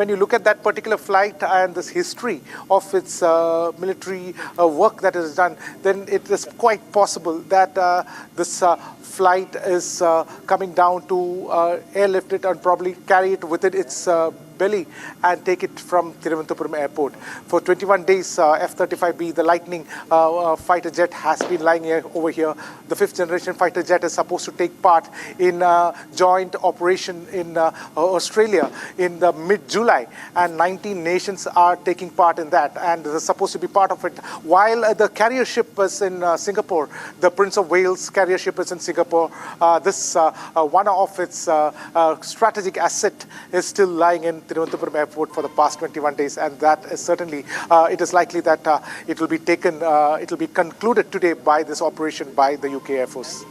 When you look at that particular flight and this history of its military work that is done, then it is quite possible that this flight is coming down to airlift it and probably carry it within its belly and take it from Thiruvananthapuram airport. For 21 days, F-35B, the Lightning fighter jet, has been lying over here. The 5th generation fighter jet is supposed to take part in a joint operation in Australia in the mid-July, and 19 nations are taking part in that, and they're supposed to be part of it. While the carrier ship is in Singapore, the Prince of Wales carrier ship is in Singapore, this one of its strategic asset is still lying in Thiruvananthapuram airport for the past 21 days, and that is certainly, it is likely that it will be taken, it will be concluded today by this operation by the UK Air Force.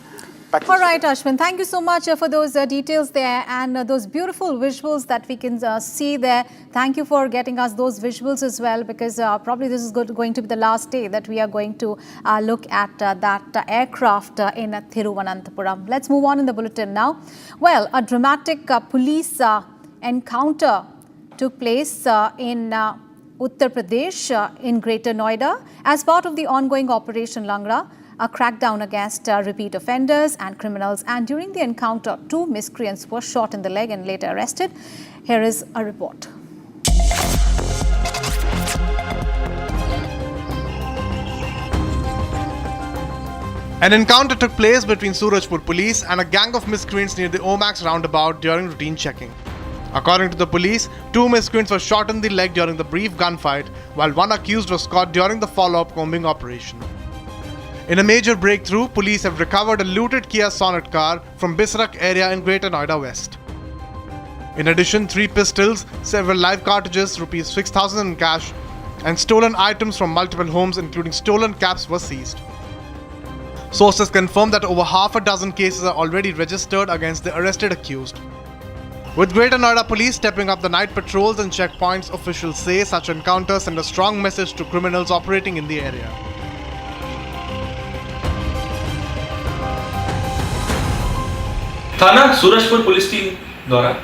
All right, Ashwin, thank you so much for those details there and those beautiful visuals that we can see there. Thank you for getting us those visuals as well, because probably this is going to be the last day that we are going to look at that aircraft in Thiruvananthapuram. Let's move on in the bulletin now. Well, a dramatic police encounter took place in Uttar Pradesh in Greater Noida as part of the ongoing Operation Langra, a crackdown against repeat offenders and criminals. And during the encounter, 2 miscreants were shot in the leg and later arrested. Here is a report. An encounter took place between Surajpur police and a gang of miscreants near the Omax roundabout during routine checking. According to the police, 2 miscreants were shot in the leg during the brief gunfight, while 1 accused was caught during the follow-up combing operation. In a major breakthrough, police have recovered a looted Kia Sonet car from Bisrak area in Greater Noida West. In addition, 3 pistols, several live cartridges, rupees 6,000 in cash, and stolen items from multiple homes, including stolen caps, were seized. Sources confirm that over half a dozen cases are already registered against the arrested accused. With Greater Noida police stepping up the night patrols and checkpoints, officials say such encounters send a strong message to criminals operating in the area. थाना Surajpur police team द्वारा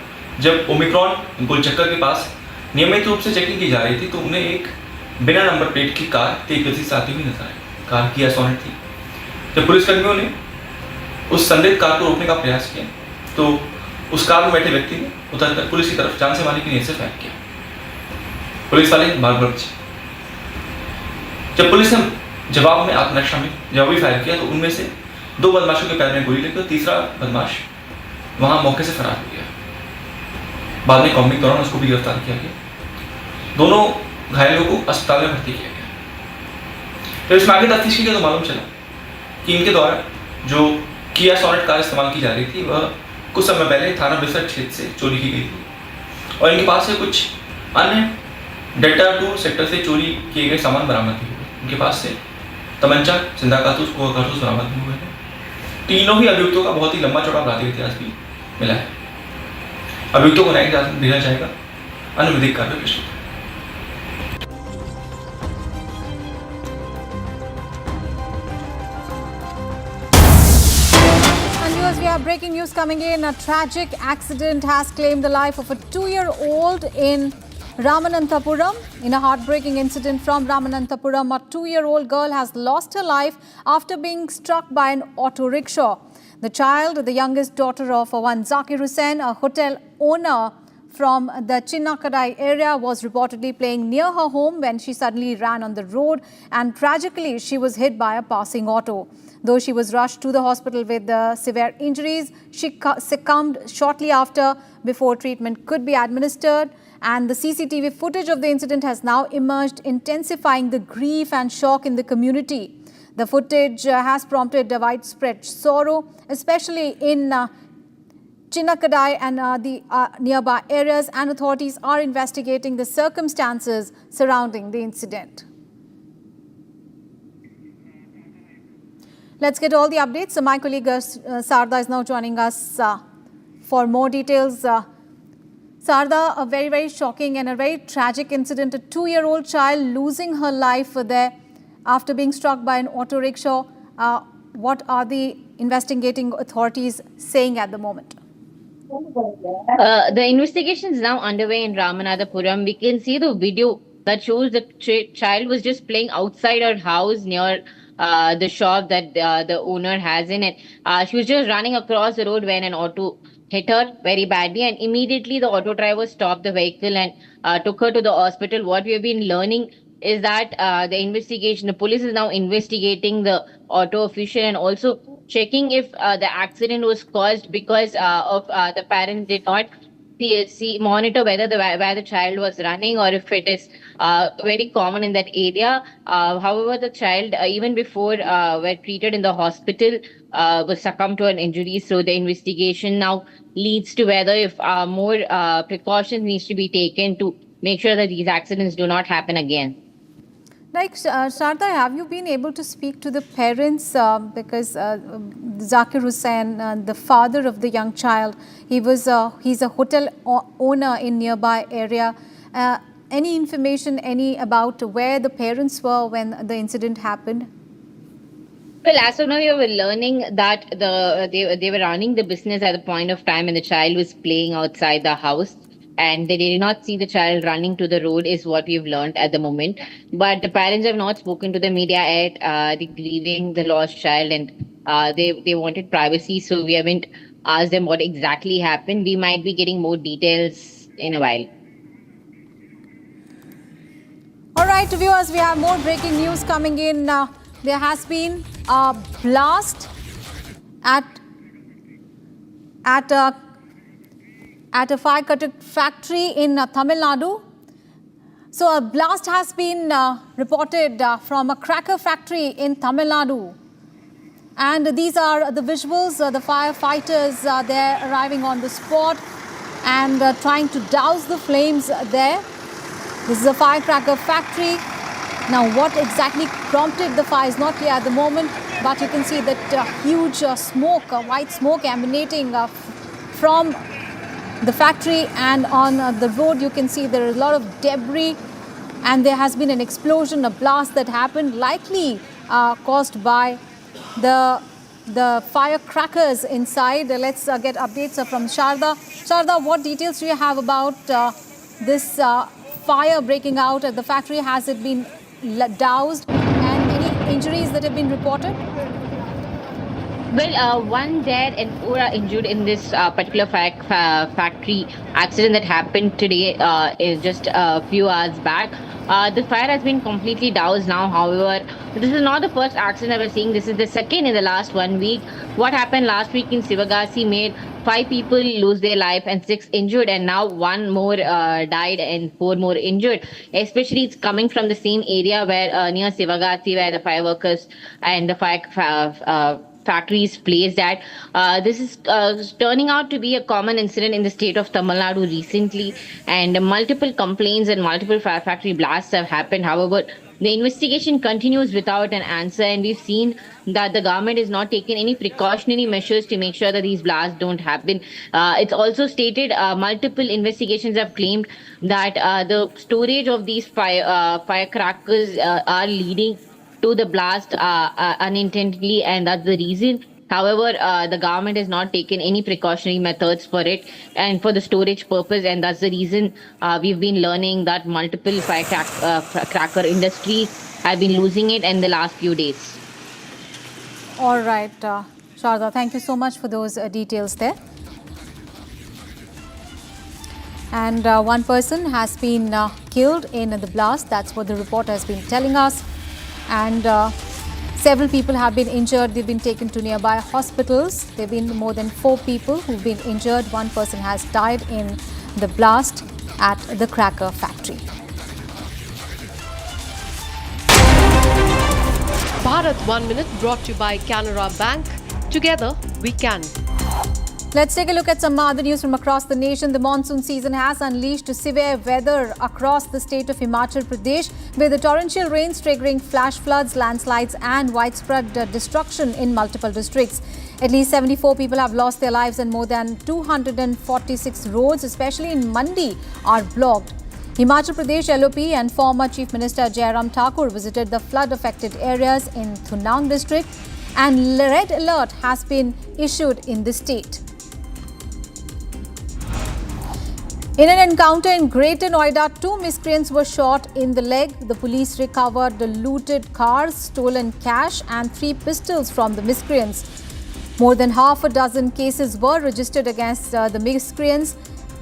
जब Omicron गोलचक्कर के पास नियमित रूप से checking की जा रही थी, तो उन्हें एक बिना नंबर प्लेट की कार तेज गति से आती हुई नजर आई। कार किया सोनेट थी। जब पुलिसकर्मियों ने उस संदिग्ध कार को रोकने का प्रयास किया, तो उस कार में बैठे व्यक्ति ने उतरकर पुलिस की तरफ जान से मारने की नीयत से फायर किया। पुलिस वाले भाग बचे। जब पुलिस ने जवाब में आत्मरक्षा में जवाबी फायर किया, तो उनमें से 2 बदमाशों के पैर में गोली लगी और तीसरा बदमाश वहां मौके से फरार हो गया। बाद में कॉम्बिंग दौरान उसको भी गिरफ्तार किया गया। दोनों घायलों को अस्पताल में भर्ती किया गया। तो इसमें आगे तफ्तीश की गई तो मालूम चला कि इनके द्वारा जो किया सोनेट कार इस्तेमाल की जा रही थी, वह कुछ समय पहले थाना बिसर क्षेत्र से चोरी की गई थी और इनके पास से कुछ अन्य डेल्टा 2 सेक्टर से चोरी किए गए सामान बरामद भी हुए। इनके पास से तमंचा, जिंदा कारतूस बरामद भी हुए हैं। तीनों ही अभियुक्तों का बहुत ही लंबा चौड़ा आपराधिक इतिहास भी मिला है। अभियुक्तों को न्यायिक हिरासत में भेजा जाएगा। अन्य विधिक कार्रवाई प्रस्तुत है। We have breaking news coming in. A tragic accident has claimed the life of a 2-year-old in Ramananthapuram. In a heartbreaking incident from Ramananthapuram, a 2-year-old girl has lost her life after being struck by an auto rickshaw. The child, the youngest daughter of one Zakir Hussain, a hotel owner from the Chinnakadai area, was reportedly playing near her home when she suddenly ran on the road, and tragically she was hit by a passing auto. Though she was rushed to the hospital with severe injuries, she succumbed shortly after before treatment could be administered. And the CCTV footage of the incident has now emerged, intensifying the grief and shock in the community. The footage has prompted a widespread sorrow, especially in Chinnakadai and the nearby areas, and authorities are investigating the circumstances surrounding the incident. Let's get all the updates. So my colleague Sarda is now joining us for more details. Sarda, a very, very shocking and a very tragic incident. A 2-year-old child losing her life there after being struck by an auto rickshaw. What are the investigating authorities saying at the moment? The investigation is now underway in Ramanathapuram. We can see the video that shows the child was just playing outside her house near the shop that the owner has in it. She was just running across the road when an auto hit her very badly, and immediately the auto driver stopped the vehicle and took her to the hospital. What we have been learning is that the police is now investigating the auto official and also checking if the accident was caused because of the parent did not monitor whether where the child was running or if it is very common in that area. However, the child even before were treated in the hospital was succumbed to an injury. So the investigation now leads to whether if more precautions needs to be taken to make sure that these accidents do not happen again. Like, Sharda, have you been able to speak to the parents? Because Zakir Hussain, the father of the young child, he's a hotel owner in nearby area. Any information, about where the parents were when the incident happened? Well, as of now, we were learning that they were running the business at the point of time when the child was playing outside the house. And they did not see the child running to the road is what we've learned at the moment. But the parents have not spoken to the media yet. They're grieving the lost child and they wanted privacy. So we haven't asked them what exactly happened. We might be getting more details in a while. All right, viewers, we have more breaking news coming in. There has been a blast at a firecracker factory in Tamil Nadu. So a blast has been reported from a cracker factory in Tamil Nadu. And these are the visuals, the firefighters, they're arriving on the spot and trying to douse the flames there. This is a firecracker factory. Now, what exactly prompted the fire is not clear at the moment, but you can see that huge smoke, white smoke emanating from the factory, and on the road you can see there is a lot of debris, and there has been an explosion, a blast that happened, likely caused by the firecrackers inside. Let's get updates from Sharda. Sharda, what details do you have about this fire breaking out at the factory? Has it been doused, and any injuries that have been reported? Well, one dead and 4 are injured in this particular factory accident that happened today, is just a few hours back. The fire has been completely doused now. However, this is not the first accident that we're seeing. This is the second in the last 1 week. What happened last week in Sivagasi made 5 people lose their life and 6 injured, and now 1 more died and 4 more injured. Especially it's coming from the same area where near Sivagasi, where the fireworkers and the factories placed at. This is turning out to be a common incident in the state of Tamil Nadu recently, and multiple complaints and multiple factory blasts have happened. However, the investigation continues without an answer, and we've seen that the government is not taking any precautionary measures to make sure that these blasts don't happen. It's also stated multiple investigations have claimed that the storage of these firecrackers are leading to the blast unintentionally, and that's the reason. However, the government has not taken any precautionary methods for it and for the storage purpose, and that's the reason we've been learning that multiple firecracker industries have been losing it in the last few days. All right, Sharda, thank you so much for those details there. And 1 person has been killed in the blast. That's what the report has been telling us. And several people have been injured. They've been taken to nearby hospitals. There have been more than 4 people who've been injured. 1 person has died in the blast at the cracker factory. Bharat 1 Minute brought to you by Canara Bank. Together we can. Let's take a look at some other news from across the nation. The monsoon season has unleashed severe weather across the state of Himachal Pradesh, with the torrential rains triggering flash floods, landslides and widespread destruction in multiple districts. At least 74 people have lost their lives and more than 246 roads, especially in Mandi, are blocked. Himachal Pradesh LOP and former Chief Minister Jairam Thakur visited the flood-affected areas in Thunang district, and red alert has been issued in the state. In an encounter in Greater Noida, 2 miscreants were shot in the leg. The police recovered the looted cars, stolen cash and 3 pistols from the miscreants. More than half a dozen cases were registered against the miscreants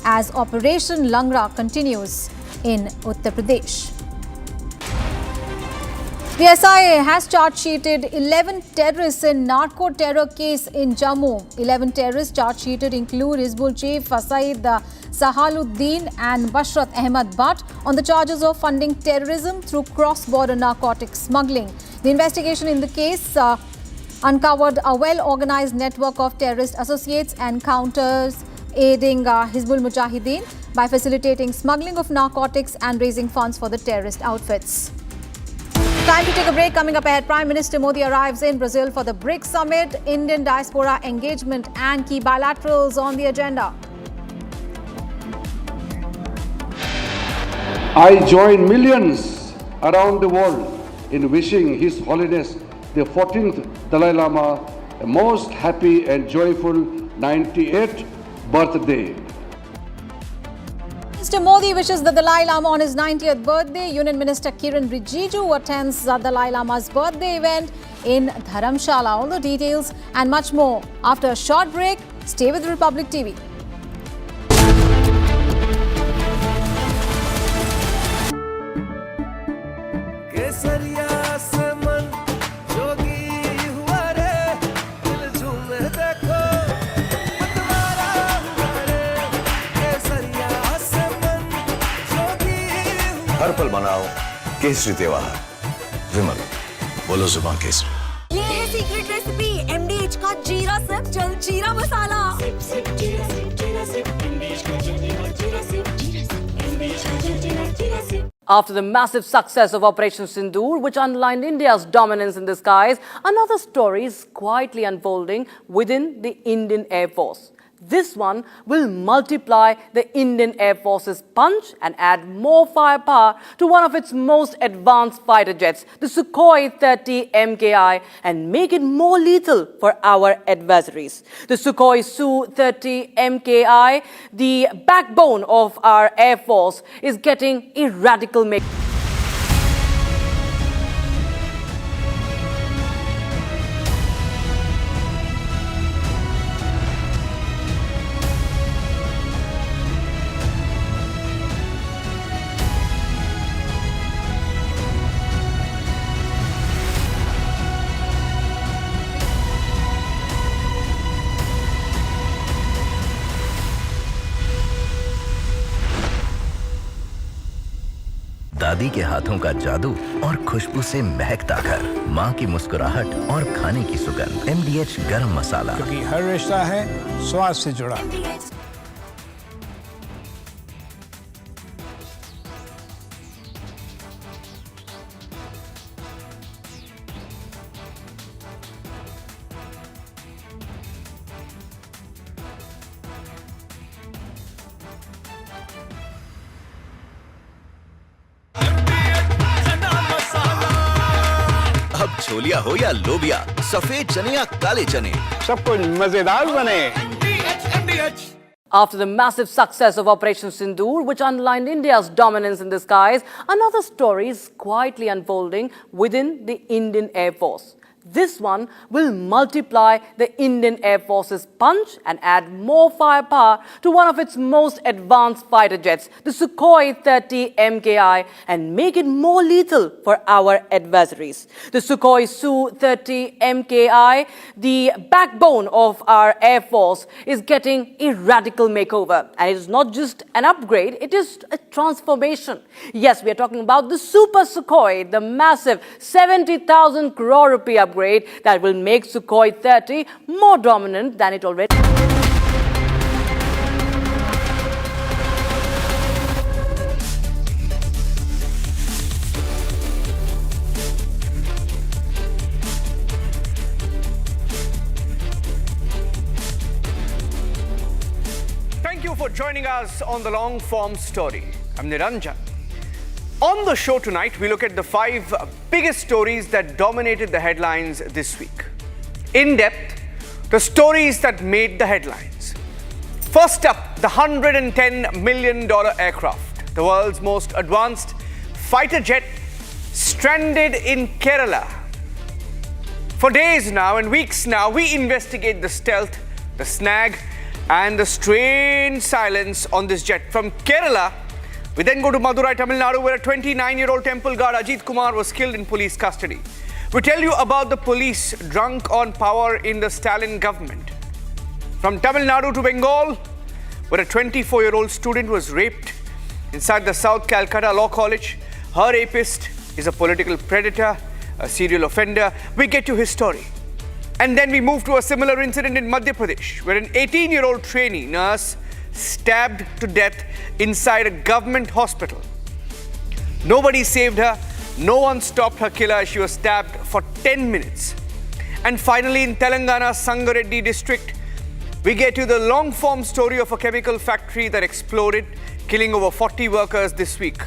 as Operation Langra continues in Uttar Pradesh. The SIA has charge-sheeted 11 terrorists in narco-terror case in Jammu. 11 terrorists charge-sheeted include Hizbul chief Saeed Sahaluddin and Bashrat Ahmad Bhatt on the charges of funding terrorism through cross-border narcotic smuggling. The investigation in the case uncovered a well-organized network of terrorist associates and counters aiding Hizbul Mujahideen by facilitating smuggling of narcotics and raising funds for the terrorist outfits. Time to take a break. Coming up ahead, Prime Minister Modi arrives in Brazil for the BRICS summit, Indian diaspora engagement and key bilaterals on the agenda. I join millions around the world in wishing His Holiness the 14th Dalai Lama a most happy and joyful 98th birthday. Mr. Modi wishes the Dalai Lama on his 90th birthday. Union Minister Kiran Rijiju attends the Dalai Lama's birthday event in Dharamshala. All the details and much more after a short break. Stay with Republic TV. हर पल मनाओ केसरी त्योहार। विमल, बोलो जुबान केसरी। ये है secret recipe MDH का जीरा SIP जल जीरा मसाला। After the massive success of Operation Sindoor, which underlined India's dominance in the skies, another story is quietly unfolding within the Indian Air Force. This one will multiply the Indian Air Force's punch and add more firepower to one of its most advanced fighter jets, the Sukhoi 30 MKI, and make it more lethal for our adversaries. The Sukhoi Su-30 MKI, the backbone of our Air Force, is getting a radical make. दादी के हाथों का जादू और खुशबू से महकता घर, माँ की मुस्कुराहट और खाने की सुगंध। MDH गरम मसाला, क्योंकि हर रिश्ता है स्वाद से जुड़ा। अब छोलिया हो या लोबिया, सफेद चने या काले चने, सब कुछ मजेदार बने। After the massive success of Operation Sindoor, which underlined India's dominance in the skies, another story is quietly unfolding within the Indian Air Force. This one will multiply the Indian Air Force's punch and add more firepower to one of its most advanced fighter jets, the Sukhoi 30 MKI, and make it more lethal for our adversaries. The Sukhoi Su-30 MKI, the backbone of our Air Force, is getting a radical makeover. And it is not just an upgrade, it is a transformation. Yes, we are talking about the Super Sukhoi, the massive 70,000 crore rupee upgrade that will make Sukhoi 30 more dominant than it already. Thank you for joining us on the long form story. I'm Niranjan. On the show tonight, we look at the 5 biggest stories that dominated the headlines this week. In depth, the stories that made the headlines. First up, the $110 million aircraft, the world's most advanced fighter jet, stranded in Kerala. For days now and weeks now, we investigate the stealth, the snag, and the strange silence on this jet. From Kerala, we then go to Madurai, Tamil Nadu, where a 29-year-old temple guard, Ajit Kumar, was killed in police custody. We tell you about the police drunk on power in the Stalin government. From Tamil Nadu to Bengal, where a 24-year-old student was raped inside the South Calcutta Law College. Her rapist is a political predator, a serial offender. We get to his story. And then we move to a similar incident in Madhya Pradesh, where an 18-year-old trainee nurse stabbed to death inside a government hospital. Nobody saved her. No one stopped her killer as she was stabbed for 10 minutes. And finally, in Telangana's Sangareddy district, we get to the long-form story of a chemical factory that exploded, killing over 40 workers this week.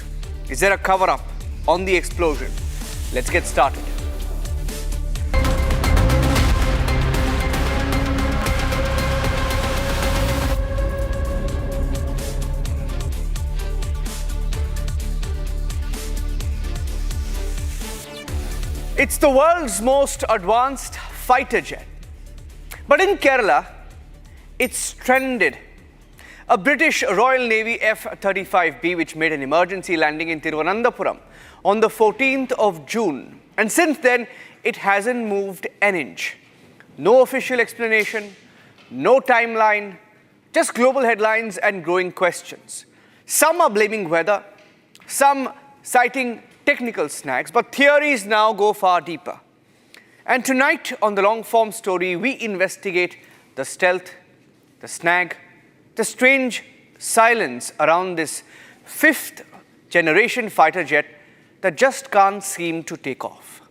Is there a cover-up on the explosion? Let's get started. It's the world's most advanced fighter jet. But in Kerala, it's stranded. A British Royal Navy F-35B, which made an emergency landing in Thiruvananthapuram on the 14th of June. And since then, it hasn't moved an inch. No official explanation, no timeline, just global headlines and growing questions. Some are blaming weather, some citing technical snags, but theories now go far deeper. And tonight on the long-form story, we investigate the stealth, the snag, the strange silence around this fifth-generation fighter jet that just can't seem to take off.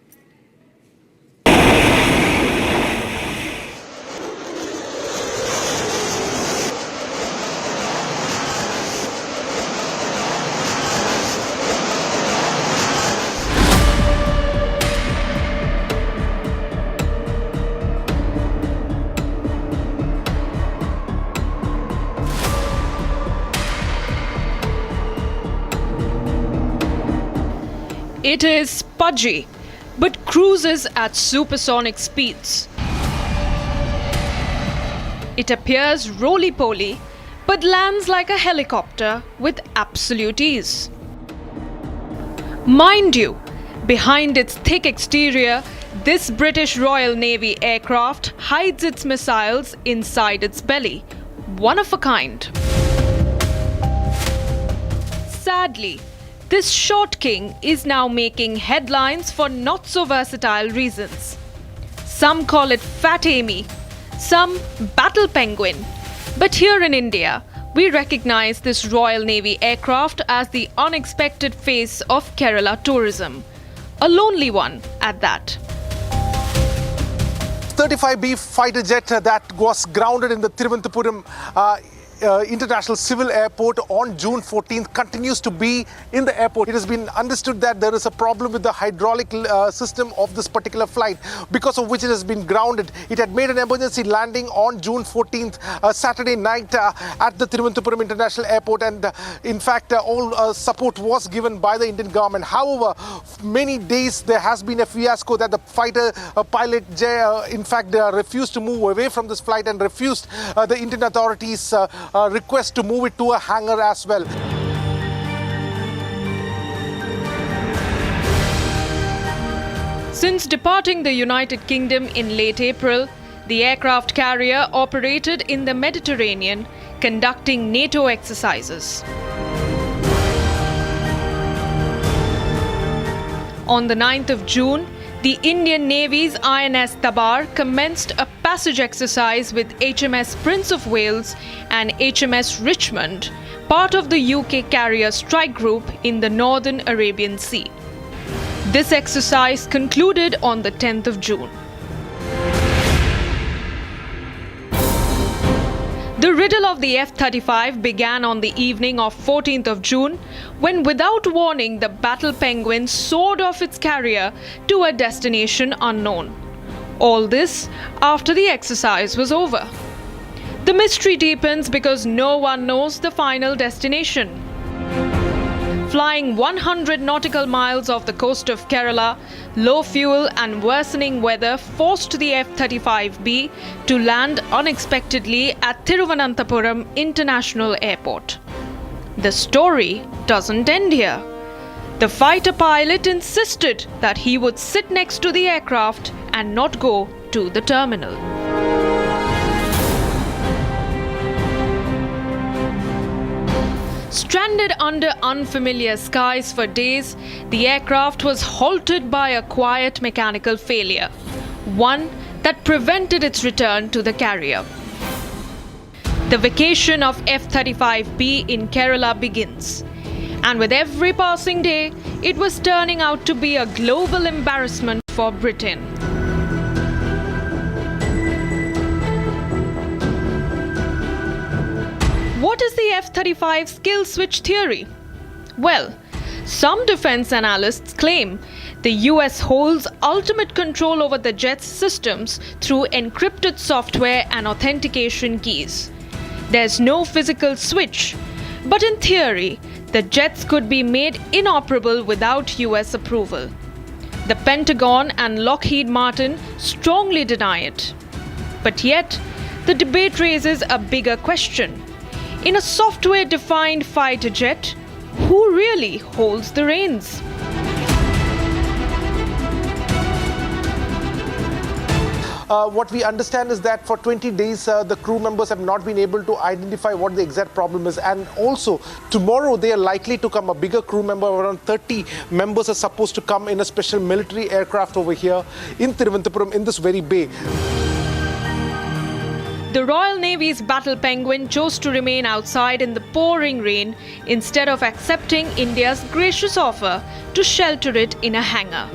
It is pudgy, but cruises at supersonic speeds. It appears roly-poly, but lands like a helicopter with absolute ease. Mind you, behind its thick exterior, this British Royal Navy aircraft hides its missiles inside its belly, one of a kind. Sadly, this short king is now making headlines for not so versatile reasons. Some call it Fat Amy, some Battle Penguin. But here in India, we recognize this Royal Navy aircraft as the unexpected face of Kerala tourism. A lonely one at that. 35B fighter jet that was grounded in the Thiruvananthapuram International Civil Airport on June 14th continues to be in the airport. It has been understood that there is a problem with the hydraulic system of this particular flight, because of which it has been grounded. It had made an emergency landing on June 14th, Saturday night at the Thiruvananthapuram International Airport, and in fact all support was given by the Indian government. However, many days there has been a fiasco that the fighter pilot in fact refused to move away from this flight and refused the Indian authorities request to move it to a hangar as well. Since departing the United Kingdom in late April, the aircraft carrier operated in the Mediterranean, conducting NATO exercises. On the 9th of June, the Indian Navy's INS Tabar commenced a passage exercise with HMS Prince of Wales and HMS Richmond, part of the UK carrier strike group in the Northern Arabian Sea. This exercise concluded on the 10th of June. The riddle of the F-35 began on the evening of 14th of June, when without warning the Battle Penguin soared off its carrier to a destination unknown. All this after the exercise was over. The mystery deepens because no one knows the final destination. Flying 100 nautical miles off the coast of Kerala, low fuel and worsening weather forced the F-35B to land unexpectedly at Thiruvananthapuram International Airport. The story doesn't end here. The fighter pilot insisted that he would sit next to the aircraft and not go to the terminal. Stranded under unfamiliar skies for days, the aircraft was halted by a quiet mechanical failure, one that prevented its return to the carrier. The vacation of F-35B in Kerala begins, and with every passing day, it was turning out to be a global embarrassment for Britain. What is the F-35's kill switch theory? Well, some defense analysts claim the US holds ultimate control over the jet's systems through encrypted software and authentication keys. There's no physical switch, but in theory, the jets could be made inoperable without US approval. The Pentagon and Lockheed Martin strongly deny it. But yet, the debate raises a bigger question. In a software-defined fighter jet, who really holds the reins? What we understand is that for 20 days, the crew members have not been able to identify what the exact problem is. And also, tomorrow they are likely to come, a bigger crew member, around 30 members are supposed to come in a special military aircraft over here in Thiruvananthapuram, in this very bay. The Royal Navy's Battle Penguin chose to remain outside in the pouring rain instead of accepting India's gracious offer to shelter it in a hangar.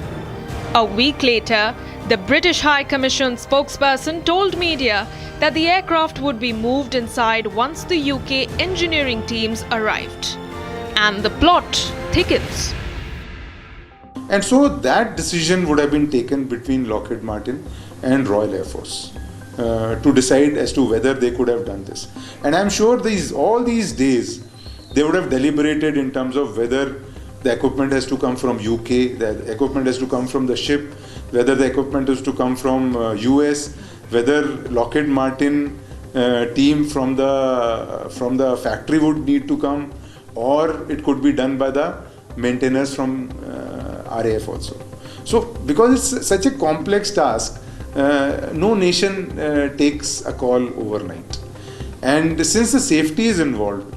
A week later, the British High Commission spokesperson told media that the aircraft would be moved inside once the UK engineering teams arrived. And the plot thickens. And so that decision would have been taken between Lockheed Martin and Royal Air Force to decide as to whether they could have done this. And I'm sure all these days they would have deliberated in terms of whether the equipment has to come from UK, the equipment has to come from the ship, whether the equipment is to come from US, whether Lockheed Martin team from the factory would need to come, or it could be done by the maintainers from RAF also. So because it's such a complex task, no nation takes a call overnight. And since the safety is involved,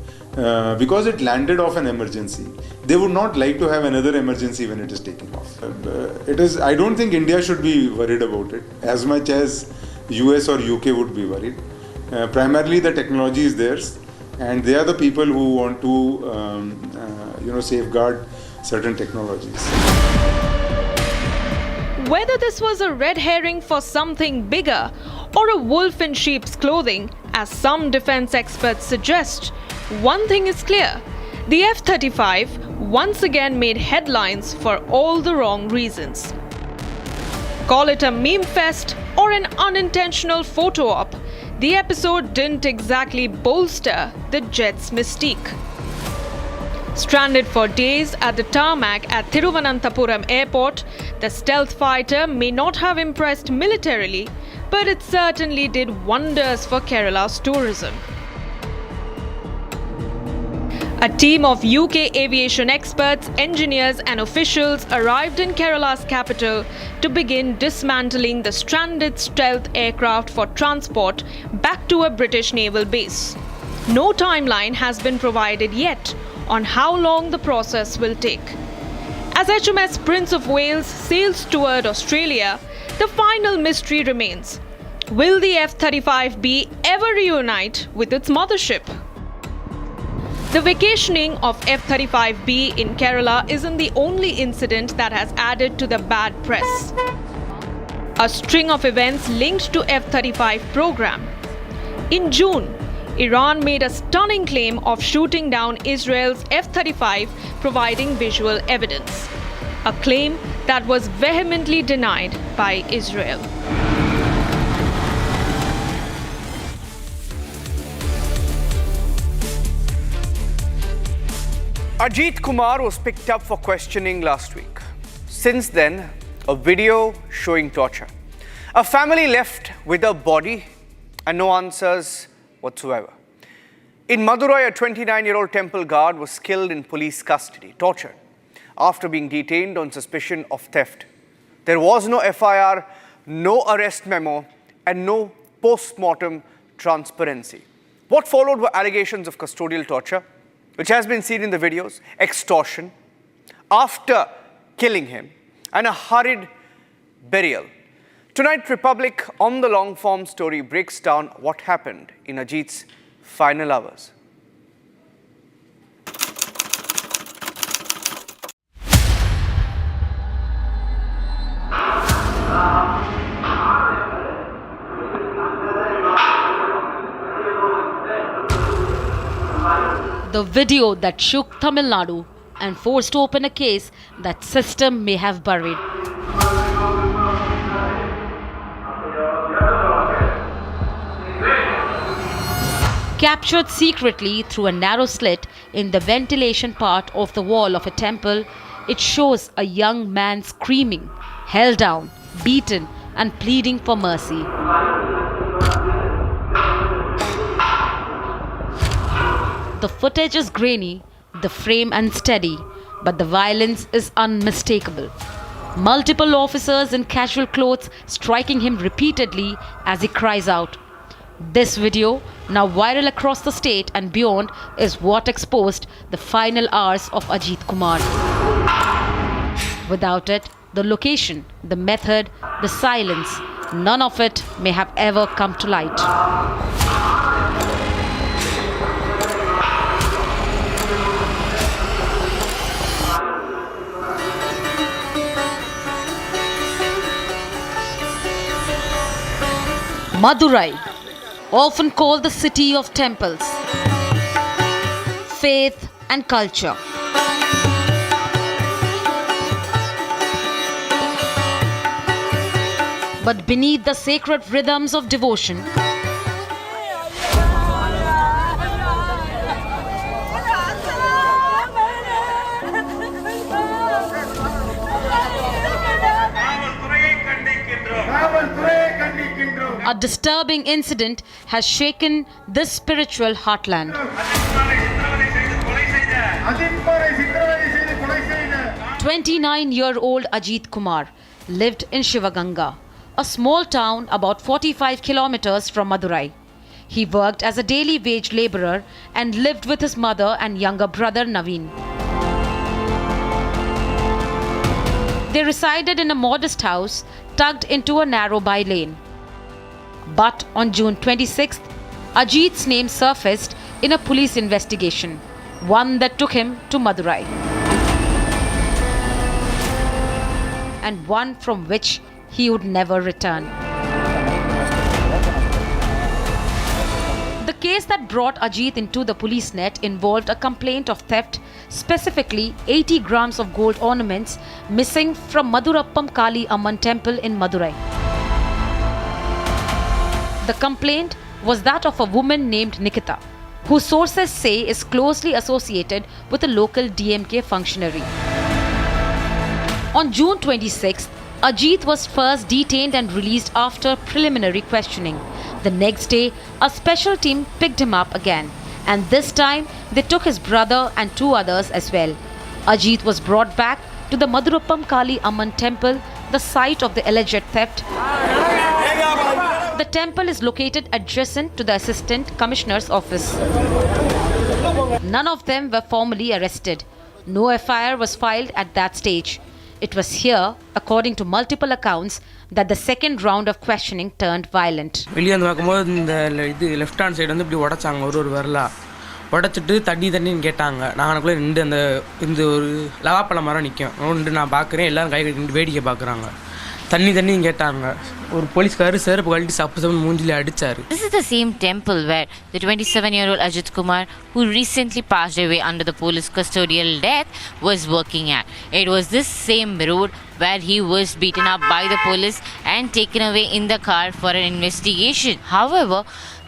because it landed off an emergency, they would not like to have another emergency when it is taking off. I don't think India should be worried about it as much as US or UK would be worried. Primarily the technology is theirs, and they are the people who want to safeguard certain technologies. Whether this was a red herring for something bigger or a wolf in sheep's clothing, as some defense experts suggest, one thing is clear. The F-35 once again made headlines for all the wrong reasons. Call it a meme fest or an unintentional photo op, the episode didn't exactly bolster the jet's mystique. Stranded for days at the tarmac at Thiruvananthapuram Airport, the stealth fighter may not have impressed militarily, but it certainly did wonders for Kerala's tourism. A team of UK aviation experts, engineers and officials arrived in Kerala's capital to begin dismantling the stranded stealth aircraft for transport back to a British naval base. No timeline has been provided yet on how long the process will take. As HMS Prince of Wales sails toward Australia, the final mystery remains. Will the F-35B ever reunite with its mothership? The vacationing of F-35B in Kerala isn't the only incident that has added to the bad press. A string of events linked to F-35 program. In June, Iran made a stunning claim of shooting down Israel's F-35, providing visual evidence. A claim that was vehemently denied by Israel. Ajit Kumar was picked up for questioning last week. Since then, a video showing torture. A family left with a body and no answers whatsoever. In Madurai, a 29-year-old temple guard was killed in police custody, tortured, after being detained on suspicion of theft. There was no FIR, no arrest memo, and no post-mortem transparency. What followed were allegations of custodial torture, which has been seen in the videos, extortion, after killing him, and a hurried burial. Tonight, Republic on the long-form story breaks down what happened in Ajit's final hours. The video that shook Tamil Nadu and forced open a case that system may have buried. Captured secretly through a narrow slit in the ventilation part of the wall of a temple, it shows a young man screaming, held down, beaten, and pleading for mercy. The footage is grainy, the frame unsteady, but the violence is unmistakable. Multiple officers in casual clothes striking him repeatedly as he cries out. This video, now viral across the state and beyond, is what exposed the final hours of Ajit Kumar. Without it, the location, the method, the silence, none of it may have ever come to light. Madurai, often called the city of temples, faith and culture. But beneath the sacred rhythms of devotion, a disturbing incident has shaken this spiritual heartland. 29-year-old Ajit Kumar lived in Shivaganga, a small town about 45 kilometers from Madurai. He worked as a daily wage laborer and lived with his mother and younger brother Naveen. They resided in a modest house tucked into a narrow by-lane. But on June 26th, Ajit's name surfaced in a police investigation, one that took him to Madurai, and one from which he would never return. The case that brought Ajit into the police net involved a complaint of theft, specifically 80 grams of gold ornaments missing from Madurappam Kali Amman temple in Madurai. The complaint was that of a woman named Nikita, who sources say is closely associated with a local DMK functionary. On June 26th, Ajit was first detained and released after preliminary questioning. The next day, a special team picked him up again, and this time they took his brother and 2 others as well. Ajit was brought back to the Madurappam Kali Amman temple, the site of the alleged theft. The temple is located adjacent to the Assistant Commissioner's office. None of them were formally arrested. No FIR was filed at that stage. It was here, according to multiple accounts, that the second round of questioning turned violent. வெளியே வந்து பார்க்கும்போது இந்த left hand side வந்து இப்படி உடைச்சாங்க ஒரு வரலா உடைச்சிட்டு தண்ணி கேட்டாங்க. நாங்களுக்குள்ளே நின்று இந்த ஒரு லவாப்பழம் மரம் நிற்கும் நின்று நான் பார்க்குறேன், எல்லோரும் கை கட்டி வேடிக்கை பார்க்குறாங்க. தண்ணி கேட்டாங்க. ஒரு போலீஸ்காரர் செருப்பு கழட்டி சப்பு மூஞ்சிலே அடிச்சாரு. This is the same temple where the 27-year-old Ajit Kumar, who recently passed away under the police custodial death, was working at. It was this same road where he was beaten up by the police and taken away in the car for an investigation. However,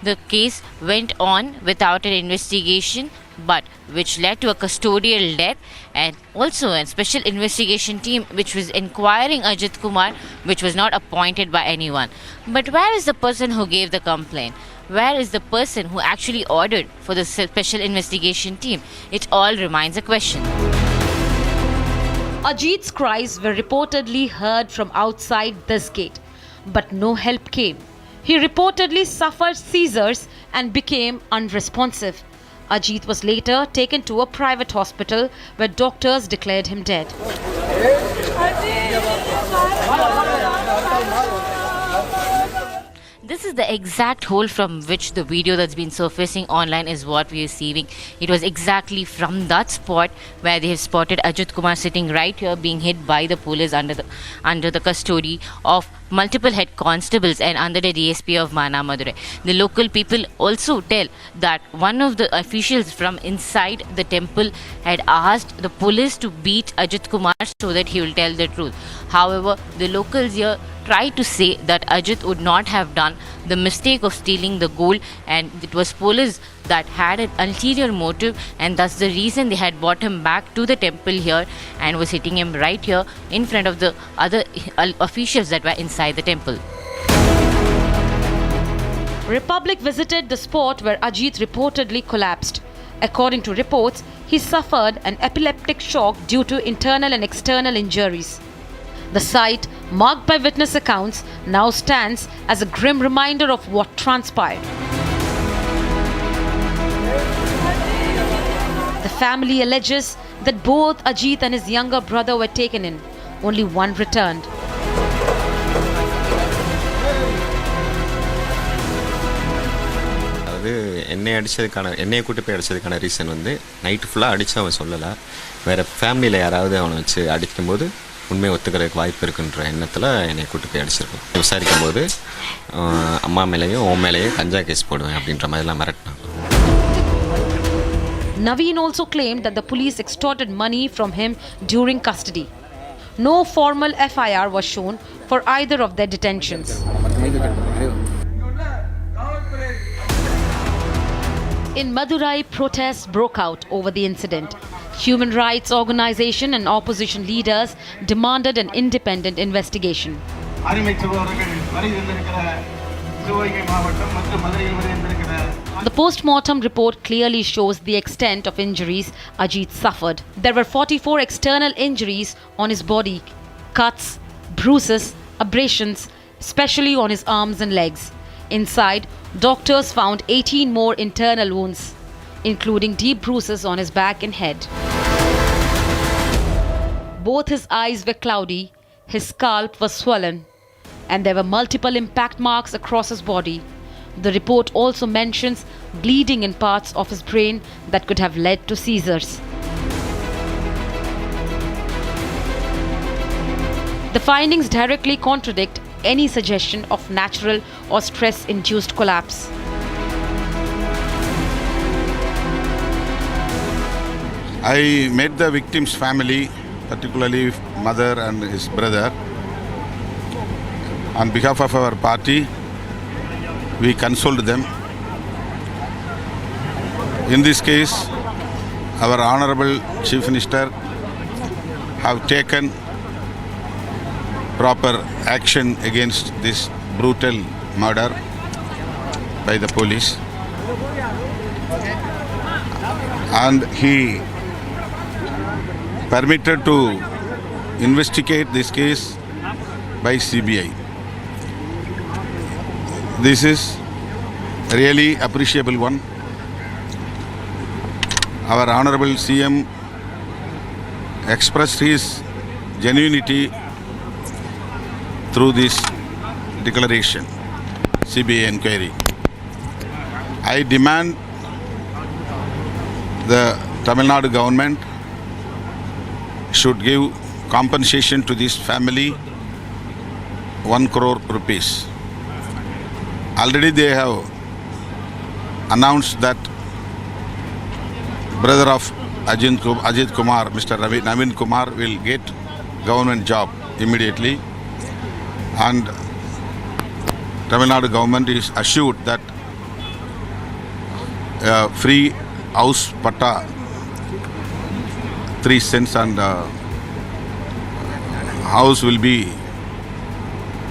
the case went on without an investigation, but which led to a custodial death, and also a special investigation team which was inquiring Ajit Kumar, which was not appointed by anyone. But where is the person who gave the complaint? Where is the person who actually ordered for the special investigation team? It all remains a question. Ajit's cries were reportedly heard from outside this gate, but no help came. He reportedly suffered seizures and became unresponsive. Ajit was later taken to a private hospital where doctors declared him dead. This is the exact hole from which the video that's been surfacing online is what we are receiving. It was exactly from that spot where they have spotted Ajit Kumar sitting right here, being hit by the police under the custody of multiple head constables and under the DSP of Mana Madurai. The local people also tell that one of the officials from inside the temple had asked the police to beat Ajit Kumar so that he will tell the truth. However, the locals here try to say that Ajit would not have done the mistake of stealing the gold, and it was police that had an ulterior motive, and that's the reason they had brought him back to the temple here and was hitting him right here in front of the other officials that were inside the temple. Republic visited the spot where Ajit reportedly collapsed. According to reports, he suffered an epileptic shock due to internal and external injuries. The site, marked by witness accounts, now stands as a grim reminder of what transpired. The family alleges that both Ajit and his younger brother were taken in. Only one returned. என்னையை கூட்டி போய் அடிச்சதுக்கான reason வந்து night ஃபுல்லாக அடித்து அவன் சொல்லலை. வேறு ஃபேமிலியில் யாராவது அவனை வச்சு அடிக்கும்போது உண்மையை ஒத்துக்கிறதுக்கு வாய்ப்பு இருக்குன்ற எண்ணத்தில் என்னை கூட்டி போய் அடிச்சிருக்கோம். விசாரிக்கும் போது அம்மா மேலேயும் உன் மேலேயும் கஞ்சா கேஸ் போடுவேன் அப்படின்ற மாதிரிலாம் மிரட்டினாங்க. Naveen also claimed that the police extorted money from him during custody. No formal FIR was shown for either of their detentions. In Madurai, protests broke out over the incident. Human rights organization and opposition leaders demanded an independent investigation. The post-mortem report clearly shows the extent of injuries Ajit suffered. There were 44 external injuries on his body: cuts, bruises, abrasions, especially on his arms and legs. Inside, doctors found 18 more internal wounds, including deep bruises on his back and head. Both his eyes were cloudy, his scalp was swollen, and there were multiple impact marks across his body. The report also mentions bleeding in parts of his brain that could have led to seizures. The findings directly contradict any suggestion of natural or stress-induced collapse. I met the victim's family, particularly mother and his brother. On behalf of our party, we consoled them. In this case, our Honorable Chief Minister have taken proper action against this brutal murder by the police, and he permitted to investigate this case by CBI. This is really appreciable one. Our Honorable CM expressed his genuinity through this declaration, CBI inquiry. I demand the Tamil Nadu government should give compensation to this family 1 crore rupees. Already they have announced that brother of Ajit Kumar, Mr. Naveen Kumar, will get government job immediately, and Tamil Nadu government is assured that free house patta, 3 cents, and house will be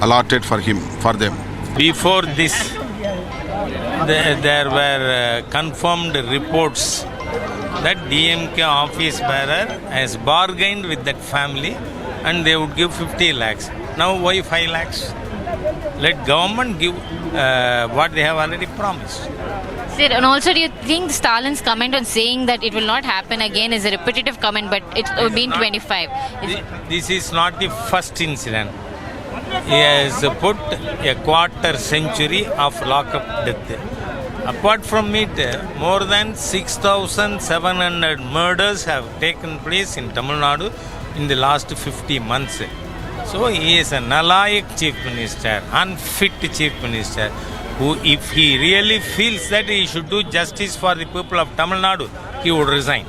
allotted for them. Before this, there were confirmed reports that DMK office bearer has bargained with that family and they would give 50 lakhs. Now why 5 lakhs? Let government give what they have already promised. Sir, and also do you think Stalin's comment on saying that it will not happen again is a repetitive comment, but it's been 25? This is not the first incident. He has put a quarter century of lockup death. Apart from it, more than 6,700 murders have taken place in Tamil Nadu in the last 50 months. So he is a nalayak chief minister, unfit chief minister, who if he really feels that he should do justice for the people of Tamil Nadu, he would resign.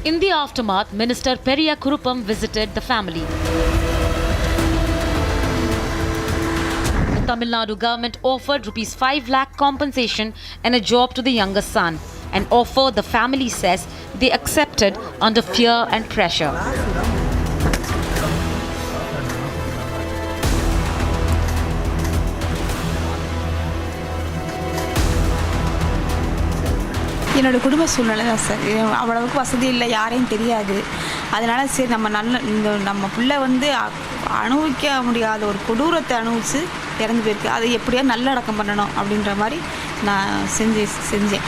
In the aftermath, Minister Periya Kuruppam visited the family. The Tamil Nadu government offered Rs 5 lakh compensation and a job to the younger son, an offer the family says they accepted under fear and pressure. என்னோட குடும்ப சூழ்நிலை தான் sir. அவ்வளவுக்கு வசதி இல்லை, யாரையும் தெரியாது. அதனால சரி நம்ம பிள்ளை அனுபவிக்க முடியாத ஒரு கொடூரத்தை அனுபவிச்சு இறந்து போயிருக்கு. அதை எப்படியா நல்லடக்கம் பண்ணணும் அப்படின்ற மாதிரி நான் செஞ்சேன்.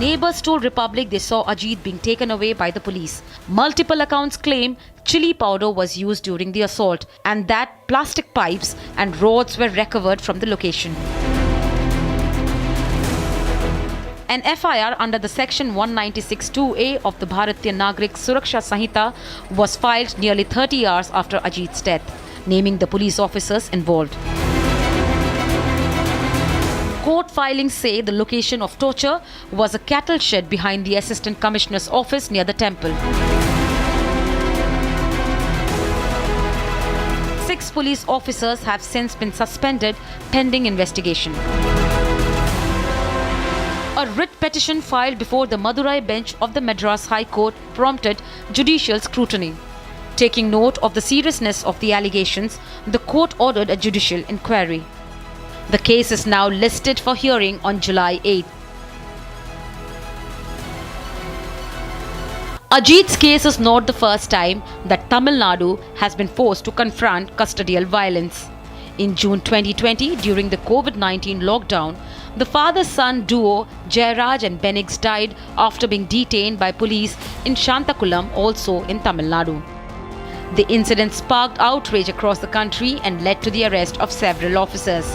Neighbors told Republic they saw Ajit being taken away by the police. Multiple accounts claim chili powder was used during the assault and that plastic pipes and rods were recovered from the location. An FIR under the section 196(2)A of the Bharatiya Nagrik Suraksha Sanhita was filed nearly 30 hours after Ajit's death, naming the police officers involved. Court filings say the location of torture was a cattle shed behind the Assistant Commissioner's office near the temple. 6 police officers have since been suspended pending investigation. A writ petition filed before the Madurai bench of the Madras High Court prompted judicial scrutiny. Taking note of the seriousness of the allegations, the court ordered a judicial inquiry. The case is now listed for hearing on July 8th. Ajit's case is not the first time that Tamil Nadu has been forced to confront custodial violence. In June 2020, during the COVID-19 lockdown, the father-son duo Jayaraj and Benix died after being detained by police in Shantakulam, also in Tamil Nadu. The incident sparked outrage across the country and led to the arrest of several officers.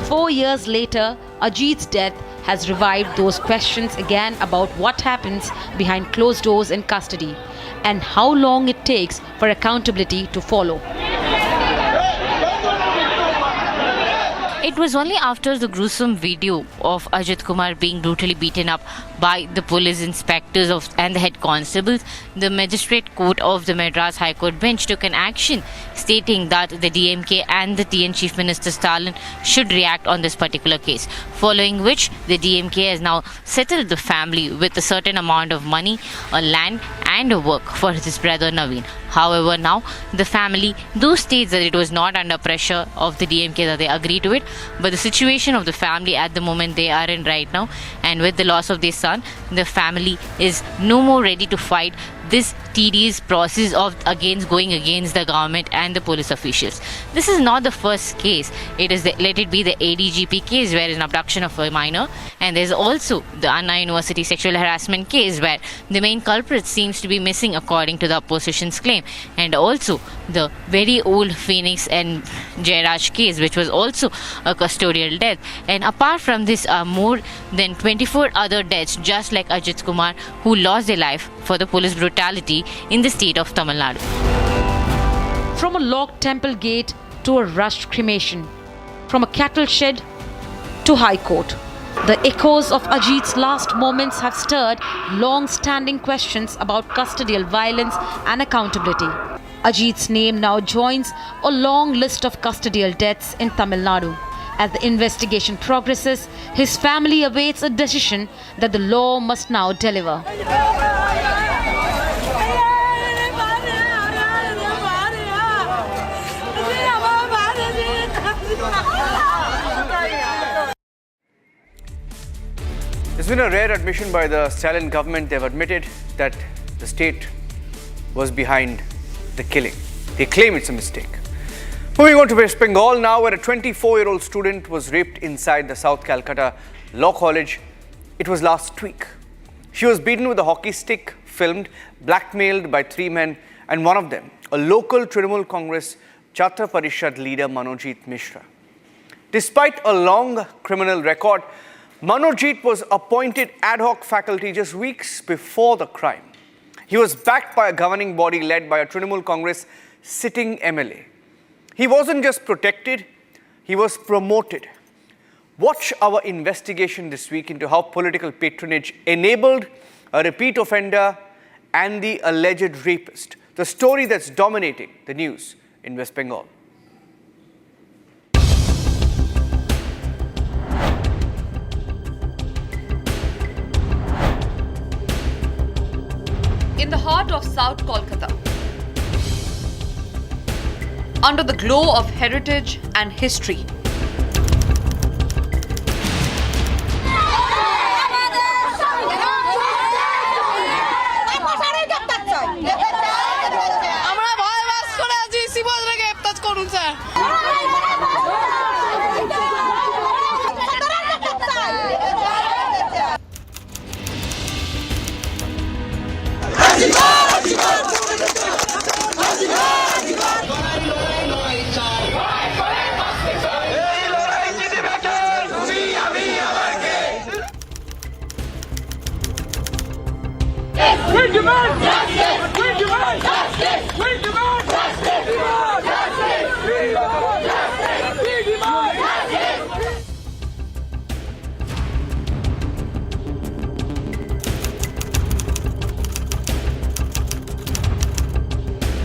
4 years later, Ajit's death has revived those questions again about what happens behind closed doors in custody and how long it takes for accountability to follow. It was only after the gruesome video of Ajit Kumar being brutally beaten up by the police inspectors and the head constables, the magistrate court of the Madras High Court bench took an action stating that the DMK and the TN Chief Minister Stalin should react on this particular case, following which the DMK has now settled the family with a certain amount of money, a land and a work for his brother Naveen. However, now the family do states that it was not under pressure of the DMK that they agreed to it, but the situation of the family at the moment they are in right now, and with the loss of their son, the family is no more ready to fight this tedious process of going against the government and the police officials. This is not the first case. It is let it be the ADGP case where is an abduction of a minor, and there's also the Anna University sexual harassment case where the main culprit seems to be missing according to the opposition's claim, and also the very old Phoenix and Jairaj case which was also a custodial death. And apart from this are more than 24 other deaths just like Ajit Kumar who lost their life for the police brutality in the state of Tamil Nadu. From a locked temple gate to a rushed cremation, from a cattle shed to High Court, the echoes of Ajit's last moments have stirred long-standing questions about custodial violence and accountability. Ajit's name now joins a long list of custodial deaths in Tamil Nadu, As the investigation progresses, his family awaits a decision that the law must now deliver. There's been a rare admission by the Stalin government. They've admitted that the state was behind the killing. They claim it's a mistake. Moving on to West Bengal now, where a 24-year-old student was raped inside the South Calcutta Law College. It was last week. She was beaten with a hockey stick, filmed, blackmailed by 3 men, and one of them, a local Trinamool Congress Chhatra Parishad leader Manojit Mishra. Despite a long criminal record, Manojit was appointed ad hoc faculty just weeks before the crime. He was backed by a governing body led by a Trinamool Congress sitting MLA. He wasn't just protected, he was promoted. Watch our investigation this week into how political patronage enabled a repeat offender and the alleged rapist. The story that's dominating the news in West Bengal. In the heart of South Kolkata, under the glow of heritage and history,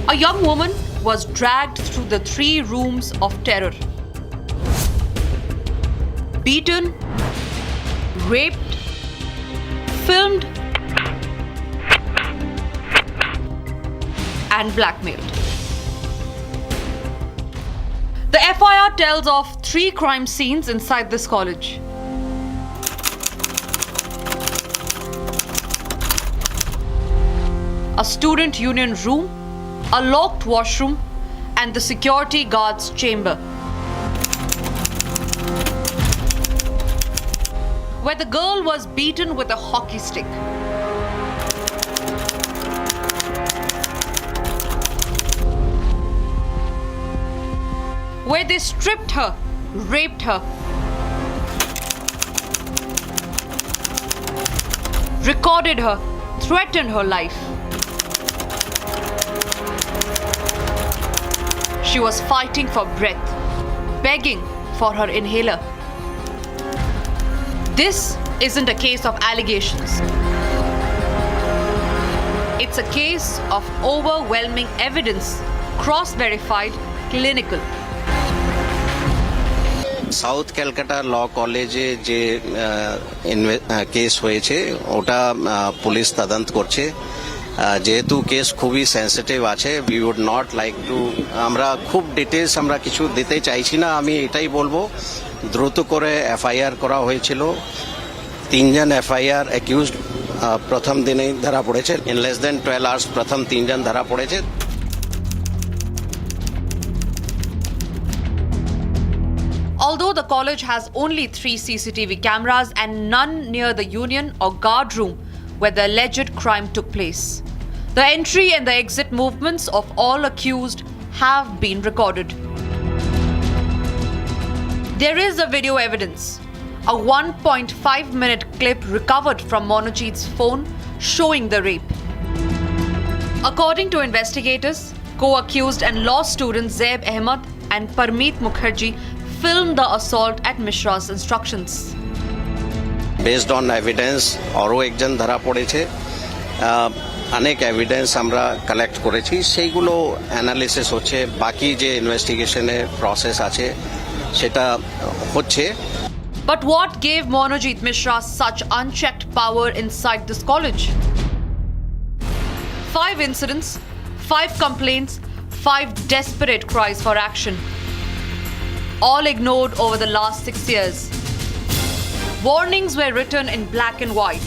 a young woman was dragged through the 3 rooms of terror. Beaten, raped, filmed, and blackmailed. The FIR tells of 3 crime scenes inside this college. A student union room, a locked washroom, and the security guard's chamber, where the girl was beaten with a hockey stick. Where they stripped her, raped her, recorded her, threatened her life. She was fighting for breath, begging for her inhaler. This isn't a case of allegations. It's a case of overwhelming evidence, cross-verified, clinical. South Calcutta law কলেজে যে case হয়েছে ওটা police তদন্ত করছে যেহেতু case খুবই sensitive আছে we would not like to আমরা খুব ডিটেলস আমরা কিছু দিতে চাইছি না আমি এটাই বলবো দ্রুত করে এফআইআর করা হয়েছিল 3 জন এফআইআর অ্যাকিউজড প্রথম দিনেই ধরা পড়েছে ইন লেস দেন 12 আওয়ার্স প্রথম 3 জন ধরা পড়েছে Although the college has only 3 CCTV cameras and none near the union or guard room where the alleged crime took place, the entry and the exit movements of all accused have been recorded. There is a video evidence, a 1.5-minute clip recovered from Manojit's phone showing the rape. According to investigators, co-accused and law students Zaib Ahmed and Parmeet Mukherjee filmed the assault at Mishra's instructions. Based on evidence, আরও একজন ধরা পড়েছে অনেক evidence আমরা collect করেছি সেইগুলো analysis হচ্ছে বাকি যে ইনভেস্টিগেশনের প্রসেস আছে সেটা হচ্ছে। But what gave Monojit Mishra such unchecked power inside this college? 5 incidents, 5 complaints, 5 desperate cries for action. All ignored over the last 6 years. Warnings were written in black and white,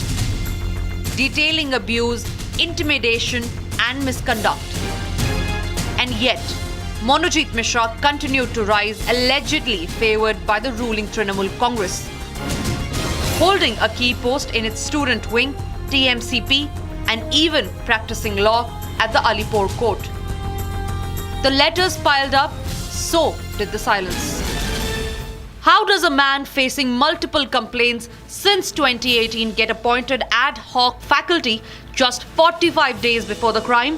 detailing abuse, intimidation, and misconduct. And yet, Monojit Mishra continued to rise, allegedly favored by the ruling Trinamool Congress, holding a key post in its student wing, TMCP, and even practicing law at the Alipore court. The letters piled up, so did the silence. How does a man facing multiple complaints since 2018 get appointed ad hoc faculty just 45 days before the crime?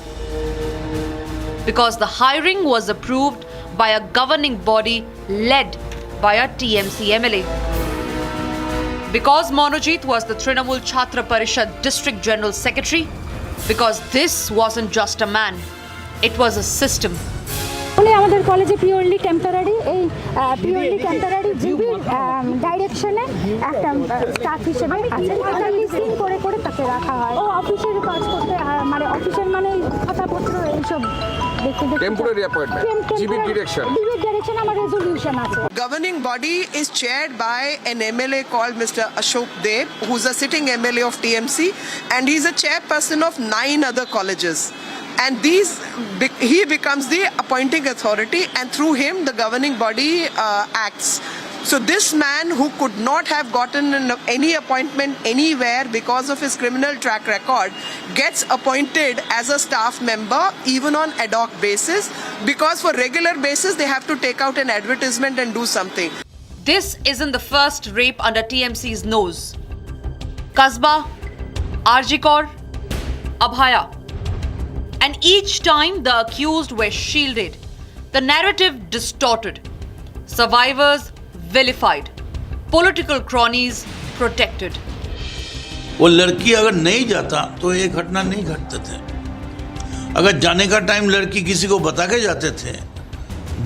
Because the hiring was approved by a governing body led by a TMC MLA. Because Monojit was the Trinamool Chhatra Parishad District General Secretary. Because this wasn't just a man, it was a system. আমাদের কলেজে purely temporary জিবির ডাইরেকশনে একটা staff হিসেবে আছে। Listing করে করে তাকে রাখা হয়। ও অফিসের কাজ করতে মানে অফিসের মানে খাতাপত্র এইসব দেখতে টেম্পোরারি অ্যাপয়েন্টমেন্ট জিবির ডাইরেকশন আমার রেজলিউশন আছে। Governing body is chaired by an MLA called Mr. Ashok Dev, who's a sitting MLA of TMC, and he's a chairperson of 9 other colleges. And he becomes the appointing authority, and through him the governing body acts. So this man, who could not have gotten any appointment anywhere because of his criminal track record, gets appointed as a staff member even on ad hoc basis, because for regular basis they have to take out an advertisement and do something. This isn't the first rape under TMC's nose. Kasba, Arjikor, Abhaya. And each time the accused were shielded, the narrative distorted, survivors vilified, political cronies protected. वो लड़की अगर नहीं जाता तो ये घटना नहीं घटते थे। अगर जाने का टाइम लड़की किसी को बता के जाते थे,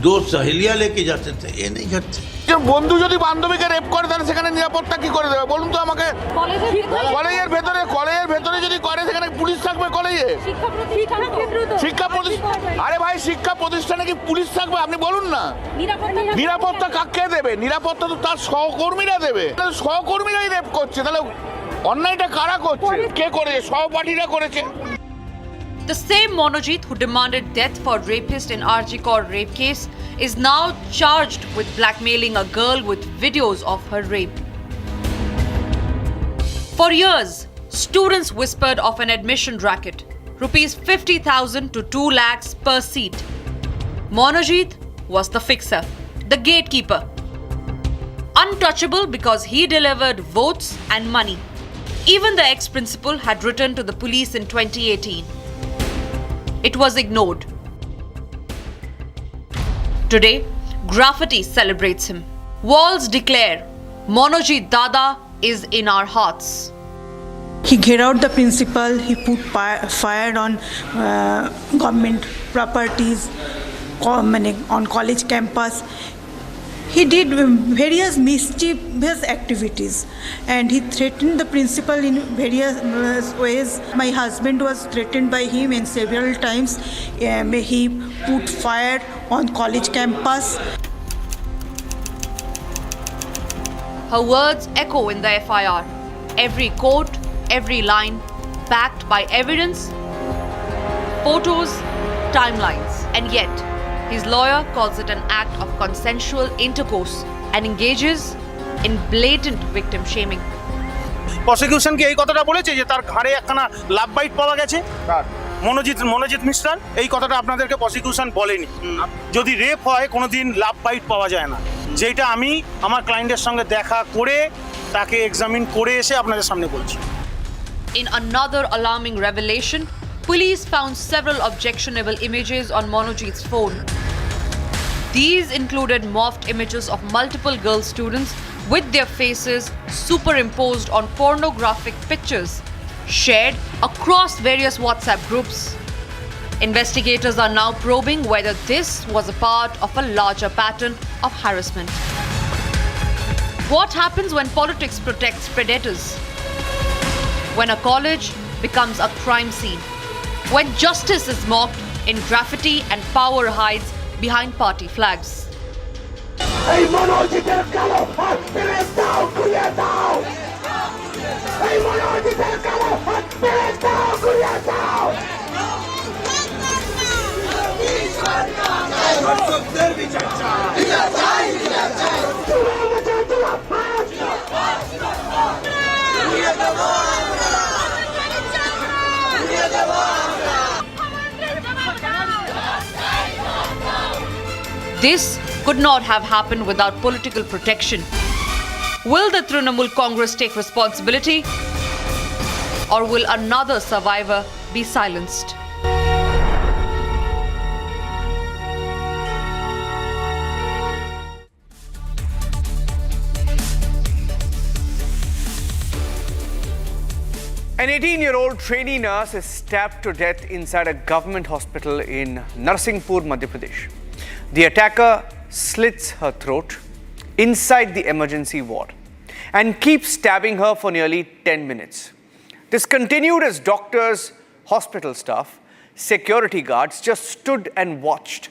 2 सहेलियां लेके जाते थे, ये नहीं घटते। বন্ধু যদি বান্ধবীকে রেপ করে তাহলে সেখানে নিরাপত্তা কি করে দেবে বলুন তো আমাকে? কলেজের ভেতরে যদি করে সেখানে পুলিশ থাকবে কলেজে? আরে ভাই শিক্ষা প্রতিষ্ঠানে কি পুলিশ থাকবে? আপনি বলুন না। নিরাপত্তা কাকে দেবে? নিরাপত্তা তো তার সহকর্মীরা দেবে। সহকর্মীরাই রেপ করছে, তাহলে অন্যায়টা কারা করছে? কে করেছে? সহপাঠীরা করেছে। The same Monojit who demanded death for rapist in Arjikor rape case is now charged with blackmailing a girl with videos of her rape. For years, students whispered of an admission racket, rupees 50,000 to 2 lakhs per seat. Monojit was the fixer, the gatekeeper. Untouchable because he delivered votes and money. Even the ex-principal had written to the police in 2018. It was ignored. Today, graffiti celebrates him. Walls declare, Monojit Dada is in our hearts. He gave out the principal, he put fire on government properties on college campus. He did various mischievous activities and he threatened the principal in various ways. My husband was threatened by him and several times he put fire on college campus. Her words echo in the FIR. Every quote, every line, backed by evidence, photos, timelines. And yet, his lawyer calls it an act of consensual intercourse and engages in blatant victim shaming. Prosecution কি এই কথাটা বলেছে যে তার ঘাড়ে একখানা love bite পাওয়া গেছে? মনোজিৎ মিশ্রার এই কথাটা আপনাদেরকে প্রসিকিউশন বলেনি। যদি রেপ হয় কোনোদিন লাভ বাইট পাওয়া যায় না, যেটা আমি আমার ক্লায়েন্টের সঙ্গে দেখা করে তাকে এক্সামিন করে এসে আপনাদের সামনে বলছি। In another alarming revelation, police found several objectionable images on Monojit's phone. These included morphed images of multiple girl students with their faces superimposed on pornographic pictures shared across various WhatsApp groups. Investigators are now probing whether this was a part of a larger pattern of harassment. What happens when politics protects predators? When a college becomes a crime scene? When justice is mocked in graffiti and power hides behind party flags? This could not have happened without political protection. Will the Trinamool Congress take responsibility, or will another survivor be silenced? An 18-year-old trainee nurse is stabbed to death inside a government hospital in Narsinghpur, Madhya Pradesh. The attacker slits her throat inside the emergency ward and keeps stabbing her for nearly 10 minutes. This continued as doctors, hospital staff, security guards just stood and watched.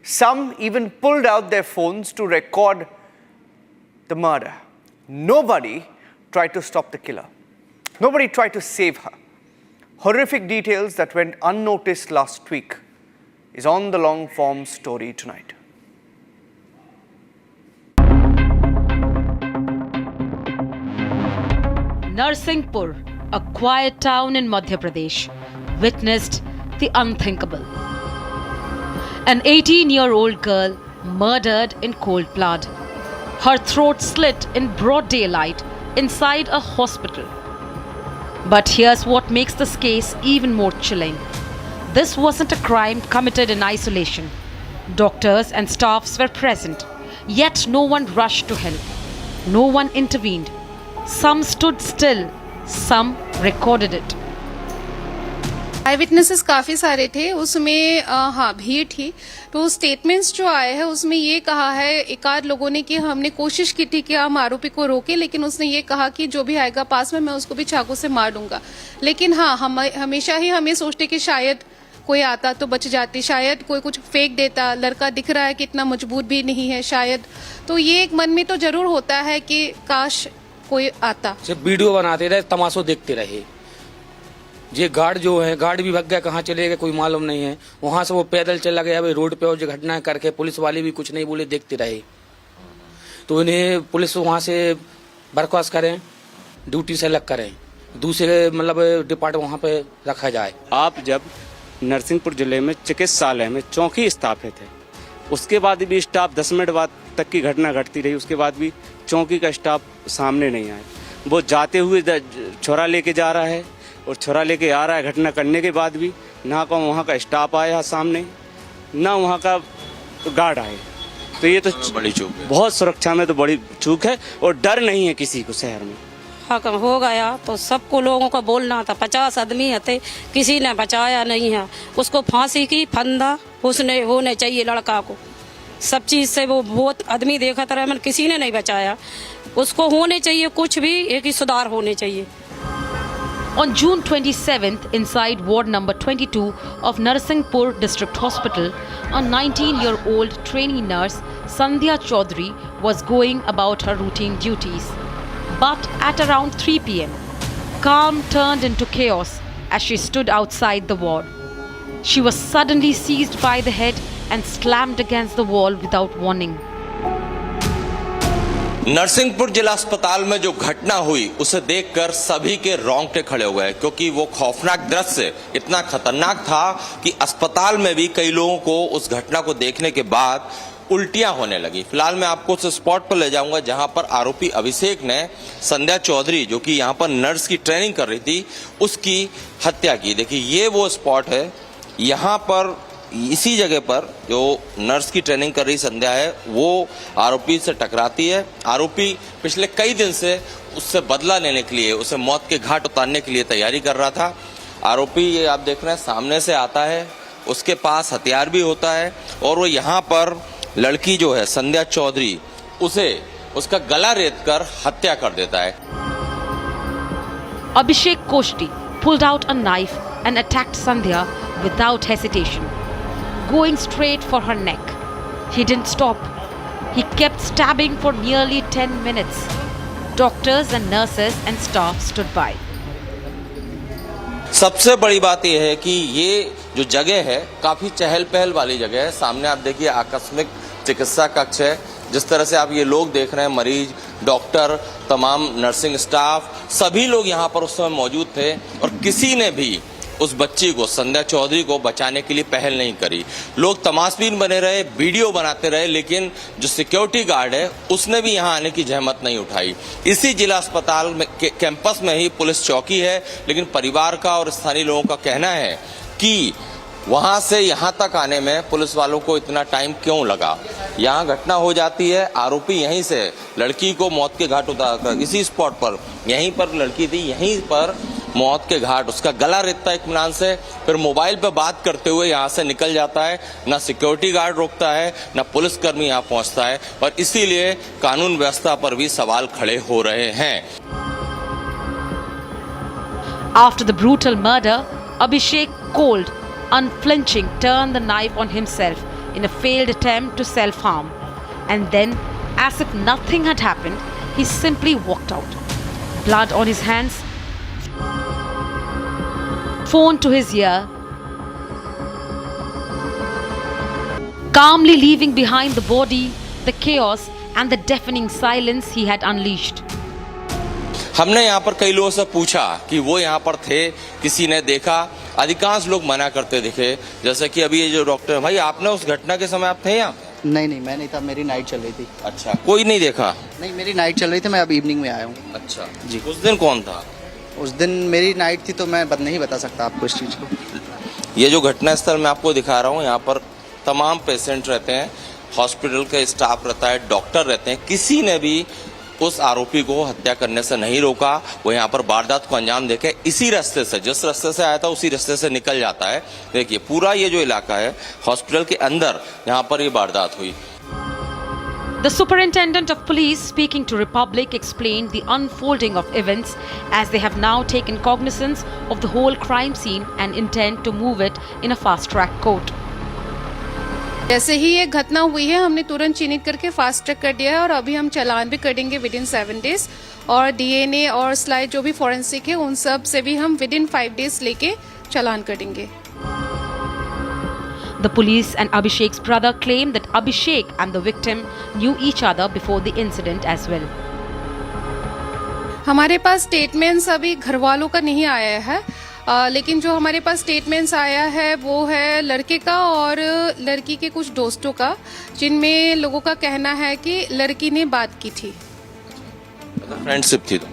Some even pulled out their phones to record the murder. Nobody tried to stop the killer. Nobody tried to save her. Horrific details that went unnoticed last week is on the long-form story tonight. Narsinghpur, a quiet town in Madhya Pradesh, witnessed the unthinkable. An 18-year-old girl murdered in cold blood. Her throat slit in broad daylight inside a hospital. But here's what makes this case even more chilling. This wasn't a crime committed in isolation. Doctors and staffs were present, yet no one rushed to help. No one intervened. Some stood still, some recorded it. I witnesses काफ़ी सारे थे, उसमें हाँ भीड़ थी. तो statements जो आए हैं उसमें ये कहा है एक आध लोगों ने कि हमने कोशिश की थी कि हम आरोपी को रोके, लेकिन उसने ये कहा कि जो भी आएगा पास में मैं उसको भी चाकू से मार दूंगा. लेकिन हाँ हम हमेशा ही हमें सोचते कि शायद कोई आता तो बच जाती, शायद कोई कुछ फेंक देता, लड़का दिख रहा है कि इतना मजबूत भी नहीं है शायद. तो ये एक मन में तो जरूर होता है कि काश कोई आता. सिर्फ वीडियो बनाते रहे, तमाशा देखते रहे. ये गार्ड जो है, गार्ड भी भग गया, कहाँ चले गए कोई मालूम नहीं है. वहां से वो पैदल चला गया भाई रोड पे, और जो घटना करके पुलिस वाले भी कुछ नहीं बोले, देखते रहे. तो इन्हें पुलिस वहां से बर्खास्त करें, ड्यूटी से अलग करें, दूसरे मतलब डिपार्टमेंट वहां पे रखा जाए. आप जब नरसिंहपुर जिले में चिकित्सालय में चौकी स्थापित है, उसके बाद भी स्टाफ 10 मिनट बाद तक की घटना घटती रही, उसके बाद भी चौकी का स्टाफ सामने नहीं आया. वो जाते हुए छोरा लेके जा रहा है और छोरा लेके आ रहा है, घटना करने के बाद भी ना को वहाँ का स्टाफ आया सामने, ना वहाँ का गार्ड आए. तो ये तो बड़ी चूक है. बहुत सुरक्षा में तो बड़ी चूक है और डर नहीं है किसी को शहर में. हाँ हो गया तो सबको लोगों को बोलना था. 50 आदमी थे, किसी ने बचाया नहीं है. उसको फांसी की फंदा उसने होने चाहिए लड़का को. सब चीज़ से वो बहुत आदमी देखा था, मतलब किसी ने नहीं बचाया. उसको होने चाहिए कुछ भी, एक ही सुधार होने चाहिए. On June 27th, inside ward number 22 of Narsinghpur District Hospital, a 19-year-old trainee nurse, Sandhya Chaudhary, was going about her routine duties. But at around 3 p.m., calm turned into chaos as she stood outside the ward. She was suddenly seized by the head and slammed against the wall without warning. Narsinghpur जिला अस्पताल में जो घटना हुई उसे देखकर सभी के रोंगटे खड़े हो गए, क्योंकि वो खौफनाक दृश्य इतना खतरनाक था कि अस्पताल में भी कई लोगों को उस घटना को देखने के बाद उल्टियां होने लगी. फिलहाल मैं आपको उस स्पॉट पर ले जाऊंगा जहां पर आरोपी अभिषेक ने संध्या चौधरी, जो कि यहां पर नर्स की ट्रेनिंग कर रही थी, उसकी हत्या की. देखिए ये वो स्पॉट है, यहां पर इसी जगह पर जो नर्स की ट्रेनिंग कर रही संध्या है वो आरोपी से टकराती है. आरोपी पिछले कई दिन से उससे बदला लेने के लिए, उसे मौत के घाट उतारने के लिए तैयारी कर रहा था. आरोपी ये आप देख रहे हैं सामने से आता है, उसके पास हथियार भी होता है और वो यहाँ पर लड़की जो है संध्या चौधरी उसे उसका गला रेत कर हत्या कर देता है। Abhishek Koshti pulled out a knife and attacked Sandhya without hesitation, going straight for her neck. He didn't stop. He kept stabbing for nearly 10 minutes. Doctors and nurses and staff stood by. सबसे बड़ी बात यह है कि ये जो जगह है काफी चहल पहल वाली जगह है। सामने आप देखिए आकस्मिक चिकित्सा कक्ष है। जिस तरह से आप ये लोग देख रहे हैं, मरीज, डॉक्टर, तमाम नर्सिंग स्टाफ, सभी लोग यहाँ पर उस समय मौजूद थे और किसी ने भी उस बच्ची को, संध्या चौधरी को बचाने के लिए पहल नहीं करी। लोग तमाशबीन बने रहे, वीडियो बनाते रहे, लेकिन जो सिक्योरिटी गार्ड है उसने भी यहाँ आने की जहमत नहीं उठाई। इसी जिला अस्पताल में कैंपस में ही पुलिस चौकी है, लेकिन परिवार का और स्थानीय लोगों का कहना है कि वहां से यहां तक आने में पुलिस वालों को इतना टाइम क्यों लगा। यहां घटना हो जाती है, आरोपी यहीं से लड़की को मौत के घाट उतारकर इसी स्पॉट पर, यहीं पर लड़की थी, यहीं पर मौत के घाट उसका गला रेतता है इत्मीनान से, फिर मोबाइल पर बात करते हुए यहां से निकल जाता है। ना सिक्योरिटी गार्ड रोकता है, ना पुलिसकर्मी यहां पहुंचता है, और इसीलिए कानून व्यवस्था पर भी सवाल खड़े हो रहे हैं। After the brutal murder, Abhishek cold, unflinching turned the knife on himself in a failed attempt to self-harm. And then, as if nothing had happened, he simply walked out. Blood on his hands, phone to his ear, calmly leaving behind the body, the chaos and the deafening silence he had unleashed. हमने यहाँ पर कई लोगों से पूछा कि वो यहाँ पर थे, किसी ने देखा। अधिकांश लोग मना करते दिखे। जैसे कि अभी ये जो डॉक्टर भाई, आपने उस घटना के समय आप थे यहाँ? नहीं, मैं नहीं था, मेरी नाइट चल रही थी। अच्छा, कोई नहीं देखा? नहीं, मेरी नाइट चल रही थी, मैं अब इवनिंग में आया हूँ। अच्छा जी। उस दिन कौन था? उस दिन मेरी नाइट थी, तो मैं नहीं बता सकता आपको इस चीज़ को। ये जो घटना स्थल मैं आपको दिखा रहा हूँ, यहाँ पर तमाम पेशेंट रहते हैं, हॉस्पिटल का स्टाफ रहता है, डॉक्टर रहते हैं। किसी ने भी उस आरोपी को हत्या करने से नहीं रोका। वो यहाँ पर वारदात को अंजाम देके इसी रास्ते से, जिस रास्ते से आया था उसी रास्ते से निकल जाता है। देखिए पूरा ये जो इलाका है हॉस्पिटल के अंदर, यहाँ पर ये वारदात हुई। The superintendent of police, speaking to Republic, explained the unfolding of events as they have now taken cognizance of the whole crime scene and intend to move it in a fast-track court. जैसे ही ये घटना हुई है, हमने तुरंत चिन्हित करके fast track कर दिया है और अभी हम चालान भी करेंगे विद इन 7 days, और डीएनए और स्लाइड जो भी फॉरेंसिक है उन सब से भी हम विद इन 5 days लेके चालान करेंगे। The police and Abhishek's brother claim that Abhishek and the victim knew each other before the incident as well. हमारे पास स्टेटमेंट्स अभी घर वालों का नहीं आया है, लेकिन जो हमारे पास स्टेटमेंट्स आया है वो है लड़के का और लड़की के कुछ दोस्तों का, जिनमें लोगों का कहना है कि लड़की ने बात की थी, फ्रेंडशिप थी। तो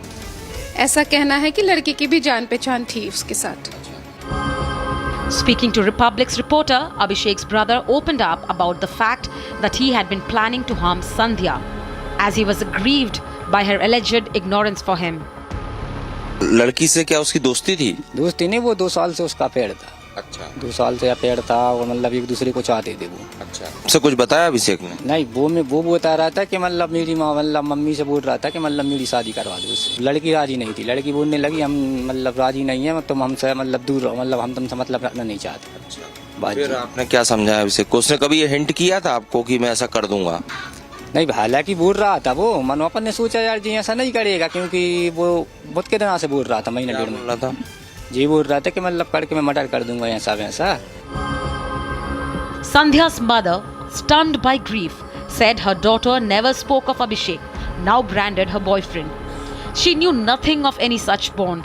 ऐसा कहना है कि लड़की की भी जान पहचान थी उसके साथ। Speaking to Republic's reporter, Abhishek's brother opened up about the fact that he had been planning to harm Sandhya, as he was aggrieved by her alleged ignorance for him. लड़की से क्या उसकी दोस्ती थी? दोस्ती नहीं, वो 2 साल से उसका पेड़ था। अच्छा, 2 साल से पेड़ था, वो मतलब एक दूसरे को चाहते थे वो। अच्छा, से कुछ बताया अभिषेक ने? नहीं, वो बता रहा था कि मतलब मेरी माँ, मतलब मम्मी से बोल रहा था कि मतलब मेरी शादी करवा दो उससे। लड़की राजी नहीं थी, लड़की बोलने लगी हम मतलब राजी नहीं है, तुम हमसे मतलब दूर रहो, मतलब हम तुमसे मतलब रखना नहीं चाहते। अच्छा, फिर आपने क्या समझाया अभिषेक को? उसने कभी ये हिंट किया था आपको कि मैं ऐसा कर दूंगा? नहीं, हालांकि बोल रहा था वो, मनोपन ने सोचा यार जी ऐसा नहीं करेगा, क्योंकि वो बहुत के दिनों से बोल रहा था, महीना 1.5 महीना था जी, बोल रहा था कि मतलब करके मैं मर्डर कर दूंगा ऐसा वैसा। Sandhya's mother, stunned by grief, said her daughter never spoke of Abhishek, now branded her boyfriend. She knew nothing of any such bond.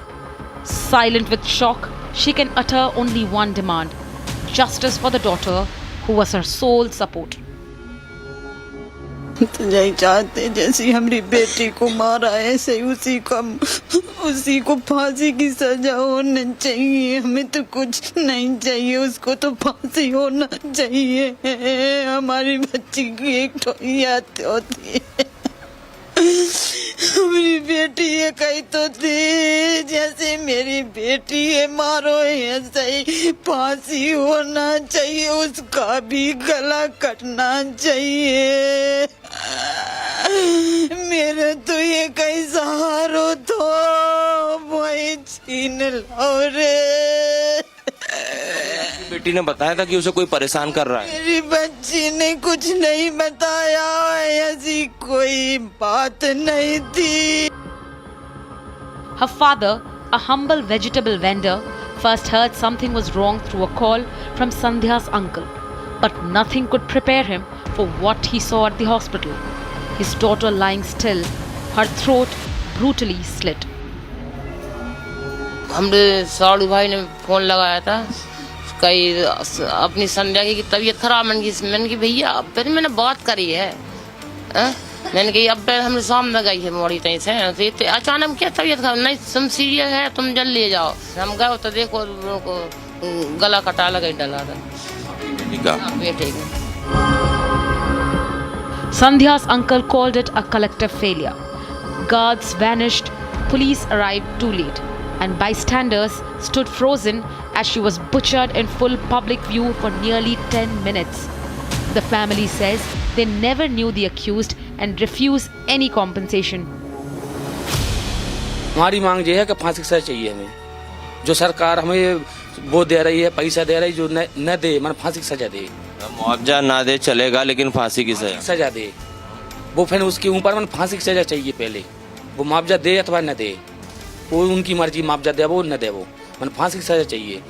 Silent with shock, she can utter only one demand: justice for the daughter who was her sole support. तो यही चाहते, जैसी हमारी बेटी को मारा है ऐसे उसी को फांसी की सजा होनी चाहिए। हमें तो कुछ नहीं चाहिए, उसको तो फांसी होना चाहिए। हमारी बच्ची की एक तो याद होती है, मेरी बेटी ये कही तो थी जैसे मेरी बेटी है, मारो ऐसा ही फांसी होना चाहिए, उसका भी गला कटना चाहिए। मेरे तो ये कैसा हारो तो वही छीन लो रे। बेटी ने बताया था कि उसे कोई परेशान कर रहा है। मेरी बच्ची ने कुछ नहीं बताया, ऐसी कोई बात नहीं थी। Her father, a humble vegetable vendor, first heard something was wrong through a call from Sandhya's uncle. But nothing could prepare him for what he saw at the hospital. His daughter lying still, her throat brutally slit. हमने साड़ू भाई ने phone लगाया था कई अपनी संध्या की तबीयत खराब। मैंने की भैया अब फिर मैंने बात करी है, मैंने कही अब हम शाम में गई है मोड़ी तई से, तो अचानक क्या तबीयत खराब नहीं, तुम सीरियस है तुम जल्द ले जाओ। हम गए तो देखो उनको गला कटा लगा डला था बेटे का। Sandhya's uncle called it a collective failure. Guards vanished, police arrived too late, and bystanders stood frozen as she was butchered in full public view for nearly 10 minutes. The family says they never knew the accused and refuse any compensation. हमारी मांग ये है कि फांसी की सजा चाहिए हमें। जो सरकार हमें वो दे रही है, पैसा दे रही, जो न दे मतलब फांसी की सजा दे। मुआवजा ना दे चलेगा लेकिन फांसी की सजा दे। वो फिर उसके ऊपर मतलब फांसी की सजा चाहिए पहले। वो मुआवजा दे अथवा न दे, वो उनकी मर्जी, मुआवजा दे वो न दे, वो मतलब फांसी की सजा चाहिए।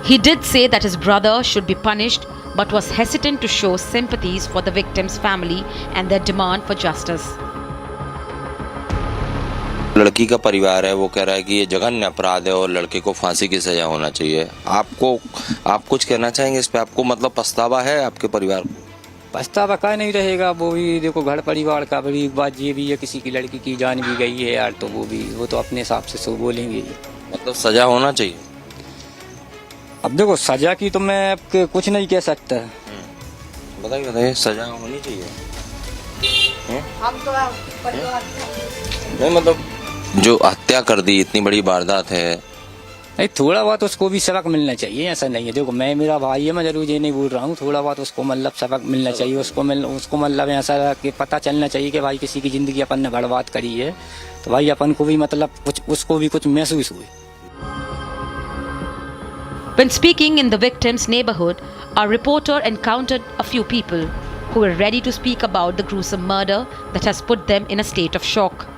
He did say that his brother should be punished, but was hesitant to show sympathies for the victim's family and their demand for justice. लड़की का परिवार है वो कह रहा है कि ये जघन्य अपराध है और लड़के को फांसी की सजा होना चाहिए। आप कुछ कहना चाहेंगे इस पे? आपको मतलब पछतावा है आपके परिवार को? पछतावा का नहीं रहेगा, वो भी देखो घर परिवार का बड़ी बात ये भी है, किसी की लड़की की जान भी गई है यार, तो वो तो अपने हिसाब से सो बोलेंगे। मतलब सजा होना चाहिए। अब देखो सजा की तो मैं कुछ नहीं कह सकता। बताइए सजा होनी चाहिए। हम तो परिवार नहीं मतलब जो हत्या कर दी, इतनी बड़ी वारदात है, नहीं थोड़ा बहुत उसको भी सबक मिलना चाहिए। ऐसा नहीं है, देखो मैं मेरा भाई है, मैं जरूर ये नहीं बोल रहा हूँ, थोड़ा बहुत उसको मतलब सबक मिलना चाहिए। उसको मतलब ऐसा कि पता चलना चाहिए कि भाई किसी की जिंदगी अपन ने बर्बाद करी है, तो भाई अपन को भी मतलब कुछ उसको भी कुछ महसूस हुए। When speaking in the victim's neighborhood, our reporter encountered a few people who were ready to speak about the gruesome murder that has put them in a state of shock.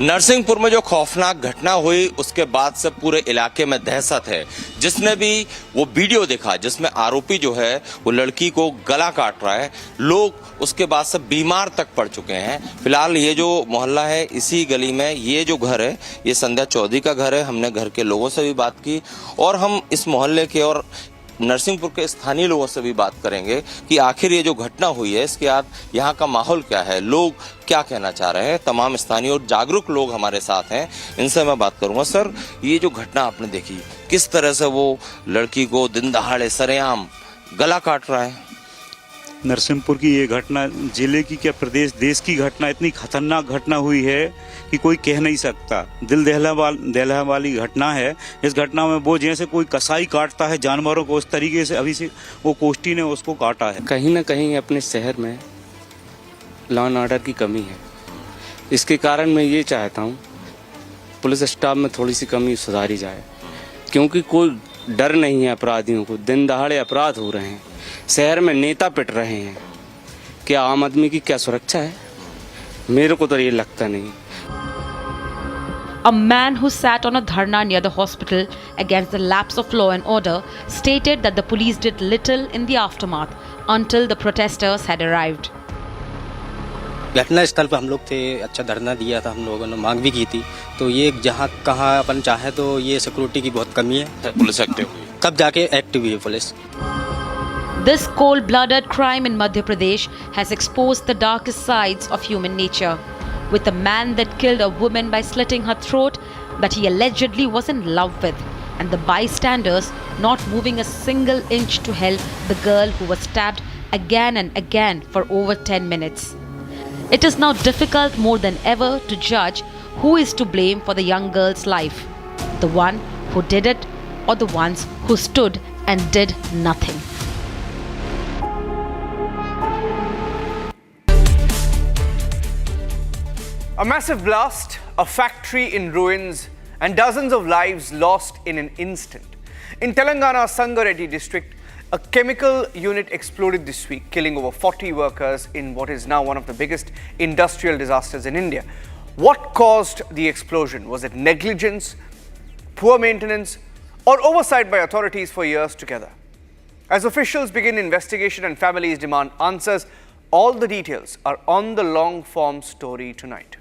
Narsinghpur में जो खौफनाक घटना हुई उसके बाद से पूरे इलाके में दहशत है। जिसने भी वो वीडियो देखा जिसमें आरोपी जो है वो लड़की को गला काट रहा है, लोग उसके बाद से बीमार तक पड़ चुके हैं। फिलहाल ये जो मोहल्ला है इसी गली में ये जो घर है ये संध्या चौधरी का घर है। हमने घर के लोगों से भी बात की और हम इस मोहल्ले के और नरसिंहपुर के स्थानीय लोगों से भी बात करेंगे कि आखिर ये जो घटना हुई है इसके बाद यहाँ का माहौल क्या है, लोग क्या कहना चाह रहे हैं। तमाम स्थानीय और जागरूक लोग हमारे साथ हैं, इनसे मैं बात करूंगा। सर ये जो घटना आपने देखी, किस तरह से वो लड़की को दिन दहाड़े सरेआम गला काट रहा है? नरसिंहपुर की ये घटना जिले की क्या प्रदेश देश की घटना, इतनी खतरनाक घटना हुई है कि कोई कह नहीं सकता। दिल दहला वाली घटना है। इस घटना में वो जैसे कोई कसाई काटता है जानवरों को, उस तरीके से अभी से वो कोष्टी ने उसको काटा है। कहीं ना कहीं अपने शहर में लॉ एंड ऑर्डर की कमी है। इसके कारण मैं ये चाहता हूँ पुलिस स्टाफ में थोड़ी सी कमी सुधारी जाए, क्योंकि कोई डर नहीं है अपराधियों को। दिन दहाड़े अपराध हो रहे हैं, शहर में नेता पिट रहे हैं, क्या आम आदमी की क्या सुरक्षा है? मेरे को तो ये लगता नहीं। A man who sat on a dharna near the hospital against the lapse of law and order stated that the police did little in the aftermath until the protesters had arrived. घटना स्थल पर हम लोग थे, अच्छा धरना दिया था, हम लोगों ने मांग भी की थी। तो ये जहाँ कहाँ अपन चाहे तो ये सिक्योरिटी की बहुत कमी है। पुलिस एक्टिव हुई, कब जाके एक्टिव हुई है police. This cold-blooded crime in Madhya Pradesh has exposed the darkest sides of human nature, with a man that killed a woman by slitting her throat that he allegedly was in love with, and the bystanders not moving a single inch to help the girl who was stabbed again and again for over 10 minutes. It is now difficult more than ever to judge who is to blame for the young girl's life, the one who did it or the ones who stood and did nothing. A massive blast, a factory in ruins, and dozens of lives lost in an instant. In Telangana's Sangareddy district, a chemical unit exploded this week, killing over 40 workers in what is now one of the biggest industrial disasters in India. What caused the explosion? Was it negligence, poor maintenance, or oversight by authorities for years together? As officials begin investigation and families demand answers, all the details are on the long-form story tonight.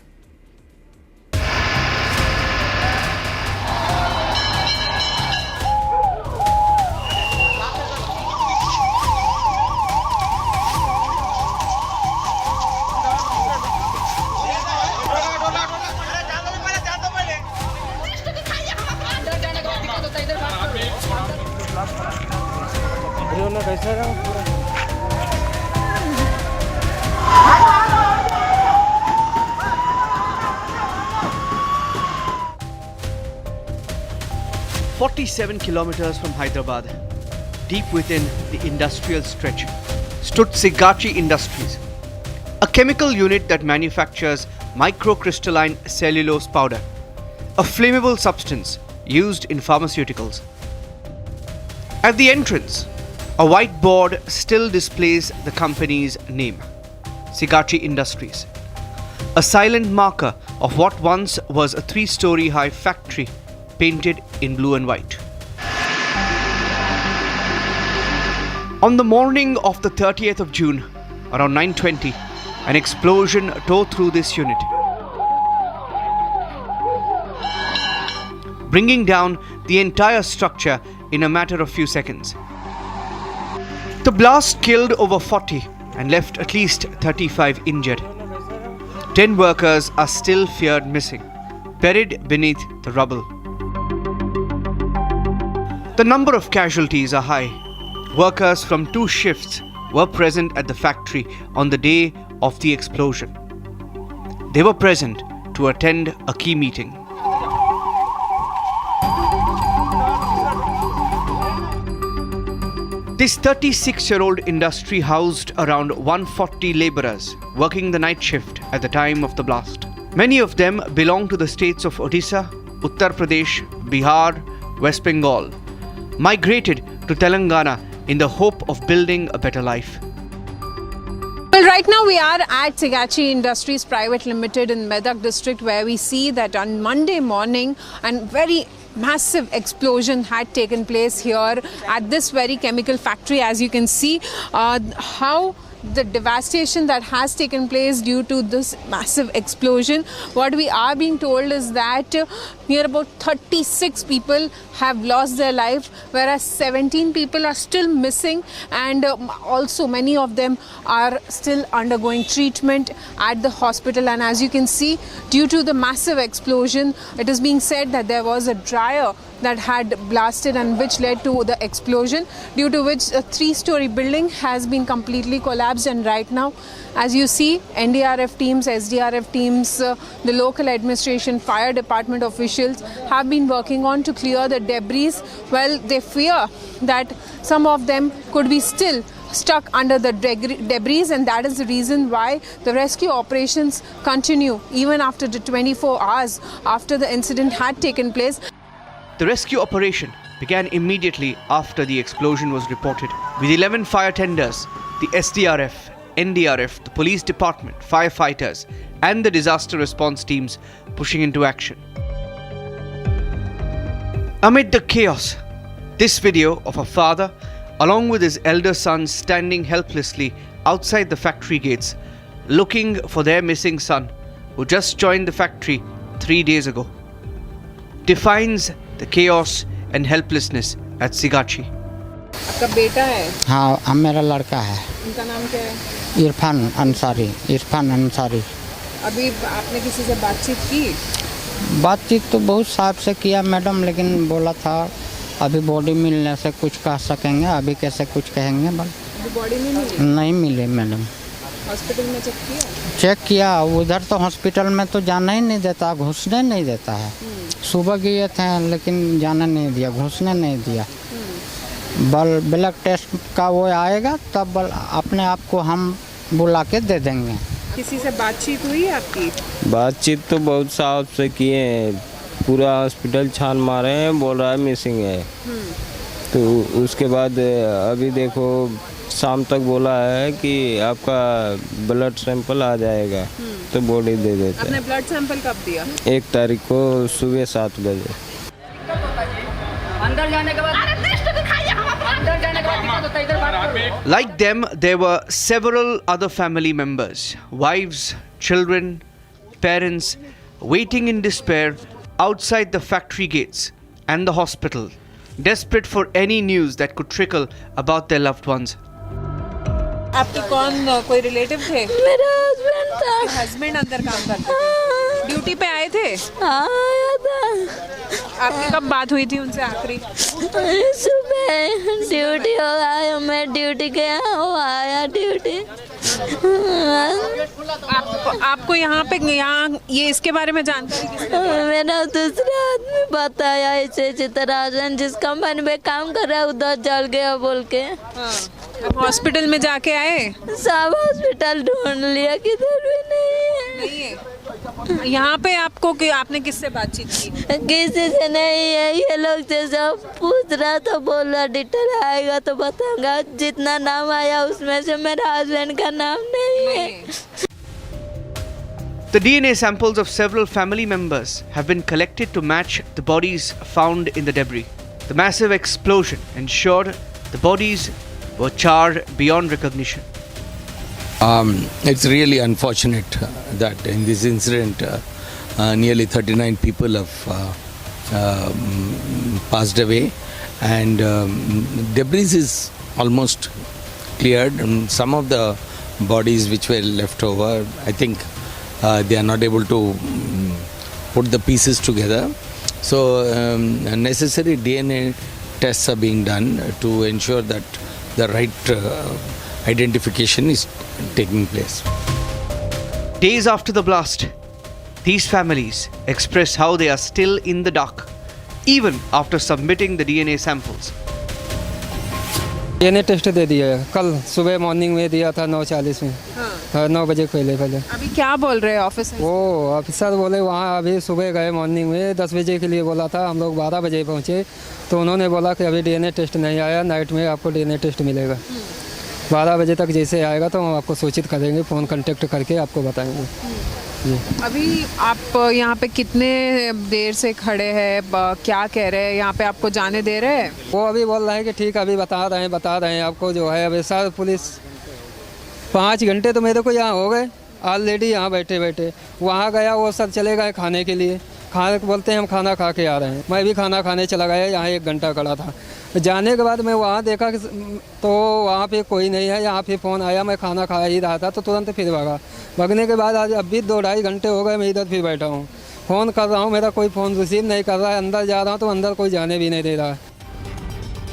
"47 kilometers from Hyderabad, deep within the industrial stretch, stood Sigachi Industries, a chemical unit that manufactures microcrystalline cellulose powder, a flammable substance used in pharmaceuticals. At the entrance, a white board still displays the company's name, Sigachi Industries, a silent marker of what once was a 3-story high factory painted in blue and white. On the morning of the 30th of June, around 9:20, an explosion tore through this unit, bringing down the entire structure in a matter of few seconds. The blast killed over 40 and left at least 35 injured. 10 workers are still feared missing, buried beneath the rubble. The number of casualties are high. Workers from 2 shifts were present at the factory on the day of the explosion. They were present to attend a key meeting. This 36-year-old industry housed around 140 labourers working the night shift at the time of the blast. Many of them belong to the states of Odisha, Uttar Pradesh, Bihar, West Bengal, migrated to Telangana in the hope of building a better life. Well, right now we are at Sigachi Industries Private Limited in Medak district, where we see that on Monday morning a very massive explosion had taken place here at this very chemical factory. As you can see how the devastation that has taken place due to this massive explosion. What we are being told is that near about 36 people have lost their life, whereas 17 people are still missing, and also many of them are still undergoing treatment at the hospital. And as you can see, due to the massive explosion, it is being said that there was a dryer that had blasted and which led to the explosion, due to which a 3-story building has been completely collapsed. And right now, as you see, NDRF teams, SDRF teams, the local administration, fire department officials have been working on to clear the debris. Well, they fear that some of them could be still stuck under the debris, and that is the reason why the rescue operations continue even after the 24 hours after the incident had taken place. The rescue operation began immediately after the explosion was reported, with 11 fire tenders, the SDRF, NDRF, the police department, firefighters, and the disaster response teams pushing into action. Amid the chaos, this video of a father, along with his elder son, standing helplessly outside the factory gates, looking for their missing son, who just joined the factory 3 days ago, defines the chaos and helplessness at Sigachi. आपका बेटा है? हाँ, अब मेरा लड़का है। उनका नाम क्या है? इरफान अंसारी। अभी आपने किसी से बातचीत की? बातचीत तो बहुत साहब से किया मैडम, लेकिन बोला था अभी बॉडी मिलने से कुछ कह सकेंगे, अभी कैसे कुछ कहेंगे। अभी बॉडी नहीं मिली मैडम। हॉस्पिटल में चेक किया उधर तो हॉस्पिटल में तो जाना ही नहीं देता, घुसने नहीं देता है। सुबह गए थे लेकिन जाना नहीं दिया, घुसने नहीं दिया। ब्लड टेस्ट का वो आएगा तब अपने आप को हम बुला के दे देंगे। किसी से बातचीत हुई आपकी? बातचीत तो बहुत साफ से किए हैं, पूरा हॉस्पिटल छान मारे हैं, बोल रहा है मिसिंग है। तो उसके बाद अभी देखो शाम तक बोला है कि आपका ब्लड सैंपल आ जाएगा, तो बॉडी दे देते हैं। आपने ब्लड सैंपल कब दिया? 1 तारीख को सुबह 7 बजे। अंदर जाने के बाद Like them, there were several other family members, wives, children, parents, waiting in despair outside the factory gates and the hospital, desperate for any news that could trickle about their loved ones. आपके कौन कोई relative थे? मेरा husband था। Husband अंदर काम करते थे, ड्यूटी पे आए थे? हाँ आया था। आपकी कब बात हुई थी उनसे आखिरी? सुबह ड्यूटी हो आया, मैं ड्यूटी गया, वो आया ड्यूटी। आपको यहाँ ये इसके बारे में जानकारी किसने दी? मेरा दूसरा आदमी बताया, ऐसे तरह जिस कंपनी में काम कर रहा है उधर जल गया बोल के। अब हॉस्पिटल में जाके आए? सब हॉस्पिटल ढूंढ लिया, किधर भी नहीं है। यहाँ पे आपने किससे बातचीत की? किसी से नहीं है, ये लोग से सब पूछ रहा था, बोल रहा डिटेल आएगा तो बताऊंगा। जितना नाम आया उसमें से मेरा हस्बैंड का नाम नहीं है। The DNA samples of several family members have been collected to match the bodies found in the debris. The massive explosion ensured the bodies were charred beyond recognition. It's really unfortunate that in this incident nearly 39 people have passed away, and debris is almost cleared. Some of the bodies which were left over, I think they are not able to put the pieces together. So necessary DNA tests are being done to ensure that the right identification is taking place. Days after the blast, these families express how they are still in the dark, even after submitting the DNA samples. DNA test दे दिया है, कल सुबह morning में दिया था 9:40 में। 9 बजे पहले। अभी क्या बोल रहे हैं ऑफिसर? वो ऑफिसर बोले वहाँ अभी सुबह गए मॉर्निंग में 10 बजे के लिए बोला था, हम लोग 12 बजे पहुँचे, तो उन्होंने बोला कि अभी DNA टेस्ट नहीं आया, नाइट में आपको DNA टेस्ट मिलेगा। 12 बजे तक जैसे आएगा तो हम आपको सूचित करेंगे, फ़ोन कांटेक्ट करके आपको बताएंगे। अभी आप यहाँ पे कितने देर से खड़े हैं, क्या कह रहे हैं, यहाँ पे आपको जाने दे रहे हैं? वो अभी बोल रहे हैं कि ठीक है अभी बता रहे हैं आपको जो है। अभी सर पुलिस 5 घंटे तो मेरे को यहाँ हो गए ऑलरेडी, यहाँ बैठे वहाँ गया, वो सब चले गए खाने के लिए, खाने को बोलते हैं हम खाना खा के आ रहे हैं। मैं भी खाना खाने चला गया, यहाँ 1 घंटा खड़ा था। जाने के बाद मैं वहाँ देखा तो वहाँ पे कोई नहीं है, यहाँ पे फ़ोन आया, मैं खाना खा ही रहा था तो तुरंत फिर भागने के बाद आज अभी 2-2.5 घंटे हो गए मैं इधर फिर बैठा हूँ, फ़ोन कर रहा हूँ, मेरा कोई फ़ोन रिसीव नहीं कर रहा है। अंदर जा रहा हूँ तो अंदर कोई जाने भी नहीं दे रहा है।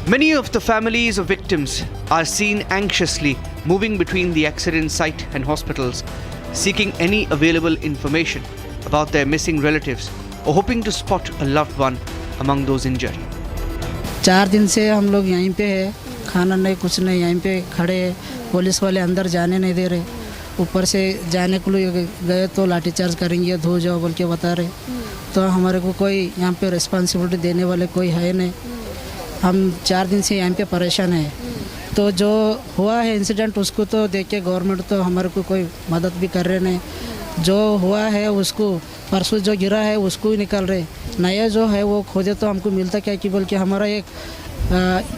Many of the families of victims are seen anxiously moving between the accident site and hospitals, seeking any available information about their missing relatives or hoping to spot a loved one among those injured. 4 दिन से हम लोग यहीं पे है, खाना नहीं कुछ नहीं, यहीं पे खड़े हैं। पुलिस वाले अंदर जाने नहीं दे रहे, ऊपर से जाने के लिए गए तो लाठीचार्ज करेंगे, धो जाओ बोल के बता रहे। तो हमारे को कोई यहाँ पे रिस्पॉन्सिबिलिटी देने वाले कोई है नहीं। हम 4 दिन से यहाँ पे परेशान हैं। तो जो हुआ है इंसिडेंट उसको तो देख के गवर्नमेंट तो हमारे को कोई मदद भी कर रहे नहीं। जो हुआ है उसको परसों जो गिरा है उसको ही निकाल रहे, नया जो है वो खोजे तो हमको मिलता क्या कि बोल के हमारा एक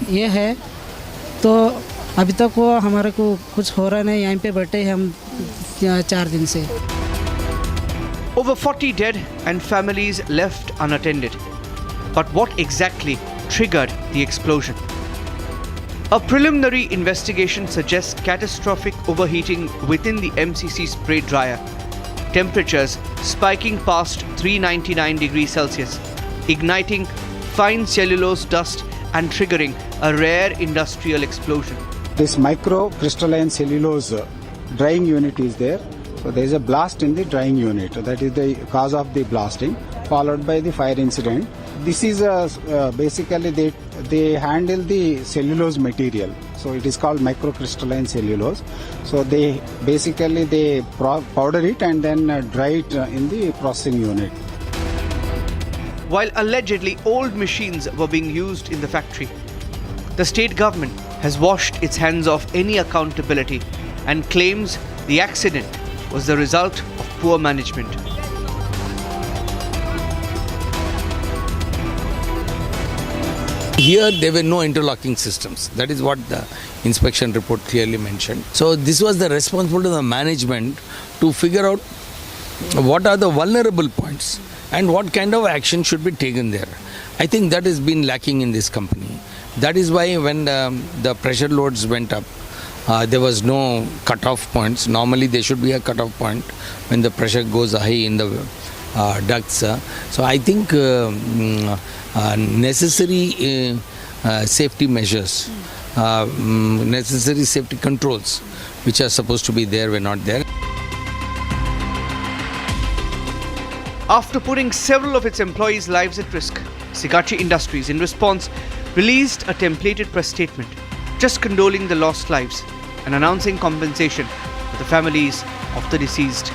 ये है। तो अभी तक वो हमारे को कुछ हो रहा नहीं, यहाँ पे बैठे हैं हम 4 दिन से। Over 40 dead and families left unattended. But what exactly triggered the explosion? A preliminary investigation suggests catastrophic overheating within the MCC spray dryer. Temperatures spiking past 399 degrees Celsius, igniting fine cellulose dust and triggering a rare industrial explosion. This microcrystalline cellulose drying unit is there. So there is a blast in the drying unit. That is the cause of the blasting, followed by the fire incident. This is basically they handle the cellulose material. So it is called microcrystalline cellulose. So they basically powder it and then dry it in the processing unit. While allegedly old machines were being used in the factory, the state government has washed its hands of any accountability and claims the accident was the result of poor management. Here there were no interlocking systems. That is what the inspection report clearly mentioned. So this was the responsibility of the management to figure out what are the vulnerable points and what kind of action should be taken there. I think that has been lacking in this company. That is why when the pressure loads went up, there was no cut-off points. Normally there should be a cut-off point when the pressure goes high in the ducts. So I think necessary safety measures, necessary safety controls which are supposed to be there were not there. After putting several of its employees' lives at risk, Sigachi Industries in response released a templated press statement just condoling the lost lives and announcing compensation for the families of the deceased.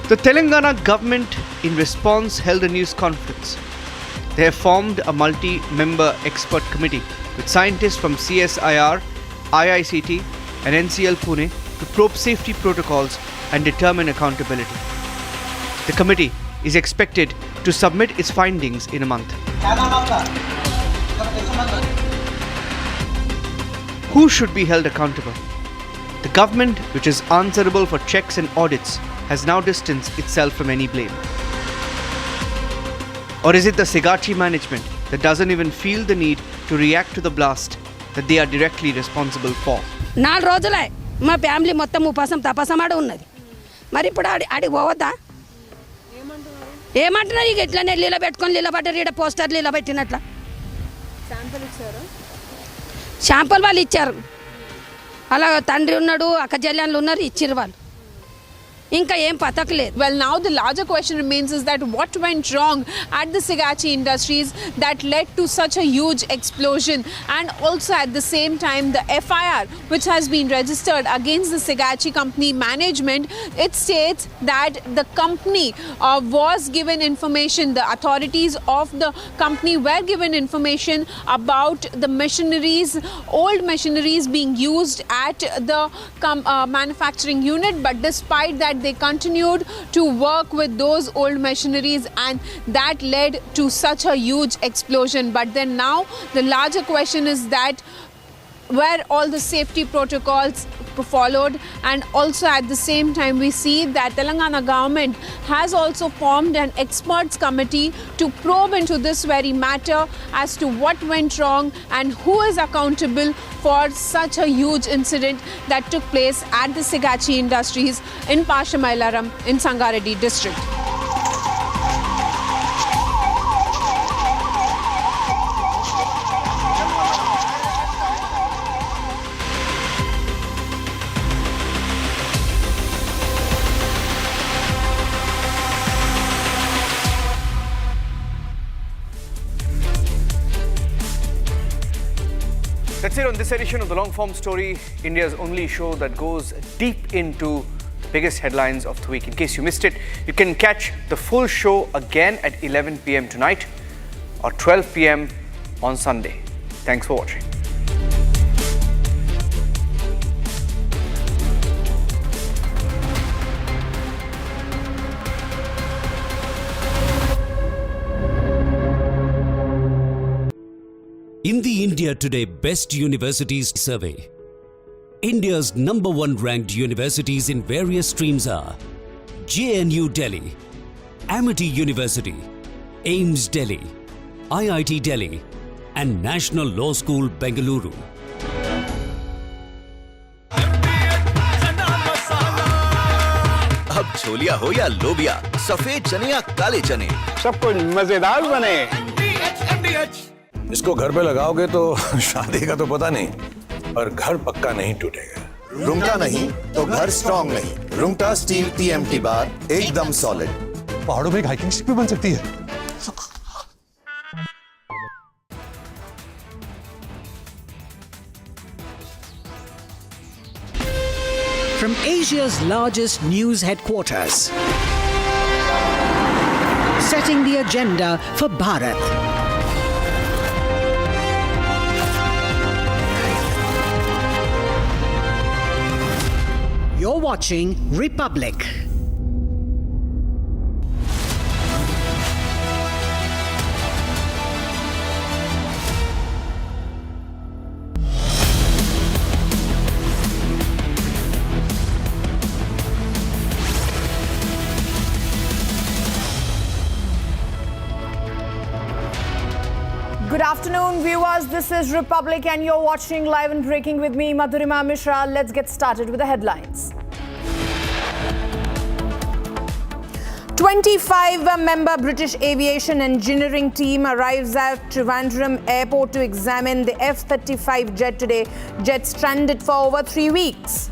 The Telangana government in response held a news conference. They have formed a multi-member expert committee with scientists from CSIR, IICT and NCL Pune to probe safety protocols and determine accountability. The committee is expected to submit its findings in a month. Who should be held accountable? The government, which is answerable for checks and audits, has now distanced itself from any blame. Or is it the Sigachi management that doesn't even feel the need to react to the blast that they are directly responsible for? 4 రోజులే మా family మొత్తం ఉపాసం తపసమాడ ఉన్నది. మరి ఇప్పుడు ఆడికి పోవద్దా? ఏమంటున్నారు? ఇక ఇట్లనే లీల పెట్టుకొని లీల పట్టారు, ఈడ పోస్టర్ లీల పెట్టినట్ల. శాంపుల్ వాళ్ళు ఇచ్చారు. అలా తండ్రి ఉన్నాడు, అక్క చెల్లెళ్ళు ఉన్నారు, ఇచ్చిర్రు వాళ్ళు. ఇంకా ఏం పతకలేదు. Well, now the larger question remains is that what went wrong at the Sigachi Industries that led to such a huge explosion, and also at the same time the FIR which has been registered against the Sigachi company management, it states that the company was given information, the authorities of the company were given information about the machineries, old machineries being used at the manufacturing unit, but despite that they continued to work with those old machineries, and that led to such a huge explosion. But then now the larger question is that were all the safety protocols followed, and also at the same time we see that Telangana government has also formed an experts committee to probe into this very matter as to what went wrong and who is accountable for such a huge incident that took place at the Sigachi Industries in Pashamailaram in Sangareddy district. That's it on this edition of the Long Form Story, India's only show that goes deep into the biggest headlines of the week. In case you missed it, you can catch the full show again at 11 p.m. tonight or 12 p.m. on Sunday. Thanks for watching. In the India Today Best Universities Survey, India's #1 ranked universities in various streams are JNU Delhi, Amity University, AIIMS Delhi, IIT Delhi and National Law School Bengaluru. अब छोलिया हो या लोबिया, सफेद चने या काले चने, सब कुछ मजेदार बने। इसको घर पे लगाओगे तो शादी का तो पता नहीं, पर घर पक्का नहीं टूटेगा। रुंगटा नहीं तो घर स्ट्रॉन्ग नहीं। रुंगटा स्टील TMT बार एकदम सॉलिड। पहाड़ों में एक हाइकिंग शिप भी बन सकती है। from Asia's largest news headquarters. Setting the agenda for Bharat. You're watching Republic. Good afternoon, viewers. This is Republic and you're watching Live and Breaking with me, Madhurima Mishra. Let's get started with the headlines. 25-member British aviation engineering team arrives at Trivandrum Airport to examine the F-35 jet today. Jet stranded for over 3 weeks.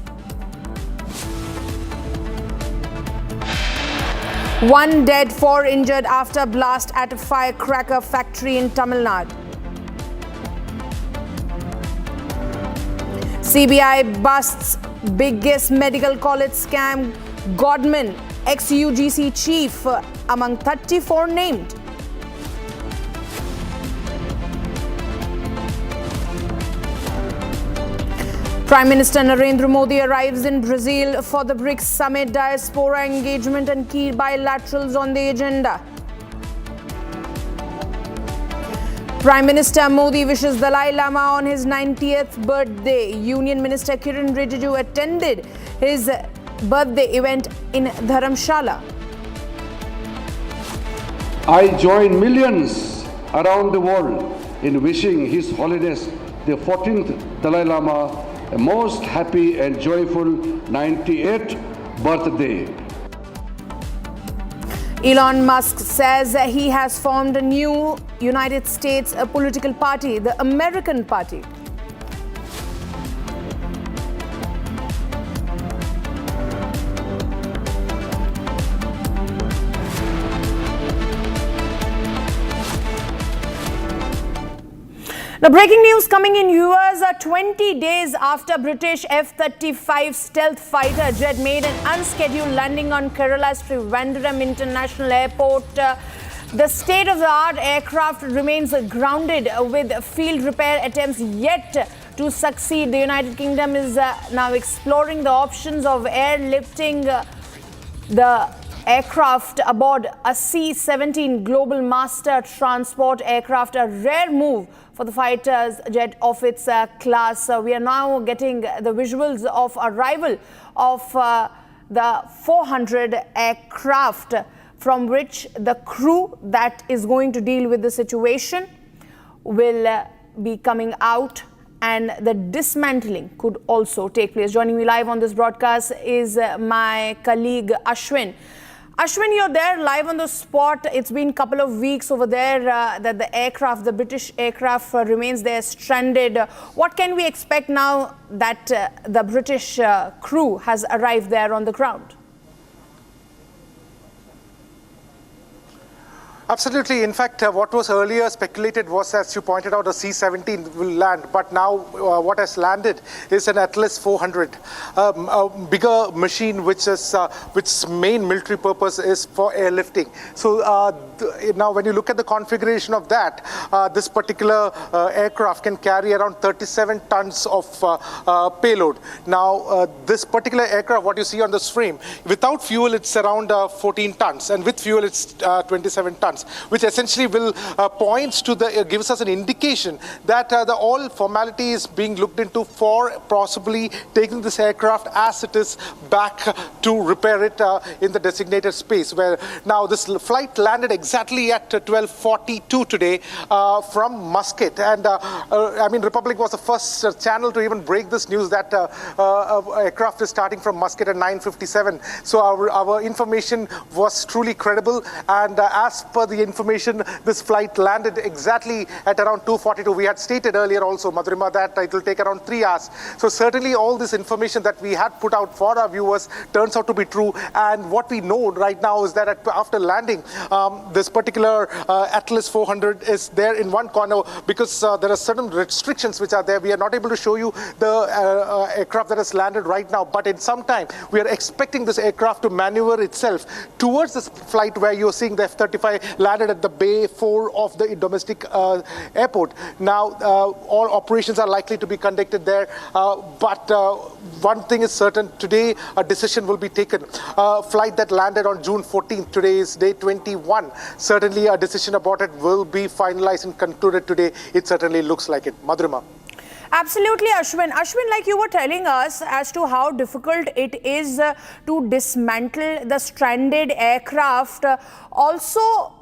1 dead, 4 injured after blast at a firecracker factory in Tamil Nadu. CBI busts biggest medical college scam. Godman, ex-UGC chief, among 34 named. Prime Minister Narendra Modi arrives in Brazil for the BRICS summit. Diaspora engagement and key bilaterals on the agenda. Prime Minister Modi wishes Dalai Lama on his 90th birthday. Union Minister Kiran Rijiju attended his birthday event in Dharamshala. I join millions around the world in wishing His Holiness the 14th Dalai Lama a most happy and joyful 98th birthday. Elon Musk says he has formed a new United States political party, the American Party. Now, breaking news coming in, viewers, 20 days after British F-35 stealth fighter jet made an unscheduled landing on Kerala's Trivandrum International Airport, the state-of-the-art aircraft remains grounded with field repair attempts yet to succeed. The United Kingdom is now exploring the options of airlifting the aircraft aboard a C-17 Global Master Transport aircraft, a rare move for the fighter's jet of its class. We are now getting the visuals of arrival of the 400 aircraft from which the crew that is going to deal with the situation will be coming out, and the dismantling could also take place. Joining me live on this broadcast is my colleague Ashwin. Ashwin, you're there live on the spot. It's been a couple of weeks over there that the aircraft, the British aircraft remains there stranded. What can we expect now that the British crew has arrived there on the ground? Absolutely. In fact, what was earlier speculated was, as you pointed out, a C-17 will land. But now what has landed is an Atlas 400, a bigger machine which's main military purpose is for airlifting. So now when you look at the configuration of that, this particular aircraft can carry around 37 tons of payload. Now, this particular aircraft, what you see on this frame, without fuel, it's around 14 tons. And with fuel, it's 27 tons. Which essentially will points to gives us an indication that all formality is being looked into for possibly taking this aircraft as it is back to repair it in the designated space. Where now this flight landed exactly at 12:42 today from Muscat, and I mean Republic was the first channel to even break this news that aircraft is starting from Muscat at 9:57. So our information was truly credible, and as per the information, this flight landed exactly at around 2:42. We had stated earlier also, Madhurima, that it will take around 3 hours. So certainly all this information that we had put out for our viewers turns out to be true. And what we know right now is that after landing, this particular Atlas 400 is there in one corner because there are certain restrictions which are there. We are not able to show you the aircraft that has landed right now, but in some time we are expecting this aircraft to maneuver itself towards this flight where you're seeing the F-35 landed at the Bay 4 of the domestic airport. Now all operations are likely to be conducted there, but one thing is certain, today a decision will be taken. Flight that landed on June 14th, today is day 21. Certainly a decision about it will be finalized and concluded today. It certainly looks like it. Madhurima. Absolutely, Ashwin. Ashwin, like you were telling us as to how difficult it is to dismantle the stranded aircraft. Also,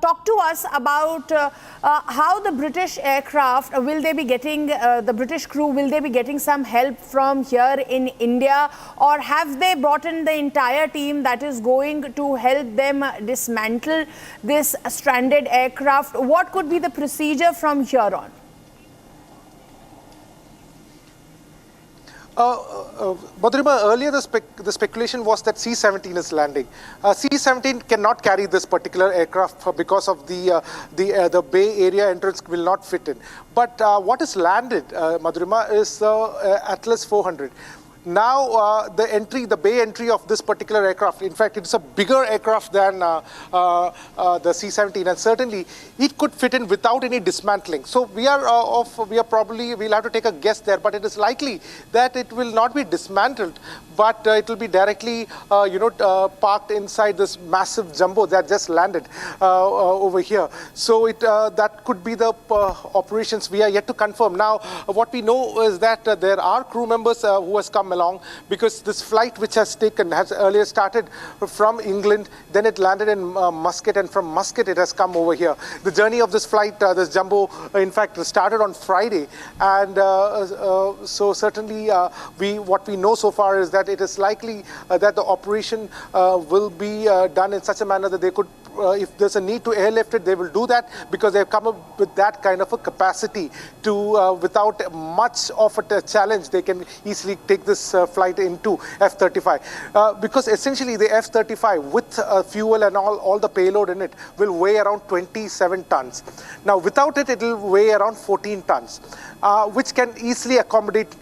talk to us about how the British aircraft, will they be getting, the British crew, will they be getting some help from here in India, or have they brought in the entire team that is going to help them dismantle this stranded aircraft? What could be the procedure from here on? Madhurima, earlier the speculation was that C-17 is landing. C-17 cannot carry this particular aircraft because of the Bay Area entrance will not fit in. But what is landed, Madhurima, is the Atlas 400. Now the Bay entry of this particular aircraft, in fact it's a bigger aircraft than the C-17, and certainly it could fit in without any dismantling. So we'll have to take a guess there, but it is likely that it will not be dismantled, but it will be directly parked inside this massive jumbo that just landed over here. So that could be the operations. We are yet to confirm. Now what we know is that there are crew members who has come along, because this flight which has earlier started from England, then it landed in Muscat, and from Muscat it has come over here. The journey of this flight, this jumbo, in fact started on Friday, and so certainly what we know so far is that it is likely that the operation will be done in such a manner that they could, if there's a need to airlift it, they will do that, because they've come up with that kind of a capacity to, without much of a challenge, they can easily take this flight into F-35. Because essentially the F-35 with fuel and all the payload in it will weigh around 27 tons. Now without it, it will weigh around 14 tons, which can easily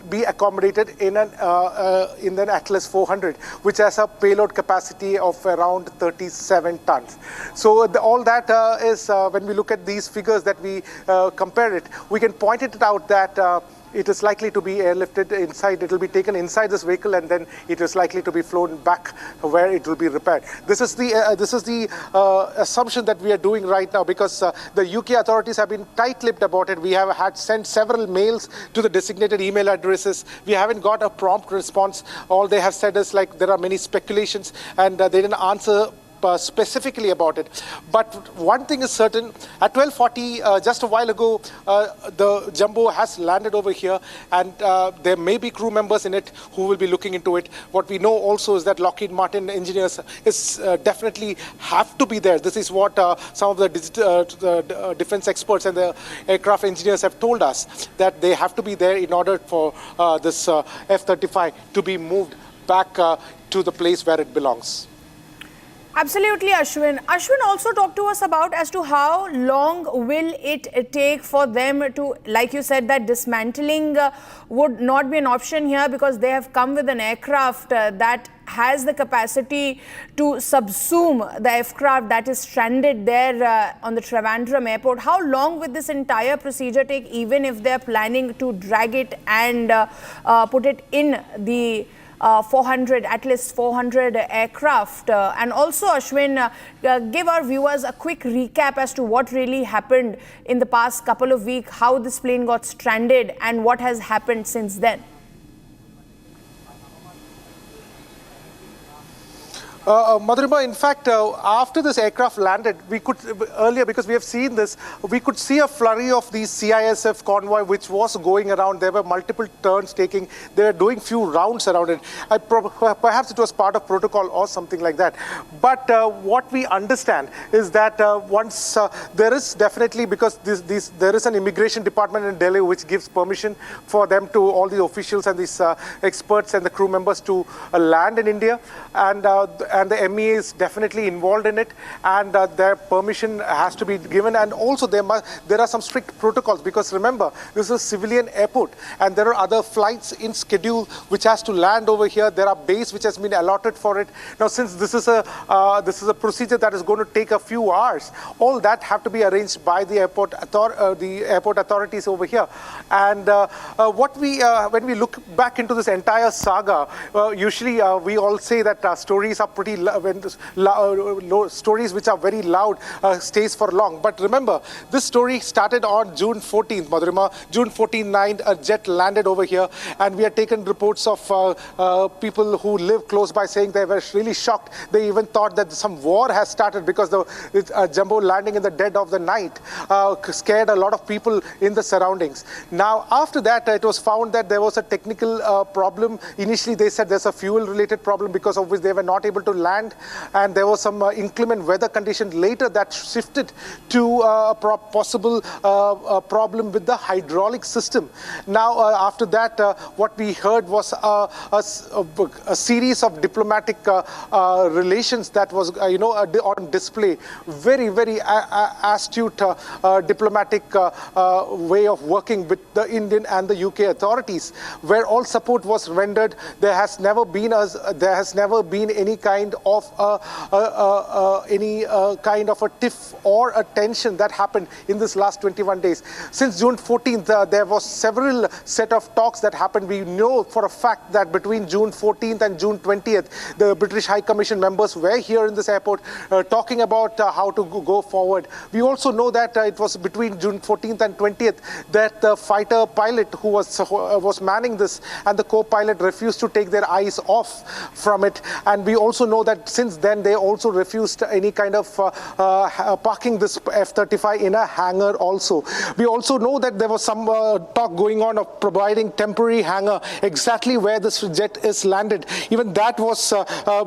be accommodated in an Atlas 400, which has a payload capacity of around 37 tons. So all that is, when we look at these figures that we compare it, we can point it out that it is likely to be airlifted inside. It will be taken inside this vehicle, and then it is likely to be flown back where it will be repaired. This is the assumption that we are doing right now, because the UK authorities have been tight-lipped about it. We have had sent several mails to the designated email addresses. We haven't got a prompt response. All they have said is like there are many speculations, and they didn't answer specifically about it. But one thing is certain, at 12:40, just a while ago, the jumbo has landed over here, and there may be crew members in it who will be looking into it. What we know also is that Lockheed Martin engineers definitely have to be there. This is what some of the defense experts and the aircraft engineers have told us, that they have to be there in order for this F-35 to be moved back to the place where it belongs. Absolutely, Ashwin. Ashwin, also talk to us about as to how long will it take for them to, like you said, that dismantling would not be an option here, because they have come with an aircraft that has the capacity to subsume the aircraft that is stranded there on the Trivandrum airport. How long will this entire procedure take, even if they're planning to drag it and put it in the Atlas 400 aircraft? And also, Ashwin, give our viewers a quick recap as to what really happened in the past couple of weeks, how this plane got stranded and what has happened since then. Madhurima, in fact, after this aircraft landed, we could, earlier, because we have seen this, we could see a flurry of the CISF convoy which was going around. There were multiple turns taking, they were doing few rounds around it. Perhaps it was part of protocol or something like that. But what we understand is that once there is definitely, because there is an immigration department in Delhi which gives permission for them to, all the officials and these experts and the crew members to land in India. And the MEA is definitely involved in it, and their permission has to be given. And also there are some strict protocols, because remember, this is a civilian airport and there are other flights in schedule which has to land over here. There are bays which has been allotted for it. Now, since this is a procedure that is going to take a few hours, all that have to be arranged by the airport authorities over here. And when we look back into this entire saga, usually we all say that stories are pretty stories which are very loud stays for long. But remember, this story started on June 14th, Madhurima. June 14th night, a jet landed over here, and we had taken reports of people who live close by saying they were really shocked. They even thought that some war has started, because the jumbo landing in the dead of the night scared a lot of people in the surroundings. Now, after that, it was found that there was a technical problem. Initially, they said there's a fuel-related problem because of which they were not able to land, and there was some inclement weather condition later that shifted to a possible problem with the hydraulic system. Now, after that, what we heard was a series of diplomatic relations that was on display. Very, very astute diplomatic way of working with the Indian and the UK authorities, where all support was rendered. There has never been any kind of a tiff or a tension that happened in this last 21 days. Since June 14th, there was several set of talks that happened. We know for a fact that between June 14th and June 20th, the British High Commission members were here in this airport talking about how to go forward. We also know that it was between June 14th and 20th that the fighter pilot who was manning this and the co-pilot refused to take their eyes off from it. And we also know that since then they also refused any kind of parking this F-35 in a hangar also. We also know that there was some talk going on of providing temporary hangar exactly where this jet is landed. Even that was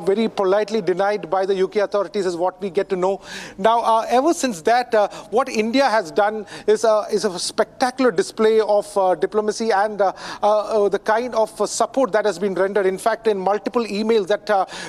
very politely denied by the UK authorities, is what we get to know. Now, ever since that, what India has done is a spectacular display of diplomacy and the kind of support that has been rendered. In fact, in multiple emails that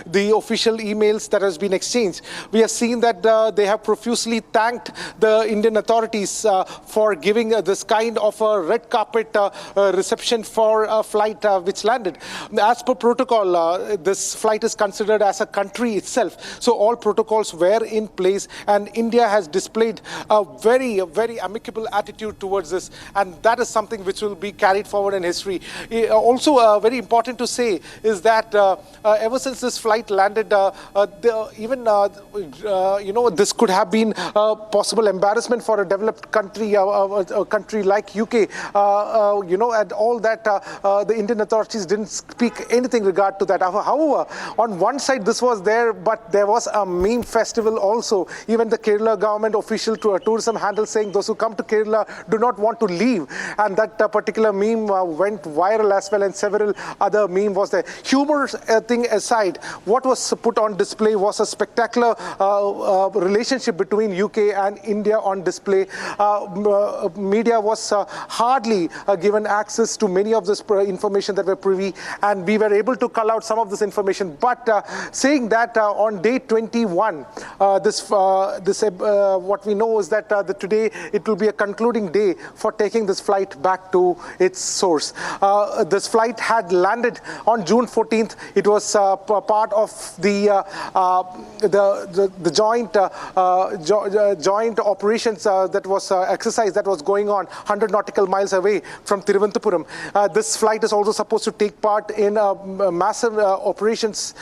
the official emails that has been exchanged, we have seen that they have profusely thanked the Indian authorities for giving this kind of a red carpet reception for a flight which landed. As per protocol, this flight is considered as a country itself. So all protocols were in place, and India has displayed a very, very amicable attitude towards this, and that is something which will be carried forward in history. Also, very important to say is that ever since this flight landed, this could have been a possible embarrassment for a developed country, a country like UK, and all that. The Indian authorities didn't speak anything regard to that. However, on one side this was there, but there was a meme festival also. Even the Kerala government official tourism handle saying those who come to Kerala do not want to leave, and that particular meme went viral as well, and several other meme was there. Humor thing aside, what was put on display was a spectacular relationship between UK and India on display. Media was hardly given access to many of this information that were privy, and we were able to cull out some of this information. But saying that on day 21, what we know is that today it will be a concluding day for taking this flight back to its source. This flight had landed on June 14th. It was part of the joint operations that was exercise that was going on 100 nautical miles away from Thiruvananthapuram. This flight is also supposed to take part in massive operations,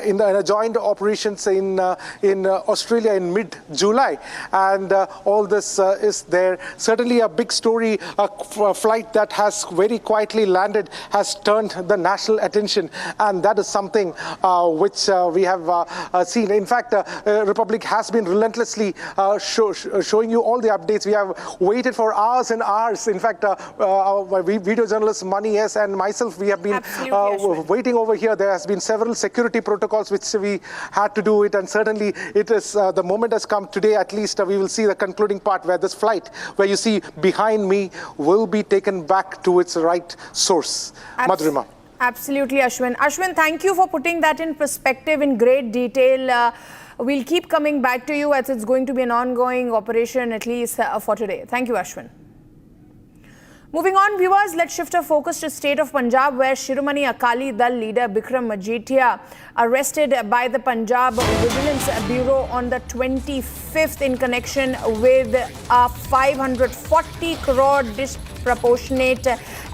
in a joint operations in Australia in mid-July, and all this is there. Certainly a big story. A flight that has very quietly landed has turned the national attention, and that is something which we have seen. In fact, Republic has been relentlessly showing you all the updates. We have waited for hours and hours. In fact, our video journalist Mani S and myself, we have been waiting over here. There has been several security protocols which we had to do it, and certainly it is the moment has come today. At least we will see the concluding part where this flight, where you see behind me, will be taken back to its right source. Madhurima. Absolutely, Ashwin. Ashwin, thank you for putting that in perspective in great detail. We'll keep coming back to you as it's going to be an ongoing operation, at least for today. Thank you, Ashwin. Moving on, viewers, let's shift our focus to state of Punjab, where Shiromani Akali Dal leader Bikram Majithia, arrested by the Punjab Vigilance Bureau on the 25th in connection with a 540 crore disproportionate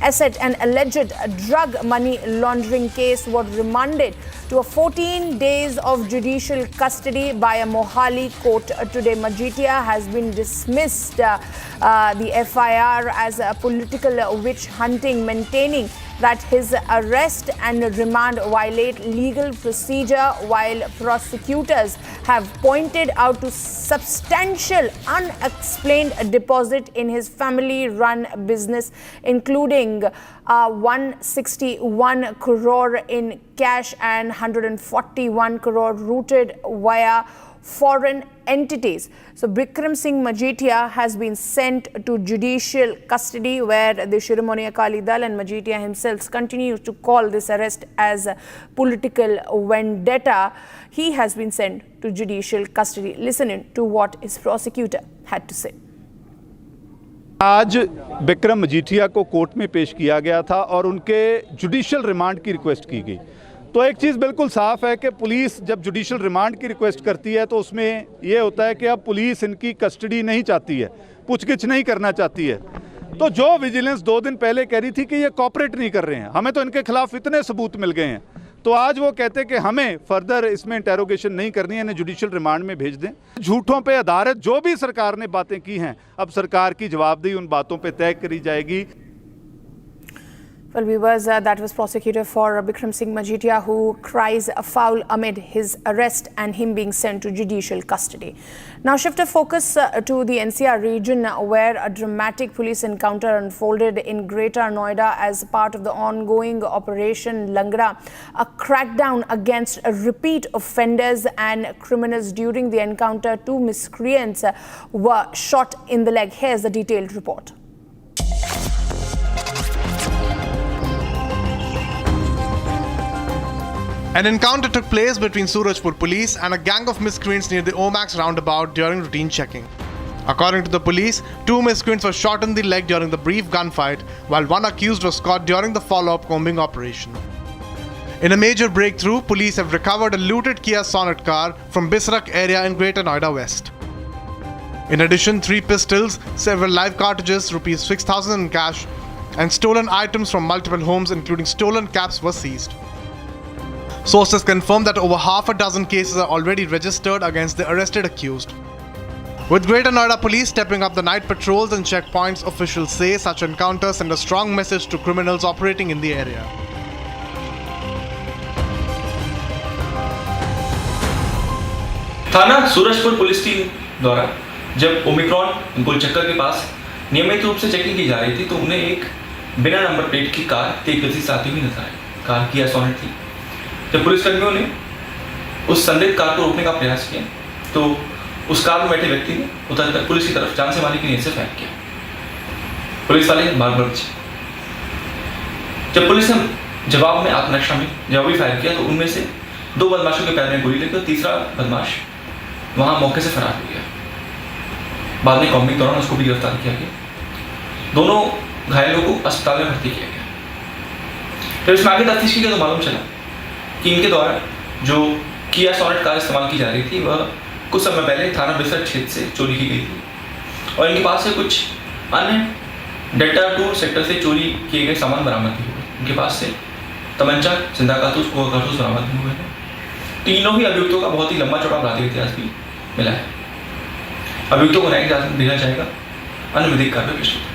asset and alleged drug money laundering case, was remanded to a 14 days of judicial custody by a Mohali court today. Majithia has been dismissed the FIR as a political witch hunting, maintaining that his arrest and remand violate legal procedure, while prosecutors have pointed out to substantial unexplained deposit in his family-run business, including 161 crore in cash and 141 crore routed via foreign entities. So Bikram Singh Majithia has been sent to judicial custody, where the Shiromani Akali Dal and Majithia himself continues to call this arrest as a political vendetta. He has been sent to judicial custody. Listen in to what his prosecutor had to say. आज बिक्रम मजीठिया को court में पेश किया गया था और उनके judicial remand की रिक्वेस्ट की गई। तो एक चीज़ बिल्कुल साफ़ है कि पुलिस जब जुडिशियल रिमांड की रिक्वेस्ट करती है तो उसमें ये होता है कि अब पुलिस इनकी कस्टडी नहीं चाहती है, पूछगिछ नहीं करना चाहती है। तो जो विजिलेंस 2 दिन पहले कह रही थी कि ये कॉपरेट नहीं कर रहे हैं, हमें तो इनके खिलाफ इतने सबूत मिल गए हैं, तो आज वो कहते हैं कि हमें फर्दर इसमें इंटेरोगेशन नहीं करनी है, इन्हें जुडिशियल रिमांड में भेज दें। झूठों पे आधारित जो भी सरकार ने बातें की हैं, अब सरकार की जवाबदेही उन बातों पे तय करी जाएगी। Well, viewers, that was prosecutor for Bikram Singh Majithia, who cries foul amid his arrest and him being sent to judicial custody. Now shift our focus to the NCR region, where a dramatic police encounter unfolded in Greater Noida as part of the ongoing Operation Langra, a crackdown against repeat offenders and criminals. During the encounter, 2 miscreants were shot in the leg. Here's the detailed report. An encounter took place between Surajpur police and a gang of miscreants near the Omax roundabout during routine checking. According to the police, 2 miscreants were shot in the leg during the brief gunfight, while 1 accused was caught during the follow-up combing operation. In a major breakthrough, police have recovered a looted Kia Sonet car from Bisrak area in Greater Noida West. In addition, 3 pistols, several live cartridges, rupees 6,000 in cash, and stolen items from multiple homes, including stolen caps, were seized. Sources confirm that over half a dozen cases are already registered against the arrested accused. With Greater Noida police stepping up the night patrols and checkpoints, officials say such encounters send a strong message to criminals operating in the area. थाना Surajpur police team द्वारा जब Omicron गोल चक्कर के पास नियमित रूप से checking की जा रही थी, तो उन्हें एक बिना नंबर प्लेट की कार तेज गति से आती हुई नजर आई। कार किया सोनेट थी। जब पुलिसकर्मियों ने उस संदिग्ध कार को रोकने का प्रयास किया, तो उस कार में बैठे व्यक्ति ने उतरकर पुलिस की तरफ जान से मारने की नीयत से फायर किया। पुलिस वाले मार पड़े। जब पुलिस ने जवाब में आत्मरक्षा में जवाबी फायर किया, तो उनमें से 2 बदमाशों के पैर में गोली लगी और तीसरा बदमाश वहां मौके से फरार हो गया। बाद में कॉम्बिंग के दौरान उसको भी गिरफ्तार किया गया। दोनों घायलों को अस्पताल में भर्ती किया गया। फिर इसमें आगे तफ्तीश की गई तो मालूम चला कि इनके द्वारा जो किया सोनेट कार इस्तेमाल की जा रही थी, वह कुछ समय पहले थाना बिसर क्षेत्र से चोरी की गई थी और इनके पास से कुछ अन्य डेल्टा 2 सेक्टर से चोरी किए गए सामान बरामद हुए। इनके पास से तमंचा, जिंदा कारतूस, गोला कारतूस बरामद हुए हैं। तीनों ही अभियुक्तों का बहुत ही लंबा चौड़ा आपराधिक इतिहास भी मिला है। अभियुक्तों को न्यायिक हिरासत में भेजा जाएगा। अन्य विधिक कार्रवाई प्रस्तुत है।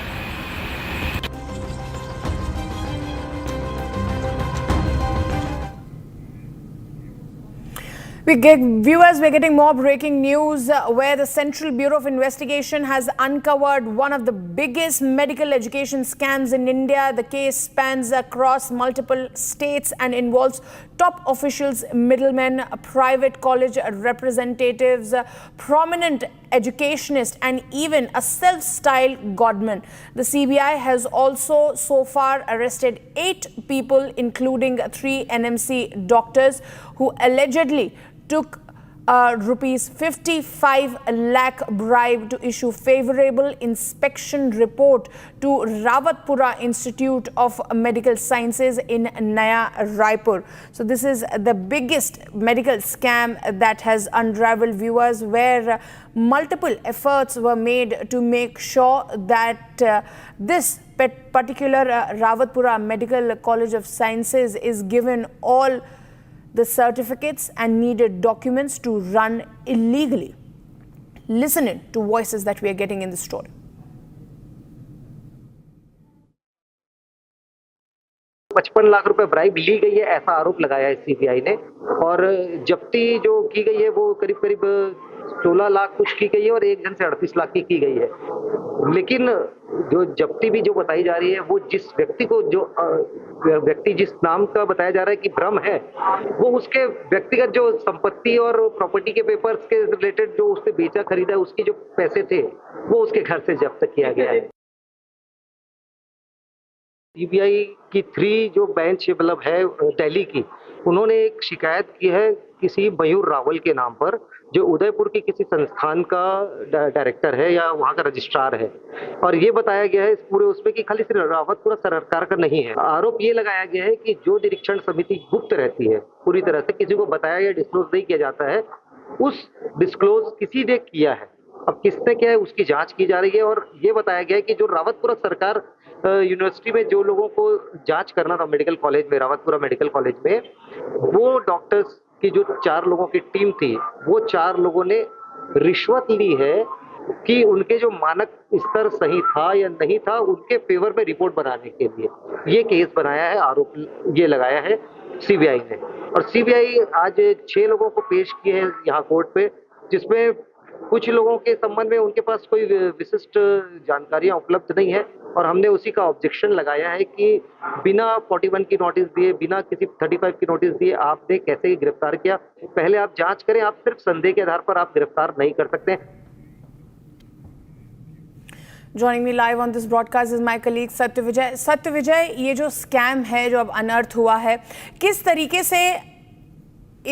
Viewers, we're getting more breaking news where the Central Bureau of Investigation has uncovered one of the biggest medical education scams in India. The case spans across multiple states and involves top officials, middlemen, private college representatives, prominent educationists, and even a self-styled Godman. The CBI has also so far arrested 8 people, including 3 NMC doctors who allegedly took rupees 55 lakh bribe to issue favorable inspection report to Rawatpura Institute of Medical Sciences in Naya Raipur. So this is the biggest medical scam that has unraveled, viewers, where multiple efforts were made to make sure that this particular Rawatpura Medical College of Sciences is given all the certificates and needed documents to run illegally. Listen in to voices that we are getting in the story. ₹55 lakh bribe ली गई है, ऐसा आरोप लगाया है CBI ने। और जब्ती जो की गई है वो करीब करीब 16 लाख कुछ की गई है और एक जन से 38 लाख की गई है। लेकिन जो जब्ती भी जो बताई जा रही है वो जिस व्यक्ति को व्यक्ति जिस नाम का बताया जा रहा है कि भ्रम है, वो उसके व्यक्तिगत जो संपत्ति और प्रॉपर्टी के पेपर्स के रिलेटेड जो उसने बेचा खरीदा, उसके जो पैसे थे वो उसके घर से जब्त किया गया है। सीबीआई की 3 जो बेंच मतलब है दिल्ली की, उन्होंने एक शिकायत की है किसी मयूर रावल के नाम पर, जो उदयपुर के किसी संस्थान का डायरेक्टर है या वहाँ का रजिस्ट्रार है। और ये बताया गया है इस पूरे उसमें कि खाली सिर्फ रावतपुरा सरकार का नहीं है। आरोप ये लगाया गया है कि जो निरीक्षण समिति गुप्त रहती है, पूरी तरह से किसी को बताया या डिस्क्लोज नहीं किया जाता है, उस डिस्क्लोज किसी ने किया है। अब किसने किया है उसकी जांच की जा रही है। और ये बताया गया है कि जो रावतपुरा सरकार यूनिवर्सिटी में जो लोगों को जांच करना था मेडिकल कॉलेज में, रावतपुरा मेडिकल कॉलेज में, वो डॉक्टर्स की जो 4 लोगों की टीम थी, वो 4 लोगों ने रिश्वत ली है कि उनके जो मानक स्तर सही था या नहीं था, उनके फेवर में रिपोर्ट बनाने के लिए ये केस बनाया है, आरोप ये लगाया है सीबीआई ने। और सीबीआई आज 6 लोगों को पेश किए हैं यहाँ कोर्ट पे, जिसमें कुछ लोगों के संबंध में उनके पास कोई विशिष्ट जानकारियां उपलब्ध नहीं है। और हमने उसी का ऑब्जेक्शन लगाया है कि बिना 41 की नोटिस दिए, बिना किसी 35 की नोटिस दिए आपने कैसे गिरफ्तार किया। पहले आप जांच करें, आप सिर्फ संदेह के आधार पर आप गिरफ्तार नहीं कर सकते। Joining me live on this broadcast is my colleague Satyavijay. Satyavijay, ये जो स्कैम है जो अब अनर्थ हुआ है, किस तरीके से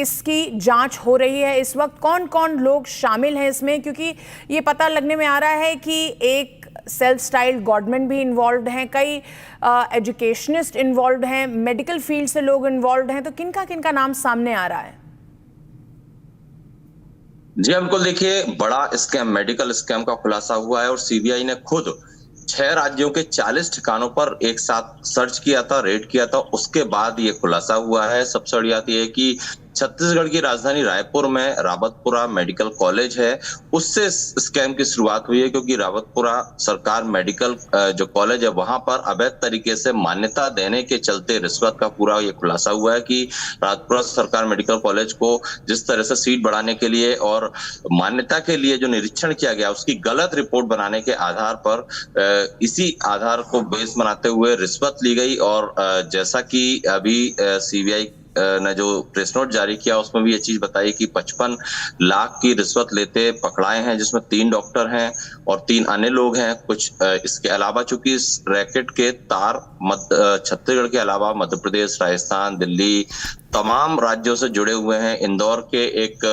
इसकी जांच हो रही है इस वक्त? कौन कौन लोग शामिल हैं इसमें? क्योंकि ये पता लगने में आ रहा है कि एक सेल्फ स्टाइल्ड गॉडमैन भी इन्वॉल्व हैं, कई एजुकेशनिस्ट इन्वॉल्व हैं, मेडिकल फील्ड से लोग इन्वॉल्व हैं, तो किनका नाम सामने आ रहा है? जी बिल्कुल, देखिए बड़ा स्कैम, मेडिकल स्कैम का खुलासा हुआ है और सीबीआई ने खुद 6 राज्यों के 40 ठिकानों पर एक साथ सर्च किया था, रेड किया था, उसके बाद ये खुलासा हुआ है। सबसे बड़ी बात यह है कि छत्तीसगढ़ की राजधानी रायपुर में रावतपुरा मेडिकल कॉलेज है, उससे स्कैम की शुरुआत हुई है, क्योंकि रावतपुरा सरकार मेडिकल जो कॉलेज है वहां पर अवैध तरीके से मान्यता देने के चलते रिश्वत का पूरा ये खुलासा हुआ है कि रावतपुरा सरकार मेडिकल कॉलेज को जिस तरह से सीट बढ़ाने के लिए और मान्यता के लिए जो निरीक्षण किया गया उसकी गलत रिपोर्ट बनाने के आधार पर इसी आधार को बेस बनाते हुए रिश्वत ली गई। और जैसा कि अभी सीबीआई ने जो प्रेस नोट जारी किया उसमें भी ये चीज बताई कि 55 लाख की रिश्वत लेते पकड़ाए हैं, जिसमें 3 डॉक्टर हैं और 3 अन्य लोग हैं। कुछ इसके अलावा चूंकि इस रैकेट के तार छत्तीसगढ़ के अलावा मध्य प्रदेश, राजस्थान, दिल्ली, तमाम राज्यों से जुड़े हुए हैं। इंदौर के एक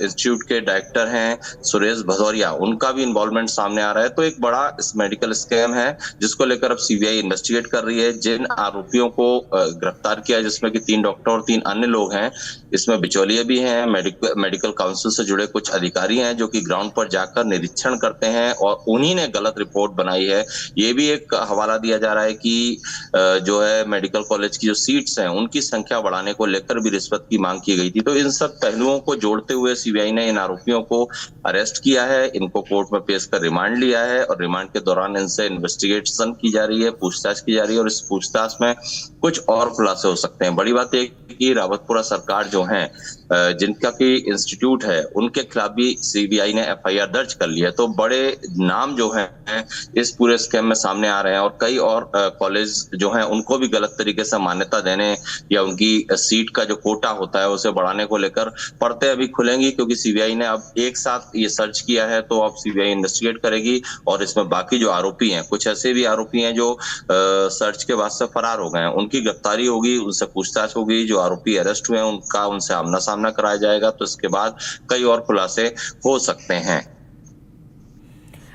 इंस्टीट्यूट के डायरेक्टर हैं सुरेश भदौरिया, उनका भी इन्वॉल्वमेंट सामने आ रहा है। तो एक बड़ा इस मेडिकल स्कैम है जिसको लेकर अब सीबीआई इन्वेस्टिगेट कर रही है। जिन आरोपियों को गिरफ्तार किया है, जिसमें कि 3 डॉक्टर और 3 अन्य लोग हैं, इसमें बिचौलिए भी हैं, मेडिकल काउंसिल से जुड़े कुछ अधिकारी हैं जो कि ग्राउंड पर जाकर निरीक्षण करते हैं और उन्हीं ने गलत रिपोर्ट बनाई है। ये भी एक हवाला दिया जा रहा है कि जो है मेडिकल कॉलेज की जो सीट्स हैं उनकी संख्या बढ़ाने को लेकर भी रिश्वत की मांग की गई थी। तो इन सब पहलुओं को जोड़ते हुए सीबीआई ने इन आरोपियों को अरेस्ट किया है, इनको कोर्ट में पेश कर रिमांड लिया है और रिमांड के दौरान इनसे इन्वेस्टिगेशन की जा रही है, पूछताछ की जा रही है और इस पूछताछ में कुछ और खुलासे हो सकते हैं। बड़ी बात यह कि रावतपुरा सरकार जो है जिनका की इंस्टीट्यूट है उनके खिलाफ भी सीबीआई ने एफआईआर दर्ज कर लिया है। तो बड़े नाम जो हैं इस पूरे स्कैम में सामने आ रहे हैं और कई और कॉलेज जो हैं उनको भी गलत तरीके से मान्यता देने या उनकी सीट का जो कोटा होता है उसे बढ़ाने को लेकर पड़ते अभी खुलेंगी, क्योंकि सीबीआई ने अब एक साथ ये सर्च किया है। तो अब सीबीआई इन्वेस्टिगेट करेगी और इसमें बाकी जो आरोपी हैं, कुछ ऐसे भी आरोपी हैं जो सर्च के बाद से फरार हो गए हैं, उनकी गिरफ्तारी होगी, उनसे पूछताछ होगी। जो आरोपी अरेस्ट हुए हैं उनसे आमना सामना कराया जाएगा। तो इसके बाद कई और खुलासे हो सकते हैं।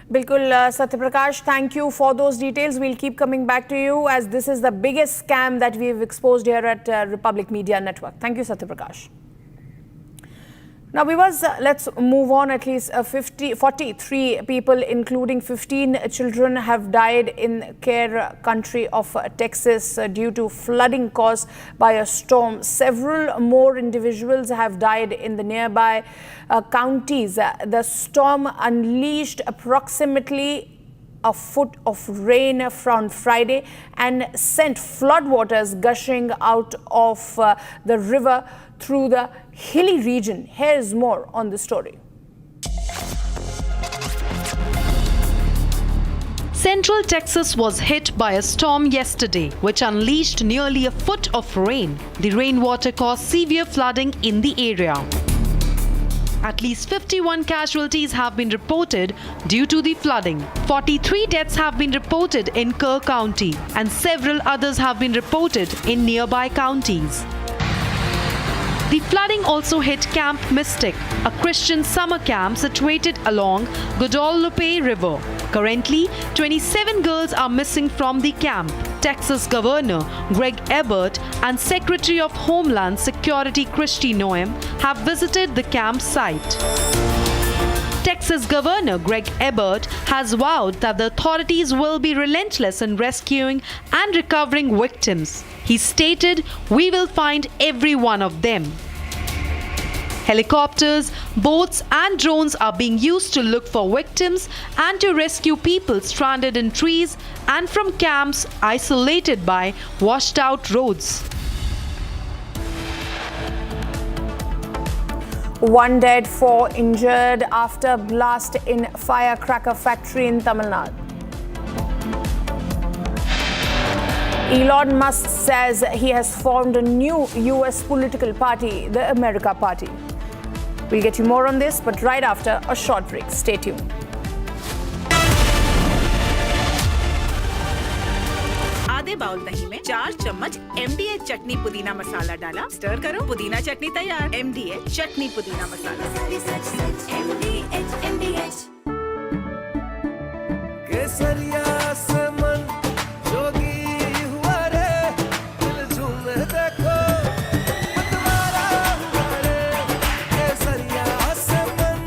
Bilkul, Satyaprakash, thank you for those details. We'll keep coming back to you as this is the biggest scam that we've exposed here at Republic Media Network. Thank you, Satyaprakash. Now, viewers, let's move on. At least 43 people, including 15 children, have died in Gere country of Texas due to flooding caused by a storm. Several more individuals have died in the nearby counties. The storm unleashed approximately a foot of rain from Friday and sent floodwaters gushing out of the river through the hilly region. Here's more on the story. Central Texas was hit by a storm yesterday, which unleashed nearly a foot of rain. The rainwater caused severe flooding in the area. At least 51 casualties have been reported due to the flooding. 43 deaths have been reported in Gere County, and several others have been reported in nearby counties. The flooding also hit Camp Mystic, a Christian summer camp situated along Guadalupe River. Currently, 27 girls are missing from the camp. Texas Governor Greg Abbott and Secretary of Homeland Security Kristi Noem have visited the campsite. Texas Governor Greg Abbott has vowed that the authorities will be relentless in rescuing and recovering victims. He stated, "We will find every one of them." Helicopters, boats and drones are being used to look for victims and to rescue people stranded in trees and from camps isolated by washed out roads. One dead, 4 injured after blast in firecracker factory in Tamil Nadu. Elon Musk says he has formed a new US political party, the America Party. We'll get you more on this, but right after a short break. Stay tuned. आधे bowl दही में 4 चम्मच MDH चटनी पुदीना मसाला डाला, stir करो, पुदीना चटनी तैयार। MDH चटनी पुदीना मसाला। MDH केसरिया से मन जोगी हुआ रे, दिल झूम देखो तुम्हारा हुआ रे, केसरिया से मन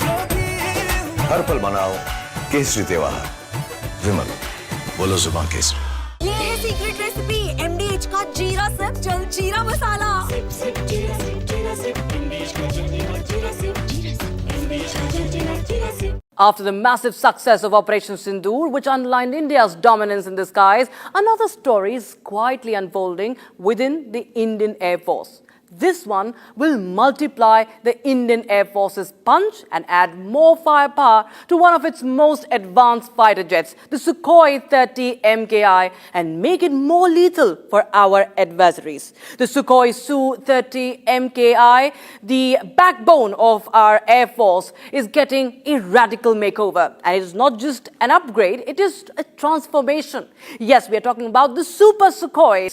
जोगी हुआ। हर पल मनाओ केसरी त्योहार। विमल, बोलो जुबान केसरी। ये है सीक्रेट रेसिपी MDH का जीरा सिप जल जीरा मसाला। After the massive success of Operation Sindoor, which underlined India's dominance in the skies, another story is quietly unfolding within the Indian Air Force. This one will multiply the Indian Air Force's punch and add more firepower to one of its most advanced fighter jets, the Sukhoi 30 MKI, and make it more lethal for our adversaries. The Sukhoi Su-30 MKI, the backbone of our Air Force, is getting a radical makeover. And it is not just an upgrade, it is a transformation. Yes, we are talking about the Super Sukhoi.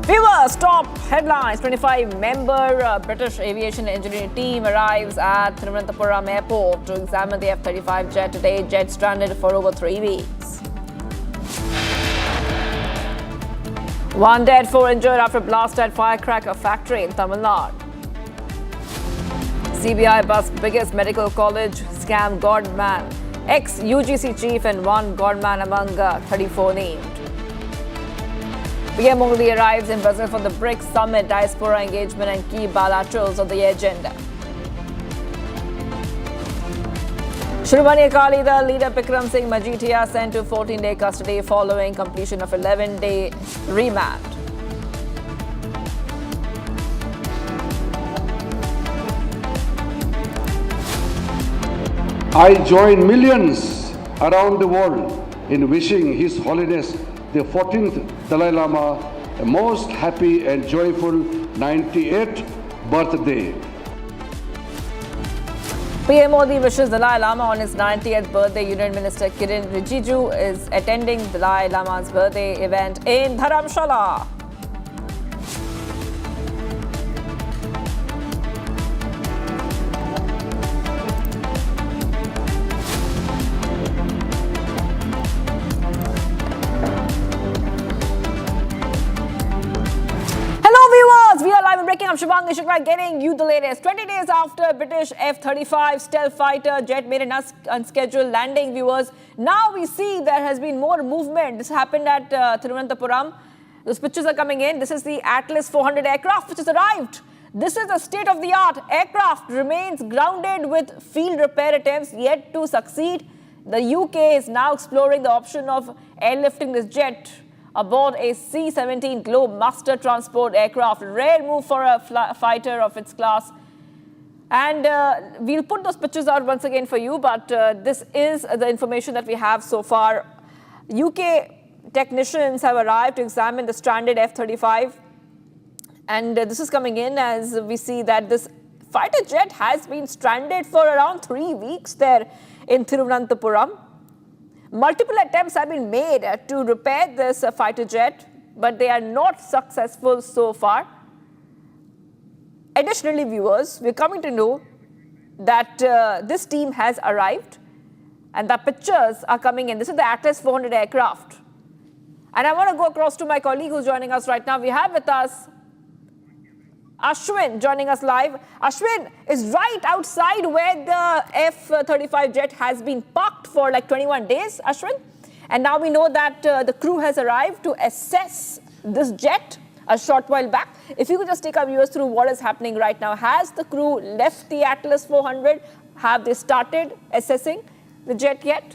Viewers, top headlines. 25-member British aviation engineering team arrives at Thiruvananthapuram airport to examine the F-35 jet today. Jet stranded for over 3 weeks. 1 dead, 4 injured after blast at firecracker factory in Tamil Nadu. CBI busts biggest medical college scam Godman. Ex-UGC chief and one Godman among 34 named. PM Modi arrives in Brazil for the BRICS summit, Diaspora engagement and key bilaterals on the agenda. Shiromani Akali Dal leader Bikram Majithia sent to 14-day custody following completion of 11-day remand. I join millions around the world in wishing His Holiness the 14th Dalai Lama a most happy and joyful 98th birthday. PM Modi wishes Dalai Lama on his 90th birthday. Union Minister Kiran Rijiju is attending Dalai Lama's birthday event in Dharamshala. We are live and breaking. I'm Shubhangi Shukla getting you the latest. 20 days after British F-35 stealth fighter jet made an unscheduled landing, viewers, now we see there has been more movement. This happened at Thiruvananthapuram. Those pictures are coming in. This is the Atlas 400 aircraft which has arrived. This is a state-of-the-art aircraft, remains grounded with field repair attempts yet to succeed. The UK is now exploring the option of airlifting this jet aboard a C-17 Globemaster transport aircraft. Rare move for a fighter of its class. And we'll put those pictures out once again for you, but this is the information that we have so far. UK technicians have arrived to examine the stranded F-35. And this is coming in as we see that this fighter jet has been stranded for around 3 weeks there in Thiruvananthapuram. Multiple attempts have been made to repair this fighter jet, but they are not successful so far. Additionally, viewers, we're coming to know that this team has arrived and the pictures are coming in. This is the Atlas 400 aircraft. And I want to go across to my colleague who's joining us right now. We have with us Ashwin joining us live. Ashwin is right outside where the F-35 jet has been parked for like 21 days, Ashwin. And now we know that the crew has arrived to assess this jet a short while back. If you could just take our viewers through what is happening right now. Has the crew left the Atlas 400? Have they started assessing the jet yet?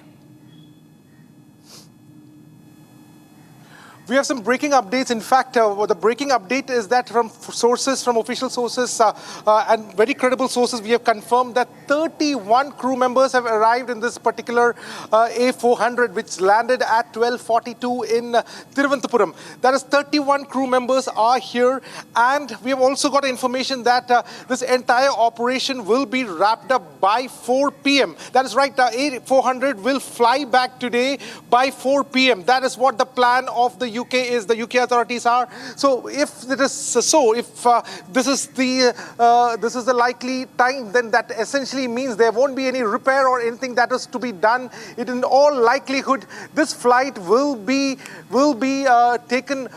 We have some breaking updates. In fact, the breaking update is that from official sources and very credible sources, we have confirmed that 31 crew members have arrived in this particular A400, which landed at 12:42 in Thiruvananthapuram. That is 31 crew members are here. And we have also got information that this entire operation will be wrapped up by 4 p.m. That is right, A400 will fly back today by 4 p.m. That is what the plan of the UK is, the UK authorities are. So if it is so, if this is the likely time, then that essentially means there won't be any repair or anything that is to be done. It in all likelihood, this flight will be taken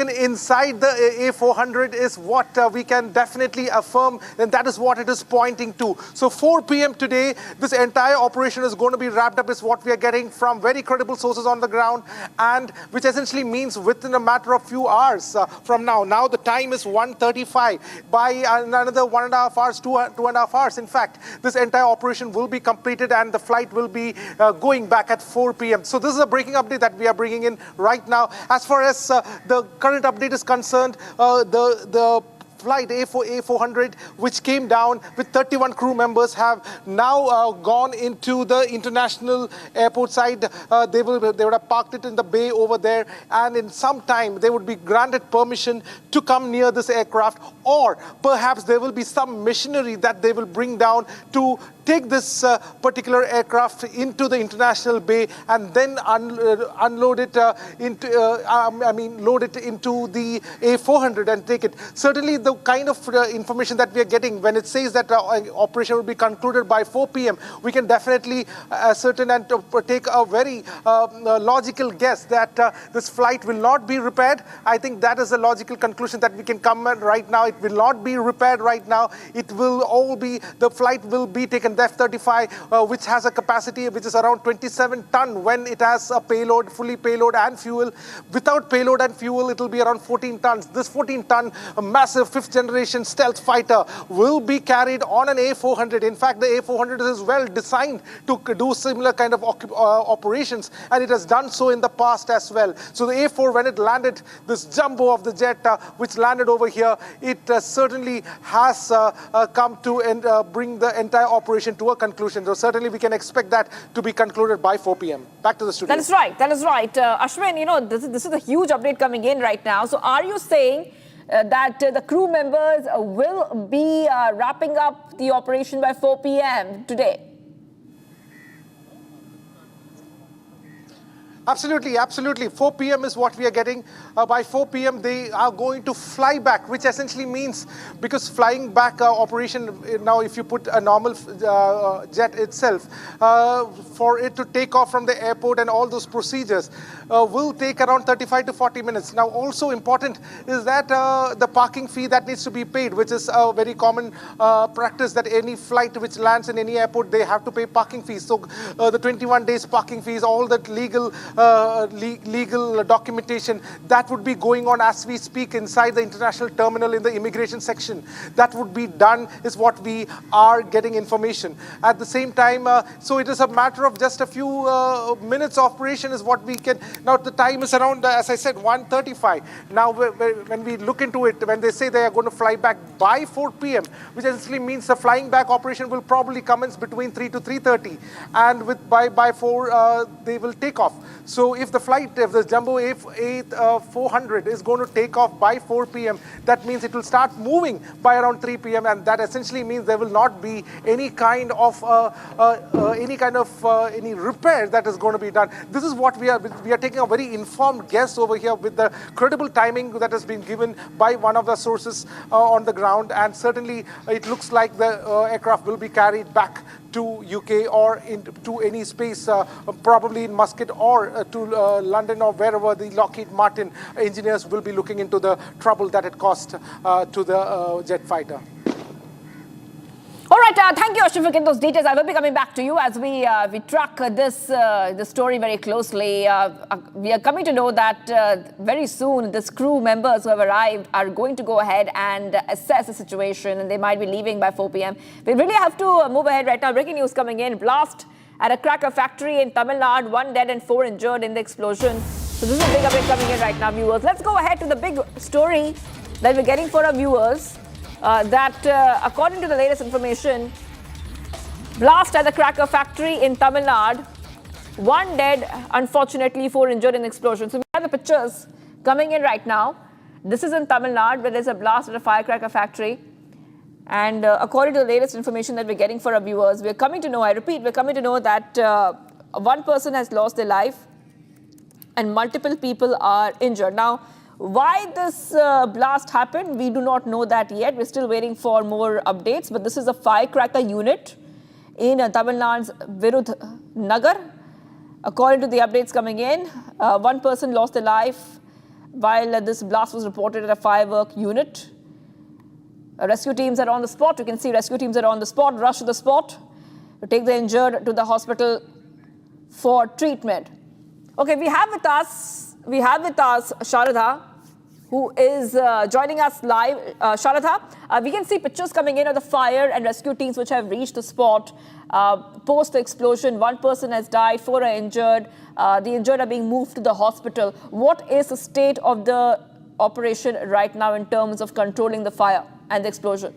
inside the A400 is what we can definitely affirm, and that is what it is pointing to. So 4 p.m. today, this entire operation is going to be wrapped up, is what we are getting from very credible sources on the ground, and which essentially means within a matter of few hours from now. Now the time is 1:35. By another 1.5 hours, 2.5 hours, in fact, this entire operation will be completed and the flight will be going back at 4 p.m. So this is a breaking update that we are bringing in right now. As far as the current update is concerned, the flight A400, which came down with 31 crew members, have now gone into the international airport side. They would have parked it in the bay over there, and in some time they would be granted permission to come near this aircraft, or perhaps there will be some machinery that they will bring down to take this particular aircraft into the international bay and then unload it load it into the A400 and take it. Certainly the kind of information that we are getting when it says that operation will be concluded by 4 p.m., we can definitely ascertain and take a very logical guess that this flight will not be repaired. I think that is a logical conclusion that we can come at right now. It will not be repaired right now. It will all be, the flight will be taken. The F-35, which has a capacity which is around 27 ton when it has a payload, fully payload and fuel. Without payload and fuel, it will be around 14 tons. This 14-ton massive 5th generation stealth fighter will be carried on an A400. In fact, the A400 is well designed to do similar kind of operations, and it has done so in the past as well. So the A4, when it landed, this jumbo of the jet which landed over here, it certainly has come to bring the entire operation to a conclusion. So certainly we can expect that to be concluded by 4 p.m. Back to the studio. That is right. That is right. Ashwin, you know, this is a huge update coming in right now. So are you saying that the crew members will be wrapping up the operation by 4 p.m. today? Absolutely, absolutely. 4 p.m. is what we are getting. By 4 p.m. they are going to fly back, which essentially means, because flying back operation, now if you put a normal jet itself, for it to take off from the airport and all those procedures will take around 35 to 40 minutes. Now also important is that the parking fee that needs to be paid, which is a very common practice, that any flight which lands in any airport, they have to pay parking fees. So the 21 days parking fees, all that legal documentation, that would be going on as we speak inside the international terminal in the immigration section. That would be done, is what we are getting information. At the same time, so it is a matter of just a few minutes operation is what we can. Now the time is around, as I said, 1:35. Now when we look into it, when they say they are going to fly back by 4 p.m., which essentially means the flying back operation will probably commence between 3 to 3:30, and by 4 they will take off. So if the Jumbo A400 is going to take off by 4 p.m., that means it will start moving by around 3 p.m., and that essentially means there will not be any kind of any repair that is going to be done. This is what we are taking a very informed guess over here with the credible timing that has been given by one of the sources on the ground, and certainly it looks like the aircraft will be carried back to UK or to any space, probably in Muscat or to London or wherever the Lockheed Martin engineers will be looking into the trouble that it caused to the jet fighter. All right, thank you, Ashwin, for getting those details. I will be coming back to you as we track this story very closely. We are coming to know that very soon this crew members who have arrived are going to go ahead and assess the situation, and they might be leaving by 4 p.m. We really have to move ahead right now. Breaking news coming in. Blast at a cracker factory in Tamil Nadu. 1 dead and 4 injured in the explosion. So this is a big update coming in right now, viewers. Let's go ahead to the big story that we're getting for our viewers. According to the latest information, blast at the cracker factory in Tamil Nadu, 1 dead, unfortunately 4 injured in the explosion. So we have the pictures coming in right now. This is in Tamil Nadu, where there's a blast at a firecracker factory. And according to the latest information that we're getting for our viewers, we're coming to know, I repeat, we're coming to know that one person has lost their life and multiple people are injured. Now, why this blast happened, we do not know that yet. We're still waiting for more updates. But this is a firecracker unit in Tamil Nadu's Virudhunagar. According to the updates coming in, one person lost their life while this blast was reported at a firework unit. Rescue teams are on the spot. You can see rescue teams are on the spot, rush to the spot to take the injured to the hospital for treatment. Okay, we have with us Sharada, who is joining us live. Sharada, we can see pictures coming in of the fire and rescue teams which have reached the spot post the explosion. 1 person has died, 4 are injured. The injured are being moved to the hospital. What is the state of the operation right now in terms of controlling the fire and the explosion?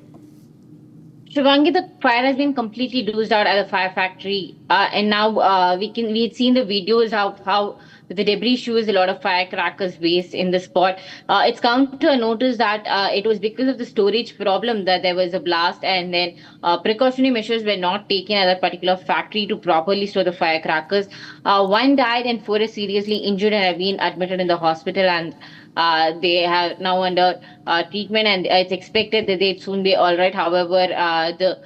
Shivangi, the fire has been completely doused out at the fire factory, and now we've seen the videos how the debris shows a lot of firecrackers waste in the spot. It's come to a notice that it was because of the storage problem that there was a blast, and then precautionary measures were not taken at that particular factory to properly store the firecrackers. One died and 4 are seriously injured and have been admitted in the hospital, and they are now under treatment, and it's expected that they'd soon be all right. However, the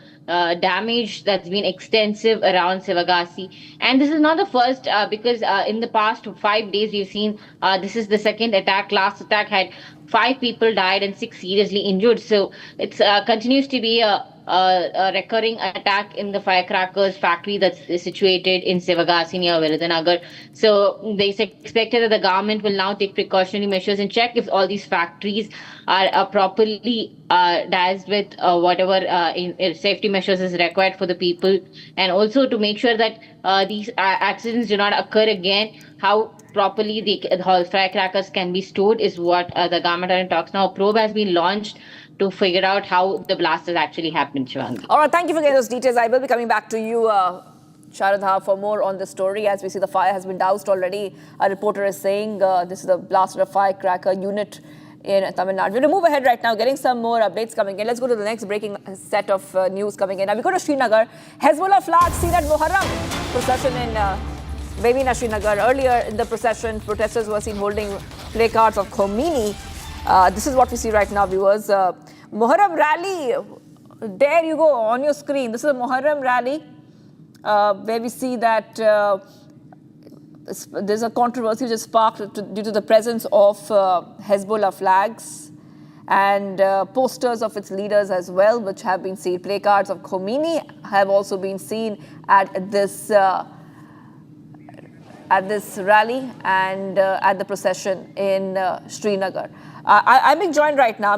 damage that's been extensive around Sivagasi. And this is not the first because in the past 5 days we've seen this is the second attack. Last attack had 5 people died and 6 seriously injured. So it continues to be a recurring attack in the firecrackers factory that's situated in Sivagasi near Virudhunagar. So they expected that the government will now take precautionary measures and check if all these factories are properly diced with whatever safety measures is required for the people, and also to make sure that these accidents do not occur again. How properly the firecrackers can be stored is what the government are in talks now. A probe has been launched to figure out how the blast has actually happened, Shivangi. All right, thank you for getting those details. I will be coming back to you, Sharadha, for more on the story. As we see, the fire has been doused already. A reporter is saying this is the blast of a firecracker unit in Tamil Nadu. We're going to move ahead right now, getting some more updates coming in. Let's go to the next breaking set of news coming in. Now we go to Srinagar. Hezbollah flags seen at Muharram procession in Bebina, Srinagar. Earlier in the procession, protesters were seen holding placards of Khomeini. This is what we see right now, viewers. Muharram rally. There you go on your screen. This is a Muharram rally where we see that there's a controversy which is sparked due to the presence of Hezbollah flags and posters of its leaders as well, which have been seen. Placards of Khomeini have also been seen at this rally and at the procession in Srinagar. I'm being joined right now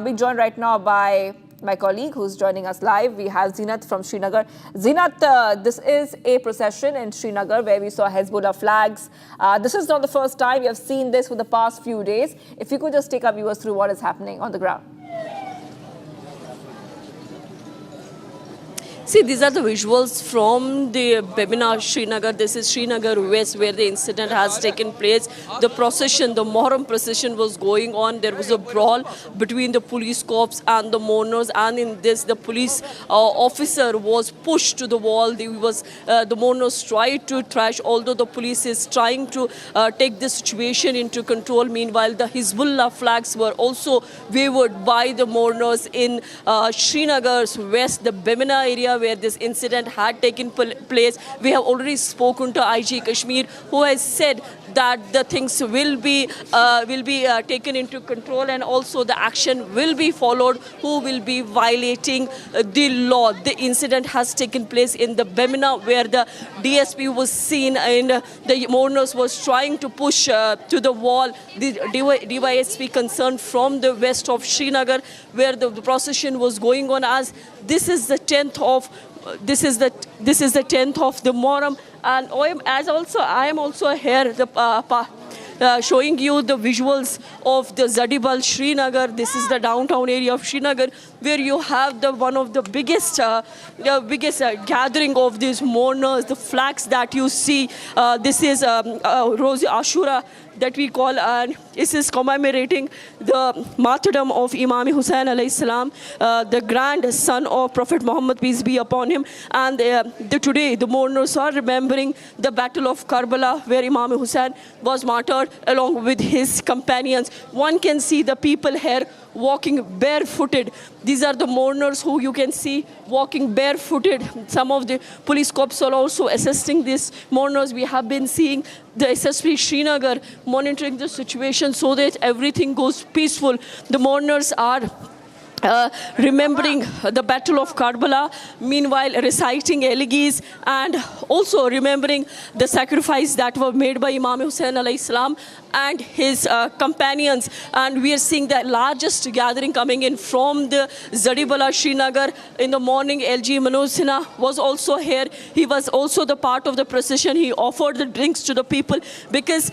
by my colleague who's joining us live. We have Zinat from Srinagar. Zinat, this is a procession in Srinagar where we saw Hezbollah flags. This is not the first time. We have seen this for the past few days. If you could just take our viewers through what is happening on the ground. See, these are the visuals from the Bebina, Srinagar. This is Srinagar West, where the incident has taken place. The procession, the Muharram procession was going on. There was a brawl between the police corps and the mourners, and in this, the police officer was pushed to the wall. The mourners tried to trash, although the police is trying to take the situation into control. Meanwhile, the Hezbollah flags were also wavered by the mourners in Srinagar's west, the Bebina area, where this incident had taken place. We have already spoken to IG Kashmir, who has said that the things will be taken into control, and also the action will be followed who will be violating the law. The incident has taken place in the Bebina, where the DSP was seen and the mourners was trying to push to the wall. The DYSP concerned from the west of Srinagar, where the procession was going on, as this is the 10th of the Muharram, and I am also here showing you the visuals of the Zadibal Srinagar. This is the downtown area of Srinagar, where you have one of the biggest gathering of these mourners. The flags that you see, this is Rozi Ashura that we call, and this is commemorating the martyrdom of Imam Hussain alayhi salam, the grandson of Prophet Muhammad, peace be upon him. And today the mourners are remembering the Battle of Karbala, where Imam Hussain was martyred along with his companions. One can see the people here walking barefooted. These are the mourners who you can see walking barefooted. Some of the police cops are also assisting these mourners. We have been seeing the SSP Srinagar monitoring the situation so that everything goes peaceful. The mourners are remembering the Battle of Karbala, meanwhile reciting elegies and also remembering the sacrifice that were made by Imam Hussain alayhi salam. and his companions. And we are seeing the largest gathering coming in from the Zadibala, Srinagar. In the morning, LG Manoj Sinha was also here. He was also the part of the procession. He offered the drinks to the people, because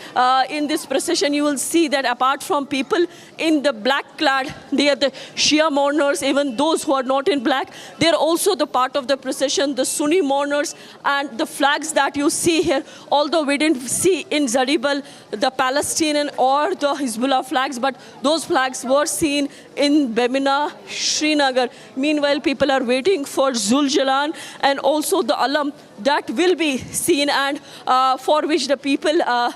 in this procession you will see that apart from people in the black clad, they are the Shia mourners, even those who are not in black. They are also the part of the procession, the Sunni mourners, and the flags that you see here. Although we didn't see in Zadibal the Palestinian or the Hezbollah flags, but those flags were seen in Bemina, Srinagar. Meanwhile, people are waiting for Zul Jalan and also the Alam that will be seen, and for which the people,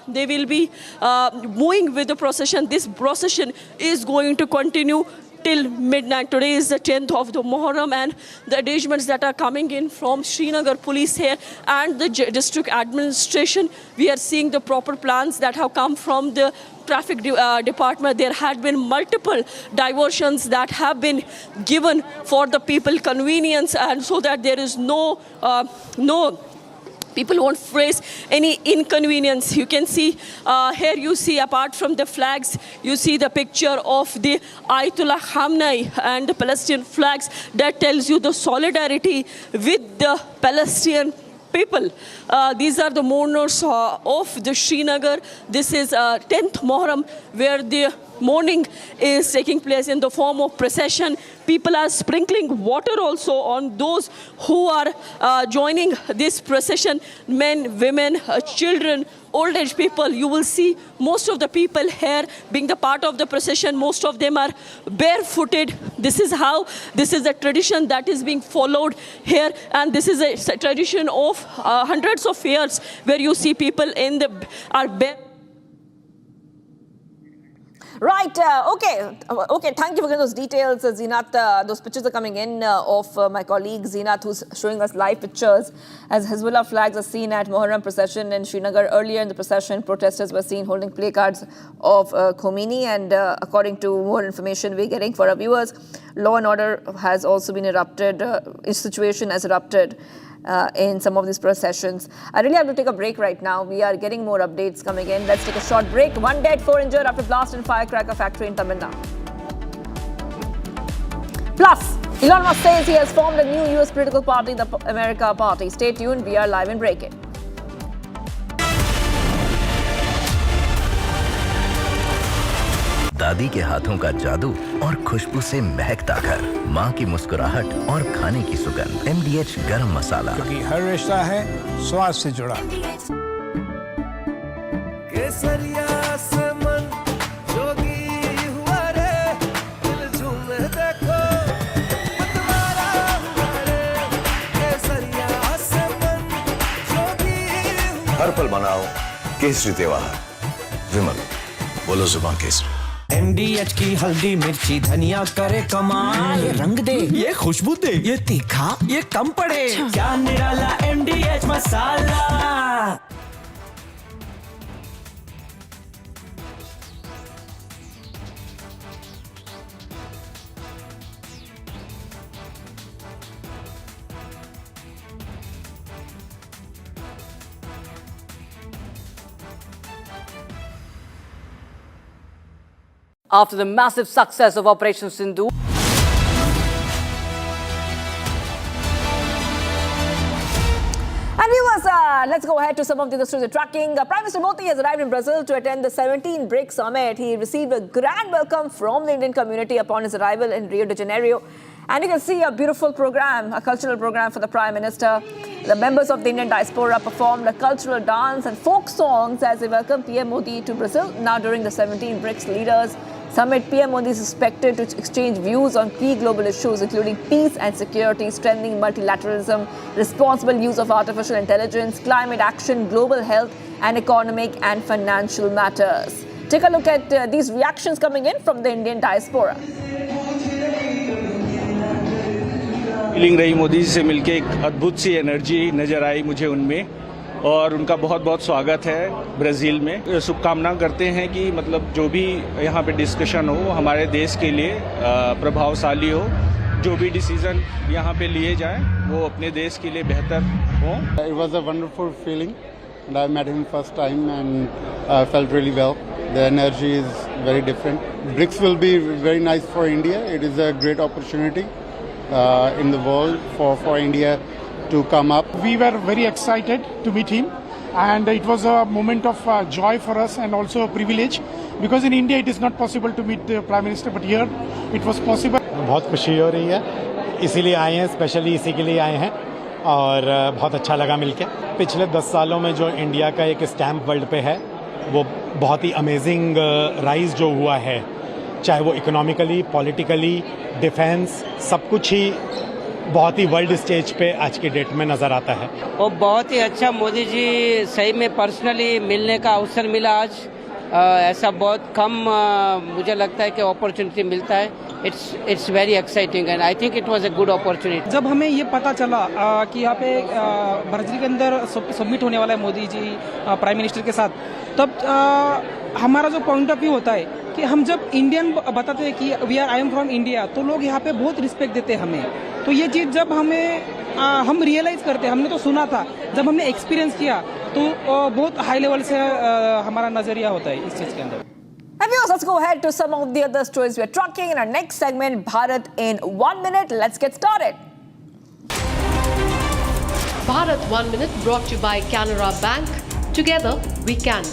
they will be moving with the procession. This procession is going to continue till midnight. Today is the 10th of the Muharram, and the engagements that are coming in from Srinagar police here and the district administration, we are seeing the proper plans that have come from the traffic department. There had been multiple diversions that have been given for the people convenience, and so that there is no people won't face any inconvenience. You can see here, you see apart from the flags, you see the picture of the Ayatollah Khamenei and the Palestinian flags that tells you the solidarity with the Palestinian people. These are the mourners of the Srinagar. This is 10th Muharram, where the mourning is taking place in the form of procession. People are sprinkling water also on those who are joining this procession. Men, women, children, old age people. You will see most of the people here being the part of the procession. Most of them are barefooted. This is a tradition that is being followed here, and this is a tradition of hundreds of years, where you see people are bare. Right, okay, thank you for getting those details, Zeenat. Those pictures are coming in of my colleague Zeenat, who's showing us live pictures as Hezbollah flags are seen at Muharram procession in Srinagar. Earlier in the procession, protesters were seen holding placards of Khomeini, and according to more information we're getting for our viewers, law and order has also been erupted, situation has erupted in some of these processions. I really have to take a break right now. We are getting more updates coming in. Let's take a short break. 1 dead, 4 injured after blast in firecracker factory in Tamil Nadu. Plus, Elon Musk says he has formed a new US political party, the America Party. Stay tuned. We are live in Break It. दादी के हाथों का जादू और खुशबू से महकता घर, माँ की मुस्कुराहट और खाने की सुगंध। MDH गरम मसाला, क्योंकि हर रिश्ता है स्वाद से जुड़ा। केसरिया से मन जोगी हुआ रे, दिल झूमे देखो मतवारा हुआ रे। केसरिया से मन जोगी हुआ। हर पल मनाओ केसरी त्योहार। विमल, बोलो जुबान केसरी। MDH की हल्दी मिर्ची धनिया करे कमाल, ये रंग दे, ये खुशबू दे, ये तीखा, ये कम पड़े, क्या निराला MDH masala. After the massive success of Operation Sindoor. And viewers, let's go ahead to some of the stories we're tracking. Prime Minister Modi has arrived in Brazil to attend the 17 BRICS Summit. He received a grand welcome from the Indian community upon his arrival in Rio de Janeiro. And you can see a beautiful program, a cultural program for the Prime Minister. The members of the Indian Diaspora performed a cultural dance and folk songs as they welcomed PM Modi to Brazil. Now during the 17 BRICS Leaders Summit, PM Modi is expected to exchange views on key global issues including peace and security, strengthening multilateralism, responsible use of artificial intelligence, climate action, global health, and economic and financial matters. Take a look at these reactions coming in from the Indian Diaspora. Feeling रही मोदी जी से मिलके, एक अद्भुत सी energy नज़र आई मुझे उनमें, और उनका बहुत बहुत स्वागत है ब्राज़ील में। शुभकामना करते हैं कि मतलब जो भी यहाँ पे डिस्कशन हो हमारे देश के लिए प्रभावशाली हो, जो भी डिसीजन यहाँ पे लिए जाएं वो अपने देश के लिए बेहतर हो। It was a wonderful feeling and I met him first time and felt really well. The energy is very different. BRICS will be very nice for India. It is a great opportunity in the world for India to come up. We were very excited to meet him, and it was a moment of joy for us and also a privilege, because in India it is not possible to meet the Prime Minister, but here it was possible. बहुत खुशी हो रही है, इसीलिए आए हैं, specially इसी के लिए आए हैं और बहुत अच्छा लगा मिलके। पिछले 10 सालों में जो इंडिया का एक स्टैम्प वर्ल्ड पे है, वो बहुत ही अमेजिंग राइज जो हुआ है, चाहे वो इकोनॉमिकली, पॉलिटिकली, डिफेंस, सब कुछ ही बहुत ही वर्ल्ड स्टेज पे आज की डेट में नज़र आता है। और बहुत ही अच्छा, मोदी जी सही में पर्सनली मिलने का अवसर मिला आज। ऐसा बहुत कम मुझे लगता है कि अपॉर्चुनिटी मिलता है। It's very exciting and I think it was a good opportunity. जब हमें ये पता चला कि यहाँ पे ब्राजील के अंदर सबमिट होने वाला है मोदी जी प्राइम मिनिस्टर के साथ, तब हमारा जो पॉइंट ऑफ व्यू होता है कि हम जब इंडियन बताते हैं कि आई एम फ्रॉम इंडिया, तो लोग यहाँ पे बहुत रिस्पेक्ट देते हैं हमें। तो ये चीज़ जब हम रियलाइज करते हैं, हमने तो सुना था, जब हमने एक्सपीरियंस किया तो बहुत हाई लेवल से हमारा नजरिया होता है इस चीज़ के अंदर। And viewers, let's go ahead to some of the other stories we're tracking in our next segment, Bharat in 1 minute. Let's get started. Bharat 1 minute brought to you by Canara Bank. Together we can.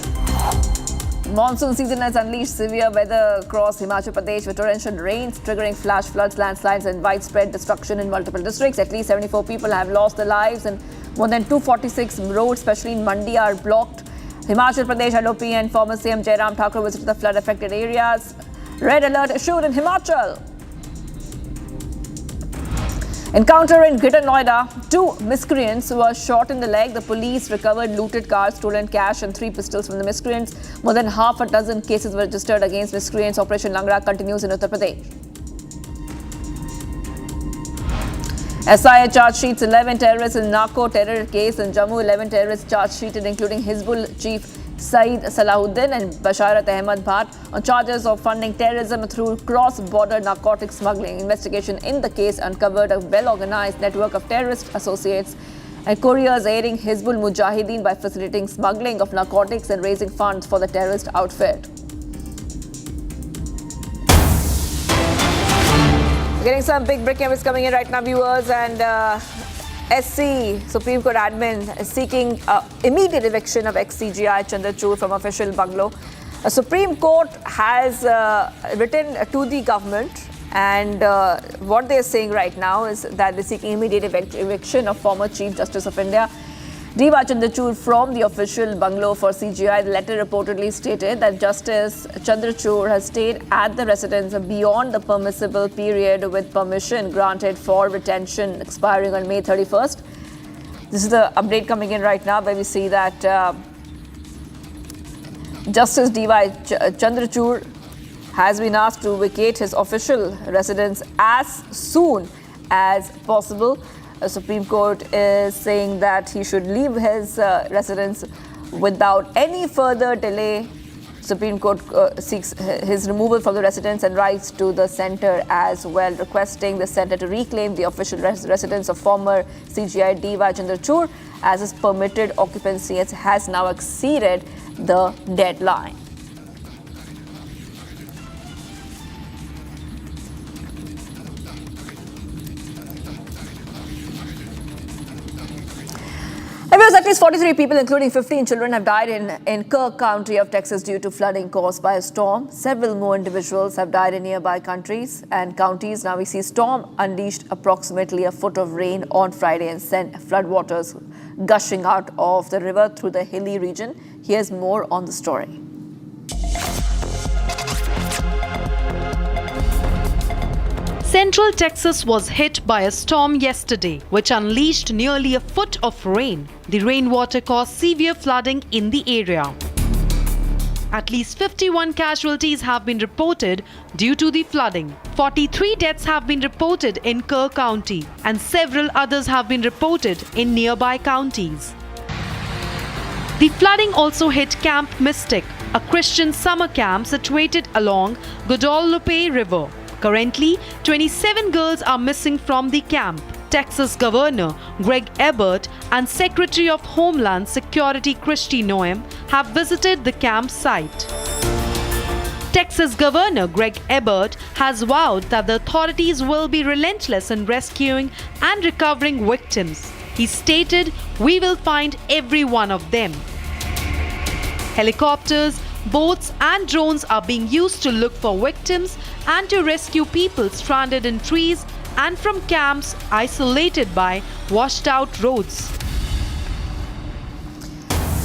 Monsoon season has unleashed severe weather across Himachal Pradesh with torrential rains triggering flash floods, landslides and widespread destruction in multiple districts. At least 74 people have lost their lives and more than 246 roads, especially in Mandi, are blocked. Himachal Pradesh LOP and former CM Jairam Thakur visited the flood-affected areas. Red alert issued in Himachal. Encounter in Greater Noida. 2 miscreants were shot in the leg. The police recovered looted cars, stolen cash and 3 pistols from the miscreants. More than half a dozen cases were registered against miscreants. Operation Langra continues in Uttar Pradesh. SIA charge sheets 11 terrorists in narco terror case in Jammu. 11 terrorists charge sheeted, including Hizbul chief Saeed Salahuddin and Basharat Ahmad Bhat, on charges of funding terrorism through cross-border narcotic smuggling. Investigation in the case uncovered a well-organized network of terrorist associates and couriers aiding Hizbul Mujahideen by facilitating smuggling of narcotics and raising funds for the terrorist outfit. Getting some big breaking news coming in right now, viewers, and SC, Supreme Court admin, is seeking immediate eviction of ex-CGI Chandrachud from official bungalow. A Supreme Court has written to the government, and what they are saying right now is that they're seeking immediate eviction of former Chief Justice of India, Diva Chandrachud, from the official bungalow for CGI. The letter reportedly stated that Justice Chandrachud has stayed at the residence beyond the permissible period with permission granted for retention expiring on May 31st. This is the update coming in right now, where we see that Justice Diva Chandrachud has been asked to vacate his official residence as soon as possible. The Supreme Court is saying that he should leave his residence without any further delay. Supreme Court seeks his removal from the residence and writes to the centre as well, requesting the centre to reclaim the official residence of former CGI Diva Chandrachud, as his permitted occupancy has now exceeded the deadline. At least 43 people, including 15 children, have died in Kirk County of Texas due to flooding caused by a storm. Several more individuals have died in nearby countries and counties. Now we see storm unleashed approximately a foot of rain on Friday and sent floodwaters gushing out of the river through the hilly region. Here's more on the story. Central Texas was hit by a storm yesterday, which unleashed nearly a foot of rain. The rainwater caused severe flooding in the area. At least 51 casualties have been reported due to the flooding. 43 deaths have been reported in Kerr County, and several others have been reported in nearby counties. The flooding also hit Camp Mystic, a Christian summer camp situated along Guadalupe River. Currently, 27 girls are missing from the camp. Texas Governor Greg Abbott and Secretary of Homeland Security Kristi Noem have visited the camp site. Texas Governor Greg Abbott has vowed that the authorities will be relentless in rescuing and recovering victims. He stated, "We will find every one of them." Helicopters, boats and drones are being used to look for victims and to rescue people stranded in trees and from camps isolated by washed out roads.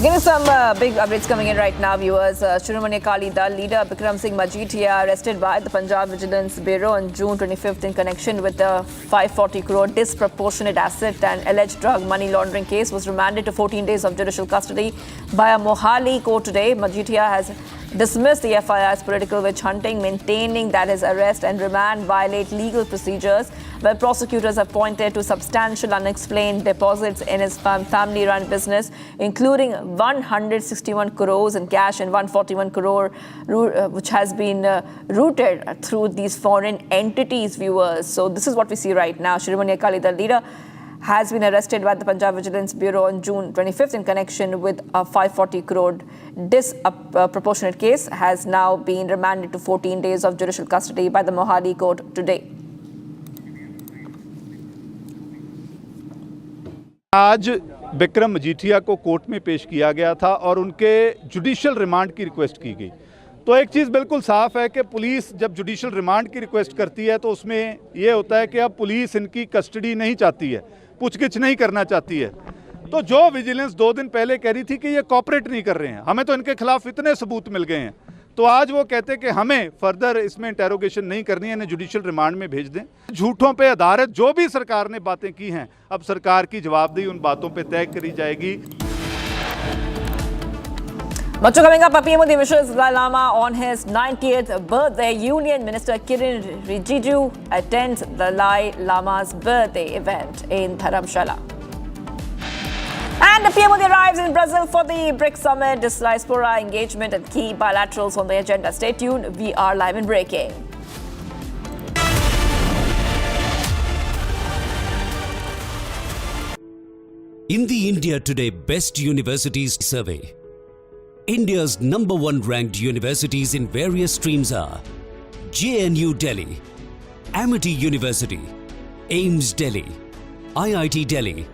Getting some big updates coming in right now, viewers. Shiromani Akali Dal leader Bikram Majithia arrested by the Punjab Vigilance Bureau on June 25th in connection with the 540 crore disproportionate asset and alleged drug money laundering case was remanded to 14 days of judicial custody by a Mohali court today. Majithia has dismissed the FIR as political witch hunting, maintaining that his arrest and remand violate legal procedures, while prosecutors have pointed to substantial unexplained deposits in his family-run business, including 161 crores in cash and 141 crore which has been routed through these foreign entities, viewers. So this is what we see right now. Shiromani Akali Dal leader has been arrested by the Punjab Vigilance Bureau on June 25th in connection with a 540 crore disproportionate case, has now been remanded to 14 days of judicial custody by the Mohali court today. आज बिक्रम मजीठिया को court में पेश किया गया था और उनके judicial remand की रिक्वेस्ट की गई। तो एक चीज़ बिल्कुल साफ है कि पुलिस जब जुडिशियल रिमांड की रिक्वेस्ट करती है तो उसमें ये होता है कि अब पुलिस इनकी कस्टडी नहीं चाहती है, पूछगिछ नहीं करना चाहती है। तो जो विजिलेंस 2 दिन पहले कह रही थी कि ये कॉपरेट नहीं कर रहे हैं, हमें तो इनके खिलाफ इतने सबूत मिल गए हैं, तो आज वो कहते हैं कि हमें फर्दर इसमें इंटेरोगेशन नहीं करनी है, इन्हें जुडिशियल रिमांड में भेज दें। झूठों पे आधारित जो भी सरकार ने बातें की हैं, अब सरकार की जवाबदेही उन बातों पे तय करी जाएगी। Much coming up, PM Modi wishes Dalai Lama on his 90th birthday. Union Minister Kiran Rijiju attends Dalai Lama's birthday event in Dharamshala. And PM Modi arrives in Brazil for the BRICS summit, Diaspora engagement and key bilaterals on the agenda. Stay tuned. We are live in breaking. In the India Today Best Universities Survey, India's #1 ranked universities in various streams are JNU Delhi, Amity University, AIMS Delhi, IIT Delhi,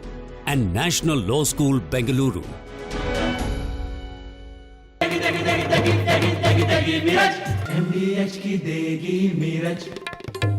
and National Law School Bengaluru. MDH की देगी मीरज,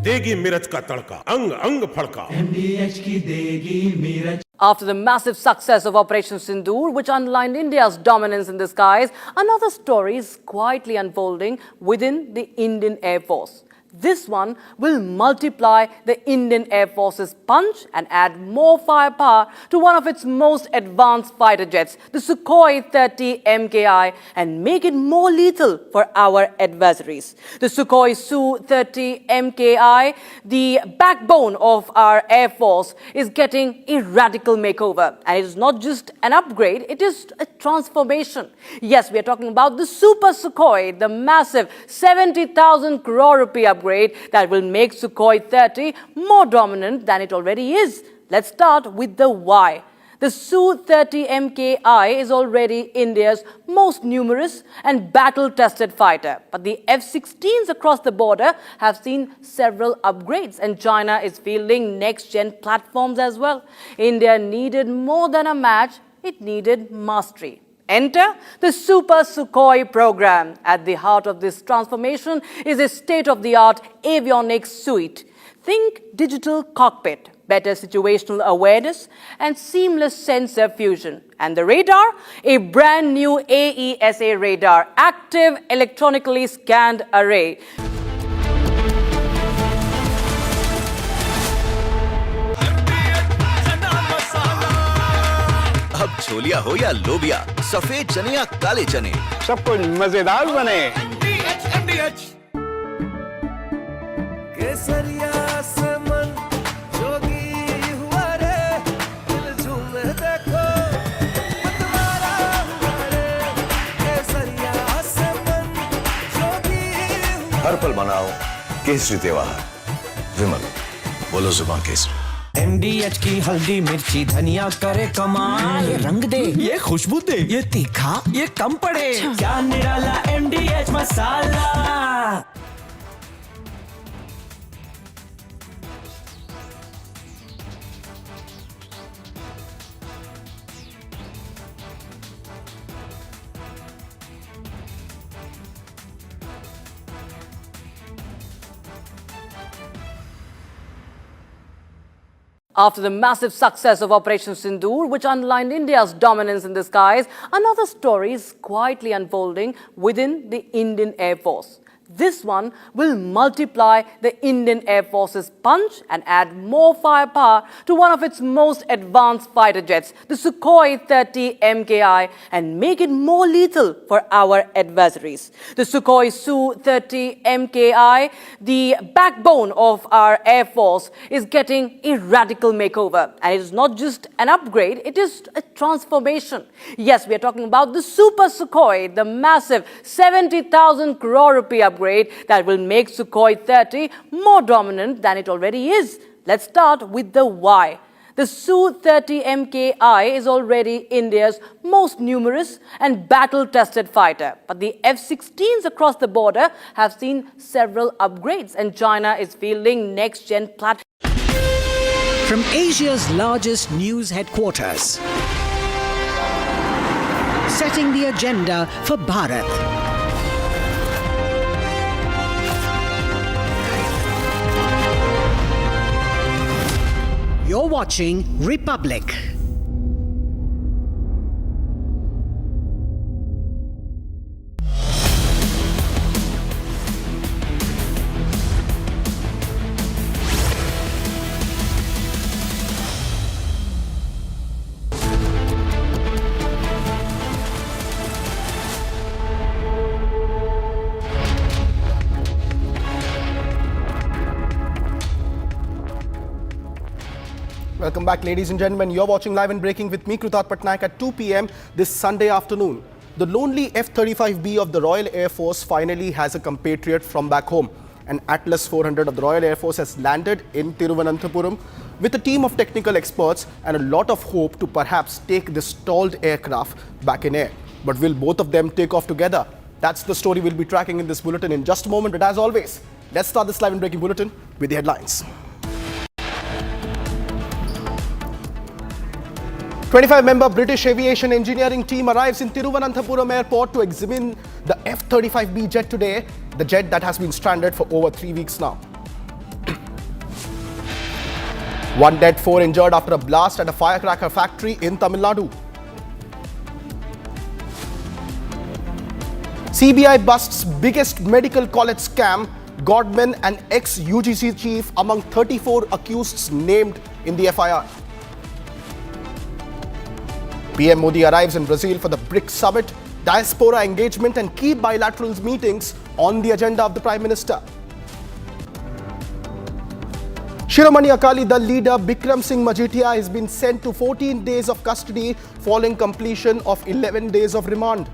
देगी मिर्च का तड़का, अंग अंग फड़का। MDH की देगी Miraj. After the massive success of Operation Sindoor, which underlined India's dominance in the skies, another story is quietly unfolding within the Indian Air Force. This one will multiply the Indian Air Force's punch and add more firepower to one of its most advanced fighter jets, the Sukhoi 30 MKI, and make it more lethal for our adversaries. The Sukhoi Su-30 MKI, the backbone of our Air Force, is getting a radical makeover. And it is not just an upgrade, it is a transformation. Yes, we are talking about the Super Sukhoi, the massive 70,000 crore rupee upgrade that will make Sukhoi 30 more dominant than it already is. Let's start with the why. The Su-30 MKI is already India's most numerous and battle-tested fighter. But the F-16s across the border have seen several upgrades, and China is fielding next-gen platforms as well. India needed more than a match, it needed mastery. Enter the Super Sukhoi program. At the heart of this transformation is a state-of-the-art avionics suite. Think digital cockpit, better situational awareness, and seamless sensor fusion. And the radar? A brand new AESA radar, active electronically scanned array. अब छोलिया हो या लोबिया, सफेद चने या काले चने, सब कुछ मजेदार बने। केसरिया से मन जोगी हुआ रे, दिल झूमे देखो मतवारा हुआ रे। केसरिया से मन जोगी हुआ। हर पल मनाओ केसरी त्योहार। विमल, बोलो जुबान केसरी। MDH की हल्दी मिर्ची धनिया करे कमाल, ये रंग दे, ये खुशबू दे, ये तीखा, ये कम पड़े, क्या निराला MDH masala. After the massive success of Operation Sindoor, which underlined India's dominance in the skies, another story is quietly unfolding within the Indian Air Force. This one will multiply the Indian Air Force's punch and add more firepower to one of its most advanced fighter jets, the Sukhoi 30 MKI, and make it more lethal for our adversaries. The Sukhoi Su-30 MKI, the backbone of our Air Force, is getting a radical makeover. And it is not just an upgrade, it is a transformation. Yes, we are talking about the Super Sukhoi, the massive 70,000 crore rupee upgrade that will make Sukhoi 30 more dominant than it already is. Let's start with the why. The Su-30 MKI is already India's most numerous and battle-tested fighter. But the F-16s across the border have seen several upgrades, and China is fielding next-gen platforms. From Asia's largest news headquarters, setting the agenda for Bharat. You're watching Republic. Welcome back, ladies and gentlemen. You're watching Live and Breaking with me, Krutat Patnaik, at 2 p.m. this Sunday afternoon. The lonely F-35B of the Royal Air Force finally has a compatriot from back home. An Atlas 400 of the Royal Air Force has landed in Thiruvananthapuram with a team of technical experts and a lot of hope to perhaps take this stalled aircraft back in air. But will both of them take off together? That's the story we'll be tracking in this bulletin in just a moment. But as always, let's start this Live and Breaking bulletin with the headlines. 25-member British aviation engineering team arrives in Thiruvananthapuram airport to examine the F-35B jet today, the jet that has been stranded for over 3 weeks now. 1 dead, 4 injured after a blast at a firecracker factory in Tamil Nadu. CBI busts biggest medical college scam, Godman, an ex-UGC chief among 34 accused named in the FIR. PM Modi arrives in Brazil for the BRICS summit, Diaspora engagement and key bilateral meetings on the agenda of the Prime Minister. Shiromani Akali Dal leader Bikram Majithia has been sent to 14 days of custody following completion of 11 days of remand.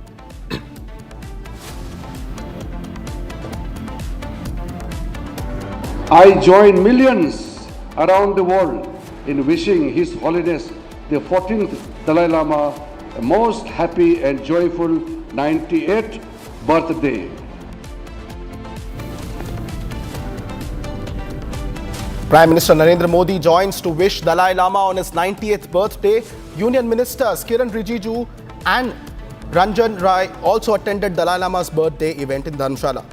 I join millions around the world in wishing His Holiness the 14th Dalai Lama a most happy and joyful 98th birthday. Prime Minister Narendra Modi joins to wish Dalai Lama on his 90th birthday. Union Ministers Kiran Rijiju and Ranjan Rai also attended Dalai Lama's birthday event in Dharamshala.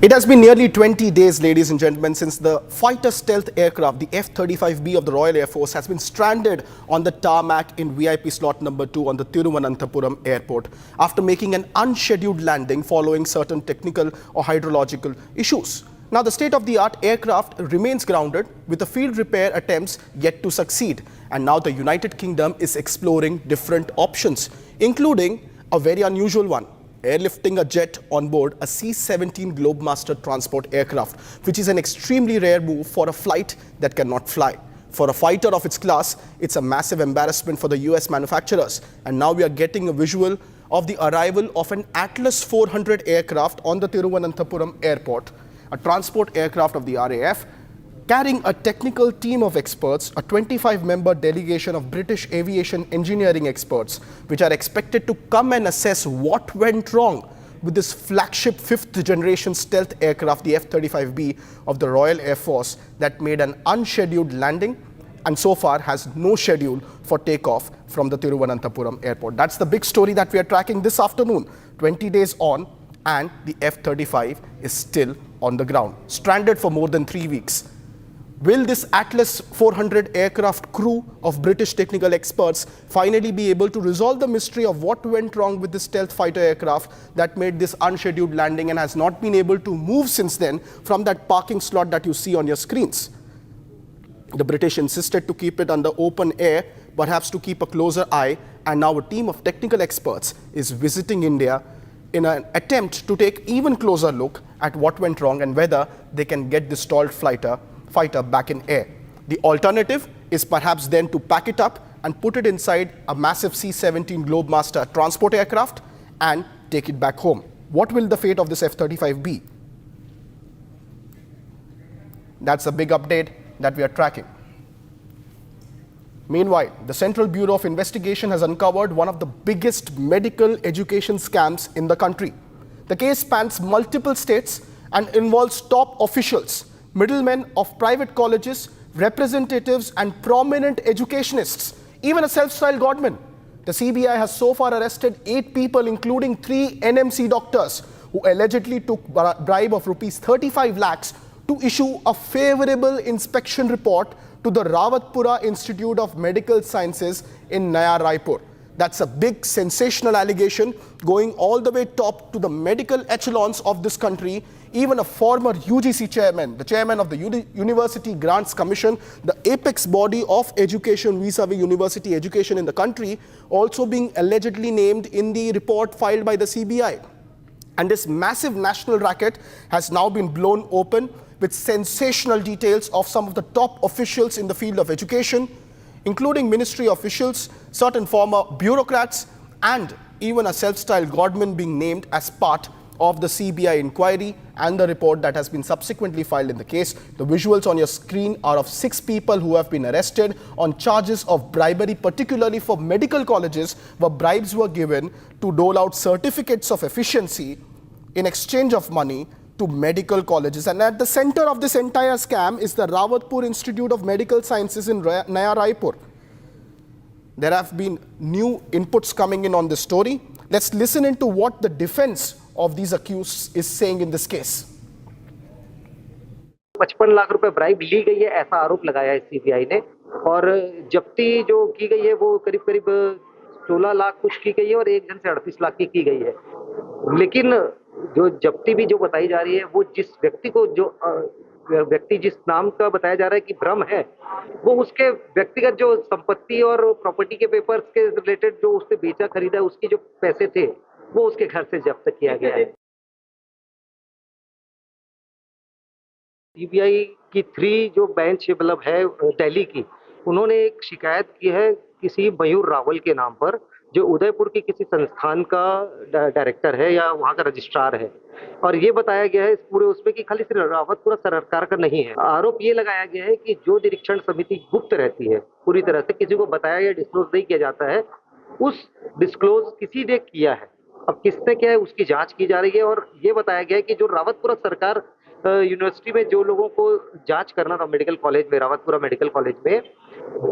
It has been nearly 20 days, ladies and gentlemen, since the fighter stealth aircraft, the F-35B of the Royal Air Force, has been stranded on the tarmac in VIP slot number 2 on the Thiruvananthapuram airport after making an unscheduled landing following certain technical or hydrological issues. Now, the state-of-the-art aircraft remains grounded with the field repair attempts yet to succeed. And now the United Kingdom is exploring different options, including a very unusual one: airlifting a jet on board a C-17 Globemaster transport aircraft, which is an extremely rare move for a flight that cannot fly. For a fighter of its class, it's a massive embarrassment for the US manufacturers. And now we are getting a visual of the arrival of an Atlas 400 aircraft on the Thiruvananthapuram airport, a transport aircraft of the RAF, carrying a technical team of experts, a 25-member delegation of British aviation engineering experts, which are expected to come and assess what went wrong with this flagship 5th generation stealth aircraft, the F-35B of the Royal Air Force, that made an unscheduled landing and so far has no schedule for takeoff from the Thiruvananthapuram airport. That's the big story that we are tracking this afternoon. 20 days on, and the F-35 is still on the ground, stranded for more than 3 weeks. Will this Atlas 400 aircraft crew of British technical experts finally be able to resolve the mystery of what went wrong with this stealth fighter aircraft that made this unscheduled landing and has not been able to move since then from that parking slot that you see on your screens? The British insisted to keep it under open air, perhaps to keep a closer eye, and now a team of technical experts is visiting India in an attempt to take even closer look at what went wrong and whether they can get the stalled fighter back in air. The alternative is perhaps then to pack it up and put it inside a massive C-17 Globemaster transport aircraft and take it back home. What will the fate of this F-35 be? That's a big update that we are tracking. Meanwhile, the Central Bureau of Investigation has uncovered one of the biggest medical education scams in the country. The case spans multiple states and involves top officials, middlemen of private colleges, representatives and prominent educationists, even a self-styled Godman. The CBI has so far arrested 8 people, including 3 NMC doctors, who allegedly took bribe of rupees 35 lakhs to issue a favorable inspection report to the Rawatpura Institute of Medical Sciences in Naya Raipur. That's a big sensational allegation going all the way top to the medical echelons of this country. Even a former UGC chairman, the chairman of the University Grants Commission, the apex body of education vis-a-vis university education in the country, also being allegedly named in the report filed by the CBI. And this massive national racket has now been blown open with sensational details of some of the top officials in the field of education, including ministry officials, certain former bureaucrats, and even a self-styled Godman being named as part of the CBI inquiry and the report that has been subsequently filed in the case. The visuals on your screen are of 6 people who have been arrested on charges of bribery, particularly for medical colleges, where bribes were given to dole out certificates of efficiency in exchange of money to medical colleges. And at the center of this entire scam is the Rawatpur Institute of Medical Sciences in Naya Raipur. There have been new inputs coming in on this story. Let's listen into what the defense of these accused is saying in this case. 55 lakh रुपए bribe ली गई है, ऐसा आरोप लगाया है CBI ने, और जब्ती जो की गई है वो करीब करीब 16 लाख कुछ की गई है और एक जन से 38 लाख की गई है। लेकिन जो जब्ती भी जो बताई जा रही है वो जिस व्यक्ति को व्यक्ति जिस नाम का बताया जा रहा है कि भ्रम है, वो उसके व्यक्तिगत जो संपत्ति और प्रॉपर्टी के पेपर्स के रिलेटेड जो उसने बेचा खरीदा, उसके जो पैसे थे वो उसके घर से जब्त किया गया है। सीबीआई की 3 जो बेंच मतलब है दिल्ली की, उन्होंने एक शिकायत की है किसी मयूर रावल के नाम पर, जो उदयपुर की किसी संस्थान का डायरेक्टर है या वहाँ का रजिस्ट्रार है, और ये बताया गया है इस पूरे उसमें कि खाली सिर्फ रावतपुरा सरकार का नहीं है। आरोप ये लगाया गया है कि जो निरीक्षण समिति गुप्त रहती है, पूरी तरह से किसी को बताया या डिस्क्लोज नहीं किया जाता है, उस डिस्क्लोज किसी ने किया है। अब किसने किया है उसकी जांच की जा रही है, और ये बताया गया है कि जो रावतपुरा सरकार यूनिवर्सिटी में जो लोगों को जांच करना था मेडिकल कॉलेज में, रावतपुरा मेडिकल कॉलेज में,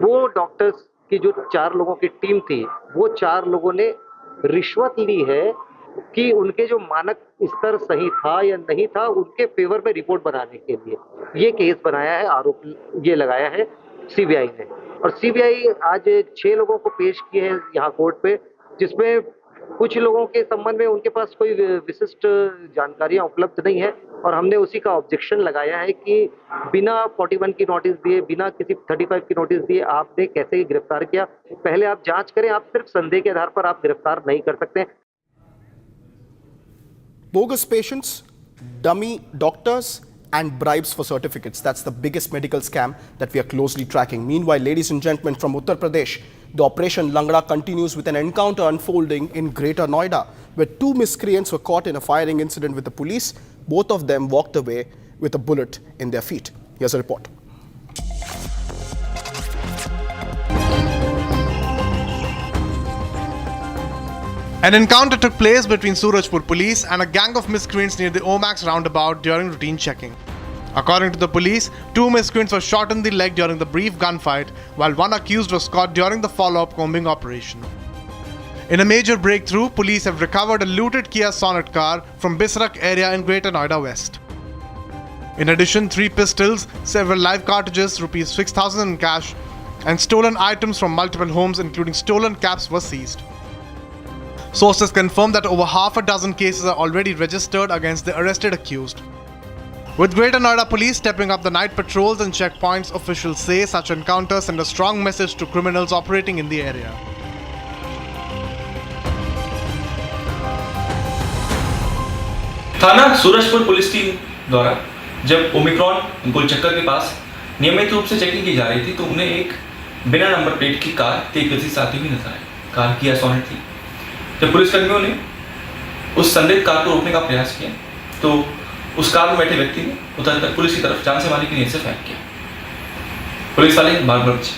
वो डॉक्टर्स की जो 4 लोगों की टीम थी, वो 4 लोगों ने रिश्वत ली है कि उनके जो मानक स्तर सही था या नहीं था, उनके फेवर में रिपोर्ट बनाने के लिए ये केस बनाया है, आरोप ये लगाया है सीबीआई ने। और सीबीआई आज 6 लोगों को पेश किए हैं यहाँ कोर्ट पे, जिसमें कुछ लोगों के संबंध में उनके पास कोई विशिष्ट जानकारियां उपलब्ध नहीं है, और हमने उसी का ऑब्जेक्शन लगाया है कि बिना 41 की नोटिस दिए, बिना किसी 35 की नोटिस दिए आपने कैसे गिरफ्तार किया। पहले आप जांच करें, आप सिर्फ संदेह के आधार पर आप गिरफ्तार नहीं कर सकते। Bogus patients, dummy doctors and bribes for certificates. That's the biggest medical scam that we are closely tracking. Meanwhile, ladies and gentlemen, from Uttar Pradesh, The Operation Langra continues with an encounter unfolding in Greater Noida, where two miscreants were caught in a firing incident with the police. Both of them walked away with a bullet in their feet. Here's a report. An encounter took place between Surajpur police and a gang of miscreants near the Omax roundabout during routine checking. According to the police, two miscreants were shot in the leg during the brief gunfight, while one accused was caught during the follow-up combing operation. In a major breakthrough, police have recovered a looted Kia Sonet car from Bisrak area in Greater Noida West. In addition, 3 pistols, several live cartridges, Rs 6,000 in cash, and stolen items from multiple homes, including stolen caps, were seized. Sources confirm that over half a dozen cases are already registered against the arrested accused. With Greater Noida police stepping up the night patrols and checkpoints, officials say such encounters send a strong message to criminals operating in the area. थाना Surajpur police team द्वारा जब Omicron गोलचक्कर के पास नियमित रूप से checking की जा रही थी तो उन्हें एक बिना नंबर प्लेट की कार तेज गति से आती हुई नजर आई। कार किया सोनेट थी। जब पुलिसकर्मियों ने उस संदिग्ध कार को रोकने का प्रयास किया तो उस कार में बैठे व्यक्ति ने उतरकर पुलिस की तरफ जान से मारने की नीयत से फायर किया। पुलिस वाले भाग बचे।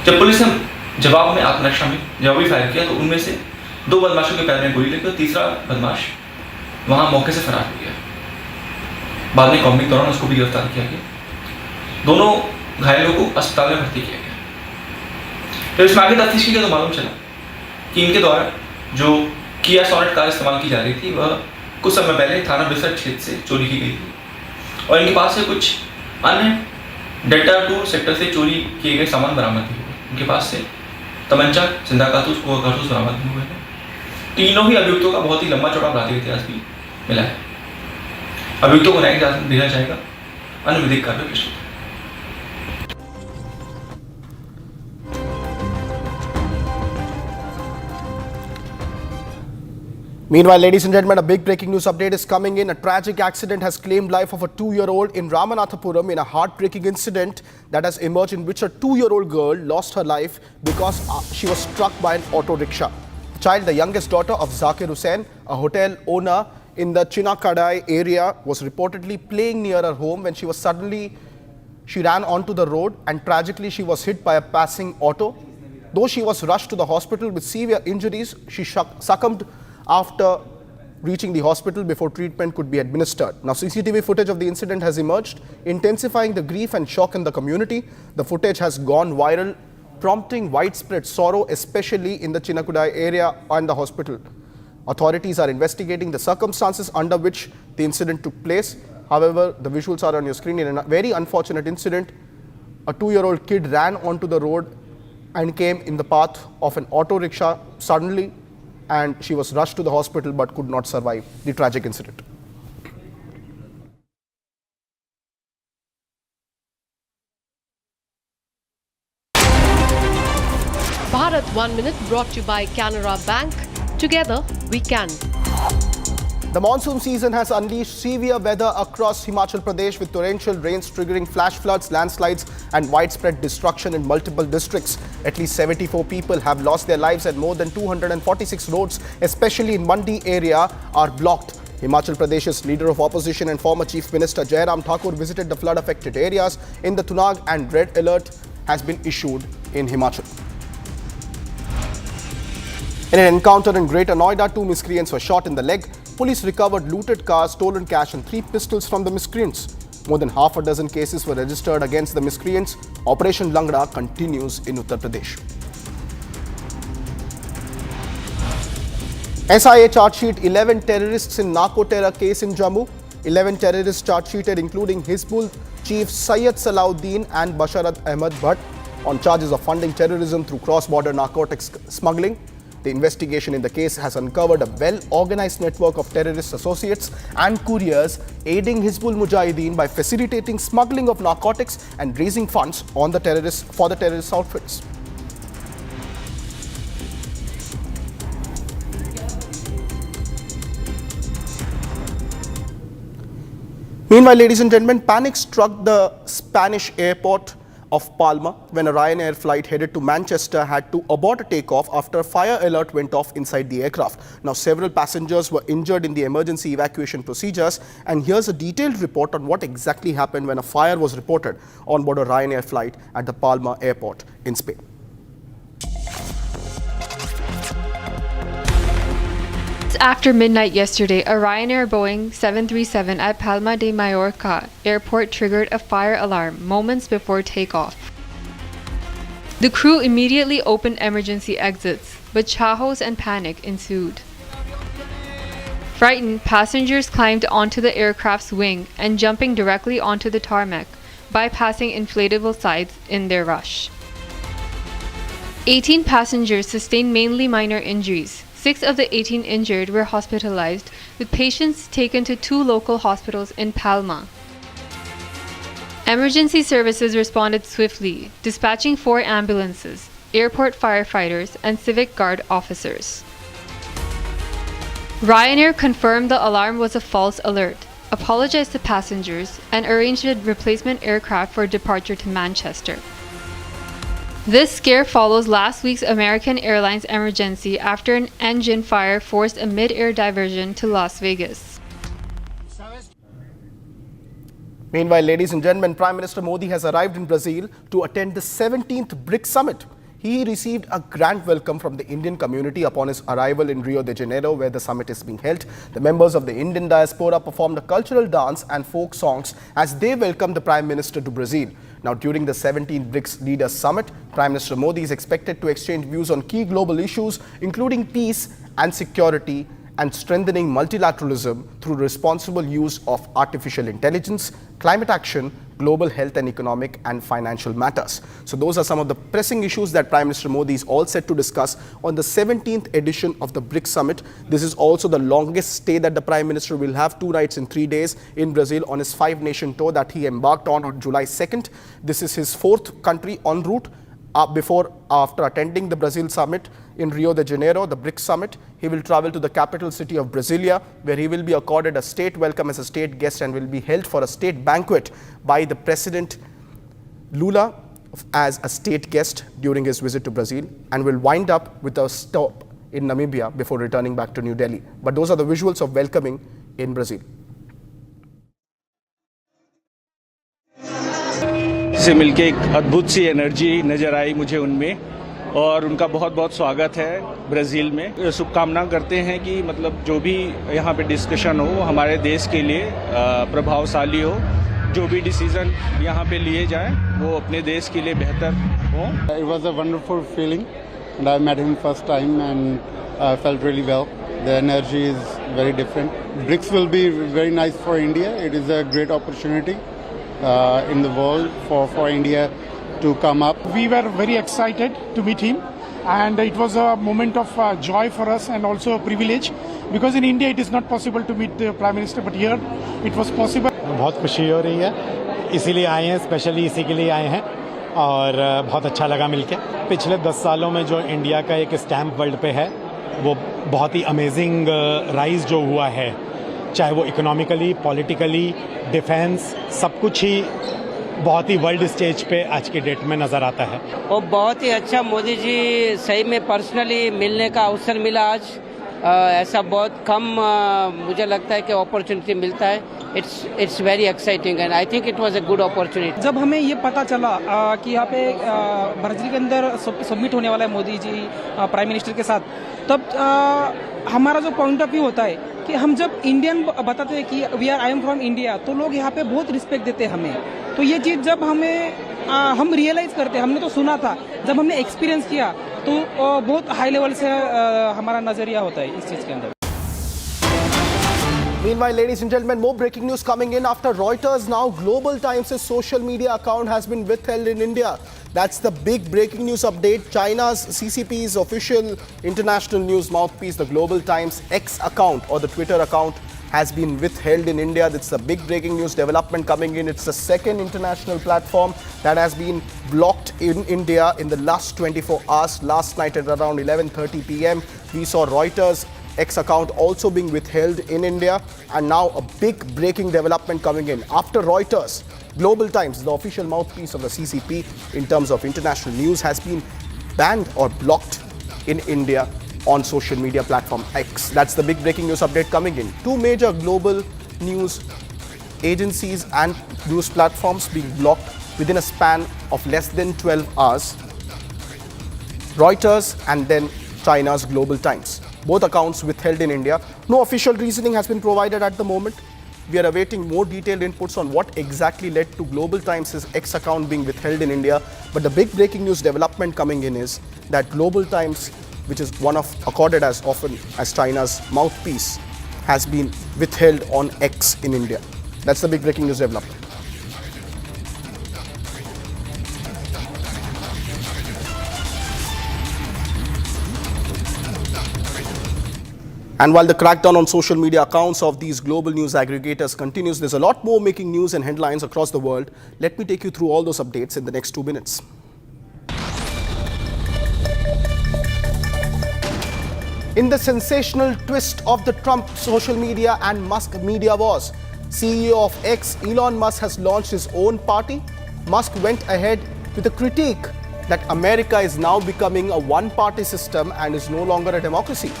जब पुलिस ने जवाब में आत्मरक्षा में जवाबी फायर किया तो उनमें से 2 बदमाशों के पैर में गोली लगी और तीसरा बदमाश वहां मौके से फरार हो गया। बाद में कॉम्बिंग दौरान उसको भी गिरफ्तार किया गया। दोनों घायलों को अस्पताल में भर्ती किया गया। तो इसमें आगे तफ्तीश की गई तो मालूम चला कि इनके द्वारा जो किया सोनेट कार इस्तेमाल की जा रही थी वह कुछ समय पहले थाना बिसर क्षेत्र से चोरी की गई थी और इनके पास से कुछ अन्य डेल्टा 2 सेक्टर से चोरी किए गए सामान बरामद हुए। इनके पास से तमंचा, जिंदा कारतूस, गोला कारतूस बरामद हुए हैं। तीनों ही अभियुक्तों का बहुत ही लंबा चौड़ा आपराधिक इतिहास भी मिला है। अभियुक्तों को न्यायिक हिरासत में भेजा जाएगा। अन्य विधिक कार्रवाई पेश होगी। Meanwhile, ladies and gentlemen, a big breaking news update is coming in. A tragic accident has claimed life of a 2-year-old in Ramanathapuram in a heartbreaking incident that has emerged in which a 2-year-old girl lost her life because she was struck by an auto rickshaw. The child, the youngest daughter of Zakir Hussain, a hotel owner in the Chinakadai area, was reportedly playing near her home when she ran onto the road and tragically she was hit by a passing auto. Though she was rushed to the hospital with severe injuries, she succumbed after reaching the hospital before treatment could be administered. Now, CCTV footage of the incident has emerged, intensifying the grief and shock in the community. The footage has gone viral, prompting widespread sorrow, especially in the Chinakudai area and the hospital. Authorities are investigating the circumstances under which the incident took place. However, the visuals are on your screen. In a very unfortunate incident, a 2-year-old kid ran onto the road and came in the path of an auto rickshaw suddenly, and she was rushed to the hospital but could not survive the tragic incident. Bharat 1 Minute brought to you by Canara Bank. Together we can. The monsoon season has unleashed severe weather across Himachal Pradesh with torrential rains triggering flash floods, landslides and widespread destruction in multiple districts. At least 74 people have lost their lives and more than 246 roads, especially in Mandi area, are blocked. Himachal Pradesh's leader of opposition and former Chief Minister Jairam Thakur visited the flood-affected areas in the Tunag and red alert has been issued in Himachal. In an encounter in Greater Noida, 2 miscreants were shot in the leg. Police recovered looted cars, stolen cash and 3 pistols from the miscreants. More than half a dozen cases were registered against the miscreants. Operation Langra continues in Uttar Pradesh. SIA charge sheet 11 terrorists in narco terror case in Jammu. 11 terrorists charge sheeted including Hizbul chief Syed Salauddin and Basharat Ahmad Bhatt on charges of funding terrorism through cross-border narcotics smuggling. The investigation in the case has uncovered a well-organized network of terrorist associates and couriers aiding Hizbul Mujahideen by facilitating smuggling of narcotics and raising funds on the for the terrorist outfits. Meanwhile, ladies and gentlemen, panic struck the Spanish airport of Palma when a Ryanair flight headed to Manchester had to abort a takeoff after a fire alert went off inside the aircraft. Now, several passengers were injured in the emergency evacuation procedures, and here's a detailed report on what exactly happened when a fire was reported on board a Ryanair flight at the Palma airport in Spain. After midnight yesterday, a Ryanair Boeing 737 at Palma de Mallorca airport triggered a fire alarm moments before takeoff. The crew immediately opened emergency exits, but chaos and panic ensued. Frightened, passengers climbed onto the aircraft's wing and jumping directly onto the tarmac, bypassing inflatable sides in their rush. 18 passengers sustained mainly minor injuries. 6 of the 18 injured were hospitalized, with patients taken to 2 local hospitals in Palma. Emergency services responded swiftly, dispatching 4 ambulances, airport firefighters, and civic guard officers. Ryanair confirmed the alarm was a false alert, apologized to passengers, and arranged a replacement aircraft for departure to Manchester. This scare follows last week's American Airlines emergency after an engine fire forced a mid-air diversion to Las Vegas. Meanwhile, ladies and gentlemen, Prime Minister Modi has arrived in Brazil to attend the 17th BRICS Summit. He received a grand welcome from the Indian community upon his arrival in Rio de Janeiro, where the summit is being held. The members of the Indian diaspora performed a cultural dance and folk songs as they welcomed the Prime Minister to Brazil. Now, during the 17th BRICS Leaders Summit, Prime Minister Modi is expected to exchange views on key global issues, including peace and security, and strengthening multilateralism through responsible use of artificial intelligence, climate action, global health and economic and financial matters. So those are some of the pressing issues that Prime Minister Modi is all set to discuss on the 17th edition of the BRICS Summit. This is also the longest stay that the Prime Minister will have, 2 nights and 3 days in Brazil on his 5-nation tour that he embarked on July 2nd. This is his 4th country en route. After attending the Brazil summit in Rio de Janeiro, the BRICS summit, he will travel to the capital city of Brasilia, where he will be accorded a state welcome as a state guest and will be held for a state banquet by the President Lula as a state guest during his visit to Brazil, and will wind up with a stop in Namibia before returning back to New Delhi. But those are the visuals of welcoming in Brazil. से मिलके एक अद्भुत सी energy नज़र आई मुझे उनमें, और उनका बहुत बहुत स्वागत है ब्राज़ील में। शुभकामना करते हैं कि मतलब जो भी यहाँ पे डिस्कशन हो वो हमारे देश के लिए प्रभावशाली हो, जो भी डिसीजन यहाँ पे लिए जाए वो अपने देश के लिए बेहतर हो। It was a wonderful feeling and I met him first time and I felt really well. The energy is very different. BRICS will be very nice for India. It is a great opportunity in the world for India to come up. We were very excited to meet him, and it was a moment of joy for us and also a privilege, because in India it is not possible to meet the Prime Minister, but here it was possible. बहुत खुशी हो रही है, इसीलिए आए हैं, specially इसी के लिए आए हैं और बहुत अच्छा लगा मिलके। पिछले 10 सालों में जो इंडिया का एक स्टैम्प वर्ल्ड पे है वो बहुत ही अमेजिंग राइज जो हुआ है, चाहे वो इकोनॉमिकली, पॉलिटिकली, डिफेंस, सब कुछ ही बहुत ही वर्ल्ड स्टेज पे आज की डेट में नज़र आता है। और बहुत ही अच्छा मोदी जी सही में पर्सनली मिलने का अवसर मिला आज। ऐसा बहुत कम मुझे लगता है कि अपॉर्चुनिटी मिलता है। It's very exciting and I think it was a good opportunity. जब हमें ये पता चला कि यहाँ पे ब्राज़ील के अंदर सबमिट होने वाला है मोदी जी प्राइम मिनिस्टर के साथ, तब हमारा जो पॉइंट ऑफ व्यू होता है कि हम जब इंडियन बताते हैं कि आई एम फ्रॉम इंडिया, तो लोग यहाँ पे बहुत रिस्पेक्ट देते हैं हमें। तो ये चीज़ जब हम रियलाइज़ करते हैं, हमने तो सुना था, जब हमने एक्सपीरियंस किया तो बहुत हाई लेवल से हमारा नज़रिया होता है इस चीज़ के अंदर। Meanwhile, ladies and gentlemen, more breaking news coming in after Reuters. Now, Global Times' social media account has been withheld in India. That's the big breaking news update. China's CCP's official international news mouthpiece, the Global Times X account or the Twitter account, has been withheld in India. That's a big breaking news development coming in. It's the second international platform that has been blocked in India in the last 24 hours. Last night at around 11:30 p.m., we saw Reuters X account also being withheld in India, and now a big breaking development coming in. After Reuters Global Times, the official mouthpiece of the CCP in terms of international news, has been banned or blocked in India on social media platform X. That's the big breaking news update coming in. Two major global news agencies and news platforms being blocked within a span of less than 12 hours. Reuters and then China's Global Times. Both accounts withheld in India. No official reasoning has been provided at the moment. We are awaiting more detailed inputs on what exactly led to Global Times' X account being withheld in India. But the big breaking news development coming in is that Global Times, which is accorded as often as China's mouthpiece, has been withheld on X in India. That's the big breaking news development. And while the crackdown on social media accounts of these global news aggregators continues, there's a lot more making news and headlines across the world. Let me take you through all those updates in the next 2 minutes. In the sensational twist of the Trump social media and Musk media wars, CEO of X, Elon Musk, has launched his own party. Musk went ahead with a critique that America is now becoming a one-party system and is no longer a democracy.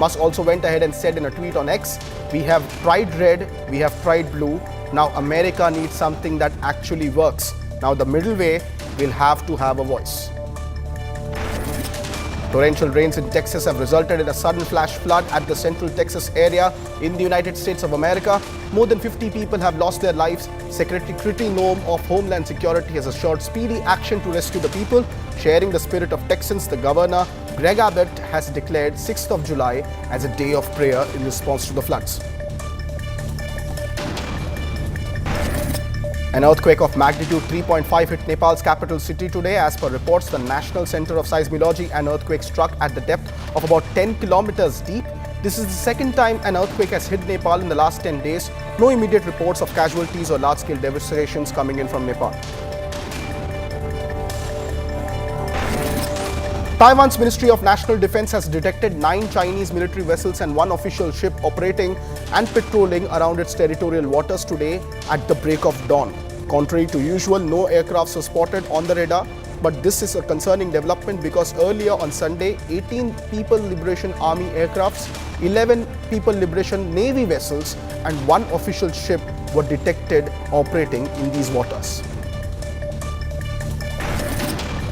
Musk also went ahead and said in a tweet on X, "We have tried red, we have tried blue. Now America needs something that actually works. Now the middle way will have to have a voice." Torrential rains in Texas have resulted in a sudden flash flood at the central Texas area in the United States of America. More than 50 people have lost their lives. Secretary Kristi Noem of Homeland Security has assured speedy action to rescue the people. Sharing the spirit of Texans, the governor, Greg Abbott, has declared 6th of July as a day of prayer in response to the floods. An earthquake of magnitude 3.5 hit Nepal's capital city today. As per reports, the National Center of Seismology, an earthquake struck at the depth of about 10 kilometers deep. This is the second time an earthquake has hit Nepal in the last 10 days. No immediate reports of casualties or large-scale devastations coming in from Nepal. Taiwan's Ministry of National Defense has detected 9 Chinese military vessels and 1 official ship operating and patrolling around its territorial waters today at the break of dawn. Contrary to usual, no aircrafts were spotted on the radar, but this is a concerning development because earlier on Sunday, 18 People Liberation Army aircrafts, 11 People Liberation Navy vessels and 1 official ship were detected operating in these waters.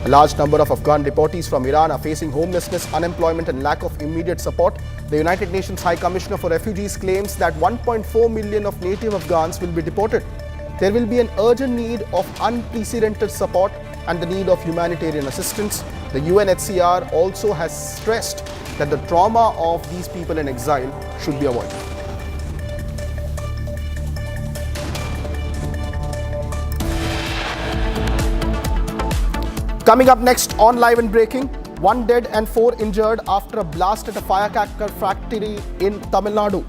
A large number of Afghan deportees from Iran are facing homelessness, unemployment and lack of immediate support. The United Nations High Commissioner for Refugees claims that 1.4 million of native Afghans will be deported. There will be an urgent need of unprecedented support and the need of humanitarian assistance. The UNHCR also has stressed that the trauma of these people in exile should be avoided. Coming up next on Live and Breaking, 1 dead and 4 injured after a blast at a firecracker factory in Tamil Nadu.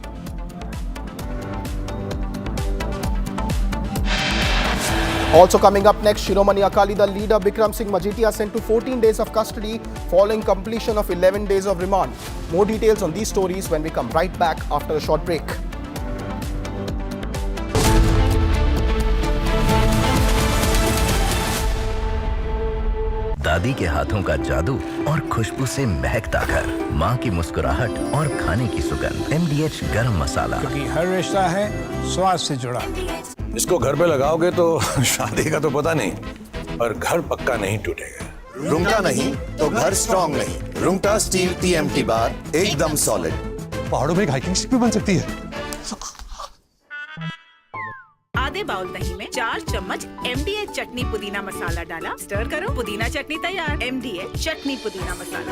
Also coming up next, Shiromani Akali Dal leader Bikram Majithia sent to 14 days of custody following completion of 11 days of remand. More details on these stories when we come right back after a short break. दादी के हाथों का जादू और खुशबू से महकता घर, माँ की मुस्कुराहट और खाने की सुगंध। MDH गरम मसाला, क्योंकि हर रिश्ता है स्वाद से जुड़ा। इसको घर पे लगाओगे तो शादी का तो पता नहीं, पर घर पक्का नहीं टूटेगा। रुंगटा नहीं तो घर स्ट्रॉन्ग नहीं। रुंगटा स्टील TMT बार एकदम सॉलिड। पहाड़ों में एक हाइकिंग स्टिक भी बन सकती है। आधे बाउल दही में 4 चम्मच MDH चटनी पुदीना मसाला डाला, स्टर करो, पुदीना चटनी तैयार। MDH चटनी पुदीना मसाला।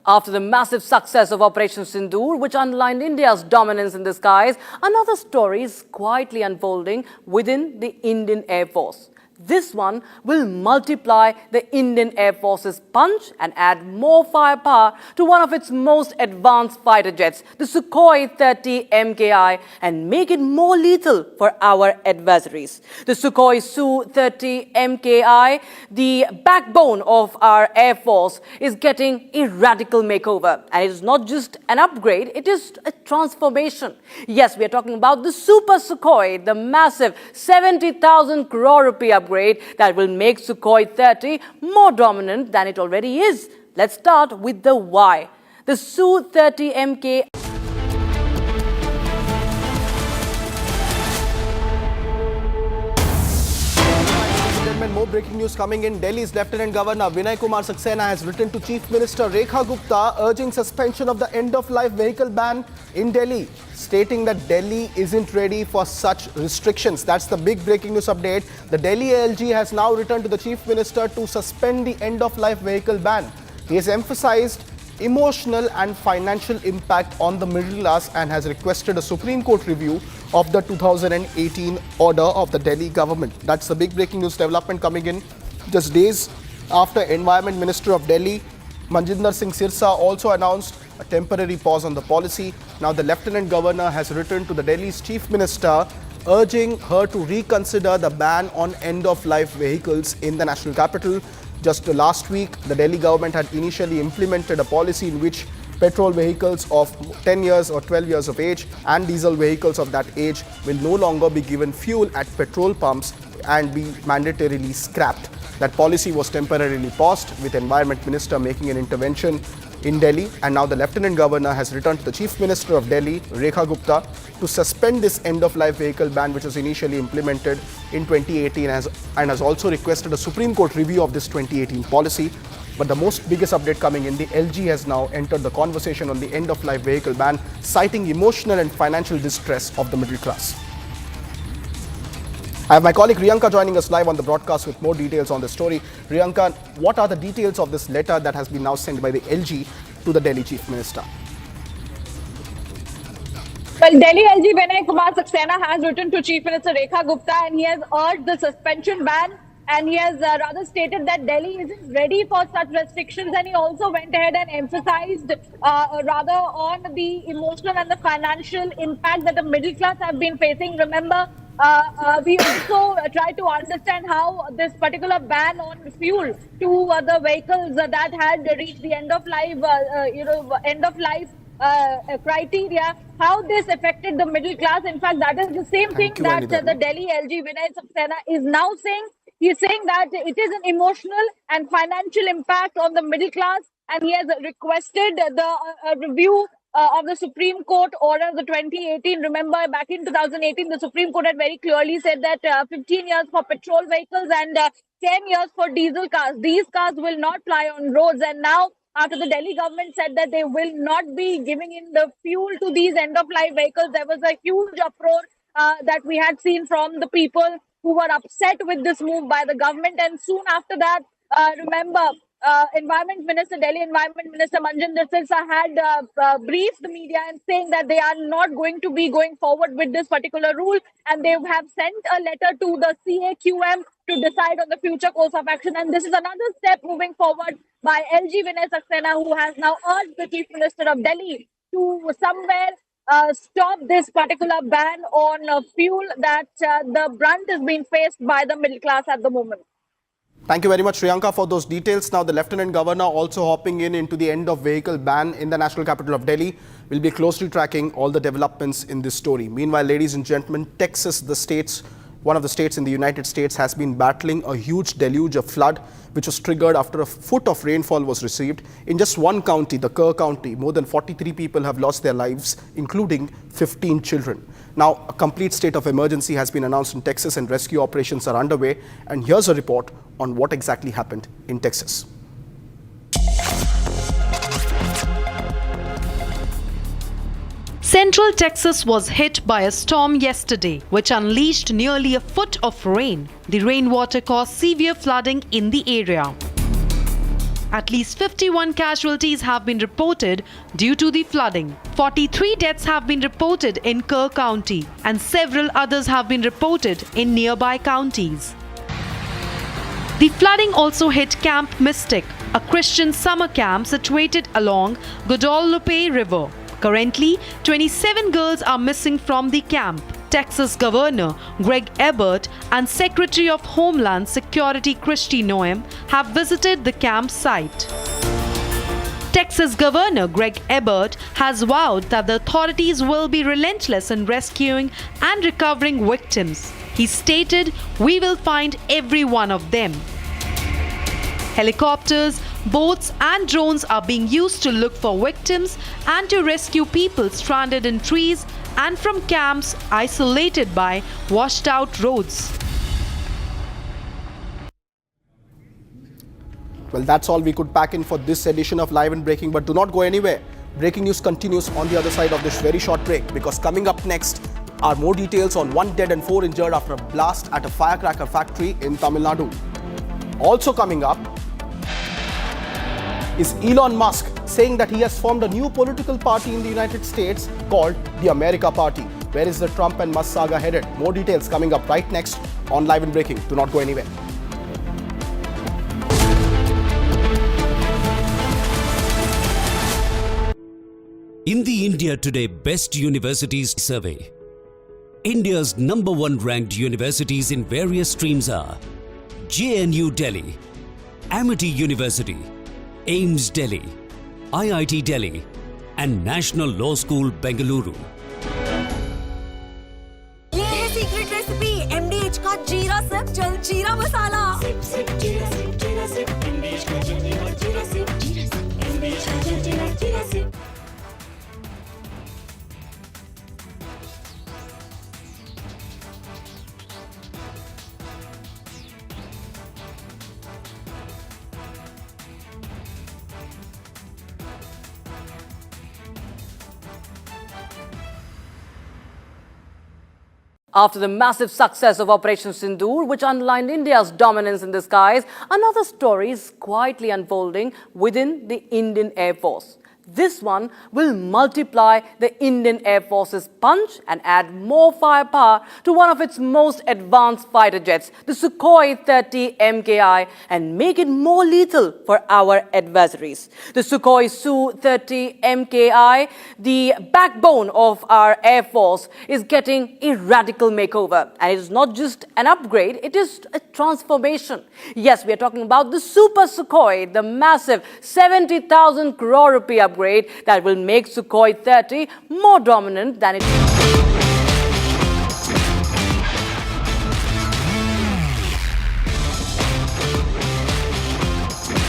After the massive success of Operation Sindoor, which underlined India's dominance in the skies, another story is quietly unfolding within the Indian Air Force. This one will multiply the Indian Air Force's punch and add more firepower to one of its most advanced fighter jets, the Sukhoi 30 MKI, and make it more lethal for our adversaries. The Sukhoi Su-30 MKI, the backbone of our Air Force, is getting a radical makeover. And it is not just an upgrade, it is a transformation. Yes, we are talking about the Super Sukhoi, the massive 70,000 crore rupee upgrade that will make Sukhoi 30 more dominant than it already is. Let's start with the why. The Su-30 MK. More breaking news coming in. Delhi's Lieutenant Governor Vinay Kumar Saxena has written to Chief Minister Rekha Gupta urging suspension of the end-of-life vehicle ban in Delhi, stating that Delhi isn't ready for such restrictions. That's the big breaking news update. The Delhi ALG has now returned to the Chief Minister to suspend the end-of-life vehicle ban. He has emphasized emotional and financial impact on the middle class and has requested a Supreme Court review of the 2018 order of the Delhi government. That's the big breaking news development coming in just days after Environment Minister of Delhi, Manjinder Singh Sirsa, also announced a temporary pause on the policy. Now the Lieutenant Governor has written to the Delhi's Chief Minister urging her to reconsider the ban on end-of-life vehicles in the national capital. Just last week, the Delhi government had initially implemented a policy in which petrol vehicles of 10 years or 12 years of age and diesel vehicles of that age will no longer be given fuel at petrol pumps and be mandatorily scrapped. That policy was temporarily paused, with Environment Minister making an intervention in Delhi, and now the Lieutenant Governor has returned to the Chief Minister of Delhi, Rekha Gupta, to suspend this end-of-life vehicle ban which was initially implemented in 2018 and has also requested a Supreme Court review of this 2018 policy. But the most biggest update coming in, the LG has now entered the conversation on the end-of-life vehicle ban, citing emotional and financial distress of the middle class. I have my colleague Riyanka joining us live on the broadcast with more details on the story. Riyanka, what are the details of this letter that has been now sent by the LG to the Delhi Chief Minister? Well, Delhi LG Vinay Kumar Saxena has written to Chief Minister Rekha Gupta and he has urged the suspension ban, and he has rather stated that Delhi isn't ready for such restrictions, and he also went ahead and emphasized rather on the emotional and the financial impact that the middle class have been facing. Remember, we also try to understand how this particular ban on fuel to the vehicles that had reached the end of life criteria, how this affected the middle class. In fact, that is the same thing that the Delhi LG Vinay Saxena is now saying. He is saying that it is an emotional and financial impact on the middle class, and he has requested the review of the Supreme Court order of the 2018. Remember, back in 2018, the Supreme Court had very clearly said that 15 years for petrol vehicles and 10 years for diesel cars. These cars will not ply on roads. And now, after the Delhi government said that they will not be giving in the fuel to these end-of-life vehicles, there was a huge uproar that we had seen from the people who were upset with this move by the government. And soon after that, remember, Delhi Environment Minister Manjinder Singh Sirsa had briefed the media and saying that they are not going to be going forward with this particular rule, and they have sent a letter to the CAQM to decide on the future course of action. And this is another step moving forward by LG Vinay Saxena, who has now urged the Chief Minister of Delhi to somewhere stop this particular ban on fuel that the brunt is being faced by the middle class at the moment. Thank you very much, Riyanka, for those details. Now, the Lieutenant Governor also hopping into the end of vehicle ban in the national capital of Delhi. Will be closely tracking all the developments in this story. Meanwhile, ladies and gentlemen, Texas, one of the states in the United States, has been battling a huge deluge of flood, which was triggered after a foot of rainfall was received. In just one county, the Kerr County, more than 43 people have lost their lives, including 15 children. Now, a complete state of emergency has been announced in Texas and rescue operations are underway. And here's a report on what exactly happened in Texas. Central Texas was hit by a storm yesterday, which unleashed nearly a foot of rain. The rainwater caused severe flooding in the area. At least 51 casualties have been reported due to the flooding. 43 deaths have been reported in Kerr County, and several others have been reported in nearby counties. The flooding also hit Camp Mystic, a Christian summer camp situated along Guadalupe River. Currently, 27 girls are missing from the camp. Texas Governor Greg Abbott and Secretary of Homeland Security Kristi Noem have visited the camp site. Texas Governor Greg Abbott has vowed that the authorities will be relentless in rescuing and recovering victims. He stated, "We will find every one of them." Helicopters, boats and drones are being used to look for victims and to rescue people stranded in trees and from camps isolated by washed out roads. Well, that's all we could pack in for this edition of Live and Breaking, but do not go anywhere. Breaking news continues on the other side of this very short break, because coming up next are more details on 1 dead and 4 injured after a blast at a firecracker factory in Tamil Nadu. Also coming up is Elon Musk saying that he has formed a new political party in the United States called the America Party. Where is the Trump and Musk saga headed? More details coming up right next on Live and Breaking. Do not go anywhere. In the India Today Best Universities Survey, India's #1 ranked universities in various streams are JNU Delhi, Amity University, AIMS Delhi, IIT Delhi and National Law School Bengaluru. ये है secret recipe MDH का जीरा sip जलजीरा मसाला। Sip sip जीरा sip MDH का जलजीरा sip MDH का जलजीरा sip. After the massive success of Operation Sindoor, which underlined India's dominance in the skies, another story is quietly unfolding within the Indian Air Force. This one will multiply the Indian Air Force's punch and add more firepower to one of its most advanced fighter jets, the Sukhoi 30 MKI, and make it more lethal for our adversaries. The Sukhoi Su-30 MKI, the backbone of our Air Force, is getting a radical makeover. And it is not just an upgrade, it is a transformation. Yes, we are talking about the Super Sukhoi, the massive 70,000 crore rupee upgrade that will make Sukhoi 30 more dominant than it is.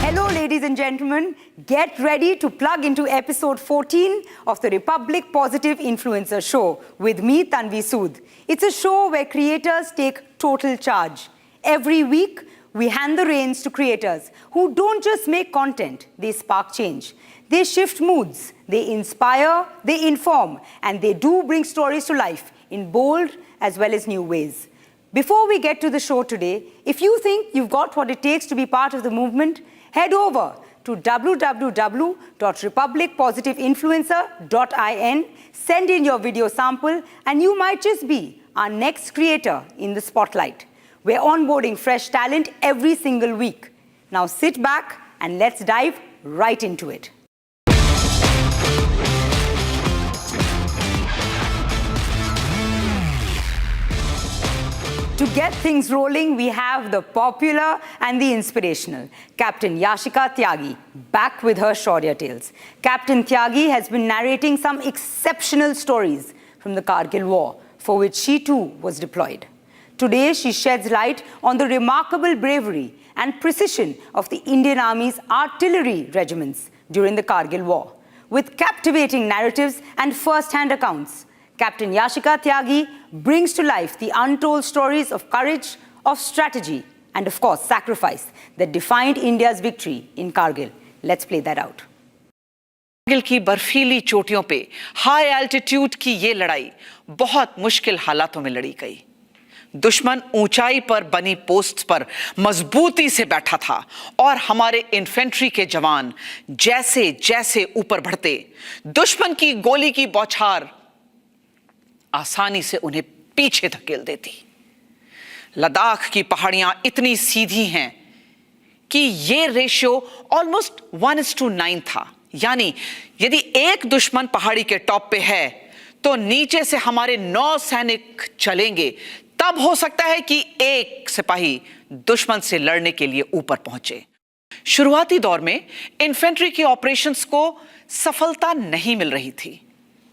Hello, ladies and gentlemen. Get ready to plug into episode 14 of the Republic Positive Influencer Show with me, Tanvi Sood. It's a show where creators take total charge. Every week, we hand the reins to creators who don't just make content, they spark change. They shift moods, they inspire, they inform, and they do bring stories to life in bold as well as new ways. Before we get to the show today, if you think you've got what it takes to be part of the movement, head over to www.republicpositiveinfluencer.in, send in your video sample, and you might just be our next creator in the spotlight. We're onboarding fresh talent every single week. Now sit back and let's dive right into it. To get things rolling, we have the popular and the inspirational Captain Yashika Tyagi back with her Shaurya Tales. Captain Tyagi has been narrating some exceptional stories from the Kargil War, for which she too was deployed. Today, she sheds light on the remarkable bravery and precision of the Indian Army's artillery regiments during the Kargil War. With captivating narratives and first-hand accounts, Captain Yashika Tyagi brings to life the untold stories of courage, of strategy, and of course, sacrifice that defined India's victory in Kargil. Let's play that out. Kargil की बर्फीली चोटियों पे high altitude की ये लड़ाई बहुत मुश्किल हालातों में लड़ी गई। दुश्मन ऊंचाई पर बनी पोस्ट पर मजबूती से बैठा था और हमारे इन्फेंट्री के जवान जैसे जैसे ऊपर बढ़ते, दुश्मन की गोली की बौछार आसानी से उन्हें पीछे धकेल देती। लद्दाख की पहाड़ियां इतनी सीधी हैं कि ये रेशियो ऑलमोस्ट 1:9 था। यानी यदि एक दुश्मन पहाड़ी के टॉप पे है तो नीचे से हमारे 9 सैनिक चलेंगे, तब हो सकता है कि एक सिपाही दुश्मन से लड़ने के लिए ऊपर पहुंचे। शुरुआती दौर में इन्फेंट्री के ऑपरेशंस को सफलता नहीं मिल रही थी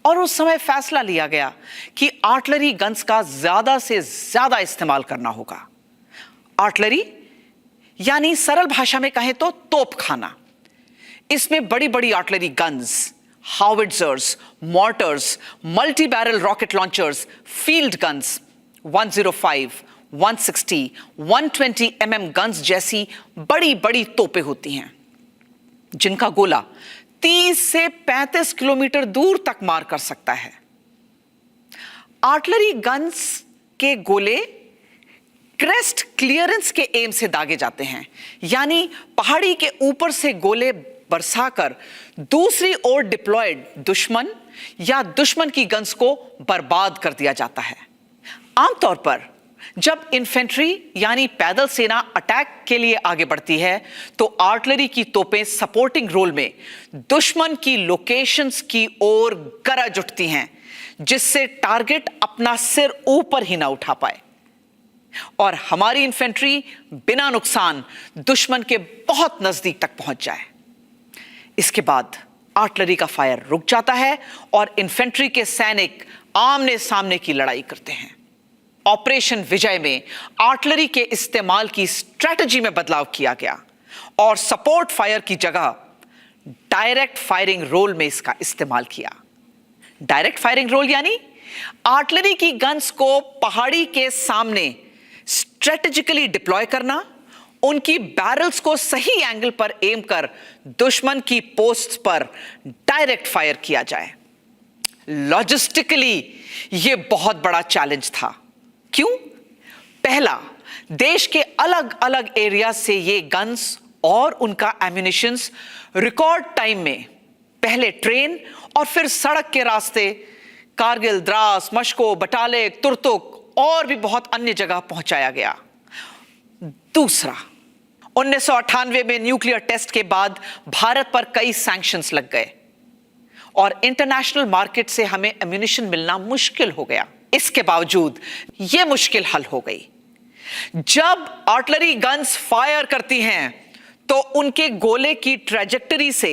और उस समय फैसला लिया गया कि आर्टिलरी गन्स का ज्यादा से ज्यादा इस्तेमाल करना होगा। आर्टिलरी यानी सरल भाषा में कहें तो तोपखाना। इसमें बड़ी बड़ी artillery guns, howitzers, mortars, multi barrel rocket launchers, field guns, 105, 160, 120 mm guns जैसी बड़ी बड़ी तोपें होती हैं जिनका गोला 30 से 35 किलोमीटर दूर तक मार कर सकता है। आर्टिलरी गन्स के गोले क्रेस्ट क्लियरेंस के एम से दागे जाते हैं, यानी पहाड़ी के ऊपर से गोले बरसाकर दूसरी ओर डिप्लॉयड दुश्मन या दुश्मन की गन्स को बर्बाद कर दिया जाता है। आमतौर पर जब इन्फेंट्री यानी पैदल सेना अटैक के लिए आगे बढ़ती है तो आर्टिलरी की तोपें सपोर्टिंग रोल में दुश्मन की लोकेशंस की ओर गरज उठती हैं, जिससे टारगेट अपना सिर ऊपर ही ना उठा पाए और हमारी इन्फेंट्री बिना नुकसान दुश्मन के बहुत नजदीक तक पहुंच जाए। इसके बाद आर्टिलरी का फायर रुक जाता है और इन्फेंट्री के सैनिक आमने सामने की लड़ाई करते हैं। ऑपरेशन विजय में आर्टिलरी के इस्तेमाल की स्ट्रेटजी में बदलाव किया गया और सपोर्ट फायर की जगह डायरेक्ट फायरिंग रोल में इसका इस्तेमाल किया। डायरेक्ट फायरिंग रोल यानी आर्टिलरी की गन्स को पहाड़ी के सामने स्ट्रेटेजिकली डिप्लॉय करना, उनकी बैरल्स को सही एंगल पर एम कर दुश्मन की पोस्ट्स पर डायरेक्ट फायर किया जाए। लॉजिस्टिकली यह बहुत बड़ा चैलेंज था। क्यों? पहला, देश के अलग अलग एरिया से ये गन्स और उनका एम्यूनिशंस रिकॉर्ड टाइम में पहले ट्रेन और फिर सड़क के रास्ते कारगिल, द्रास, मशको, बटाले, तुर्तुक और भी बहुत अन्य जगह पहुंचाया गया। दूसरा, 1998 में न्यूक्लियर टेस्ट के बाद भारत पर कई सैंक्शंस लग गए और इंटरनेशनल मार्केट से हमें एम्यूनिशन मिलना मुश्किल हो गया। इसके बावजूद यह मुश्किल हल हो गई। जब आर्टिलरी गन्स फायर करती हैं तो उनके गोले की ट्रैजेक्टरी से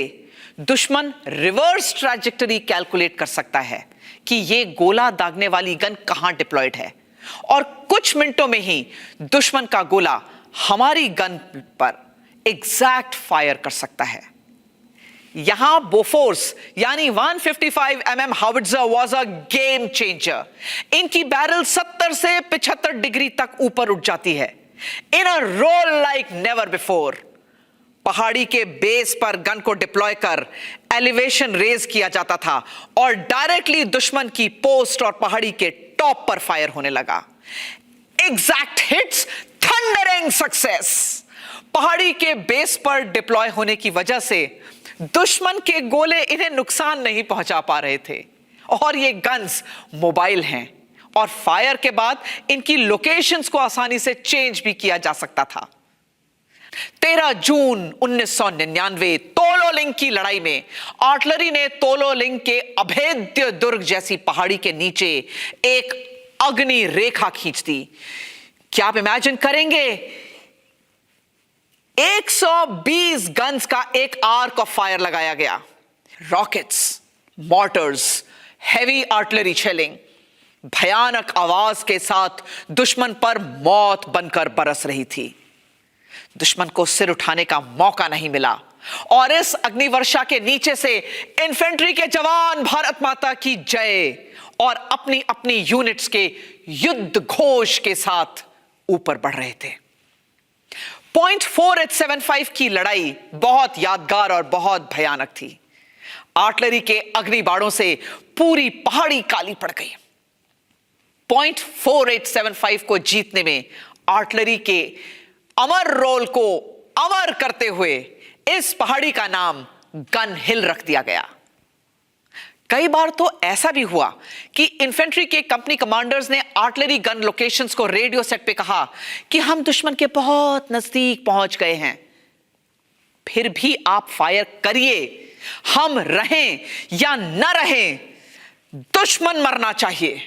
दुश्मन रिवर्स ट्रैजेक्टरी कैलकुलेट कर सकता है कि यह गोला दागने वाली गन कहां डिप्लॉयड है और कुछ मिनटों में ही दुश्मन का गोला हमारी गन पर एग्जैक्ट फायर कर सकता है। यहां बोफोर्स यानी 155 mm howitzer was a game changer. इनकी बैरल 70 से 75 डिग्री तक ऊपर उठ जाती है in a role like never before. पहाड़ी के बेस पर गन को डिप्लॉय कर एलिवेशन रेज किया जाता था और डायरेक्टली दुश्मन की पोस्ट और पहाड़ी के टॉप पर फायर होने लगा। Exact hits, thundering success. पहाड़ी के बेस पर डिप्लॉय होने की वजह से दुश्मन के गोले इन्हें नुकसान नहीं पहुंचा पा रहे थे और ये गन्स मोबाइल हैं और फायर के बाद इनकी लोकेशंस को आसानी से चेंज भी किया जा सकता था। 13 जून 1999 तोलोलिंग की लड़ाई में आर्टिलरी ने तोलोलिंग के अभेद्य दुर्ग जैसी पहाड़ी के नीचे एक अग्नि रेखा खींच दी। क्या आप इमेजिन करेंगे? 120 गन्स का एक आर्क ऑफ फायर लगाया गया। रॉकेट्स, मॉर्टर्स, हेवी आर्टिलरी शेलिंग भयानक आवाज के साथ दुश्मन पर मौत बनकर बरस रही थी। दुश्मन को सिर उठाने का मौका नहीं मिला और इस अग्निवर्षा के नीचे से इन्फेंट्री के जवान भारत माता की जय और अपनी अपनी यूनिट्स के युद्ध घोष के साथ ऊपर बढ़ रहे थे। .4875 की लड़ाई बहुत यादगार और बहुत भयानक थी। आर्टिलरी के अग्निबाणों से पूरी पहाड़ी काली पड़ गई। .4875 को जीतने में आर्टिलरी के अमर रोल को अमर करते हुए इस पहाड़ी का नाम गन हिल रख दिया गया। कई बार तो ऐसा भी हुआ कि इन्फेंट्री के कंपनी कमांडर्स ने आर्टिलरी गन लोकेशंस को रेडियो सेट पे कहा कि हम दुश्मन के बहुत नजदीक पहुंच गए हैं, फिर भी आप फायर करिए, हम रहें या न रहें, दुश्मन मरना चाहिए।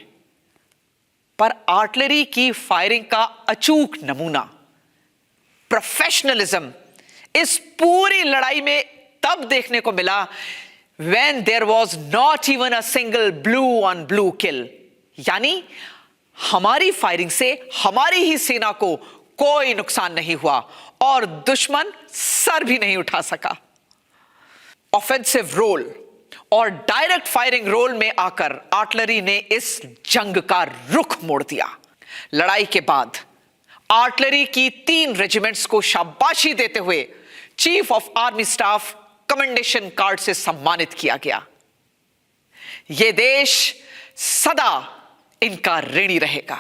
पर आर्टिलरी की फायरिंग का अचूक नमूना, प्रोफेशनलिज्म, इस पूरी लड़ाई में तब देखने को मिला when there was not even a single blue on blue kill। यानी हमारी फायरिंग से हमारी ही सेना को कोई नुकसान नहीं हुआ और दुश्मन सर भी नहीं उठा सका। ऑफेंसिव रोल और डायरेक्ट फायरिंग रोल में आकर आर्टिलरी ने इस जंग का रुख मोड़ दिया। लड़ाई के बाद आर्टिलरी की 3 रेजिमेंट्स को शाबाशी देते हुए chief of army staff commendation card से सम्मानित किया गया। यह देश सदा इनका ऋणी रहेगा।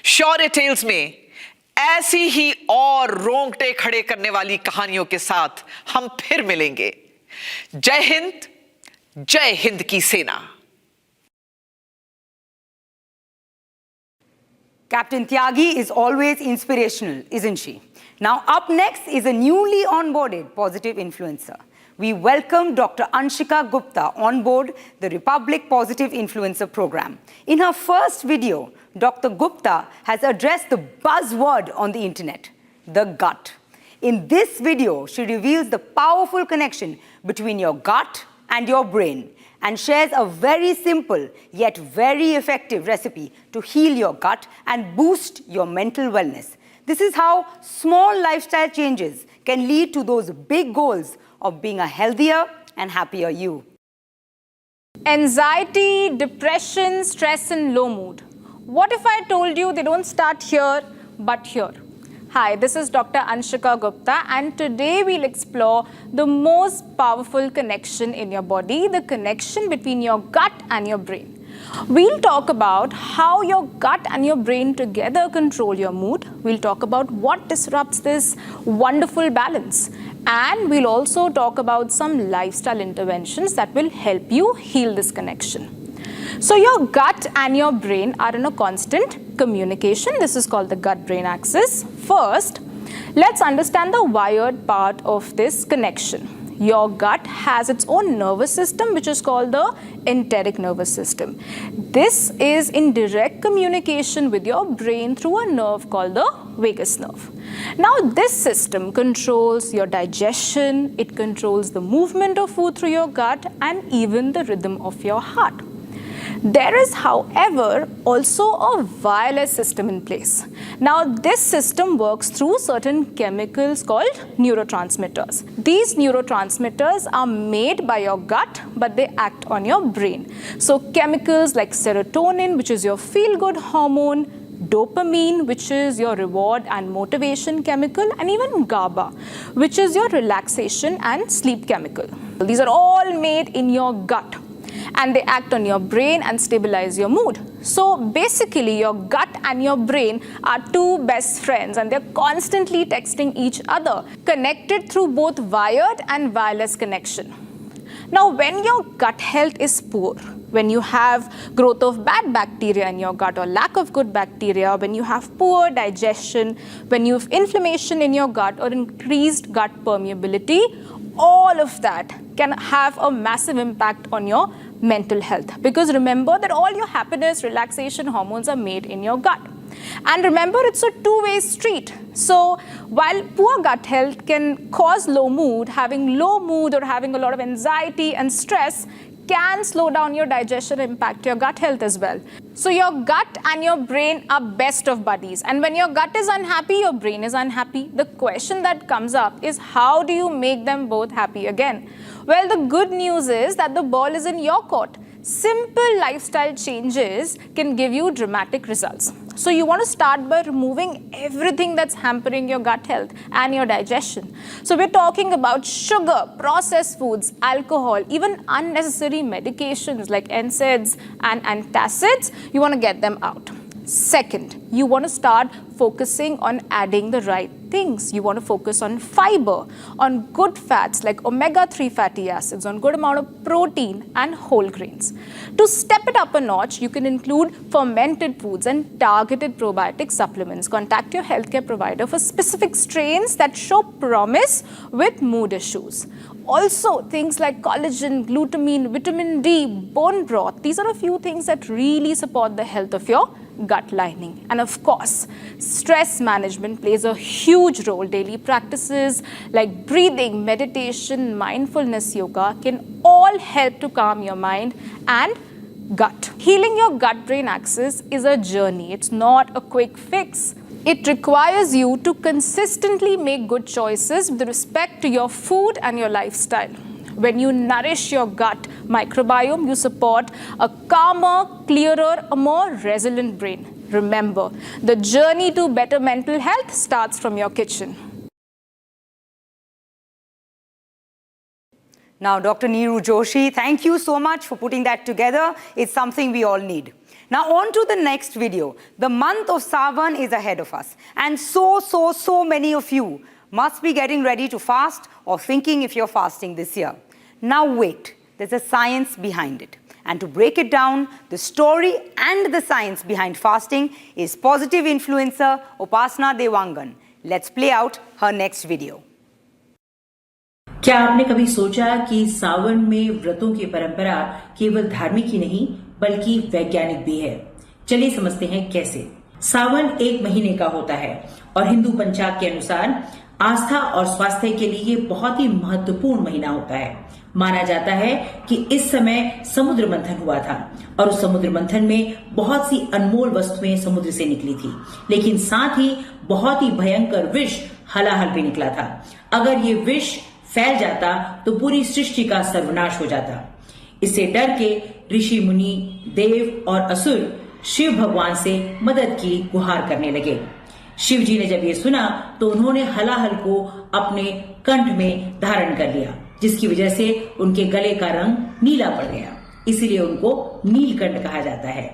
शौर्य टेल्स में ऐसी ही और रोंगटे खड़े करने वाली कहानियों के साथ हम फिर मिलेंगे। जय हिंद की सेना। Captain Tyagi is always inspirational, isn't she? Now up next is a newly onboarded positive influencer. We welcome Dr. Anshika Gupta on board the Republic Positive Influencer Program. In her first video, Dr. Gupta has addressed the buzzword on the internet, the gut. In this video, she reveals the powerful connection between your gut and your brain and shares a very simple yet very effective recipe to heal your gut and boost your mental wellness. This is how small lifestyle changes can lead to those big goals of being a healthier and happier you. Anxiety, depression, stress and low mood. What if I told you they don't start here but here? Hi, this is Dr. Anshika Gupta and today we'll explore the most powerful connection in your body, the connection between your gut and your brain. We'll talk about how your gut and your brain together control your mood. We'll talk about what disrupts this wonderful balance. And we'll also talk about some lifestyle interventions that will help you heal this connection. So your gut and your brain are in a constant communication. This is called the gut-brain axis. First, let's understand the wired part of this connection. Your gut has its own nervous system, which is called the enteric nervous system. This is in direct communication with your brain through a nerve called the vagus nerve. Now, this system controls your digestion, it controls the movement of food through your gut, and even the rhythm of your heart. There is, however, also a wireless system in place. Now, this system works through certain chemicals called neurotransmitters. These neurotransmitters are made by your gut, but they act on your brain. So, chemicals like serotonin, which is your feel-good hormone, dopamine, which is your reward and motivation chemical, and even GABA, which is your relaxation and sleep chemical. These are all made in your gut, and they act on your brain and stabilize your mood. So basically, your gut and your brain are two best friends and they're constantly texting each other, connected through both wired and wireless connection. Now, when your gut health is poor, when you have growth of bad bacteria in your gut or lack of good bacteria, when you have poor digestion, when you have inflammation in your gut or increased gut permeability, all of that can have a massive impact on your mental health. Because remember that all your happiness, relaxation hormones are made in your gut. And remember, it's a two-way street. So while poor gut health can cause low mood, having low mood or having a lot of anxiety and stress can slow down your digestion and impact your gut health as well. So your gut and your brain are best of buddies. And when your gut is unhappy, your brain is unhappy. The question that comes up is, how do you make them both happy again? Well, the good news is that the ball is in your court. Simple lifestyle changes can give you dramatic results. So you want to start by removing everything that's hampering your gut health and your digestion. So we're talking about sugar, processed foods, alcohol, even unnecessary medications like NSAIDs and antacids. You want to get them out. Second, you want to start focusing on adding the right things. You want to focus on fiber, on good fats like omega-3 fatty acids, on good amount of protein and whole grains. To step it up a notch, you can include fermented foods and targeted probiotic supplements. Contact your healthcare provider for specific strains that show promise with mood issues. Also, things like collagen, glutamine, vitamin D, bone broth, these are a few things that really support the health of your gut lining. And of course, stress management plays a huge role. Daily practices like breathing, meditation, mindfulness yoga can all help to calm your mind and gut. Healing your gut-brain axis is a journey. It's not a quick fix. It requires you to consistently make good choices with respect to your food and your lifestyle. When you nourish your gut microbiome, you support a calmer, clearer, a more resilient brain. Remember, the journey to better mental health starts from your kitchen. Now, Dr. Neeru Joshi, thank you so much for putting that together. It's something we all need. Now, on to the next video. The month of Sawan is ahead of us. And so many of you must be getting ready to fast or thinking if you're fasting this year. Now, wait. There's a science behind it. And to break it down, the story and the science behind fasting is positive influencer Upasana Dewangan. Let's play out her next video. क्या आपने कभी सोचा कि सावन में व्रतों की परंपरा केवल धार्मिक ही नहीं बल्कि वैज्ञानिक भी है? चलिए समझते हैं कैसे। सावन 1 महीने का होता है और हिंदू पंचांग के अनुसार आस्था और स्वास्थ्य के लिए बहुत ही महत्वपूर्ण महीना होता है। माना जाता है कि इस समय समुद्र मंथन हुआ था और उस समुद्र मंथन में बहुत सी अनमोल वस्तुएं समुद्र से निकली थी, लेकिन साथ ही बहुत ही भयंकर विष हलाहल भी निकला था। अगर ये विष फैल जाता तो पूरी सृष्टि का सर्वनाश हो जाता। इससे डर के ऋषि मुनि, देव और असुर शिव भगवान से मदद की गुहार करने लगे। शिव जी ने जब ये सुना तो उन्होंने हलाहल को अपने कंठ में धारण कर लिया, जिसकी वजह से उनके गले का रंग नीला पड़ गया, इसीलिए उनको नीलकंठ कहा जाता है।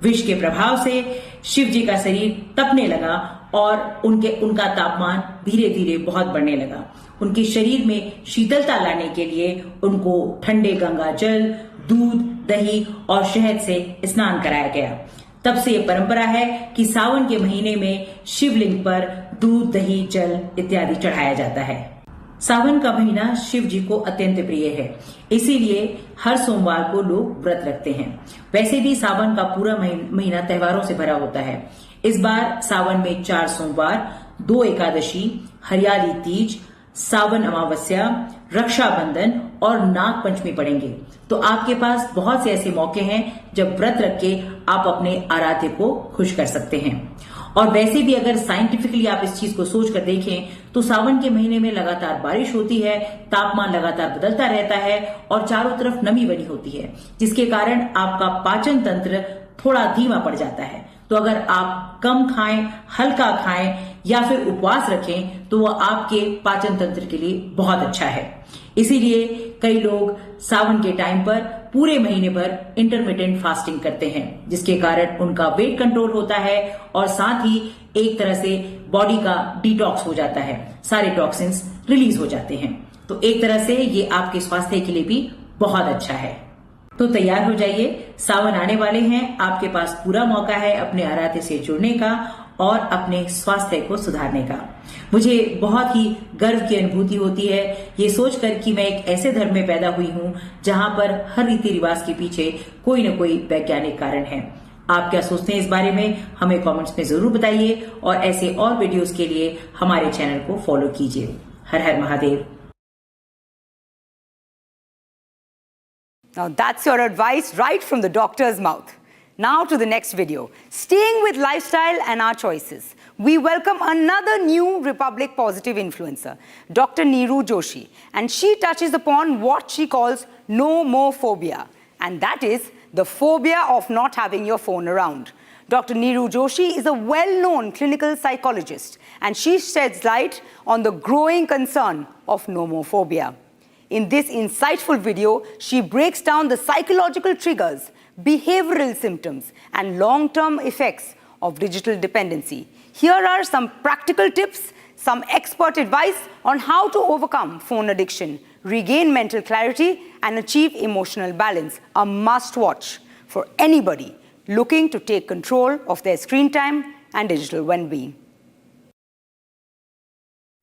विष के प्रभाव से शिव जी का शरीर तपने लगा और उनका तापमान धीरे धीरे बहुत बढ़ने लगा। उनके शरीर में शीतलता लाने के लिए उनको ठंडे गंगा जल, दूध, दही और शहद से स्नान कराया गया। तब से ये परंपरा है कि सावन के महीने में शिवलिंग पर दूध, दही, जल इत्यादि चढ़ाया जाता है। सावन का महीना शिव जी को अत्यंत प्रिय है, इसीलिए हर सोमवार को लोग व्रत रखते हैं। वैसे भी सावन का पूरा महीना त्योहारों से भरा होता है। इस बार सावन में 4 सोमवार, 2 एकादशी, हरियाली तीज, सावन अमावस्या, रक्षाबंधन और नाग पंचमी पड़ेंगे। तो आपके पास बहुत से ऐसे मौके हैं जब व्रत रख के आप अपने आराध्य को खुश कर सकते हैं। और वैसे भी अगर साइंटिफिकली आप इस चीज को सोच कर देखें तो सावन के महीने में लगातार बारिश होती है, तापमान लगातार बदलता रहता है और चारों तरफ नमी बनी होती है, जिसके कारण आपका पाचन तंत्र थोड़ा धीमा पड़ जाता है। तो अगर आप कम खाएं, हल्का खाएं या फिर उपवास रखें तो वह आपके पाचन तंत्र के लिए बहुत अच्छा है। इसीलिए कई लोग सावन के टाइम पर पूरे महीने भर इंटरमिटेंट फास्टिंग करते हैं, जिसके कारण उनका वेट कंट्रोल होता है और साथ ही एक तरह से बॉडी का डिटॉक्स हो जाता है, सारे टॉक्सिन्स रिलीज हो जाते हैं। तो एक तरह से ये आपके स्वास्थ्य के लिए भी बहुत अच्छा है। तो तैयार हो जाइए, सावन आने वाले हैं, आपके पास पूरा मौका है अपने आराध्य से जुड़ने का और अपने स्वास्थ्य को सुधारने का। मुझे बहुत ही गर्व की अनुभूति होती है ये सोचकर कि मैं एक ऐसे धर्म में पैदा हुई हूँ जहाँ पर हर रीति रिवाज के पीछे कोई न कोई वैज्ञानिक कारण है। आप क्या सोचते हैं इस बारे में, हमें कमेंट्स में जरूर बताइए और ऐसे और वीडियोस के लिए हमारे चैनल को फॉलो कीजिए। हर हर Mahadev. Now that's your advice right from the doctor's mouth. Now to the next video. Staying with lifestyle and our choices, we welcome another new Republic positive influencer, Dr. Neeru Joshi, and she touches upon what she calls no more phobia, and that is the phobia of not having your phone around. Dr. Neeru Joshi is a well-known clinical psychologist, and she sheds light on the growing concern of nomophobia. In this insightful video, she breaks down the psychological triggers, behavioral symptoms, and long-term effects of digital dependency. Here are some practical tips, some expert advice on how to overcome phone addiction, regain mental clarity, and achieve emotional balance. A must-watch for anybody looking to take control of their screen time and digital well-being.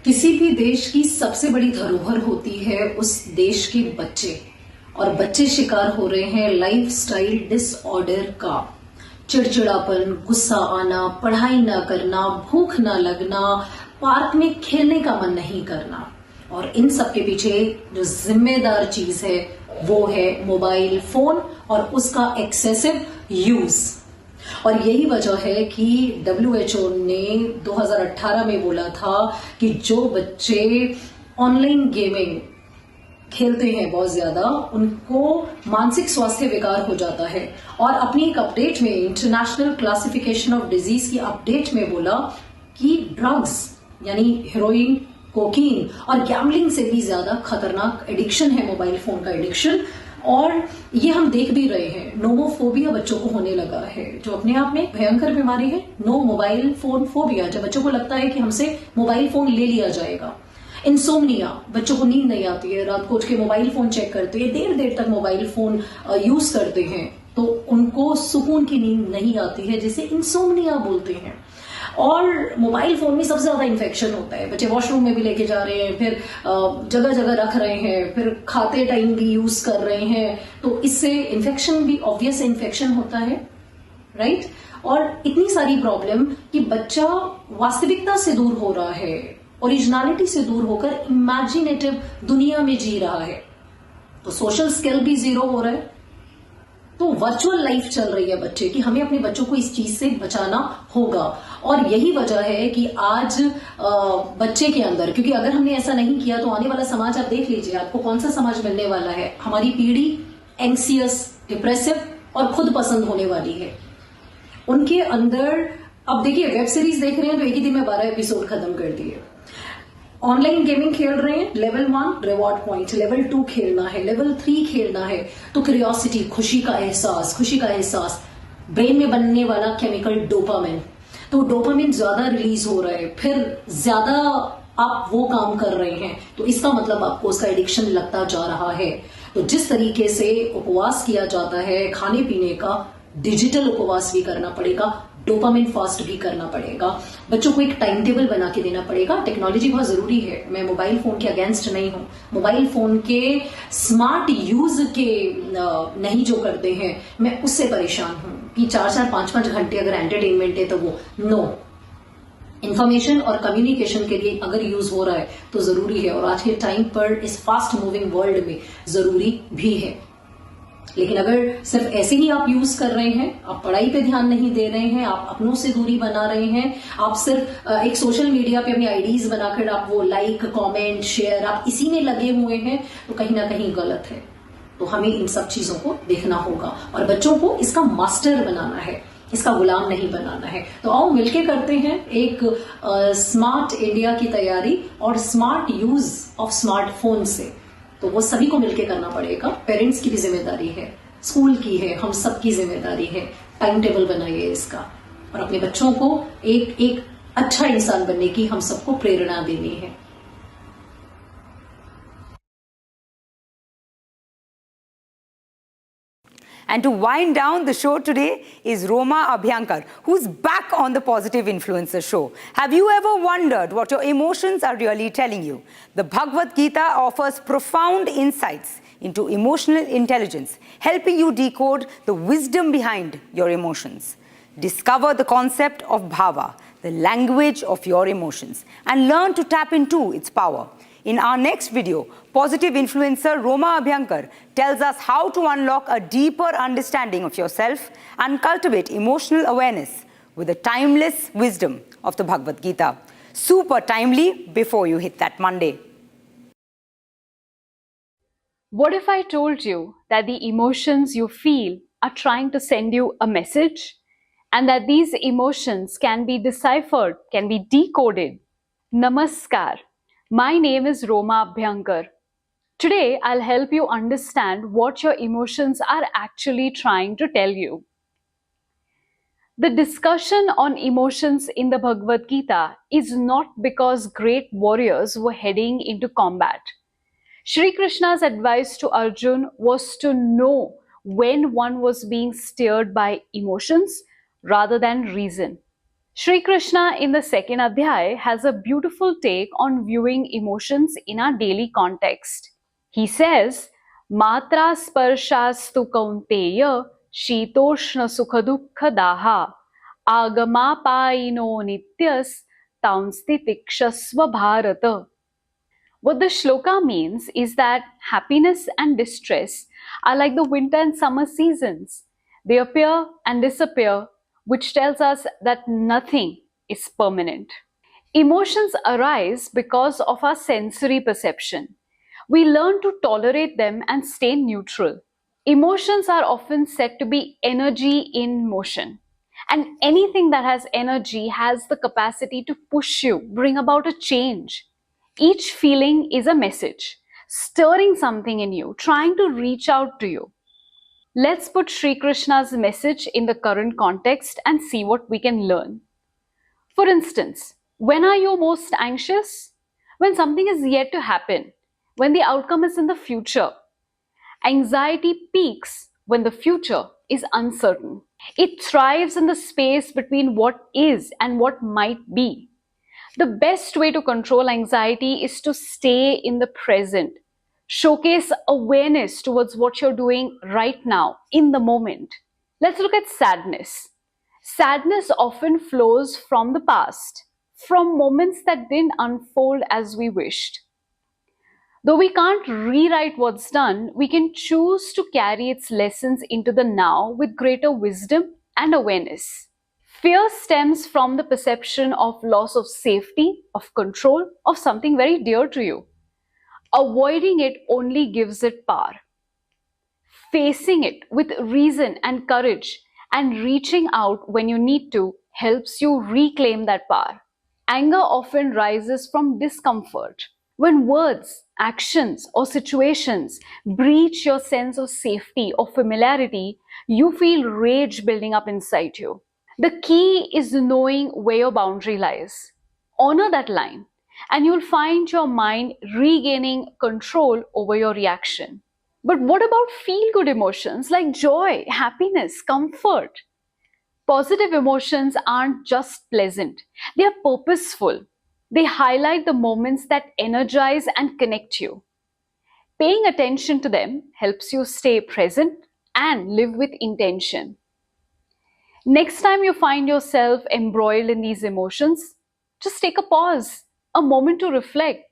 किसी भी देश की सबसे बड़ी धरोहर होती है उस देश के बच्चे, और बच्चे शिकार हो रहे हैं लाइफस्टाइल डिसऑर्डर का। चिड़चिड़ापन, गुस्सा आना, पढ़ाई ना करना, भूख ना लगना, पार्क में खेलने का मन नहीं करना, और इन सब के पीछे जो जिम्मेदार चीज है वो है मोबाइल फोन और उसका एक्सेसिव यूज। और यही वजह है कि WHO ने 2018 में बोला था कि जो बच्चे ऑनलाइन गेमिंग खेलते हैं बहुत ज्यादा, उनको मानसिक स्वास्थ्य विकार हो जाता है। और अपनी एक अपडेट में इंटरनेशनल क्लासिफिकेशन ऑफ डिजीज की अपडेट में बोला कि ड्रग्स यानी हेरोइन, कोकीन और गैम्बलिंग से भी ज्यादा खतरनाक एडिक्शन है मोबाइल फोन का एडिक्शन। और ये हम देख भी रहे हैं, नोमोफोबिया बच्चों को होने लगा है, जो अपने आप में भयंकर बीमारी है। नो मोबाइल फोन फोबिया, जब बच्चों को लगता है कि हमसे मोबाइल फोन ले लिया जाएगा। इंसोम्निया, बच्चों को नींद नहीं आती है, रात को उठ के मोबाइल फोन चेक करते हैं, देर देर तक मोबाइल फोन यूज करते हैं, तो उनको सुकून की नींद नहीं आती है, जिसे इंसोम्निया बोलते हैं। और मोबाइल फोन में सबसे ज्यादा इन्फेक्शन होता है। बच्चे वॉशरूम में भी लेके जा रहे हैं, फिर जगह जगह रख रहे हैं, फिर खाते टाइम भी यूज कर रहे हैं, तो इससे इन्फेक्शन भी ऑब्वियस इन्फेक्शन होता है, राइट। और इतनी सारी प्रॉब्लम कि बच्चा वास्तविकता से दूर हो रहा है, ओरिजिनलिटी से दूर होकर इमेजिनेटिव दुनिया में जी रहा है, तो सोशल स्किल भी जीरो हो रहा है। तो वर्चुअल लाइफ चल रही है बच्चे की। हमें अपने बच्चों को इस चीज से बचाना होगा, और यही वजह है कि आज बच्चे के अंदर, क्योंकि अगर हमने ऐसा नहीं किया तो आने वाला समाज आप देख लीजिए, आपको कौन सा समाज मिलने वाला है। हमारी पीढ़ी एंग्सियस, डिप्रेसिव और खुद पसंद होने वाली है। उनके अंदर अब देखिए, वेब सीरीज देख रहे हैं तो एक ही दिन में 12 एपिसोड खत्म कर दिए। ऑनलाइन गेमिंग खेल रहे हैं, लेवल 1 रिवॉर्ड पॉइंट, लेवल 2 खेलना है, लेवल 3 खेलना है, तो क्यूरियोसिटी, खुशी का एहसास, ब्रेन में बनने वाला केमिकल डोपामिन, तो डोपामिन ज्यादा रिलीज हो रहा है, फिर ज्यादा आप वो काम कर रहे हैं, तो इसका मतलब आपको उसका एडिक्शन लगता जा रहा है। तो जिस तरीके से उपवास किया जाता है खाने पीने का, डिजिटल उपवास भी करना पड़ेगा, डोपामिन फास्ट भी करना पड़ेगा। बच्चों को एक टाइम टेबल बना के देना पड़ेगा। टेक्नोलॉजी बहुत जरूरी है, मैं मोबाइल फोन के अगेंस्ट नहीं हूं। मोबाइल फोन के स्मार्ट यूज के नहीं जो करते हैं, मैं उससे परेशान हूं कि 4-4, 5-5 घंटे अगर एंटरटेनमेंट है तो वो नो। इंफॉर्मेशन और कम्युनिकेशन के लिए अगर यूज हो रहा है तो जरूरी है, और आज के टाइम पर इस फास्ट मूविंग वर्ल्ड में जरूरी भी है। लेकिन अगर सिर्फ ऐसे ही आप यूज कर रहे हैं, आप पढ़ाई पे ध्यान नहीं दे रहे हैं, आप अपनों से दूरी बना रहे हैं, आप सिर्फ एक सोशल मीडिया पे अपनी आईडीज बनाकर आप वो लाइक, कमेंट, शेयर आप इसी में लगे हुए हैं, तो कहीं ना कहीं गलत है। तो हमें इन सब चीजों को देखना होगा और बच्चों को इसका मास्टर बनाना है, इसका गुलाम नहीं बनाना है। तो आओ मिलके करते हैं एक स्मार्ट इंडिया की तैयारी और स्मार्ट यूज ऑफ स्मार्टफोन से। तो वो सभी को मिलके करना पड़ेगा। पेरेंट्स की भी जिम्मेदारी है, स्कूल की है, हम सबकी जिम्मेदारी है। टाइम टेबल बनाइए इसका, और अपने बच्चों को एक अच्छा इंसान बनने की हम सबको प्रेरणा देनी है। And to wind down the show today is Roma Abhyankar, who's back on the Positive Influencer show. Have you ever wondered what your emotions are really telling you? The Bhagavad Gita offers profound insights into emotional intelligence, helping you decode the wisdom behind your emotions. Discover the concept of bhava, the language of your emotions, and learn to tap into its power. In our next video, Positive Influencer Roma Abhyankar tells us how to unlock a deeper understanding of yourself and cultivate emotional awareness with the timeless wisdom of the Bhagavad Gita. Super timely before you hit that Monday. What if I told you that the emotions you feel are trying to send you a message, and that these emotions can be deciphered, can be decoded? Namaskar. My name is Roma Abhyankar. Today, I'll help you understand what your emotions are actually trying to tell you. The discussion on emotions in the Bhagavad Gita is not because great warriors were heading into combat. Shri Krishna's advice to Arjun was to know when one was being steered by emotions rather than reason. Shri Krishna in the second adhyay has a beautiful take on viewing emotions in our daily context. He says, Matra sparshastu kaunteya shitoshna sukhadukha daha agamapaino nityas taunstitikshasva bharata. What the shloka means is that happiness and distress are like the winter and summer seasons. They appear and disappear, which tells us that nothing is permanent. Emotions arise because of our sensory perception. We learn to tolerate them and stay neutral. Emotions are often said to be energy in motion. And anything that has energy has the capacity to push you, bring about a change. Each feeling is a message, stirring something in you, trying to reach out to you. Let's put Shri Krishna's message in the current context and see what we can learn. For instance, when are you most anxious? When something is yet to happen, when the outcome is in the future. Anxiety peaks when the future is uncertain. It thrives in the space between what is and what might be. The best way to control anxiety is to stay in the present. Showcase awareness towards what you're doing right now, in the moment. Let's look at sadness. Sadness often flows from the past, from moments that didn't unfold as we wished. Though we can't rewrite what's done, we can choose to carry its lessons into the now with greater wisdom and awareness. Fear stems from the perception of loss of safety, of control, of something very dear to you. Avoiding it only gives it power. Facing it with reason and courage and reaching out when you need to helps you reclaim that power. Anger often rises from discomfort. When words, actions, or situations breach your sense of safety or familiarity, you feel rage building up inside you. The key is knowing where your boundary lies. Honor that line, and you'll find your mind regaining control over your reaction. But what about feel-good emotions like joy, happiness, comfort? Positive emotions aren't just pleasant. They are purposeful. They highlight the moments that energize and connect you. Paying attention to them helps you stay present and live with intention. Next time you find yourself embroiled in these emotions, just take a pause, a moment to reflect.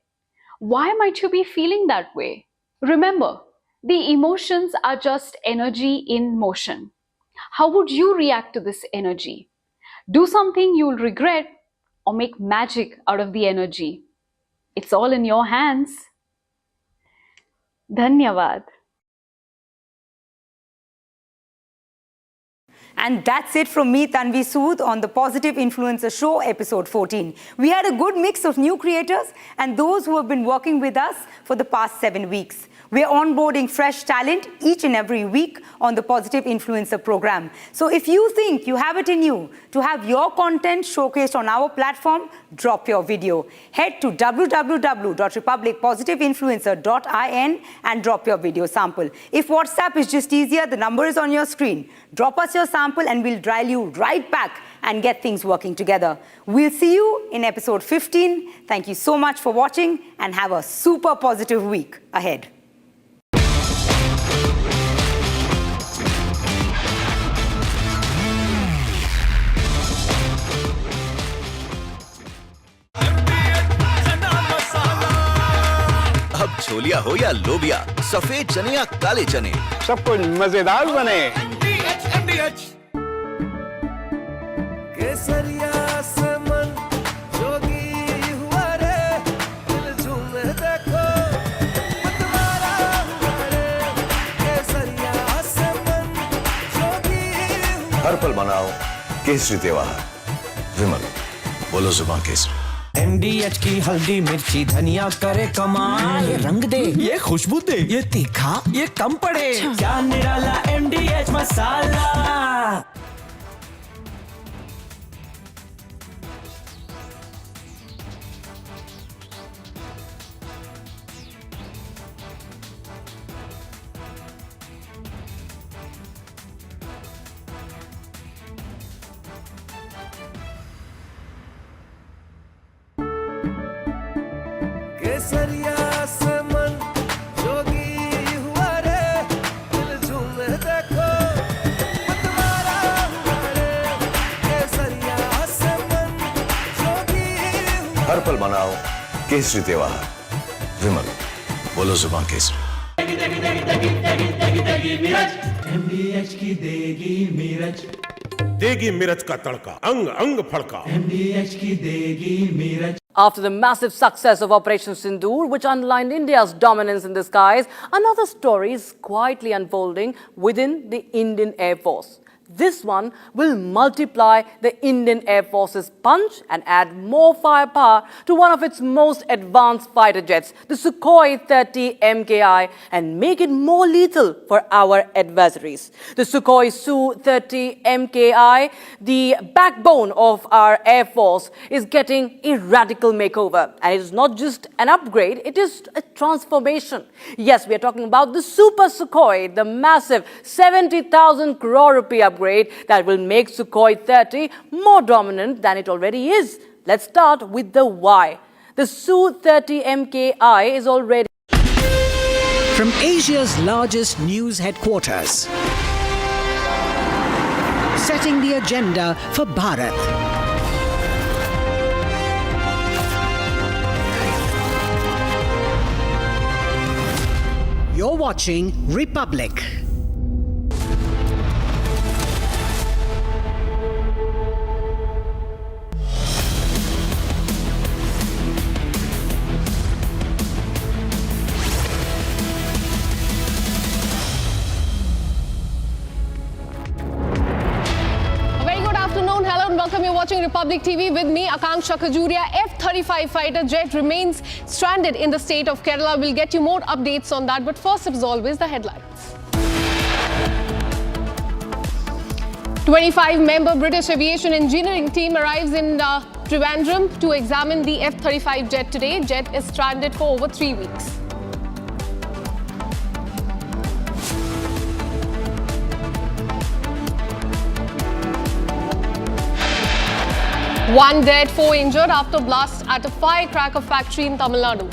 Why might you be feeling that way? Remember, the emotions are just energy in motion. How would you react to this energy? Do something you'll regret or make magic out of the energy? It's all in your hands. Dhanyavad. And that's it from me, Tanvi Sood, on the Positive Influencer Show, episode 14. We had a good mix of new creators and those who have been working with us for the past 7 weeks. We're onboarding fresh talent each and every week on the Positive Influencer program. So if you think you have it in you to have your content showcased on our platform, drop your video. Head to www.republicpositiveinfluencer.in and drop your video sample. If WhatsApp is just easier, the number is on your screen. Drop us your sample and we'll dial you right back and get things working together. We'll see you in episode 15. Thank you so much for watching and have a super positive week ahead. अब छोलिया हो या लोबिया, सफेद चने या काले चने, सब कुछ मजेदार बने। केसरिया से मन जोगी हुआ रे, दिल झूमे देखो मतवारा हुआ रे। केसरिया से मन जोगी हुआ। हर पल मनाओ केसरी त्योहार। विमल, बोलो जुबान केसरी। MDH की हल्दी मिर्ची धनिया करे कमाल, ये रंग दे, ये खुशबू दे, ये तीखा, ये कम पड़े, क्या निराला MDH मसाला। हर पल मनाओ केसरी त्योहार। विमल, बोलो जुबान केसरी। MDH की देगी मिर्च, देगी मिर्च का तड़का, अंग अंग फड़का। MDH की देगी मिर्च। After the massive success of Operation Sindoor, which underlined India's dominance in the skies, another story is quietly unfolding within the Indian Air Force. This one will multiply the Indian Air Force's punch and add more firepower to one of its most advanced fighter jets, the Sukhoi 30 MKI, and make it more lethal for our adversaries. The Sukhoi Su-30 MKI, the backbone of our Air Force, is getting a radical makeover. And it is not just an upgrade, it is a transformation. Yes, we are talking about the Super Sukhoi, the massive 70,000 crore rupee upgrade that will make Sukhoi 30 more dominant than it already is. Let's start with the why. The Su-30 MKI is already... From Asia's largest news headquarters, setting the agenda for Bharat. You're watching Republic. Welcome, you're watching Republic TV with me, Akanksha Khajuria. F-35 fighter jet remains stranded in the state of Kerala. We'll get you more updates on that, but first, as always, the headlines. 25-member British aviation engineering team arrives in Trivandrum to examine the F-35 jet today. Jet is stranded for over 3 weeks. One dead, 4 injured after blast at a firecracker factory in Tamil Nadu.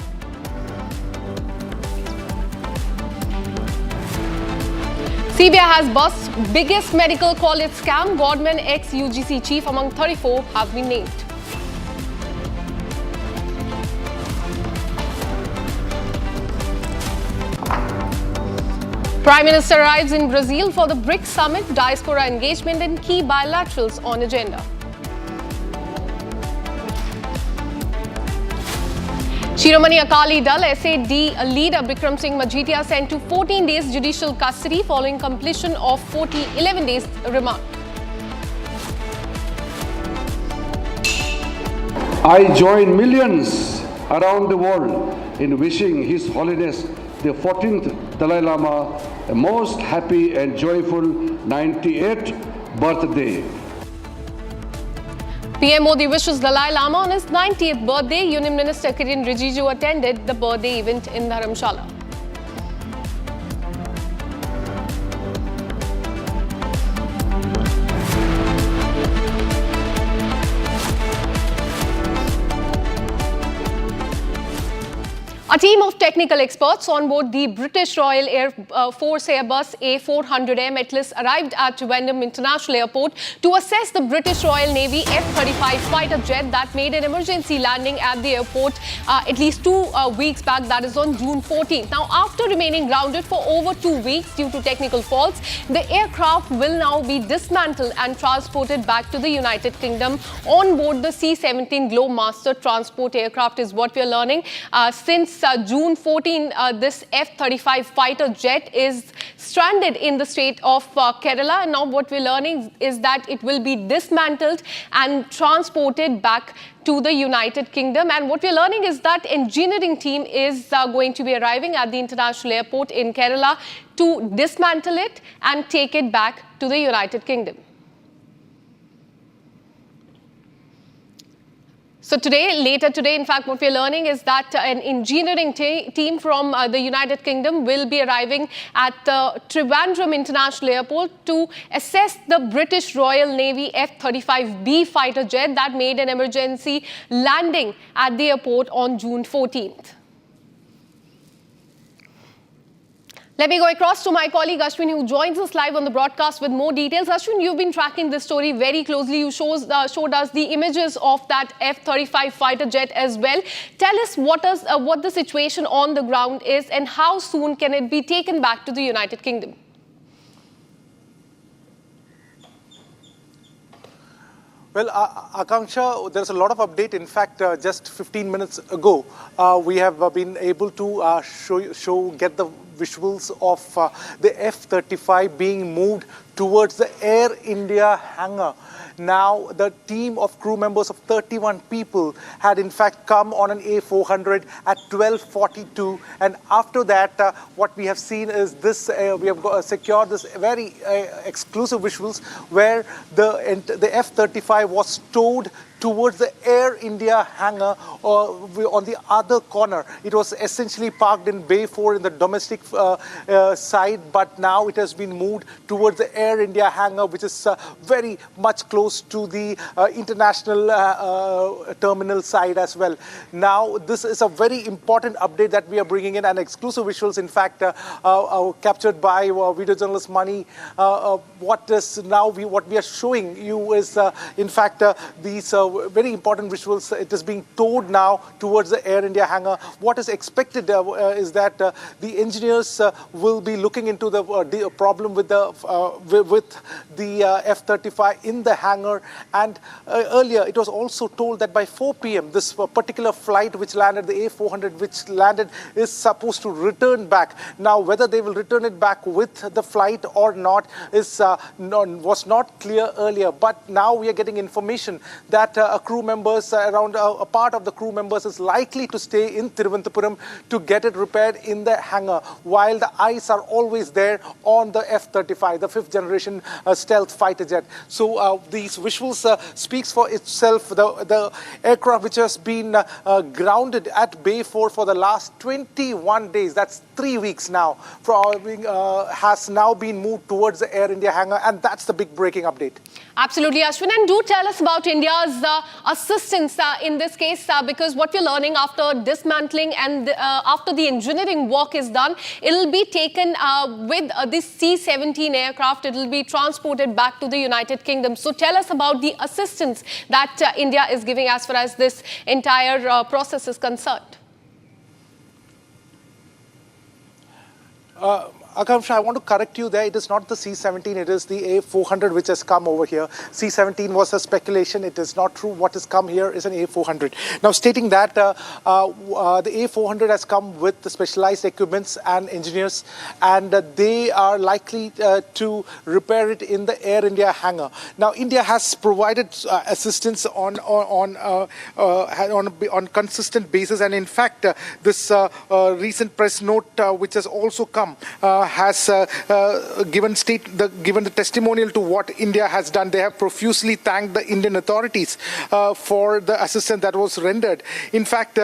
CBI has bust biggest medical college scam. Godman ex-UGC chief among 34 have been named. Prime Minister arrives in Brazil for the BRICS summit, Diaspora engagement and key bilaterals on agenda. Shiromani Akali Dal SAD leader Bikram Majithia sent to 14 days judicial custody following completion of 11 days remand. I join millions around the world in wishing His Holiness the 14th Dalai Lama a most happy and joyful 98th birthday. PM Modi wishes Dalai Lama on his 90th birthday. Union Minister Kiran Rijiju attended the birthday event in Dharamshala. A team of technical experts on board the British Royal Air Force Airbus A400M Atlas arrived at Trivandrum International Airport to assess the British Royal Navy F-35 fighter jet that made an emergency landing at the airport at least 2 weeks back, that is on June 14th. Now, after remaining grounded for over 2 weeks due to technical faults, the aircraft will now be dismantled and transported back to the United Kingdom on board the C-17 Globemaster transport aircraft is what we are learning. Since June 14, this F-35 fighter jet is stranded in the state of Kerala. And now what we're learning is that it will be dismantled and transported back to the United Kingdom. And what we're learning is that engineering team is going to be arriving at the international airport in Kerala to dismantle it and take it back to the United Kingdom. So later today, in fact, what we're learning is that an engineering team from the United Kingdom will be arriving at the Trivandrum International Airport to assess the British Royal Navy F-35B fighter jet that made an emergency landing at the airport on June 14th. Let me go across to my colleague Ashwin, who joins us live on the broadcast with more details. Ashwin, you've been tracking this story very closely. You showed us the images of that F-35 fighter jet as well. Tell us what the situation on the ground is and how soon can it be taken back to the United Kingdom? Well, Akanksha, there's a lot of update. In fact, just 15 minutes ago, we have been able to get the visuals of the F-35 being moved towards the Air India hangar. Now, the team of crew members of 31 people had in fact come on an A400 at 12:42, and after that, what we have seen is this. We have secured this very exclusive visuals where the F-35 was towed towards the Air India hangar on the other corner. It was essentially parked in Bay 4 in the domestic side, but now it has been moved towards the Air India hangar, which is very much close to the international terminal side as well. Now, this is a very important update that we are bringing in, and exclusive visuals, in fact, captured by video journalist Mani. What we are showing you is, in fact, these very important visuals. It is being towed now towards the Air India hangar. What is expected is that the engineers will be looking into the problem with the F-35 in the hangar. And earlier, it was also told that by 4 p.m., this particular flight which landed, the A400 which landed, is supposed to return back. Now, whether they will return it back with the flight or not was not clear earlier. But now we are getting information that a part of the crew members is likely to stay in Thiruvananthapuram to get it repaired in the hangar, while the eyes are always there on the F-35, the 5th generation stealth fighter jet. So these visuals speaks for itself. The aircraft which has been grounded at Bay 4 for the last 21 days, that's 3 weeks now, has now been moved towards the Air India hangar, and that's the big breaking update. Absolutely, Ashwin. And do tell us about India's assistance in this case, because what we're learning after dismantling and after the engineering work is done, it'll be taken with this C-17 aircraft. It'll be transported back to the United Kingdom. So tell us about the assistance that India is giving as far as this entire process is concerned. Akanksha, I want to correct you there. It is not the C-17, it is the A400 which has come over here. C-17 was a speculation. It is not true. What has come here is an A400. Now, stating that the A400 has come with the specialized equipments and engineers, and they are likely to repair it in the Air India hangar. Now, India has provided assistance on consistent basis, and in fact, this recent press note which has also come has given the testimonial to what India has done. They have profusely thanked the Indian authorities for the assistance that was rendered. In fact,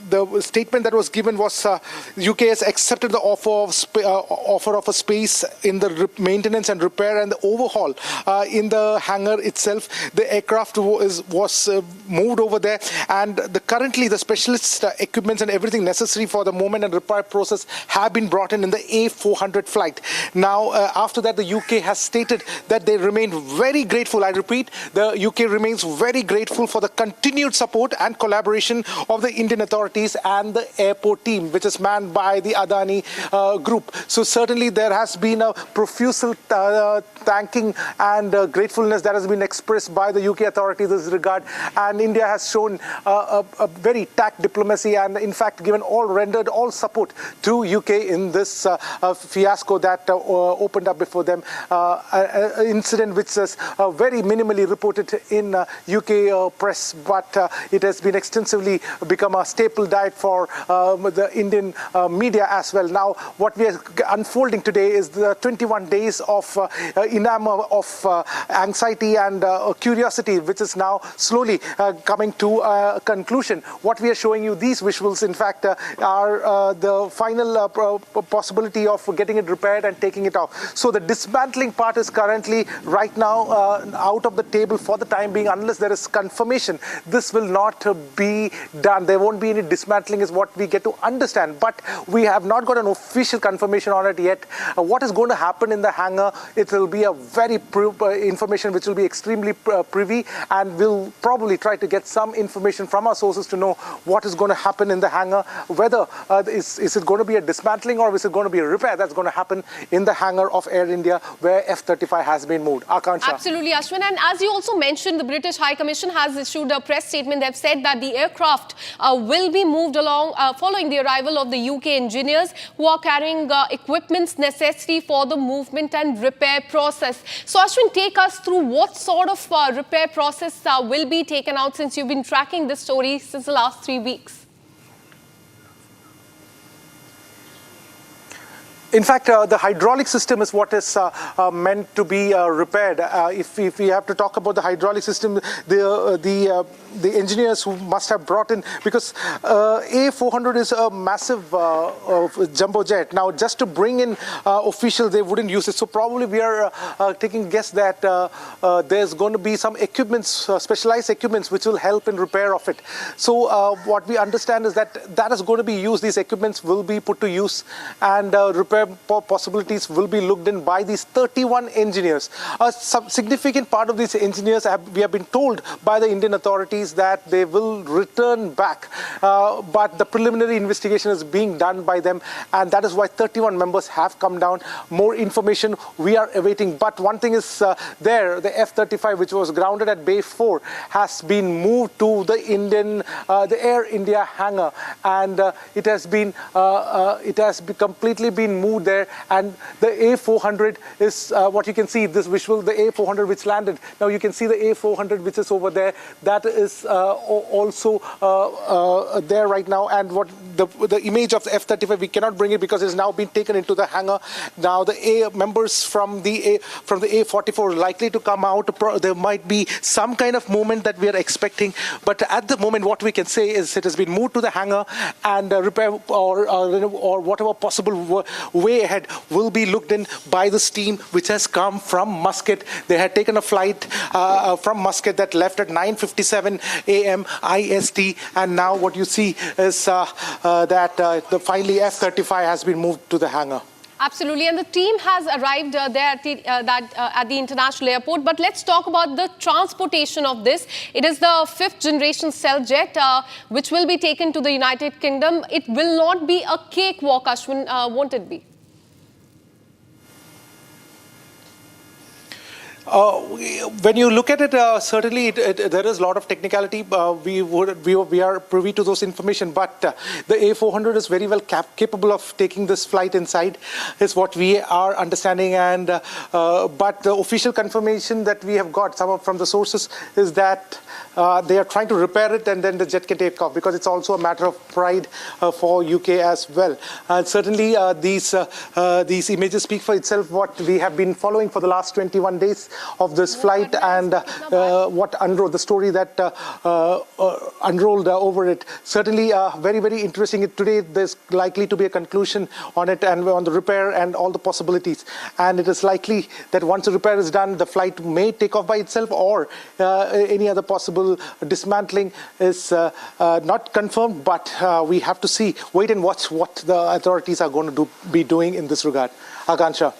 the statement that was given was UK has accepted the offer of a space in the maintenance and repair and the overhaul in the hangar itself. The aircraft was moved over there, and currently the specialist equipments and everything necessary for the movement and repair process have been brought in the A400 flight. Now, after that, the UK has stated that they remain very grateful. I repeat, the UK remains very grateful for the continued support and collaboration of the Indian authorities and the airport team, which is manned by the Adani group. So certainly there has been a profuse thanking and gratefulness that has been expressed by the UK authorities in this regard, and India has shown a very tact diplomacy and in fact rendered all support to UK in this fiasco that opened up before them, an incident which is very minimally reported in UK press, but it has been extensively become a staple diet for the Indian media as well. Now, what we are unfolding today is the 21 days of anxiety and curiosity, which is now slowly coming to a conclusion. What we are showing you, these visuals, in fact, are the final possibility of getting it repaired and taking it off. So the dismantling part is currently right now out of the table for the time being. Unless there is confirmation, this will not be done. There won't be any dismantling is what we get to understand. But we have not got an official confirmation on it yet. What is going to happen in the hangar, it will be a very information which will be extremely privy, and we'll probably try to get some information from our sources to know what is going to happen in the hangar, whether is it going to be a dismantling or is it going to be a repair that's going to happen in the hangar of Air India where F-35 has been moved. Akansha. Absolutely, Ashwin. And as you also mentioned, the British High Commission has issued a press statement. They've said that the aircraft will be moved along following the arrival of the UK engineers who are carrying equipments necessary for the movement and repair process. So Ashwin, take us through what sort of repair process will be taken out, since you've been tracking this story since the last 3 weeks. In fact, the hydraulic system is what is meant to be repaired. If we have to talk about the hydraulic system, the engineers who must have brought in, because A400 is a massive jumbo jet. Now, just to bring in officials, they wouldn't use it. So probably we are taking a guess that there's going to be some equipments, specialized equipments, which will help in repair of it. So what we understand is that is going to be used. These equipments will be put to use, and repair possibilities will be looked in by these 31 engineers. A significant part of these engineers, we have been told by the Indian authorities that they will return back, but the preliminary investigation is being done by them, and that is why 31 members have come down. More information we are awaiting, but one thing is the F-35, which was grounded at Bay 4, has been moved to the Air India hangar, and it has completely been moved there. And the A400 is what you can see, this visual, the A400 which landed. Now you can see the A400 which is over there. That is also there right now. And what the image of the F-35, we cannot bring it because it's now been taken into the hangar. Now the members from the A44 are likely to come out. There might be some kind of movement that we are expecting, but at the moment what we can say is it has been moved to the hangar, and repair or whatever possible way ahead will be looked in by this team which has come from Muscat. They had taken a flight from Muscat that left at 9:57 a.m. IST, and now what you see is that finally F-35 has been moved to the hangar. Absolutely, and the team has arrived there at the international airport. But let's talk about the transportation of this. It is the 5th generation stealth jet which will be taken to the United Kingdom. It will not be a cakewalk, Ashwin, won't it be? When you look at it, certainly there is a lot of technicality. We are privy to those information, but the A400 is very well capable of taking this flight inside, is what we are understanding. And but the official confirmation that we have got from the sources is that they are trying to repair it, and then the jet can take off, because it's also a matter of pride for UK as well. Certainly, these images speak for itself. What we have been following for the last 21 days of this flight, and what unrolled, the story that unrolled over it. Certainly very, very interesting. Today there's likely to be a conclusion on it, and on the repair and all the possibilities. And it is likely that once the repair is done, the flight may take off by itself, or any other possible dismantling is not confirmed, but we have to see, wait and watch what the authorities are going to be doing in this regard. Akansha.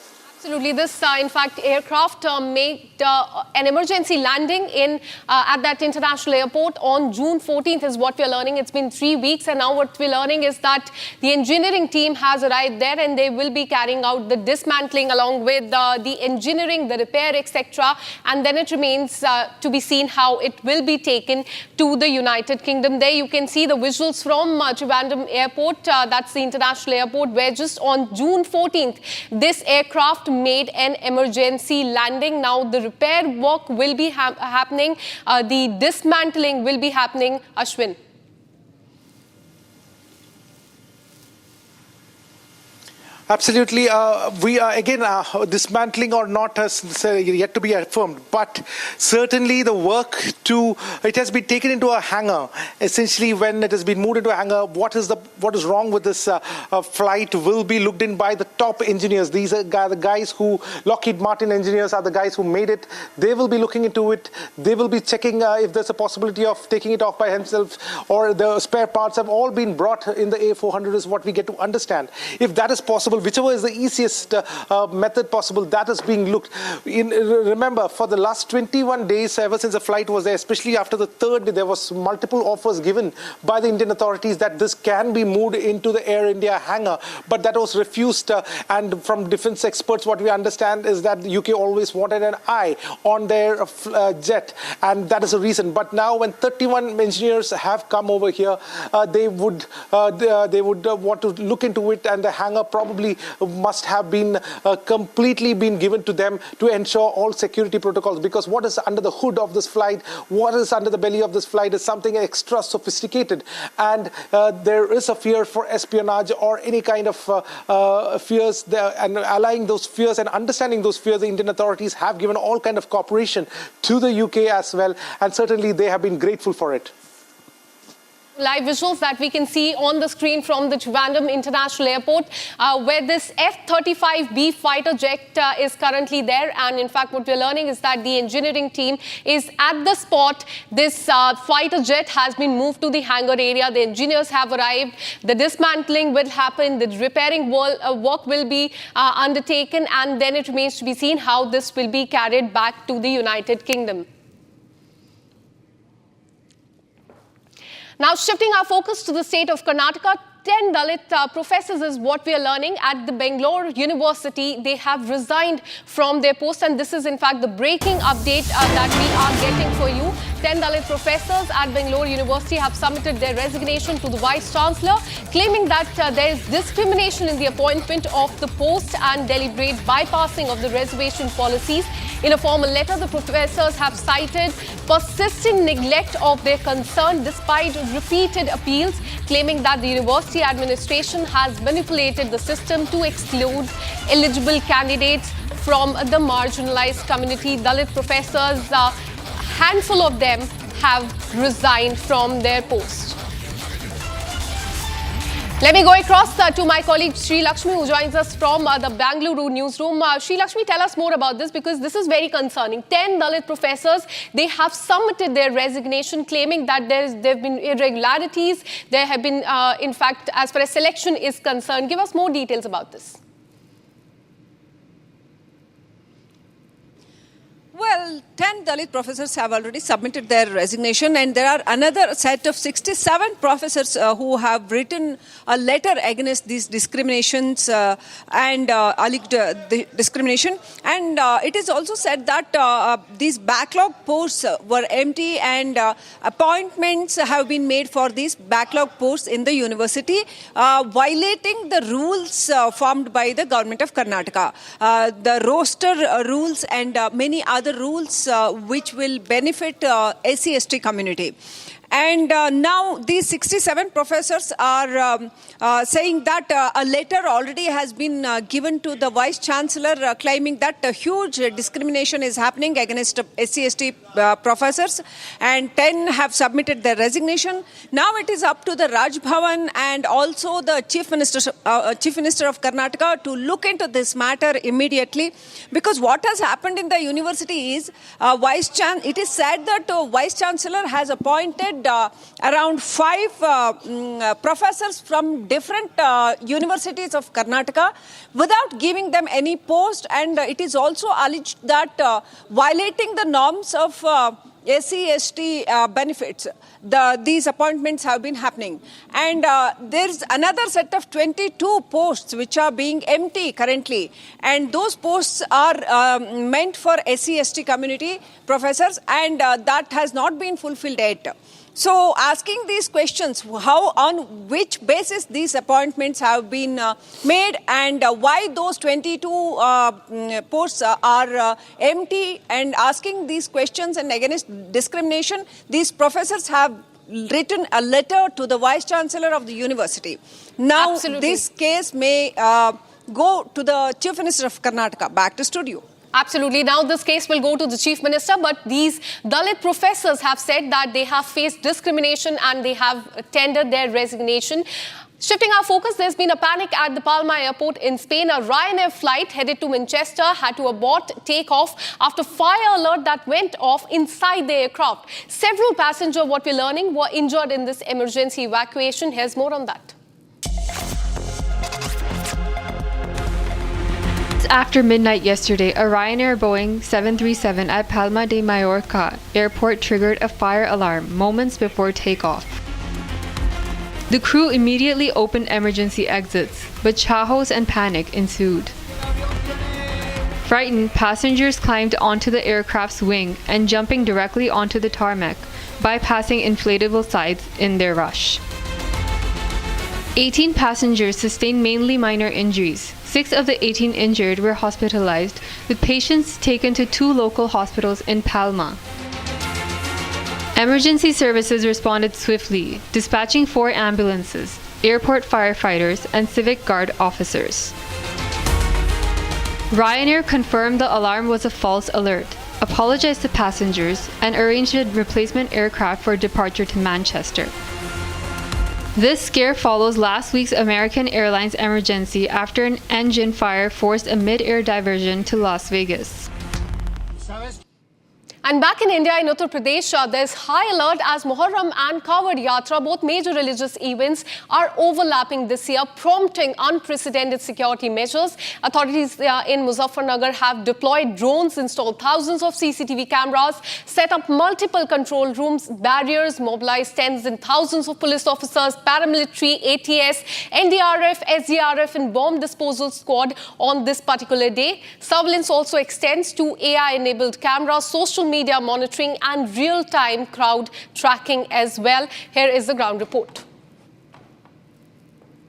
Absolutely. This, in fact, aircraft made an emergency landing at that international airport on June 14th is what we're learning. It's been 3 weeks, and now what we're learning is that the engineering team has arrived there, and they will be carrying out the dismantling along with the engineering, the repair, etc. And then it remains to be seen how it will be taken to the United Kingdom. There you can see the visuals from Trivandrum Airport. That's the international airport, where just on June 14th, this aircraft made an emergency landing. Now the repair work will be happening. The dismantling will be happening, Ashwin. Absolutely. We are again dismantling or not has yet to be affirmed, but certainly the work it has been taken into a hangar. Essentially, when it has been moved into a hangar, what is wrong with this flight will be looked in by the top engineers. These are the guys who Lockheed Martin engineers are the guys who made it. They will be looking into it. They will be checking if there's a possibility of taking it off by himself, or the spare parts have all been brought in the A400 is what we get to understand. If that is possible, whichever is the easiest method possible, that is being looked in. Remember, for the last 21 days, ever since the flight was there, especially after the third day, there was multiple offers given by the Indian authorities that this can be moved into the Air India hangar, but that was refused. And from defense experts, what we understand is that the UK always wanted an eye on their jet, and that is the reason. But now, when 31 engineers have come over here, they would want to look into it, and the hangar probably must have been completely been given to them to ensure all security protocols, because what is under the hood of this flight, what is under the belly of this flight is something extra sophisticated, and there is a fear for espionage or any kind of fears there, and allying those fears and understanding those fears, the Indian authorities have given all kind of cooperation to the UK as well, and certainly they have been grateful for it. Live visuals that we can see on the screen from the Trivandrum International Airport, where this F-35B fighter jet is currently there. And in fact, what we're learning is that the engineering team is at the spot. This fighter jet has been moved to the hangar area. The engineers have arrived. The dismantling will happen. The repairing work will be undertaken. And then it remains to be seen how this will be carried back to the United Kingdom. Now, shifting our focus to the state of Karnataka, 10 Dalit professors is what we are learning at the Bangalore University. They have resigned from their post, and this is in fact the breaking update that we are getting for you. 10 Dalit professors at Bangalore University have submitted their resignation to the Vice Chancellor, claiming that there is discrimination in the appointment of the post and deliberate bypassing of the reservation policies. In a formal letter, the professors have cited persistent neglect of their concern despite repeated appeals, claiming that the university administration has manipulated the system to exclude eligible candidates from the marginalized community. Dalit professors, a handful of them have resigned from their post. Let me go across to my colleague Sri Lakshmi, who joins us from the Bangalore newsroom. Sri Lakshmi, tell us more about this, because this is very concerning. 10 Dalit professors, they have submitted their resignation, claiming that there have been irregularities. There have been, in fact, as far as selection is concerned. Give us more details about this. Well, 10 Dalit professors have already submitted their resignation, and there are another set of 67 professors who have written a letter against these discriminations and alleged discrimination. And it is also said that these backlog posts were empty, and appointments have been made for these backlog posts in the university, violating the rules formed by the government of Karnataka. The roster rules and many other rules which will benefit SC/ST community. And now these 67 professors are saying that a letter already has been given to the Vice Chancellor claiming that a huge discrimination is happening against SC/ST professors, and 10 have submitted their resignation. Now it is up to the Raj Bhavan and also the Chief Minister of Karnataka to look into this matter immediately, because what has happened in the university is it is said that Vice Chancellor has appointed around 5 professors from different universities of Karnataka without giving them any post, and it is also alleged that violating the norms of SC/ST benefits, these appointments have been happening. And there's another set of 22 posts which are being empty currently, and those posts are meant for SC/ST community professors, and that has not been fulfilled yet. So asking these questions, on which basis these appointments have been made, and why those 22 posts are empty, and asking these questions and against discrimination, these professors have written a letter to the Vice Chancellor of the university. Now, this case may go to the Chief Minister of Karnataka. Back to studio. Absolutely. Now this case will go to the Chief Minister, but these Dalit professors have said that they have faced discrimination and they have tendered their resignation. Shifting our focus, there's been a panic at the Palma airport in Spain. A Ryanair flight headed to Manchester had to abort takeoff after fire alert that went off inside the aircraft. Several passengers, what we're learning, were injured in this emergency evacuation. Here's more on that. After midnight yesterday, a Ryanair Boeing 737 at Palma de Mallorca airport triggered a fire alarm moments before takeoff. The crew immediately opened emergency exits, but chahos and panic ensued. Frightened, passengers climbed onto the aircraft's wing and jumping directly onto the tarmac, bypassing inflatable sides in their rush. 18 passengers sustained mainly minor injuries. 6 of the 18 injured were hospitalized, with patients taken to 2 local hospitals in Palma. Emergency services responded swiftly, dispatching 4 ambulances, airport firefighters, and civic guard officers. Ryanair confirmed the alarm was a false alert, apologized to passengers, and arranged a replacement aircraft for departure to Manchester. This scare follows last week's American Airlines emergency after an engine fire forced a mid-air diversion to Las Vegas. And back in India, in Uttar Pradesh, there's high alert as Muharram and Kanwar Yatra, both major religious events, are overlapping this year, prompting unprecedented security measures. Authorities in Muzaffarnagar have deployed drones, installed thousands of CCTV cameras, set up multiple control rooms, barriers, mobilized tens and thousands of police officers, paramilitary, ATS, NDRF, SDRF, and bomb disposal squad on this particular day. Surveillance also extends to AI-enabled cameras, social media monitoring and real-time crowd tracking as well. Here is the ground report.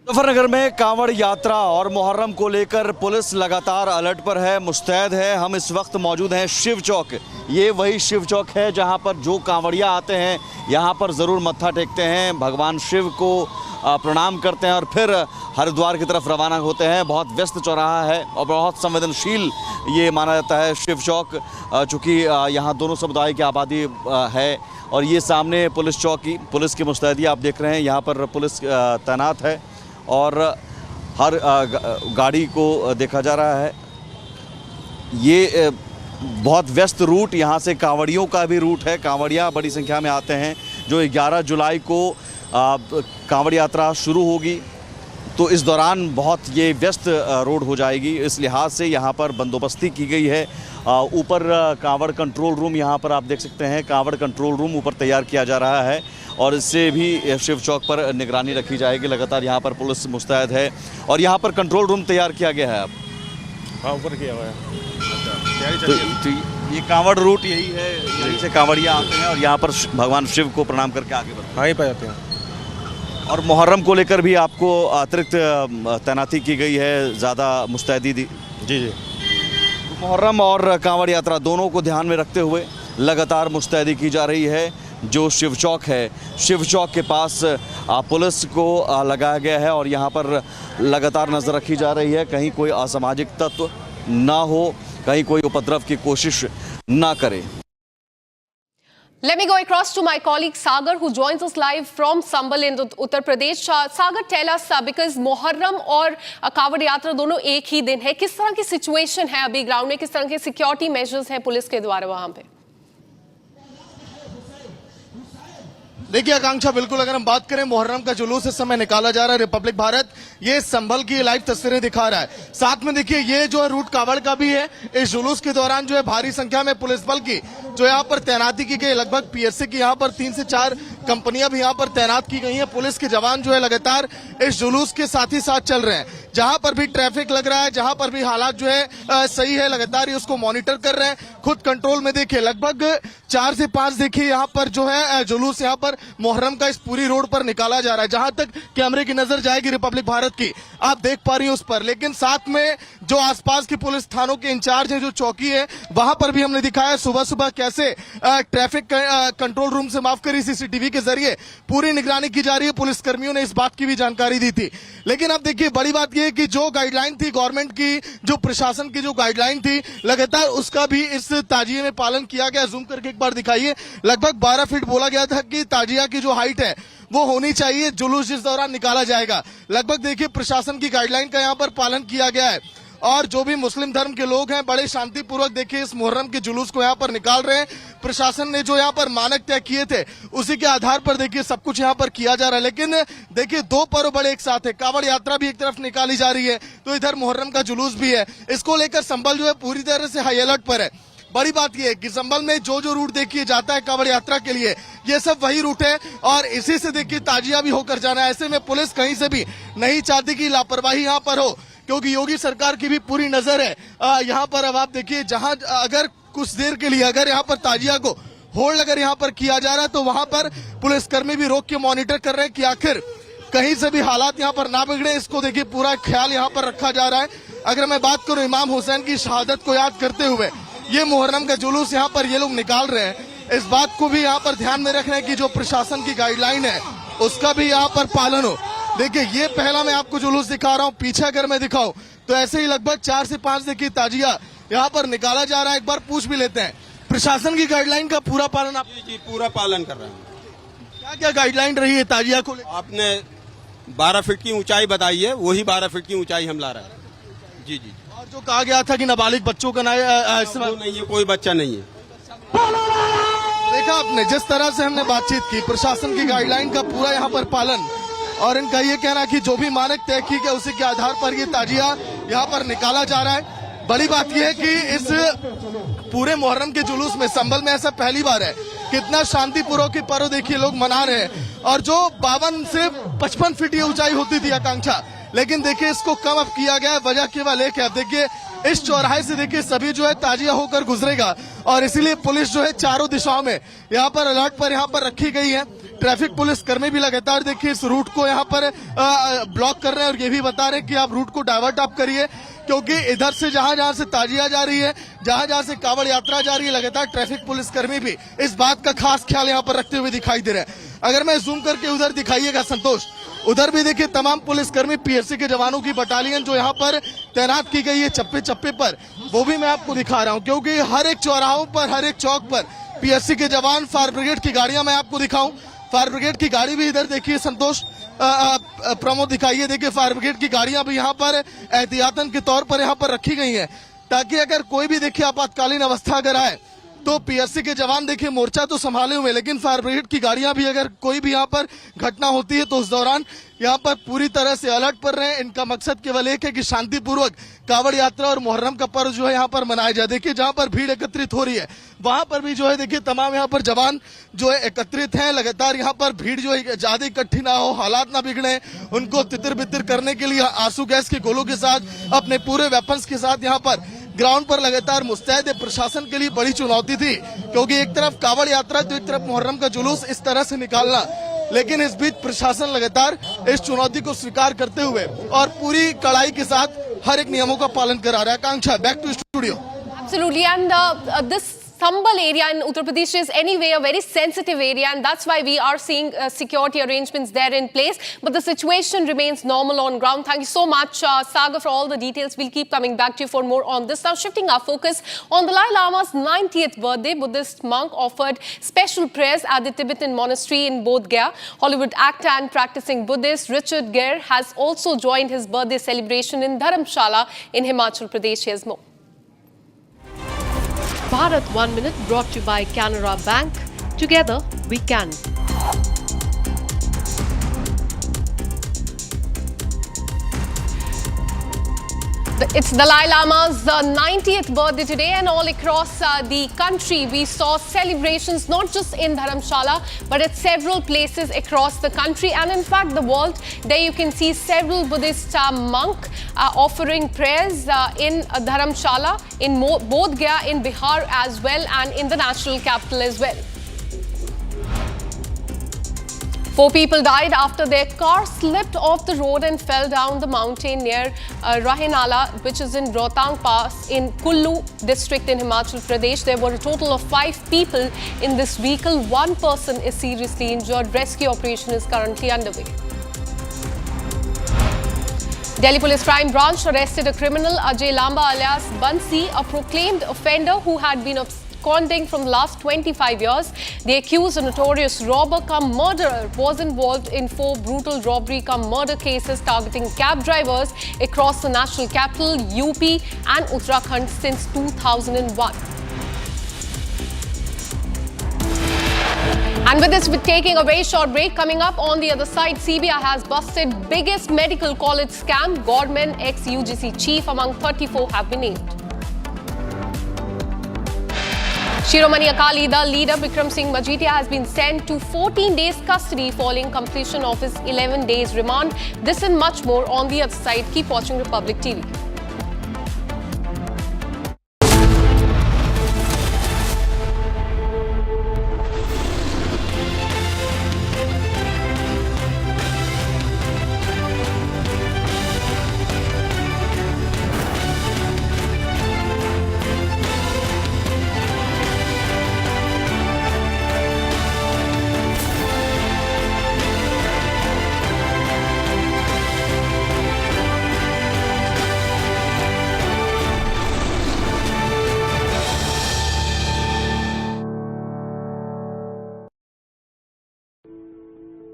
Muzaffarnagar में कांवड़ यात्रा और मुहर्रम को लेकर police लगातार alert पर है, मुस्तैद है। हम इस वक्त मौजूद हैं शिव चौक। ये वही शिव चौक है जहां पर जो कांवड़िया आते हैं यहां पर ज़रूर मत्था टेकते हैं, भगवान शिव को प्रणाम करते हैं और फिर हरिद्वार की तरफ रवाना होते हैं। बहुत व्यस्त चौराहा है और बहुत संवेदनशील ये माना जाता है शिव चौक, चूँकि यहाँ दोनों समुदाय की आबादी है। और ये सामने पुलिस चौकी, पुलिस की मुस्तैदी आप देख रहे हैं। यहाँ पर पुलिस तैनात है और हर गाड़ी को देखा जा रहा है। ये बहुत व्यस्त रूट, यहाँ से कांवड़ियों का भी रूट है। कांवड़िया बड़ी संख्या में आते हैं। जो 11 जुलाई को कांवड़ यात्रा शुरू होगी तो इस दौरान बहुत ये व्यस्त रोड हो जाएगी। इस लिहाज से यहाँ पर बंदोबस्ती की गई है। ऊपर कांवड़ कंट्रोल रूम यहाँ पर आप देख सकते हैं, कांवड़ कंट्रोल रूम ऊपर तैयार किया जा रहा है और इससे भी शिव चौक पर निगरानी रखी जाएगी। लगातार यहाँ पर पुलिस मुस्तैद है और यहाँ पर कंट्रोल रूम तैयार किया गया है। अब हाँ, ऊपर किया हुआ है। तो ये कांवड़ रूट यही है, यहीं से कांवड़िया आते हैं और यहाँ पर भगवान शिव को प्रणाम करके आगे बढ़ते हैं। हाँ, ही पाए जाते हैं। और मुहर्रम को लेकर भी आपको अतिरिक्त तैनाती की गई है, ज़्यादा मुस्तैदी दी। जी। मुहर्रम और कांवड़ यात्रा दोनों को ध्यान में रखते हुए लगातार मुस्तैदी की जा रही है। जो शिव चौक है, शिव चौक के पास पुलिस को लगाया गया है और यहाँ पर लगातार नज़र रखी जा रही है कहीं कोई असामाजिक तत्व ना हो, कहीं कोई उपद्रव की कोशिश ना करे। Let me go across to my colleague Sagar, who joins us live from Sambal in Uttar Pradesh. Sagar, tell us, because Muharram और कांवड़ यात्रा दोनों एक ही दिन है, किस तरह की सिचुएशन है अभी ग्राउंड में, किस तरह के सिक्योरिटी मेजर्स हैं पुलिस के द्वारा वहां पे? देखिए आकांक्षा, बिल्कुल अगर हम बात करें मुहर्रम का जुलूस इस समय निकाला जा रहा है रिपब्लिक भारत, ये संभल की लाइव तस्वीरें दिखा रहा है। साथ में देखिए ये जो रूट कांवड़ का भी है। इस जुलूस के दौरान जो है भारी संख्या में पुलिस बल की जो यहाँ पर तैनाती की गई, लगभग पीएससी की यहाँ पर 3 से 4 कंपनियां भी यहाँ पर तैनात की गई हैं। पुलिस के जवान जो है लगातार इस जुलूस के साथ ही साथ चल रहे हैं। जहां पर भी ट्रैफिक लग रहा है, जहां पर भी हालात जो है सही है, लगातार ही उसको मॉनिटर कर रहे हैं, खुद कंट्रोल में। देखिए लगभग 4 से 5 देखिए यहाँ पर जो है जुलूस यहाँ पर मुहर्रम का इस पूरी रोड पर निकाला जा रहा है। जहां तक कैमरे की नजर जाएगी रिपब्लिक भारत की, आप देख पा रही हैं उस पर। लेकिन साथ में जो आसपास के पुलिस थानों के इंचार्ज है, जो चौकी है, वहां पर भी हमने दिखाया सुबह सुबह कैसे ट्रैफिक कंट्रोल रूम से, माफ करिए, सीसीटीवी के जरिए पूरी निगरानी की जा रही है। पुलिस कर्मियों ने इस बात की भी जानकारी दी थी। लेकिन अब देखिए बड़ी बात यह है कि जो गाइडलाइन थी गवर्नमेंट की, जो प्रशासन की जो गाइडलाइन थी, लगातार उसका भी इस ताजिए में पालन किया गया। जूम करके एक बार दिखाइए, लगभग 12 फीट बोला गया था कि ताजिया की जो हाइट है वो होनी चाहिए जुलूस जिस दौरान निकाला जाएगा। लगभग देखिए प्रशासन की गाइडलाइन का यहाँ पर पालन किया गया है और जो भी मुस्लिम धर्म के लोग हैं बड़े शांतिपूर्वक देखिए इस मुहर्रम के जुलूस को यहाँ पर निकाल रहे हैं। प्रशासन ने जो यहाँ पर मानक तय किए थे उसी के आधार पर देखिए सब कुछ यहाँ पर किया जा रहा है। लेकिन देखिए दो पर्व बड़े एक साथ है, कावड़ यात्रा भी एक तरफ निकाली जा रही है तो इधर मुहर्रम का जुलूस भी है। इसको लेकर संभल जो है पूरी तरह से हाई अलर्ट पर है। बड़ी बात यह है कि संभल में जो जो रूट देखिए जाता है कावड़ यात्रा के लिए, ये सब वही रूट है और इसी से देखिए ताजिया भी होकर जाना है। ऐसे में पुलिस कहीं से भी नहीं चाहती कि लापरवाही यहाँ पर हो, क्योंकि योगी सरकार की भी पूरी नजर है यहाँ पर। अब आप देखिए जहां अगर कुछ देर के लिए अगर यहाँ पर ताजिया को होल्ड अगर यहाँ पर किया जा रहा है तो वहां पर पुलिसकर्मी भी रोक के मॉनिटर कर रहे हैं कि आखिर कहीं से भी हालात यहाँ पर ना बिगड़े। इसको देखिए पूरा ख्याल यहाँ पर रखा जा रहा है। अगर मैं बात करूं इमाम हुसैन की शहादत को याद करते हुए ये मुहर्रम का जुलूस यहाँ पर ये लोग निकाल रहे हैं, इस बात को भी यहाँ पर ध्यान में रखना है कि जो प्रशासन की गाइडलाइन है उसका भी यहाँ पर पालन हो। देखिए ये पहला मैं आपको जुलूस दिखा रहा हूँ, पीछे अगर मैं दिखाऊं तो ऐसे ही लगभग 4 से 5 देखिए ताजिया यहाँ पर निकाला जा रहा है। एक बार पूछ भी लेते हैं, प्रशासन की गाइडलाइन का पूरा पालन आप? जी पूरा पालन कर रहे हैं। क्या क्या गाइडलाइन रही है ताजिया को? आपने 12 फीट की ऊंचाई बताई है, वही 12 फीट की ऊंचाई हम ला रहे हैं। जी जी। और जो कहा गया था कि नाबालिग बच्चों का नहीं है, कोई बच्चा नहीं है। देखा आपने जिस तरह से हमने बातचीत की, प्रशासन की गाइडलाइन का पूरा यहाँ पर पालन और इनका ये कहना कि जो भी मानक तय की गए उसी के आधार पर ये ताजिया यहाँ पर निकाला जा रहा है। बड़ी बात यह है कि इस पूरे मुहर्रम के जुलूस में संभल में ऐसा पहली बार है, कितना शांतिपूर्वक की पर्व देखिए लोग मना रहे हैं। और जो 52 से 55 फीट की ऊंचाई होती थी आकांक्षा, लेकिन देखिए इसको कम अब किया गया है। वजह केवल एक है, अब देखिए इस चौराहे से देखिए सभी जो है ताजिया होकर गुजरेगा और इसीलिए पुलिस जो है चारों दिशाओं में यहाँ पर अलर्ट पर यहाँ पर रखी गई है। ट्रैफिक पुलिस कर्मी भी लगातार देखिए इस रूट को यहाँ पर ब्लॉक कर रहे हैं और ये भी बता रहे हैं कि आप रूट को डाइवर्ट आप करिए, क्योंकि इधर से जहां से ताजिया जा रही है, जहां से कावड़ यात्रा जा रही है, लगातार ट्रैफिक पुलिस कर्मी भी इस बात का खास ख्याल यहाँ पर रखते हुए दिखाई दे रहे हैं। अगर मैं जूम करके उधर दिखाइएगा संतोष, उधर भी देखिए तमाम पुलिसकर्मी पीएससी के जवानों की बटालियन जो यहाँ पर तैनात की गई है चप्पे चप्पे पर, वो भी मैं आपको दिखा रहा हूँ, क्योंकि हर एक चौराहों पर, हर एक चौक पर पीएससी के जवान, फायर ब्रिगेड की गाड़ियां मैं आपको दिखाऊं। फायर ब्रिगेड की गाड़ी भी इधर देखिए संतोष, प्रमोद दिखाइए, देखिए फायर ब्रिगेड की गाड़ियां भी यहाँ पर एहतियातन के तौर पर यहाँ पर रखी गई हैं, ताकि अगर कोई भी देखिए आपातकालीन अवस्था अगर आए तो पीएससी के जवान देखिए मोर्चा तो संभाले हुए, लेकिन फायर ब्रिगेड की गाड़ियां भी अगर कोई भी यहाँ पर घटना होती है तो उस दौरान यहाँ पर पूरी तरह से अलर्ट पर रहे। इनका मकसद केवल एक है कि शांतिपूर्वक कावड़ यात्रा और मुहर्रम का पर्व जो है यहाँ पर मनाया जाए। देखिए जहाँ पर भीड़ एकत्रित हो रही है वहां पर भी जो है देखिए तमाम यहाँ पर जवान जो है एकत्रित हैं। लगातार यहाँ पर भीड़ जो है ज्यादा इकट्ठी ना हो, हालात ना बिगड़े, उनको तितर बितर करने के लिए आंसू गैस के गोलों के साथ, अपने पूरे वेपन्स के साथ यहाँ पर ग्राउंड पर लगातार मुस्तैद है। प्रशासन के लिए बड़ी चुनौती थी, क्योंकि एक तरफ कावड़ यात्रा तो एक तरफ मुहर्रम का जुलूस इस तरह से निकालना, लेकिन इस बीच प्रशासन लगातार इस चुनौती को स्वीकार करते हुए और पूरी कड़ाई के साथ हर एक नियमों का पालन करा रहा है। Akanksha, back to studio. Absolutely, and this Sambal area in Uttar Pradesh is anyway a very sensitive area, and that's why we are seeing security arrangements there in place. But the situation remains normal on ground. Thank you so much, Sagar, for all the details. We'll keep coming back to you for more on this. Now, shifting our focus on Dalai Lama's 90th birthday, Buddhist monk offered special prayers at the Tibetan monastery in Bodh Gaya. Hollywood actor and practicing Buddhist Richard Gere has also joined his birthday celebration in Dharamshala in Himachal Pradesh. Here's more. Bharat 1 Minute brought to you by Canara Bank. Together we can. It's Dalai Lama's 90th birthday today, and all across the country we saw celebrations not just in Dharamshala but at several places across the country and in fact the world. There you can see several Buddhist monks offering prayers in Dharamshala, in Bodh Gaya in Bihar as well, and in the national capital as well. 4 people died after their car slipped off the road and fell down the mountain near Rahinala, which is in Rohtang Pass in Kullu district in Himachal Pradesh. There were a total of 5 people in this vehicle. 1 person is seriously injured. Rescue operation is currently underway. Delhi Police Crime Branch arrested a criminal, Ajay Lamba alias Bansi, a proclaimed offender who had been absconding from the last 25 years. The accused, a notorious robber cum murderer, was involved in 4 brutal robbery cum murder cases targeting cab drivers across the national capital, UP and Uttarakhand since 2001. And with this, we're taking a very short break. Coming up on the other side, CBI has busted biggest medical college scam. Godman, ex-UGC chief among 34 have been named. Shiromani Akali Dal leader Bikram Majithia has been sent to 14 days custody following completion of his 11 days remand. This and much more on the other side. Keep watching Republic TV.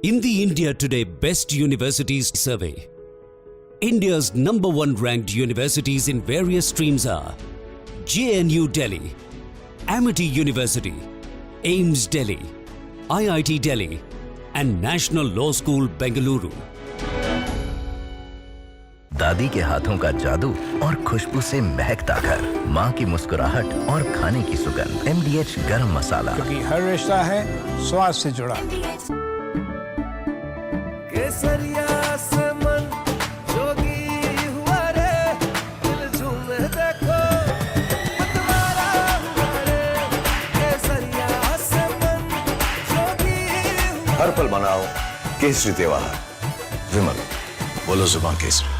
In the India Today Best Universities Survey, India's #1 ranked universities in various streams are JNU Delhi, Amity University, AIIMS Delhi, IIT Delhi and National Law School Bengaluru. दादी के हाथों का जादू और खुशबू से महकता घर, माँ की मुस्कुराहट और खाने की सुगंध। MDH गरम मसाला, क्योंकि हर रिश्ता है स्वाद से जुड़ा। केसरिया से मन जोगी हुआ रे, दिल झूमे देखो मतवारा हुआ रे। केसरिया से मन जोगी हुआ। हर पल मनाओ केसरी त्योहार। विमल, बोलो जुबान Kesari.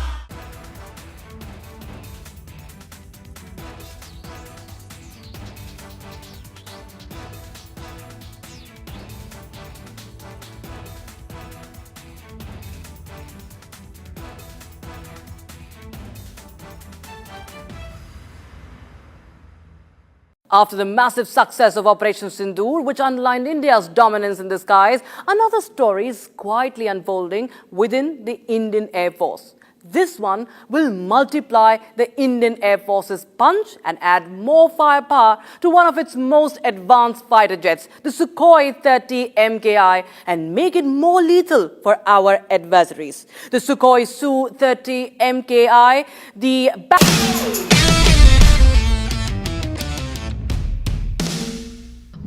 After the massive success of Operation Sindoor, which underlined India's dominance in the skies, another story is quietly unfolding within the Indian Air Force. This one will multiply the Indian Air Force's punch and add more firepower to one of its most advanced fighter jets, the Sukhoi 30 MKI, and make it more lethal for our adversaries. The Sukhoi Su-30 MKI, the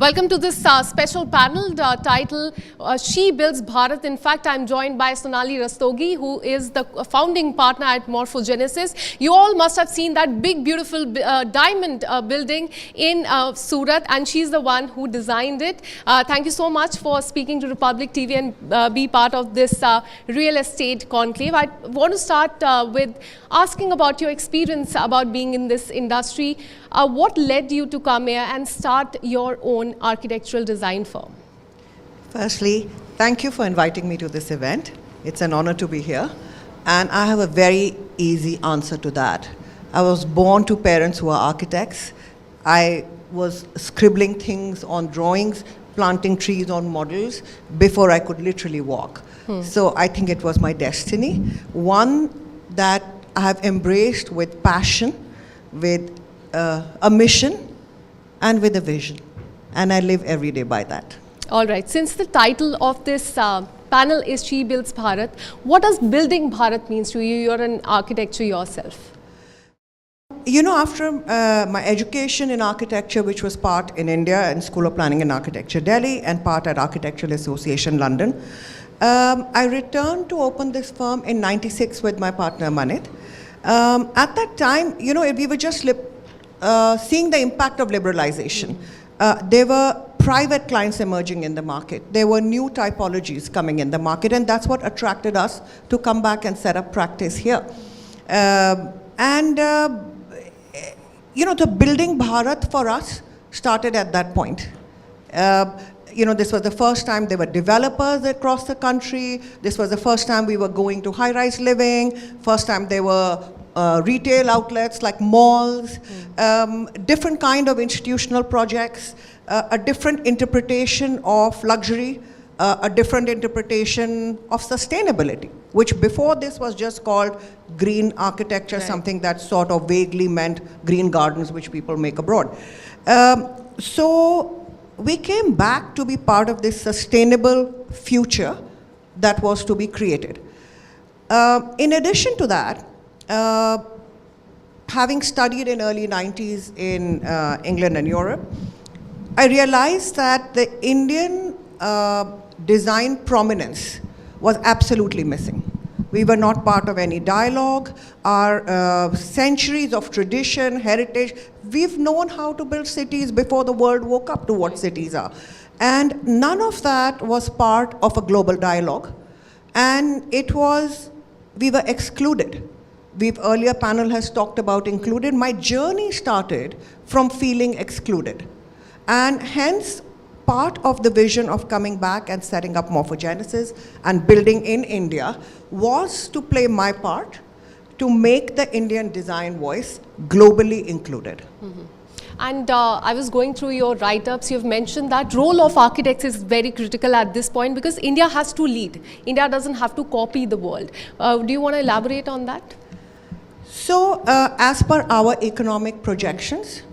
Welcome to this special panel titled She Builds Bharat. In fact, I'm joined by Sonali Rastogi, who is the founding partner at Morphogenesis. You all must have seen that big, beautiful diamond building in Surat, and she's the one who designed it. Thank you so much for speaking to Republic TV and be part of this real estate conclave. I want to start with asking about your experience about being in this industry. What led you to come here and start your own architectural design firm? Firstly, thank you for inviting me to this event. It's an honor to be here. And I have a very easy answer to that. I was born to parents who are architects. I was scribbling things on drawings, planting trees on models before I could literally walk. So I think it was my destiny. One that I have embraced with passion, with a mission and with a vision. And I live every day by that. All right. Since the title of this panel is She Builds Bharat, what does building Bharat means to you? You're an architect yourself. You know, after my education in architecture, which was part in India in School of Planning and Architecture, Delhi, and part at Architectural Association, London, I returned to open this firm in '96 with my partner, Manit. At that time, you know, we were just seeing the impact of liberalization. There were private clients emerging in the market. There were new typologies coming in the market, and that's what attracted us to come back and set up practice here. The building Bharat for us started at that point. This was the first time there were developers across the country. This was the first time we were going to high-rise living. First time there were retail outlets like malls, different kind of institutional projects, a different interpretation of luxury, a different interpretation of sustainability, which before this was just called green architecture, something that sort of vaguely meant green gardens which people make abroad. So we came back to be part of this sustainable future that was to be created. In addition to that, having studied in early 90s in England and Europe, I realized that the Indian design prominence was absolutely missing. We were not part of any dialogue. Our centuries of tradition, heritage, we've known how to build cities before the world woke up to what cities are. And none of that was part of a global dialogue. And we were excluded. Earlier panel has talked about included. My journey started from feeling excluded. And hence, part of the vision of coming back and setting up Morphogenesis and building in India was to play my part to make the Indian design voice globally included. And I was going through your write-ups. You've mentioned that role of architects is very critical at this point because India has to lead. India doesn't have to copy the world. Do you want to elaborate on that? So, as per our economic projections,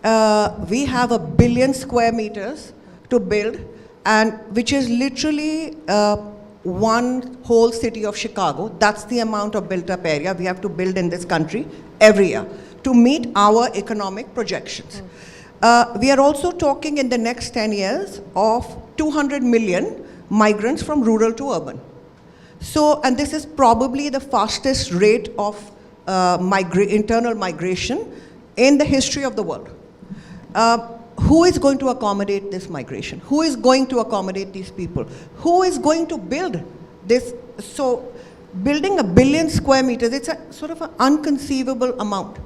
we have 1 billion square meters to build, and which is literally one whole city of Chicago. That's the amount of built-up area we have to build in this country every year to meet our economic projections. We are also talking in the next 10 years of 200 million migrants from rural to urban. So, and this is probably the fastest rate of internal migration in the history of the world. Who is going to accommodate this migration? Who is going to accommodate these people? Who is going to build this? So building 1 billion square meters, it's a sort of an inconceivable amount.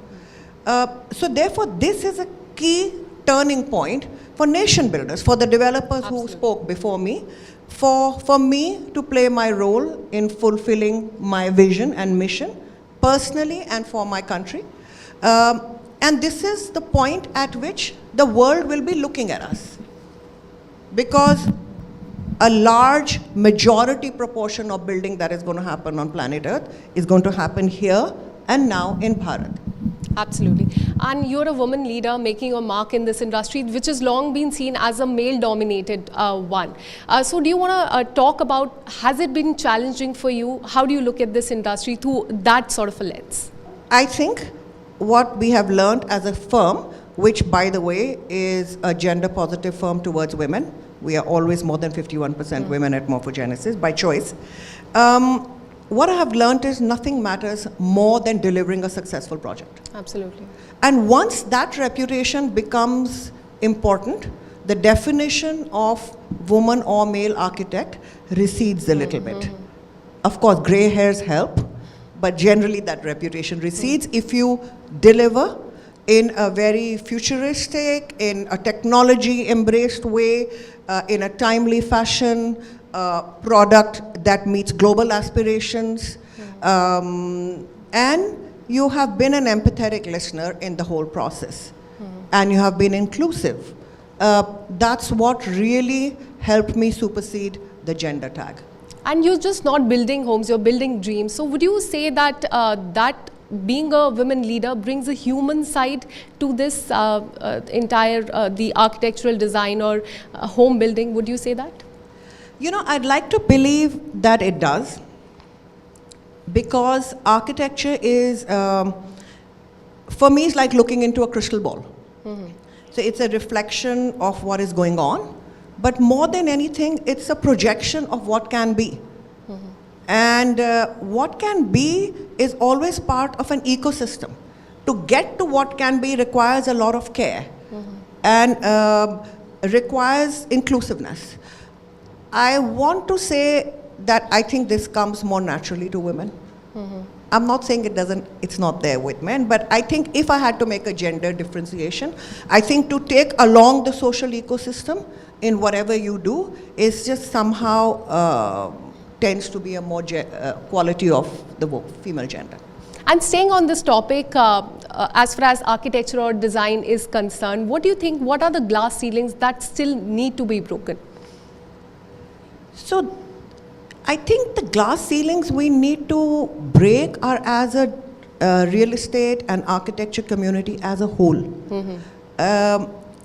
So therefore, this is a key turning point for nation builders, for the developers who spoke before me, for me to play my role in fulfilling my vision and mission, personally and for my country. And this is the point at which the world will be looking at us. Because a large majority proportion of building that is going to happen on planet Earth is going to happen here and now in Bharat. Absolutely. And you're a woman leader making a mark in this industry, which has long been seen as a male-dominated one. So do you want to talk about, has it been challenging for you? How do you look at this industry through that sort of a lens? I think what we have learned as a firm, which by the way is a gender positive firm towards women. We are always more than 51% women at Morphogenesis by choice. What I have learned is nothing matters more than delivering a successful project. Absolutely. And once that reputation becomes important, the definition of woman or male architect recedes a little bit. Of course, gray hairs help, but generally that reputation recedes if you deliver in a very futuristic, in a technology-embraced way, in a timely fashion, product that meets global aspirations, and you have been an empathetic listener in the whole process, and you have been inclusive. That's what really helped me supersede the gender tag. And you're just not building homes, you're building dreams. So would you say that that being a women leader brings a human side to this entire, the architectural design or home building? Would you say that? You know, I'd like to believe that it does, because architecture is, for me, it's like looking into a crystal ball. So it's a reflection of what is going on, but more than anything, it's a projection of what can be. And what can be is always part of an ecosystem. To get to what can be requires a lot of care. And requires inclusiveness. I want to say that I think this comes more naturally to women. I'm not saying it's not there with men, but I think if I had to make a gender differentiation, I think to take along the social ecosystem in whatever you do is just somehow tends to be a more quality of the female gender. And staying on this topic, as far as architecture or design is concerned, what do you think, what are the glass ceilings that still need to be broken? So, I think the glass ceilings we need to break are as a real estate and architecture community as a whole.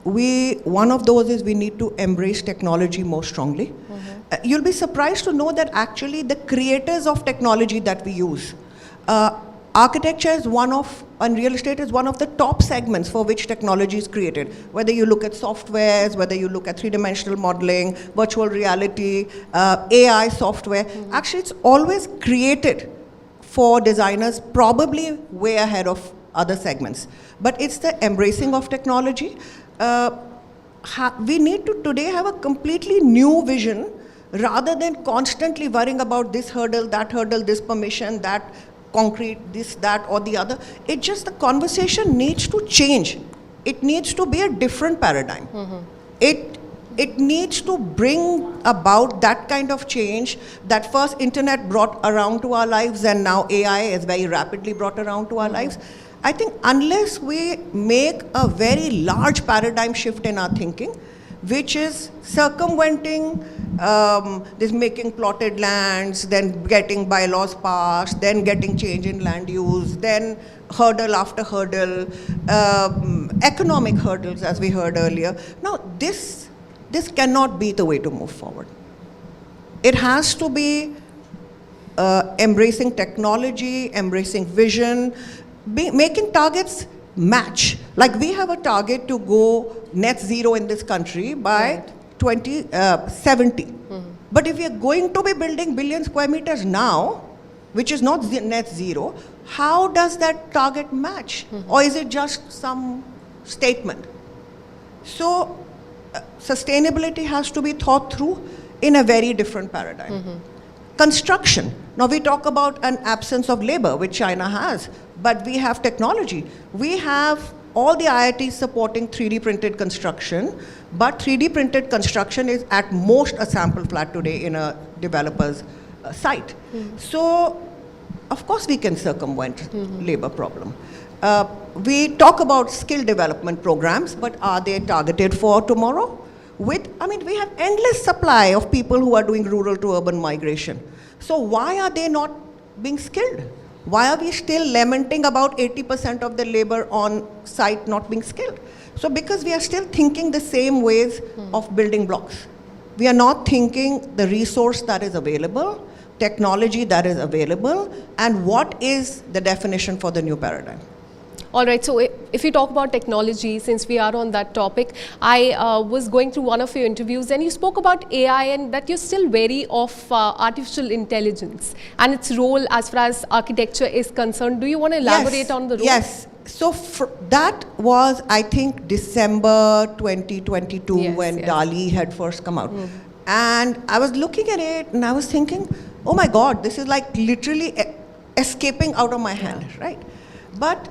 One of those is we need to embrace technology more strongly. You'll be surprised to know that actually the creators of technology that we use, architecture is and real estate is one of the top segments for which technology is created. Whether you look at softwares, whether you look at three-dimensional modeling, virtual reality, AI software, actually it's always created for designers, probably way ahead of other segments. But it's the embracing of technology. We need to today have a completely new vision rather than constantly worrying about this hurdle, this permission, that concrete, this, that, or the other. The conversation needs to change. It needs to be a different paradigm. It needs to bring about that kind of change that first internet brought around to our lives and now AI is very rapidly brought around to our lives. I think unless we make a very large paradigm shift in our thinking, which is circumventing this making plotted lands, then getting bylaws passed, then getting change in land use, then hurdle after hurdle, economic hurdles as we heard earlier. Now this cannot be the way to move forward. It has to be embracing technology, embracing vision, making targets match. Like we have a target to go net zero in this country by 2070. But if we are going to be building billion square meters now, which is not net zero, how does that target match? Or is it just some statement? So sustainability has to be thought through in a very different paradigm. Construction. Now we talk about an absence of labor, which China has, but we have technology. We have all the IITs supporting 3D printed construction, but 3D printed construction is at most a sample flat today in a developer's site. So, of course we can circumvent labor problem. We talk about skill development programs, but are they targeted for tomorrow? We have endless supply of people who are doing rural to urban migration. So why are they not being skilled? Why are we still lamenting about 80% of the labor on site not being skilled? So because we are still thinking the same ways of building blocks. We are not thinking the resource that is available, technology that is available, and what is the definition for the new paradigm. All right, so if you talk about technology, since we are on that topic, I was going through one of your interviews and you spoke about AI and that you're still wary of artificial intelligence and its role as far as architecture is concerned. Do you want to elaborate on the role? Yes. So that was, I think, December 2022 when DALI had first come out. And I was looking at it and I was thinking, oh my God, this is like literally escaping out of my hand, right? But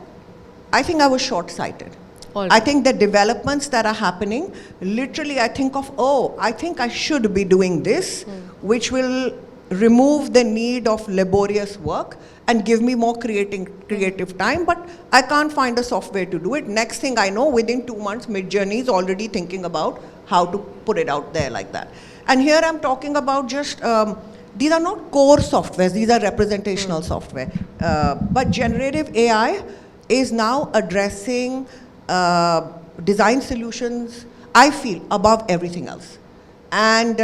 I think I was short-sighted. I think the developments that are happening, literally I think of, I think I should be doing this, which will remove the need of laborious work and give me more creative time, but I can't find a software to do it. Next thing I know, within 2 months, Midjourney is already thinking about how to put it out there like that. And here I'm talking about just, these are not core softwares, these are representational software. But generative AI is now addressing design solutions, I feel, above everything else. And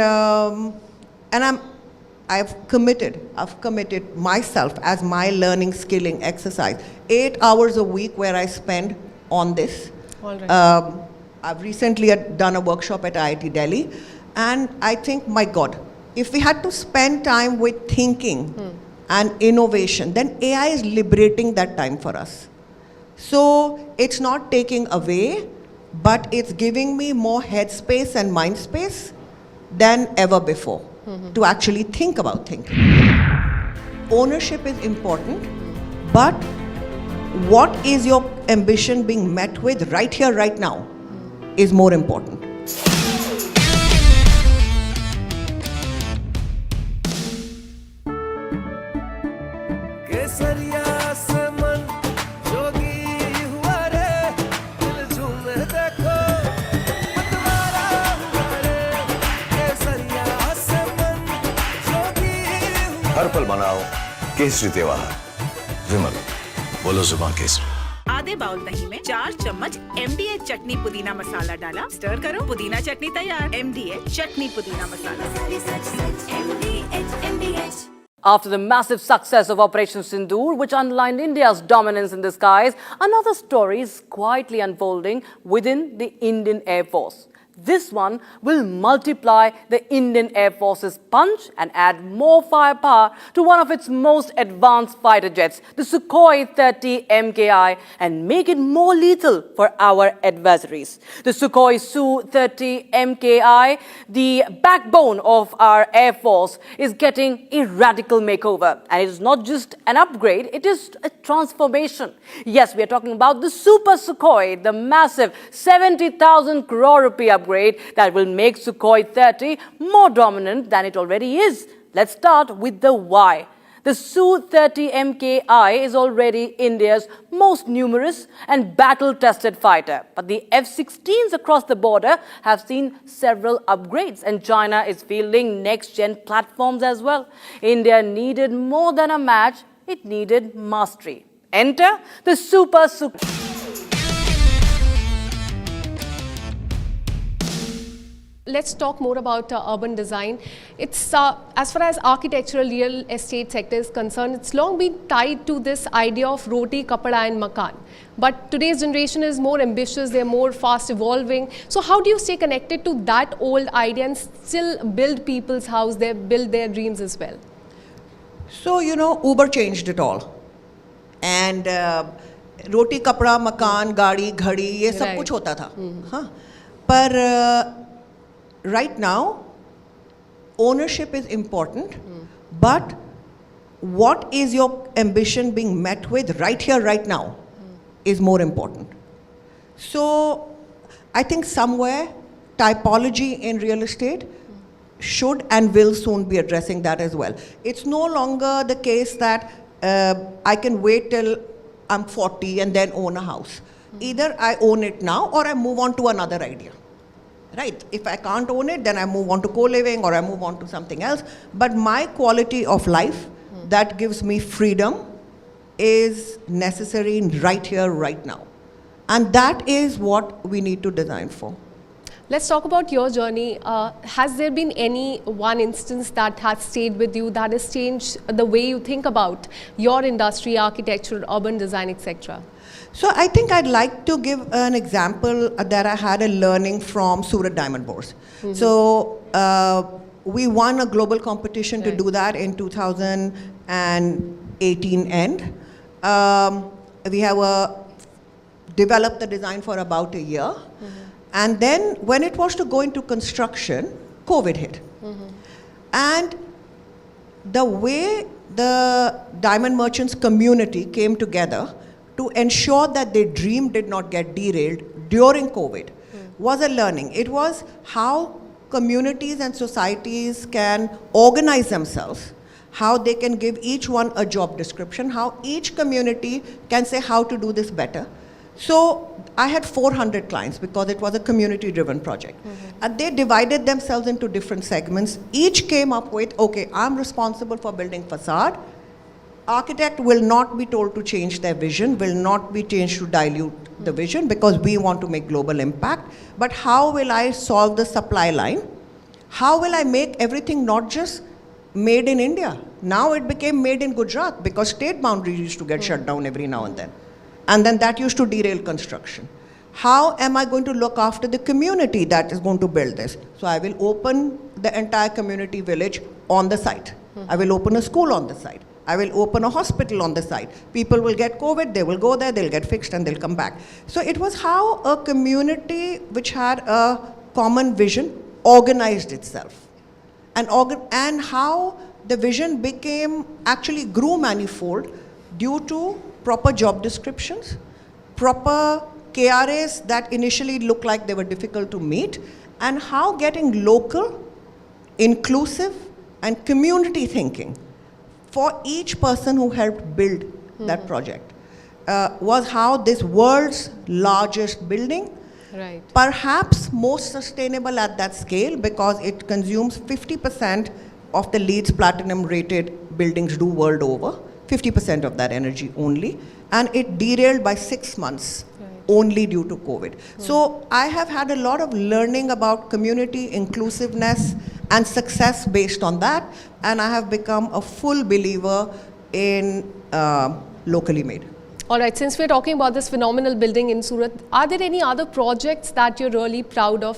I've committed myself as my learning skilling exercise, 8 hours a week where I spend on this. All right. I've recently done a workshop at IIT Delhi, and I think, my God, if we had to spend time with thinking and innovation, then AI is liberating that time for us. So it's not taking away, but it's giving me more headspace and mind space than ever before to actually think about things. Ownership is important, but what is your ambition being met with right here, right now, is more important. हर पल मनाओ केसरी त्योहार। विमल, बोलो जुबान केसरी। आधे bowl दही में 4 चम्मच MDH चटनी पुदीना मसाला डाला, स्टर करो, पुदीना चटनी तैयार। MDH चटनी पुदीना मसाला। After the massive success of Operation Sindoor, which underlined India's dominance in the skies, another story is quietly unfolding within the Indian Air Force. This one will multiply the Indian Air Force's punch and add more firepower to one of its most advanced fighter jets, the Sukhoi 30 MKI, and make it more lethal for our adversaries. The Sukhoi Su-30 MKI, the backbone of our Air Force, is getting a radical makeover. And it is not just an upgrade, it is a transformation. Yes, we are talking about the Super Sukhoi, the massive 70,000 crore rupee upgrade that will make Sukhoi 30 more dominant than it already is. Let's start with the why. The Su-30 MKI is already India's most numerous and battle-tested fighter. But the F-16s across the border have seen several upgrades, and China is fielding next-gen platforms as well. India needed more than a match, it needed mastery. Enter the Super Sukhoi. Let's talk more about urban design. It's as far as architectural real estate sector is concerned, it's long been tied to this idea of roti, kapda and makan. But today's generation is more ambitious, they're more fast evolving. So how do you stay connected to that old idea and still build people's house, build their dreams as well? So, you know, Uber changed it all. And roti, kapda, makan, gaadi, ghadi, ये सब कुछ होता था. हाँ. पर right now, ownership is important, but what is your ambition being met with right here, right now, is more important. So, I think somewhere, typology in real estate should and will soon be addressing that as well. It's no longer the case that I can wait till I'm 40 and then own a house. Either I own it now or I move on to another idea. Right? If I can't own it, then I move on to co-living or I move on to something else. But my quality of life that gives me freedom is necessary right here, right now. And that is what we need to design for. Let's talk about your journey. Has there been any one instance that has stayed with you, that has changed the way you think about your industry, architecture, urban design, etc.? So I think I'd like to give an example that I had a learning from Surat Diamond Bourse. So we won a global competition to do that in 2018 end. We have developed the design for about a year. And then when it was to go into construction, COVID hit. And the way the diamond merchants community came together to ensure that their dream did not get derailed during COVID was a learning. It was how communities and societies can organize themselves, how they can give each one a job description, how each community can say how to do this better. So I had 400 clients because it was a community-driven project. And they divided themselves into different segments. Each came up with, okay, I'm responsible for building facade. Architect will not be told to change their vision, will not be changed to dilute the vision because we want to make global impact. But how will I solve the supply line? How will I make everything not just made in India? Now it became made in Gujarat because state boundaries used to get shut down every now and then. And then that used to derail construction. How am I going to look after the community that is going to build this? So I will open the entire community village on the site. I will open a school on the site. I will open a hospital on the site. People will get COVID, they will go there, they'll get fixed, and they'll come back. So it was how a community which had a common vision organized itself. And how the vision actually grew manifold due to proper job descriptions, proper KRAs that initially looked like they were difficult to meet, and how getting local, inclusive, and community thinking for each person who helped build that project was how this world's largest building, perhaps most sustainable at that scale because it consumes 50% of the LEED's platinum rated buildings do world over, 50% of that energy only, and it derailed by 6 months only due to COVID. So I have had a lot of learning about community inclusiveness and success based on that, and I have become a full believer in locally made. All right, since we're talking about this phenomenal building in Surat, are there any other projects that you're really proud of?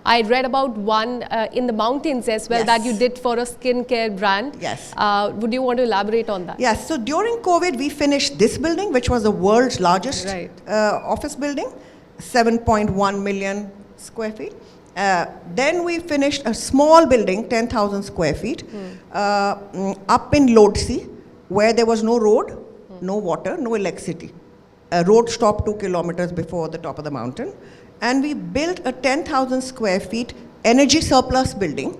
I read about one in the mountains as well that you did for a skincare brand. Yes. Would you want to elaborate on that? Yes, so during COVID, we finished this building, which was the world's largest office building, 7.1 million square feet. Then we finished a small building, 10,000 square feet, up in Lodsi, where there was no road, no water, no electricity. A road stopped 2 kilometers before the top of the mountain. And we built a 10,000 square feet energy surplus building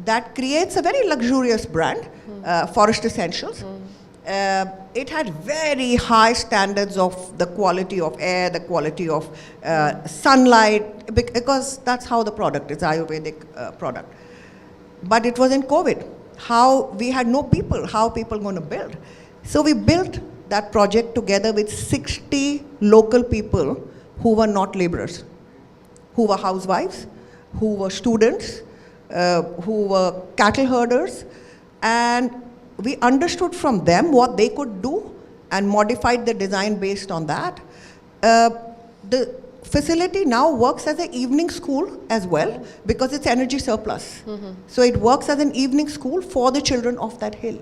that creates a very luxurious brand, Forest Essentials. It had very high standards of the quality of air, the quality of sunlight, because that's how the product is, Ayurvedic product. But it was in COVID. How we had no people, how people going to build? So we built that project together with 60 local people who were not laborers, who were housewives, who were students, who were cattle herders, and we understood from them what they could do and modified the design based on that. The facility now works as an evening school as well because it's energy surplus. So it works as an evening school for the children of that hill.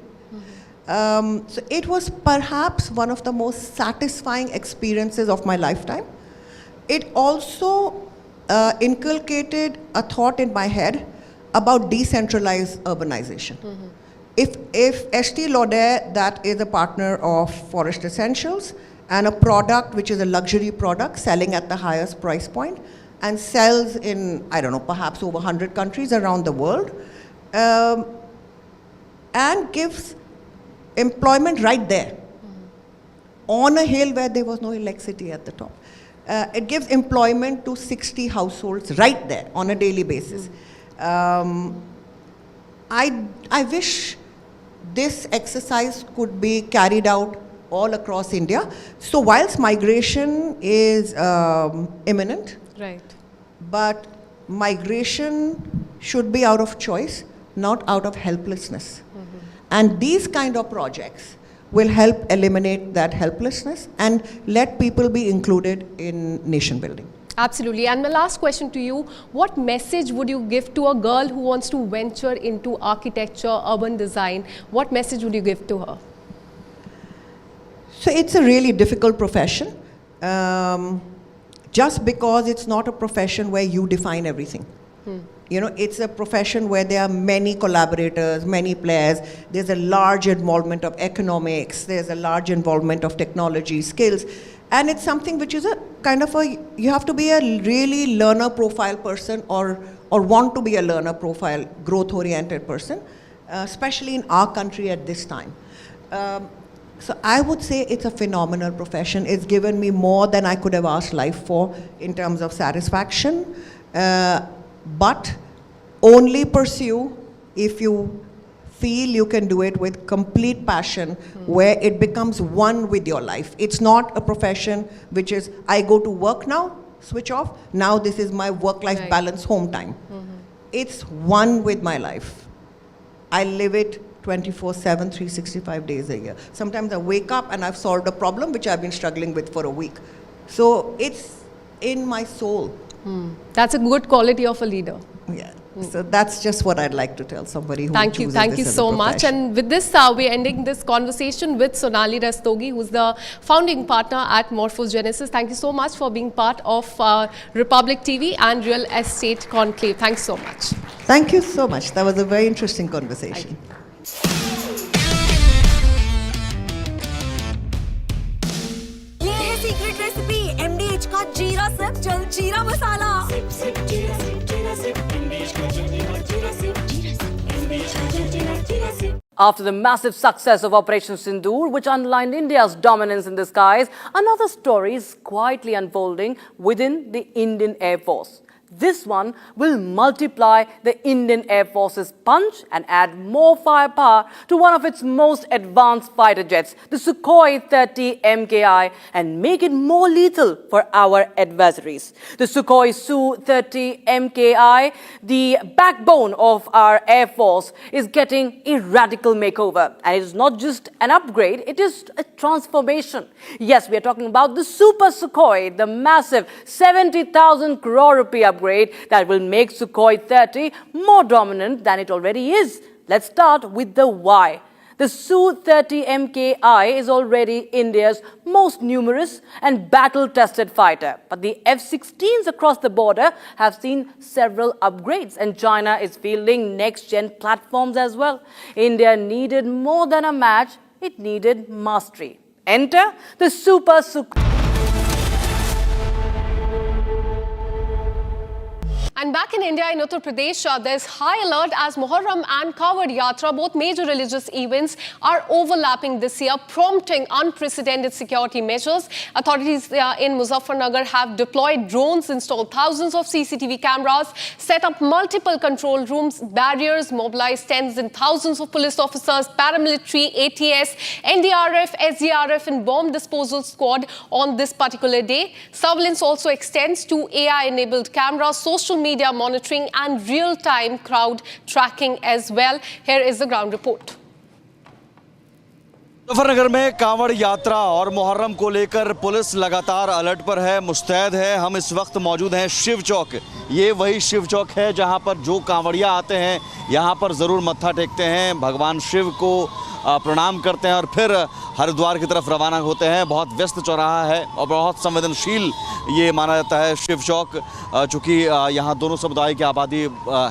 So it was perhaps one of the most satisfying experiences of my lifetime. It also inculcated a thought in my head about decentralized urbanization. If Estee Lauder, that is a partner of Forest Essentials, and a product which is a luxury product selling at the highest price point and sells in, I don't know, perhaps over 100 countries around the world, and gives employment right there on a hill where there was no electricity at the top. It gives employment to 60 households right there on a daily basis. I wish this exercise could be carried out all across India. So whilst migration is imminent, but migration should be out of choice, not out of helplessness. And these kind of projects will help eliminate that helplessness and let people be included in nation building. Absolutely. And my last question to you, what message would you give to a girl who wants to venture into architecture, urban design? What message would you give to her? So it's a really difficult profession, just because it's not a profession where you define everything. You know, it's a profession where there are many collaborators, many players. There's a large involvement of economics. There's a large involvement of technology, skills. And it's something which is a kind of you have to be a really learner profile person or want to be a learner profile, growth-oriented person, especially in our country at this time. So I would say it's a phenomenal profession. It's given me more than I could have asked life for in terms of satisfaction. But only pursue if you feel you can do it with complete passion, where it becomes one with your life. It's not a profession which is, I go to work now, switch off, now this is my work-life balance home time. It's one with my life. I live it 24/7, 365 days a year. Sometimes I wake up and I've solved a problem which I've been struggling with for a week. So it's in my soul. That's a good quality of a leader. Yeah. So that's just what I'd like to tell somebody who Thank you this as so a much. profession. And with this, we're ending this conversation with Sonali Rastogi, who's the founding partner at Morphogenesis. Thank you so much for being part of Republic TV and Real Estate Conclave. Thanks so much. Thank you so much. That was a very interesting conversation. ये है secret recipe MDH का जीरा SIP जल जीरा मसाला। After the massive success of Operation Sindoor, which underlined India's dominance in the skies, another story is quietly unfolding within the Indian Air Force. This one will multiply the Indian Air Force's punch and add more firepower to one of its most advanced fighter jets, the Sukhoi 30 MKI, and make it more lethal for our adversaries. The Sukhoi Su-30 MKI, the backbone of our Air Force, is getting a radical makeover. And it is not just an upgrade, it is a transformation. Yes, we are talking about the Super Sukhoi, the massive 70,000 crore rupee upgrade that will make Sukhoi 30 more dominant than it already is. Let's start with the why. The Su-30 MKI is already India's most numerous and battle-tested fighter. But the F-16s across the border have seen several upgrades, and China is fielding next-gen platforms as well. India needed more than a match, it needed mastery. Enter the Super Sukhoi. And back in India, in Uttar Pradesh, there's high alert as Muharram and Kanwar Yatra, both major religious events, are overlapping this year, prompting unprecedented security measures. Authorities in Muzaffarnagar have deployed drones, installed thousands of CCTV cameras, set up multiple control rooms, barriers, mobilized tens and thousands of police officers, paramilitary, ATS, NDRF, SDRF, and bomb disposal squad on this particular day. Surveillance also extends to AI-enabled cameras, social media monitoring and real-time crowd tracking as well. Here is the ground report. Muzaffarnagar में कांवड़ यात्रा और मुहर्रम को लेकर police लगातार alert पर है, मुस्तैद है। हम इस वक्त मौजूद हैं शिव चौक। ये वही शिव चौक है जहां पर जो कांवड़िया आते हैं यहां पर ज़रूर मत्था टेकते हैं, भगवान शिव को प्रणाम करते हैं और फिर हरिद्वार की तरफ रवाना होते हैं। बहुत व्यस्त चौराहा है और बहुत संवेदनशील ये माना जाता है शिव चौक, चूँकि यहाँ दोनों समुदाय की आबादी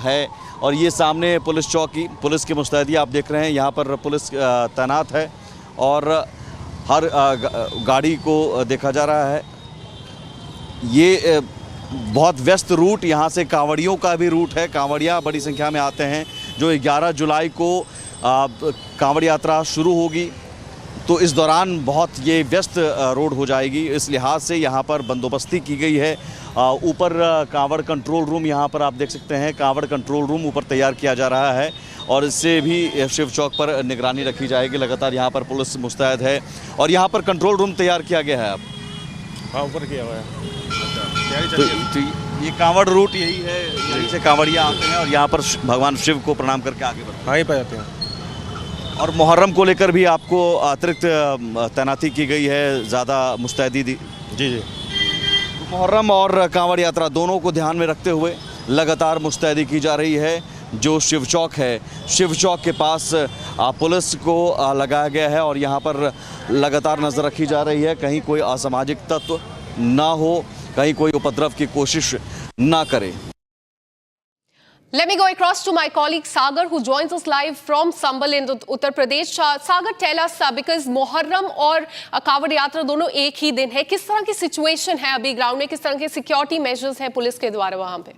है। और ये सामने पुलिस चौकी, पुलिस की मुस्तैदी आप देख रहे हैं। यहाँ पर पुलिस तैनात है और हर गाड़ी को देखा जा रहा है। ये बहुत व्यस्त रूट, यहाँ से कांवड़ियों का भी रूट है। कांवड़िया बड़ी संख्या में आते हैं। जो 11 जुलाई को कांवड़ यात्रा शुरू होगी तो इस दौरान बहुत ये व्यस्त रोड हो जाएगी। इस लिहाज से यहाँ पर बंदोबस्ती की गई है। ऊपर कांवड़ कंट्रोल रूम यहाँ पर आप देख सकते हैं, कांवड़ कंट्रोल रूम ऊपर तैयार किया जा रहा है और इससे भी शिव चौक पर निगरानी रखी जाएगी। लगातार यहाँ पर पुलिस मुस्तैद है और यहाँ पर कंट्रोल रूम तैयार किया गया है। अब हाँ, ऊपर किया हुआ है। तो ये कांवड़ रूट यही है, यहीं से कांवड़िया आते हैं और यहाँ पर भगवान शिव को प्रणाम करके आगे बढ़ते हैं। हाँ, ही पाए जाते हैं। और मुहर्रम को लेकर भी आपको अतिरिक्त तैनाती की गई है, ज़्यादा मुस्तैदी दी? जी। मुहर्रम और कांवड़ यात्रा दोनों को ध्यान में रखते हुए लगातार मुस्तैदी की जा रही है। जो शिव चौक है, शिव चौक के पास पुलिस को लगाया गया है और यहाँ पर लगातार नज़र रखी जा रही है कहीं कोई असामाजिक तत्व ना हो, कहीं कोई उपद्रव की कोशिश ना करे। Let me go across to my colleague Sagar, who joins us live from Sambal in Uttar Pradesh. Sagar, tell us, because Muharram और कांवड़ यात्रा दोनों एक ही दिन है, किस तरह की सिचुएशन है अभी ग्राउंड में, किस तरह के सिक्योरिटी मेजर्स हैं पुलिस के द्वारा वहां पे?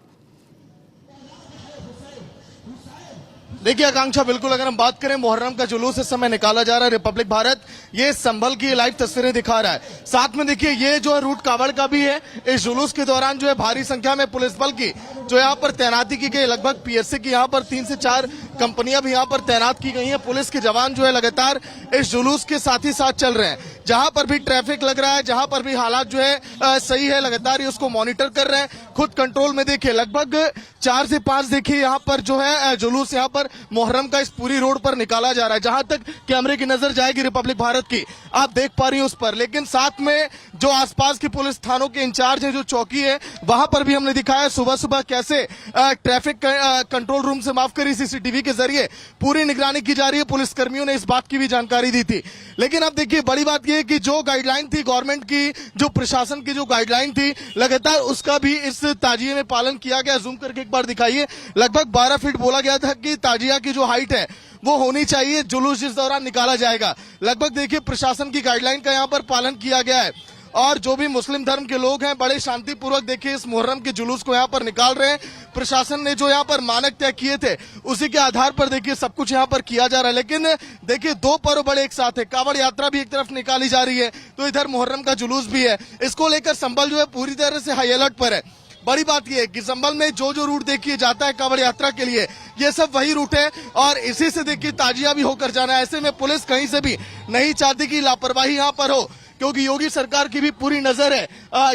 देखिए आकांक्षा, बिल्कुल अगर हम बात करें मुहर्रम का जुलूस इस समय निकाला जा रहा है रिपब्लिक भारत, ये संभल की लाइव तस्वीरें दिखा रहा है। साथ में देखिए ये जो है रूट कावड़ का भी है। इस जुलूस के दौरान जो है भारी संख्या में पुलिस बल की जो यहाँ पर तैनाती की गई, लगभग पीएससी की यहाँ पर 3 से 4 कंपनियां भी यहाँ पर तैनात की गई हैं। पुलिस के जवान जो है लगातार इस जुलूस के साथ ही साथ चल रहे हैं। जहां पर भी ट्रैफिक लग रहा है, जहां पर भी हालात जो है सही है, लगातार ही उसको मॉनिटर कर रहे हैं। खुद कंट्रोल में देखिए लगभग 4 से 5 देखिए यहाँ पर जो है जुलूस यहाँ पर मुहर्रम का इस पूरी रोड पर निकाला जा रहा है। जहां तक कैमरे की नजर जाएगी रिपब्लिक भारत की, आप देख पा रही हैं उस पर। लेकिन साथ में जो आसपास की पुलिस थानों के इंचार्ज है, जो चौकी है, वहां पर भी हमने दिखाया सुबह सुबह कैसे ट्रैफिक कंट्रोल रूम से, माफ करिए, सीसीटीवी के जरिए पूरी निगरानी की जा रही है। पुलिस कर्मियों ने इस बात की भी जानकारी दी थी। लेकिन अब देखिए बड़ी बात यह है कि जो गाइडलाइन थी गवर्नमेंट की, जो प्रशासन की जो गाइडलाइन थी लगातार, उसका भी इस ताजिए में पालन किया गया। जूम करके एक बार दिखाइए। लगभग 12 फीट बोला गया था कि ताजिया की जो हाइट है वो होनी चाहिए जुलूस जिस दौरान निकाला जाएगा। लगभग देखिए प्रशासन की गाइडलाइन का यहाँ पर पालन किया गया है और जो भी मुस्लिम धर्म के लोग हैं बड़े शांतिपूर्वक देखिए इस मुहर्रम के जुलूस को यहाँ पर निकाल रहे हैं। प्रशासन ने जो यहाँ पर मानक तय किए थे उसी के आधार पर देखिए सब कुछ यहाँ पर किया जा रहा है। लेकिन देखिए दो पर्व बड़े एक साथ है, कांवड़ यात्रा भी एक तरफ निकाली जा रही है तो इधर मुहर्रम का जुलूस भी है। इसको लेकर संभल जो है पूरी तरह से हाई अलर्ट पर है। बड़ी बात यह है कि संभल में जो जो रूट देखिए जाता है कांवड़ यात्रा के लिए, ये सब वही रूट है और इसी से देखिए ताजिया भी होकर जाना है। ऐसे में पुलिस कहीं से भी नहीं चाहती कि लापरवाही यहाँ पर हो, क्योंकि योगी सरकार की भी पूरी नजर है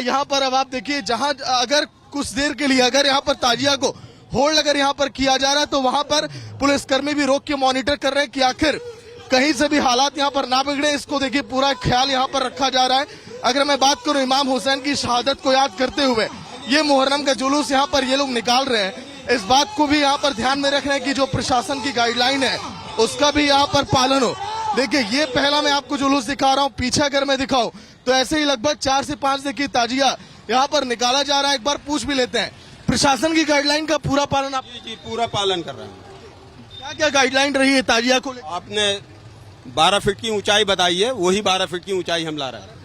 यहाँ पर। अब आप देखिए जहां अगर कुछ देर के लिए अगर यहाँ पर ताजिया को होल्ड अगर यहाँ पर किया जा रहा है तो वहां पर पुलिसकर्मी भी रोक के मॉनिटर कर रहे हैं कि आखिर कहीं से भी हालात यहाँ पर ना बिगड़े। इसको देखिए पूरा ख्याल यहाँ पर रखा जा रहा है। अगर मैं बात करूं इमाम हुसैन की शहादत को याद करते हुए ये मुहर्रम का जुलूस यहाँ पर ये लोग निकाल रहे हैं, इस बात को भी यहाँ पर ध्यान में रख रहे हैं कि जो प्रशासन की गाइडलाइन है उसका भी यहाँ पर पालन हो। देखिए ये पहला मैं आपको जुलूस दिखा रहा हूँ, पीछे अगर मैं दिखाऊं तो ऐसे ही लगभग 4 से 5 देखिए ताजिया यहाँ पर निकाला जा रहा है। एक बार पूछ भी लेते हैं, प्रशासन की गाइडलाइन का पूरा पालन आप? जी पूरा पालन कर रहे हैं। क्या क्या गाइडलाइन रही है ताजिया को? आपने 12 फीट की ऊंचाई बताई है, वही 12 फीट की ऊंचाई हम ला रहे हैं।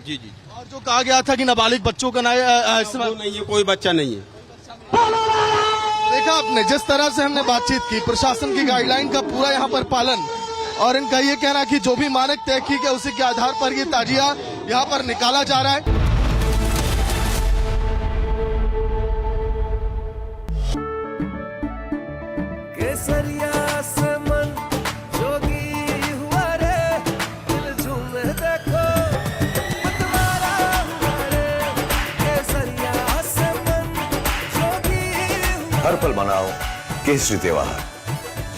जी जी। और जो कहा गया था कि नाबालिग बच्चों का नहीं है, कोई बच्चा नहीं है। देखा आपने जिस तरह से हमने बातचीत की, प्रशासन की गाइडलाइन का पूरा यहाँ पर पालन और इनका ये कहना कि जो भी मानक तय की गया उसी के आधार पर ये ताजिया यहाँ पर निकाला जा रहा है। केसरिया से मन जोगी हुआ रे, दिल झूमे देखो मतवारा हुआ रे। केसरिया से मन जोगी हुआ। हर पल मनाओ केसरी त्योहार।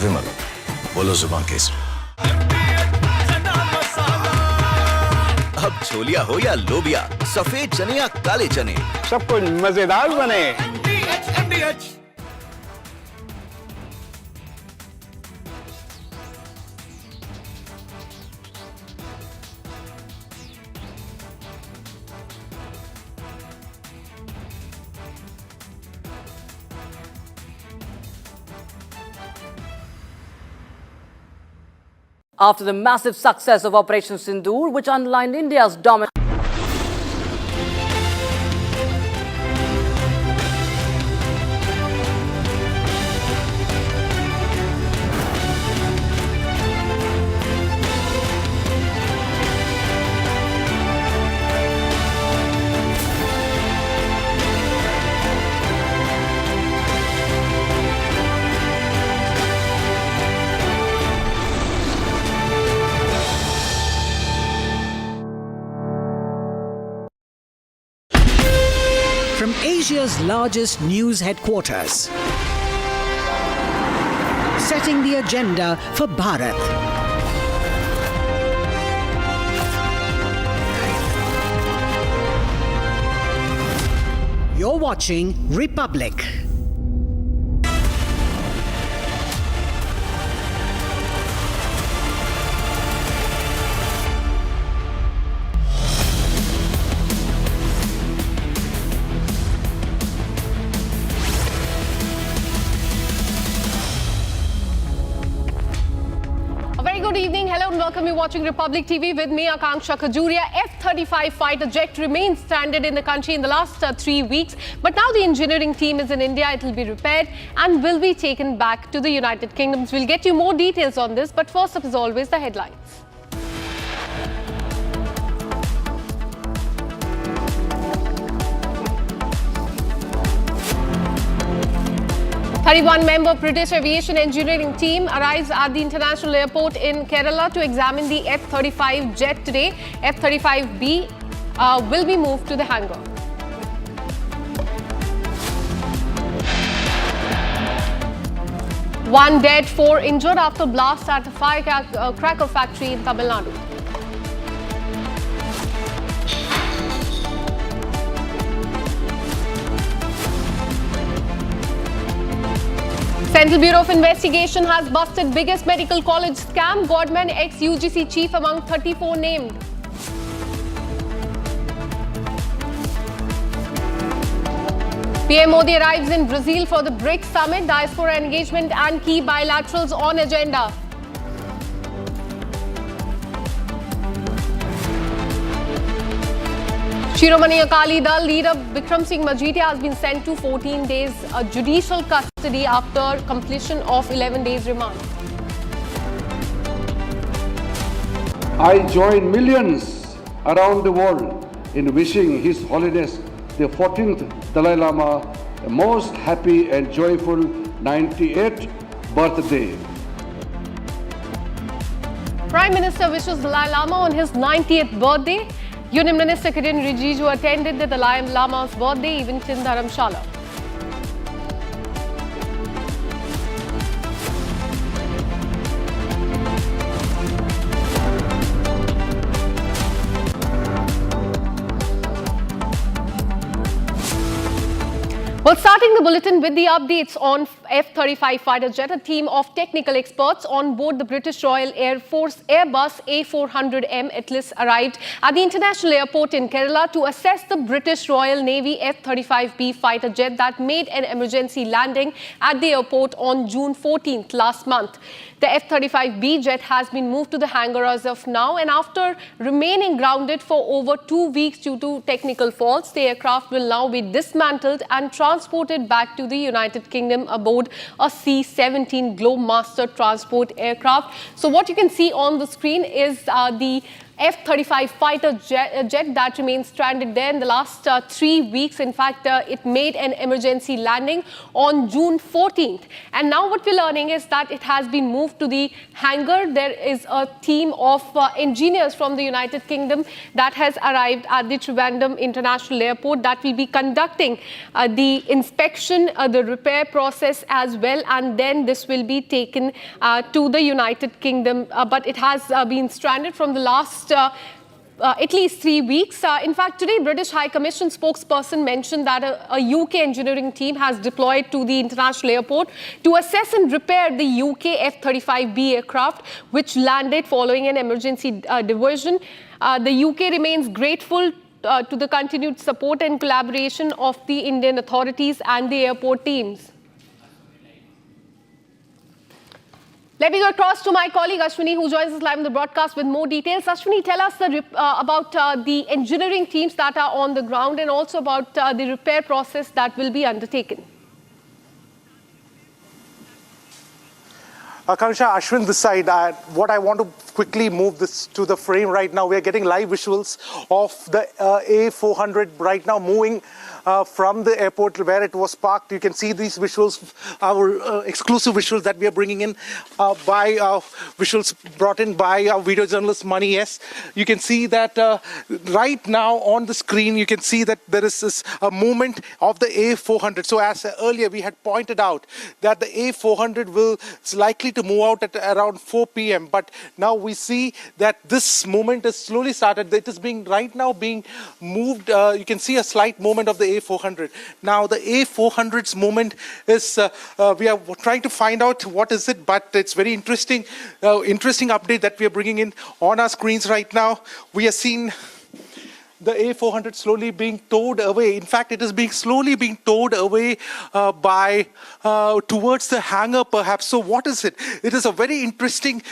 विमल बोलो जुबान केसरी। अब छोलिया हो या लोबिया, सफेद चने या काले चने, सब कुछ मजेदार बने। After the massive success of Operation Sindoor, which underlined India's dominance. From Asia's largest news headquarters, setting the agenda for Bharat. You're watching Republic. Good evening, hello and welcome. You're watching Republic TV with me, Akanksha Khajuria. F-35 fighter jet remains stranded in the country in the last 3 weeks. But now the engineering team is in India. It will be repaired and will be taken back to the United Kingdom. We'll get you more details on this. But first up, as always, the headlines. 31-member British aviation engineering team arrives at the international airport in Kerala to examine the F-35 jet today. F-35B will be moved to the hangar. One dead, 4 injured after blast at a firecracker factory in Tamil Nadu. Central Bureau of Investigation has busted biggest medical college scam. Godman ex-UGC chief among 34 named. PM Modi arrives in Brazil for the BRICS summit. Diaspora engagement and key bilaterals on agenda. Shiromani Akali Dal leader Bikram Majithia has been sent to 14 days judicial custody after completion of 11 days remand. I join millions around the world in wishing His Holiness the 14th Dalai Lama a most happy and joyful 98th birthday. Prime Minister wishes Dalai Lama on his 90th birthday. Union Minister Kiran Rijiju attended the Dalai Lama's birthday event in Dharamshala. Well, starting the bulletin with the updates on F-35 fighter jet, a team of technical experts on board the British Royal Air Force Airbus A400M Atlas arrived at the international airport in Kerala to assess the British Royal Navy F-35B fighter jet that made an emergency landing at the airport on June 14th last month. The F-35B jet has been moved to the hangar as of now, and after remaining grounded for over 2 weeks due to technical faults, the aircraft will now be dismantled and transported back to the United Kingdom aboard a C-17 Globemaster transport aircraft. So what you can see on the screen is the F-35 fighter jet that remains stranded there in the last 3 weeks. In fact, it made an emergency landing on June 14th. And now what we're learning is that it has been moved to the hangar. There is a team of engineers from the United Kingdom that has arrived at the Trivandrum International Airport that will be conducting the inspection, the repair process as well. And then this will be taken to the United Kingdom. But it has been stranded from the last at least 3 weeks. In fact, today, British High Commission spokesperson mentioned that a UK engineering team has deployed to the international airport to assess and repair the UK F-35B aircraft, which landed following an emergency diversion. The UK remains grateful to the continued support and collaboration of the Indian authorities and the airport teams. Let me go across to my colleague Ashwini, who joins us live on the broadcast with more details. Ashwini, tell us about the engineering teams that are on the ground and also about the repair process that will be undertaken. Akansha, Ashwin this side. What I want to quickly move this to the frame right now. We are getting live visuals of the A400 right now moving from the airport where it was parked. You can see these visuals, our exclusive visuals that we are bringing in by visuals brought in by our video journalist Mani. Yes, you can see that right now on the screen, you can see that there is this movement of the A400. So as earlier we had pointed out that the A400 is likely to move out at around 4 p.m. But now we see that this movement is slowly started. It is right now being moved. You can see a slight movement of the A400. Now the A400's movement is, we are trying to find out what is it, but it's very interesting update that we are bringing in on our screens right now. We are seeing the A400 slowly being towed away. In fact, it is slowly being towed away towards the hangar perhaps. So what is it? It is a very interesting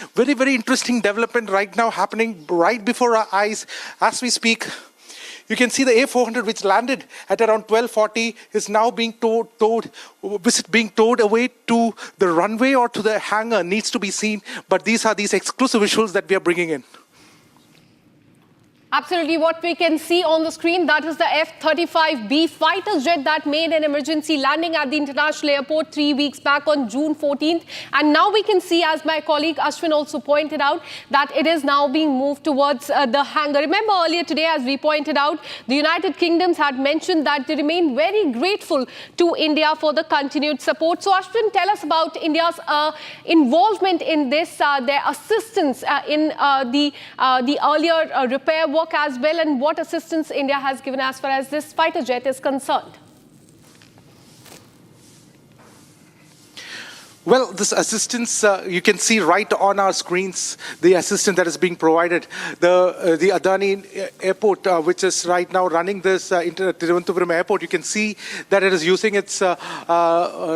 development right now happening right before our eyes as we speak. You can see the A400, which landed at around 12:40, is now being towed away to the runway or to the hangar. Needs to be seen, but these are exclusive visuals that we are bringing in. Absolutely, what we can see on the screen, that is the F-35B fighter jet that made an emergency landing at the international airport 3 weeks back on June 14th. And now we can see, as my colleague Ashwin also pointed out, that it is now being moved towards the hangar. Remember earlier today, as we pointed out, the United Kingdom had mentioned that they remain very grateful to India for the continued support. So Ashwin, tell us about India's involvement in this, their assistance in the earlier repair work as well, and what assistance India has given as far as this fighter jet is concerned. Well, this assistance, you can see right on our screens, the assistance that is being provided. The Adani airport, which is right now running this Thiruvananthapuram airport, you can see that it is using its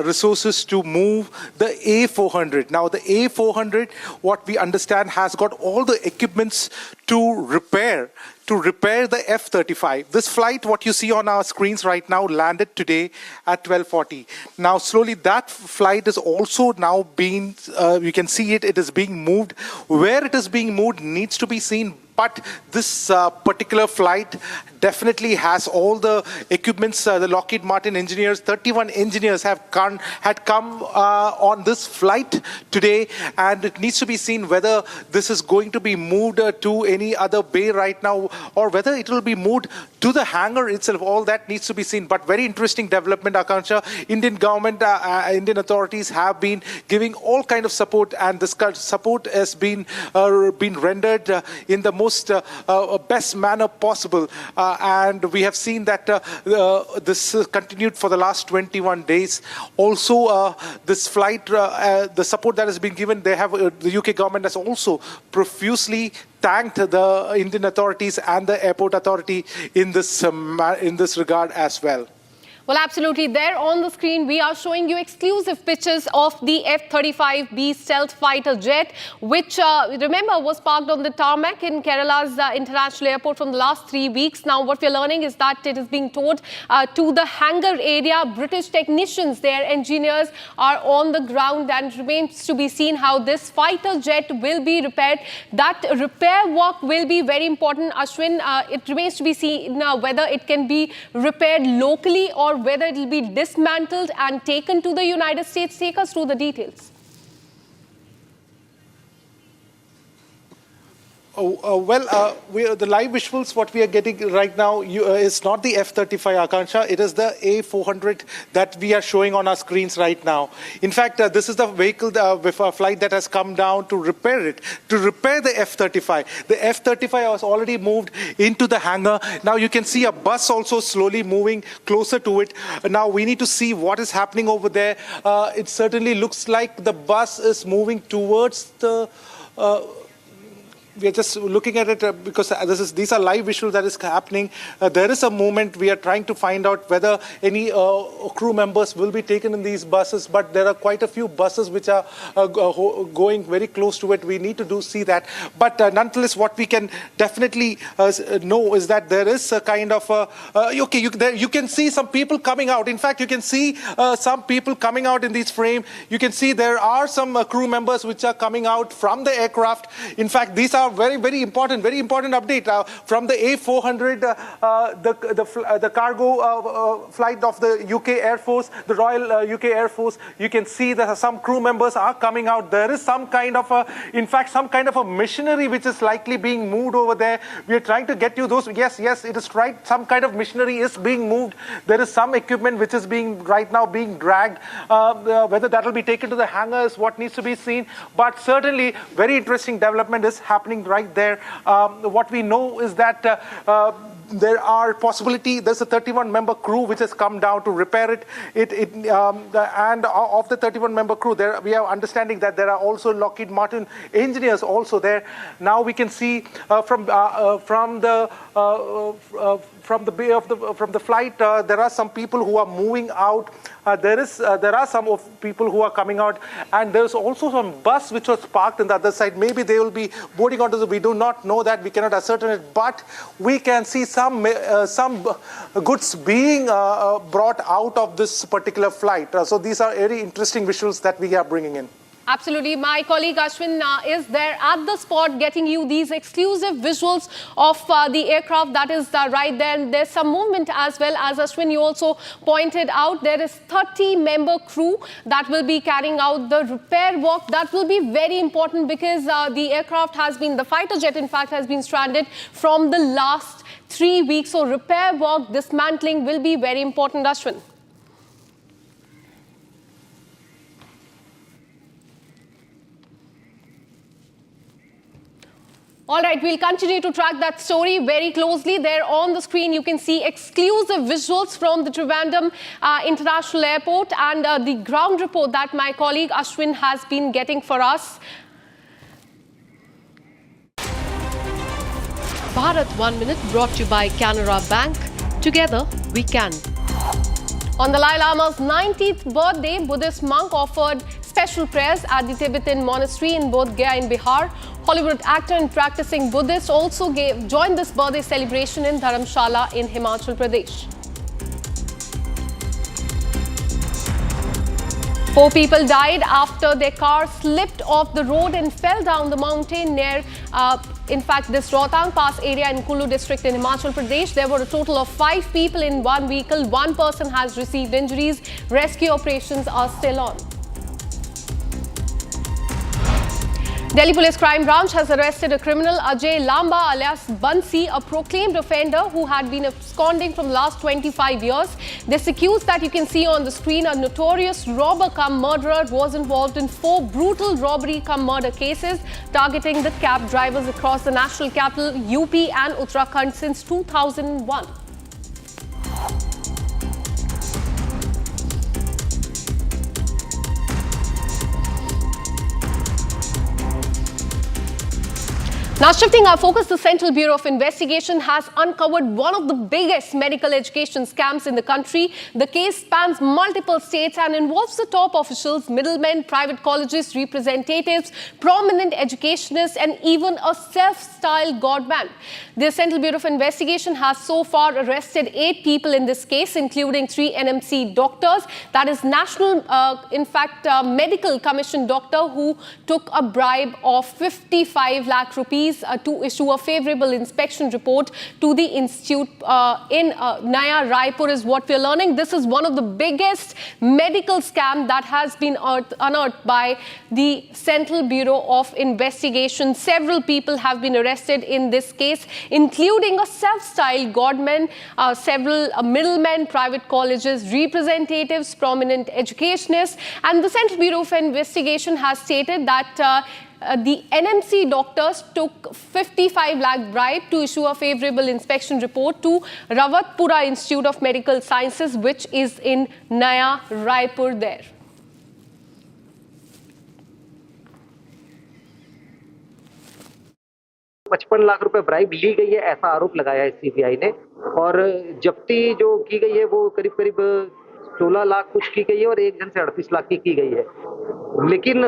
resources to move the A400. Now, the A400, what we understand, has got all the equipments to repair the F-35. This flight, what you see on our screens right now, landed today at 12:40. Now, slowly, that flight is also now being, you can see it is being moved. Where it is being moved needs to be seen. But this particular flight definitely has all the equipments. The Lockheed Martin engineers, 31 engineers had come on this flight today, and it needs to be seen whether this is going to be moved to any other bay right now, or whether it will be moved to the hangar itself. All that needs to be seen. But very interesting development, Akansha. Indian government, Indian authorities have been giving all kind of support, and this support has been rendered in the most best manner possible. And we have seen that this continued for the last 21 days. Also, this flight, the support that has been given, they have the UK government has also profusely thanked the Indian authorities and the airport authority in this regard as well. Well, absolutely. There on the screen, we are showing you exclusive pictures of the F-35B stealth fighter jet, which, remember, was parked on the tarmac in Kerala's international airport from the last 3 weeks. Now, what we're learning is that it is being towed to the hangar area. British technicians, their engineers, are on the ground, and it remains to be seen how this fighter jet will be repaired. That repair work will be very important, Ashwin. It remains to be seen whether it can be repaired locally or whether it will be dismantled and taken to the United States. Take us through the details. The live visuals, what we are getting right now is not the F-35, Akansha. It is the A400 that we are showing on our screens right now. In fact, this is the vehicle with a flight that has come down to repair it, to repair the F-35. The F-35 was already moved into the hangar. Now you can see a bus also slowly moving closer to it. Now we need to see what is happening over there. It certainly looks like the bus is moving towards the... we are just looking at it because these are live visuals that is happening. There is a movement. We are trying to find out whether any crew members will be taken in these buses, but there are quite a few buses which are going very close to it. We need to see that. But nonetheless, what we can definitely know is that there is a kind of you can see some people coming out. In fact, you can see some people coming out in this frame. You can see there are some crew members which are coming out from the aircraft. In fact, these are very important update from the A400, the cargo flight of the UK Air Force, the Royal UK Air Force. You can see that some crew members are coming out. There is some kind of some kind of a machinery which is likely being moved over there. We are trying to get you those. Yes, it is right. Some kind of machinery is being moved. There is some equipment which is right now being dragged. Whether that will be taken to the hangar is what needs to be seen. But certainly, very interesting development is happening right there. What we know is that there are possibility. There's a 31-member crew which has come down to repair it. And of the 31-member crew, we are understanding that there are also Lockheed Martin engineers also there. Now we can see from the flight, there are some people who are moving out. There are some people who are coming out, and there's also some bus which was parked on the other side. Maybe they will be boarding onto we do not know that. We cannot ascertain it, but we can see some goods being brought out of this particular flight. So these are very interesting visuals that we are bringing in. Absolutely. My colleague Ashwin is there at the spot getting you these exclusive visuals of the aircraft that is right there. And there's some movement as well. As Ashwin, you also pointed out, there is 30-member crew that will be carrying out the repair work. That will be very important because the aircraft has been, the fighter jet in fact, has been stranded from the last 3 weeks. So repair work, dismantling will be very important, Ashwin. All right, we'll continue to track that story very closely. There on the screen, you can see exclusive visuals from the Trivandrum International Airport and the ground report that my colleague Ashwin has been getting for us. Bharat 1 Minute brought to you by Canara Bank. Together, we can. On Dalai Lama's 90th birthday, Buddhist monk offered special prayers at the Tibetan monastery in both Gere and Bihar. Hollywood actor and practicing Buddhist also joined this birthday celebration in Dharamshala in Himachal Pradesh. 4 people died after their car slipped off the road and fell down the mountain near, in fact, this Rohtang Pass area in Kullu district in Himachal Pradesh. There were a total of 5 people in one vehicle. 1 person has received injuries. Rescue operations are still on. Delhi Police Crime Branch has arrested a criminal, Ajay Lamba alias Bansi, a proclaimed offender who had been absconding from the last 25 years. This accused that you can see on the screen, a notorious robber-cum-murderer, was involved in 4 brutal robbery-cum-murder cases targeting the cab drivers across the national capital, UP and Uttarakhand since 2001. Now shifting our focus, the Central Bureau of Investigation has uncovered one of the biggest medical education scams in the country. The case spans multiple states and involves the top officials, middlemen, private colleges, representatives, prominent educationists and even a self-styled Godman. The Central Bureau of Investigation has so far arrested 8 people in this case, including 3 NMC doctors, that is National, Medical Commission doctor who took a bribe of 55 lakh rupees to issue a favorable inspection report to the institute in Naya Raipur is what we're learning. This is one of the biggest medical scam that has been unearthed by the Central Bureau of Investigation. Several people have been arrested in this case, including a self-styled Godman, several middlemen, private colleges, representatives, prominent educationists, and the Central Bureau of Investigation has stated that the NMC doctors took 55 lakh bribe to issue a favorable inspection report to Rawatpura Institute of Medical Sciences, which is in Naya Raipur there. ₹55 lakh bribe ली गई है, ऐसा आरोप लगाया है CBI ने। और जब्ती जो की गई है वो करीब करीब 16 लाख कुछ की गई है और एक जन से 38 लाख की गई है। लेकिन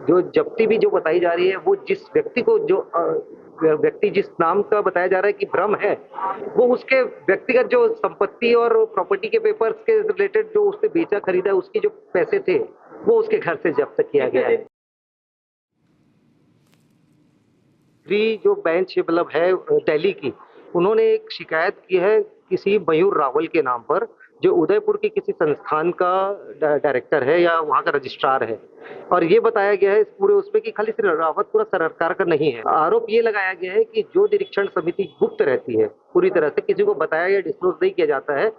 जो जब्ती भी जो बताई जा रही है वो जिस व्यक्ति को व्यक्ति जिस नाम का बताया जा रहा है कि भ्रम है, वो उसके व्यक्तिगत जो संपत्ति और प्रॉपर्टी के पेपर्स के रिलेटेड जो उसने बेचा खरीदा उसकी जो पैसे थे वो उसके घर से जब्त किया गया है। जो बेंच मतलब है दिल्ली की, उन्होंने एक शिकायत की है किसी मयूर रावल के नाम पर, जो उदयपुर की किसी संस्थान का डायरेक्टर है या वहाँ का रजिस्ट्रार है। और ये बताया गया है इस पूरे उसमें कि खाली सिर्फ रावतपुरा सरकार का नहीं है। आरोप ये लगाया गया है कि जो निरीक्षण समिति गुप्त रहती है, पूरी तरह से किसी को बताया या डिस्क्लोज नहीं किया जाता है,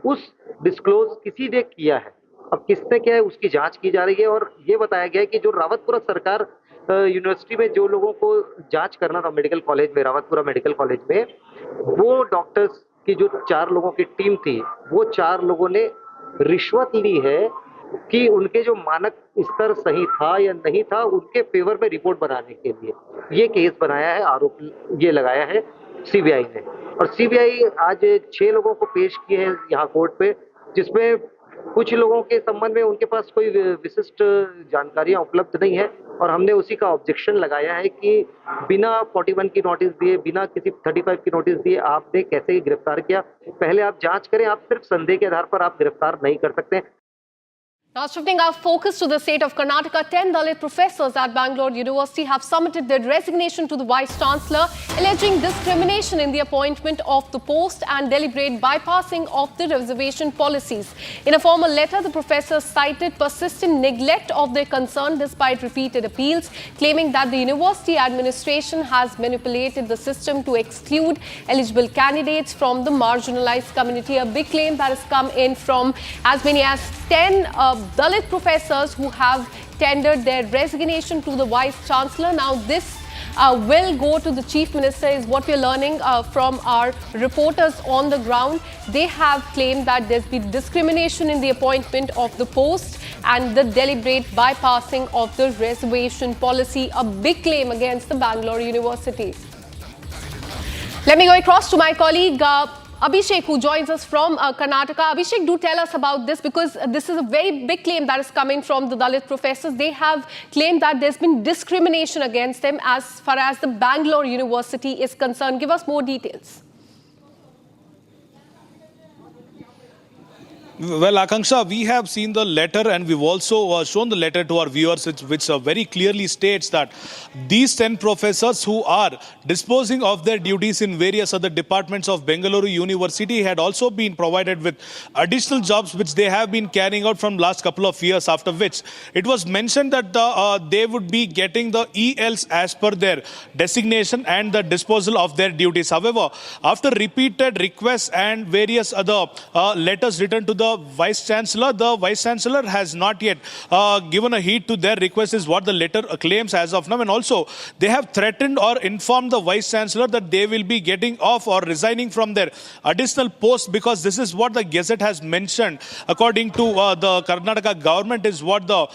उस डिस्क्लोज किसी ने किया है। अब किसने किया है उसकी जांच की जा रही है। और ये बताया गया है कि जो रावतपुरा सरकार यूनिवर्सिटी में जो लोगों को जांच करना था मेडिकल कॉलेज में, रावतपुरा मेडिकल कॉलेज में, वो डॉक्टर्स की जो 4 लोगों की टीम थी, वो 4 लोगों ने रिश्वत ली है कि उनके जो मानक स्तर सही था या नहीं था, उनके फेवर में रिपोर्ट बनाने के लिए ये केस बनाया है, आरोप ये लगाया है सीबीआई ने। और सीबीआई आज 6 लोगों को पेश किए हैं यहाँ कोर्ट पे, जिसमें कुछ लोगों के संबंध में उनके पास कोई विशिष्ट जानकारियां उपलब्ध नहीं है। और हमने उसी का ऑब्जेक्शन लगाया है कि बिना 41 की नोटिस दिए, बिना किसी 35 की नोटिस दिए आपने कैसे गिरफ्तार किया। पहले आप जांच करें, आप सिर्फ संदेह के आधार पर आप गिरफ्तार नहीं कर सकते। Now shifting our focus to the state of Karnataka, 10 Dalit professors at Bangalore University have submitted their resignation to the Vice Chancellor, alleging discrimination in the appointment of the post and deliberate bypassing of the reservation policies. In a formal letter, the professors cited persistent neglect of their concern despite repeated appeals, claiming that the university administration has manipulated the system to exclude eligible candidates from the marginalized community. A big claim that has come in from as many as 10 Dalit professors who have tendered their resignation to the Vice Chancellor. Now this will go to the Chief Minister, is what we're learning from our reporters on the ground. They have claimed that there's been discrimination in the appointment of the post and the deliberate bypassing of the reservation policy, a big claim against the Bangalore University. Let me go across to my colleague Abhishek, who joins us from Karnataka. Abhishek, do tell us about this, because this is a very big claim that is coming from the Dalit professors. They have claimed that there's been discrimination against them as far as the Bangalore University is concerned. Give us more details. Well, Akanksha, we have seen the letter and we've also shown the letter to our viewers, which very clearly states that these 10 professors who are disposing of their duties in various other departments of Bengaluru University had also been provided with additional jobs which they have been carrying out from last couple of years, after which it was mentioned that they would be getting the ELs as per their designation and the disposal of their duties. However, after repeated requests and various other letters written to the Vice Chancellor has not yet given a heed to their request, is what the letter claims as of now. And also, they have threatened or informed the Vice Chancellor that they will be getting off or resigning from their additional posts, because this is what the Gazette has mentioned. According to the Karnataka government, is what the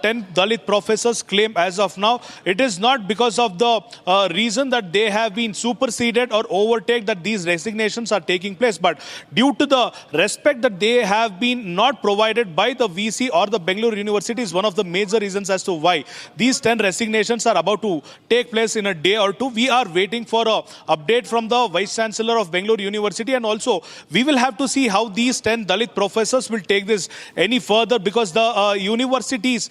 10 Dalit professors claim as of now. It is not because of the reason that they have been superseded or overtaken that these resignations are taking place, but due to the respect that they have been not provided by the VC or the Bengaluru University is one of the major reasons as to why these 10 resignations are about to take place in a day or two. We are waiting for an update from the Vice Chancellor of Bengaluru University, and also we will have to see how these 10 Dalit professors will take this any further, because the university's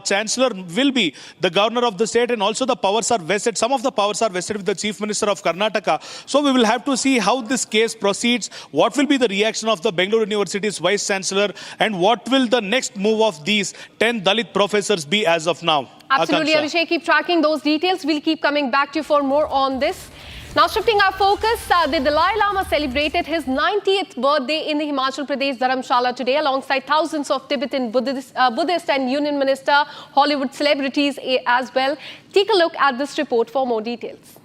Chancellor will be the Governor of the state, and also the powers are vested. Some of the powers are vested with the Chief Minister of Karnataka. So we will have to see how this case proceeds, what will be the reaction of the Bengaluru University's Vice Chancellor, and what will the next move of these 10 Dalit professors be as of now. Absolutely, Akanksha. Abhishek, keep tracking those details. We'll keep coming back to you for more on this. Now, shifting our focus, the Dalai Lama celebrated his 90th birthday in the Himachal Pradesh Dharamshala today, alongside thousands of Tibetan Buddhist and Union Minister, Hollywood celebrities as well. Take a look at this report for more details.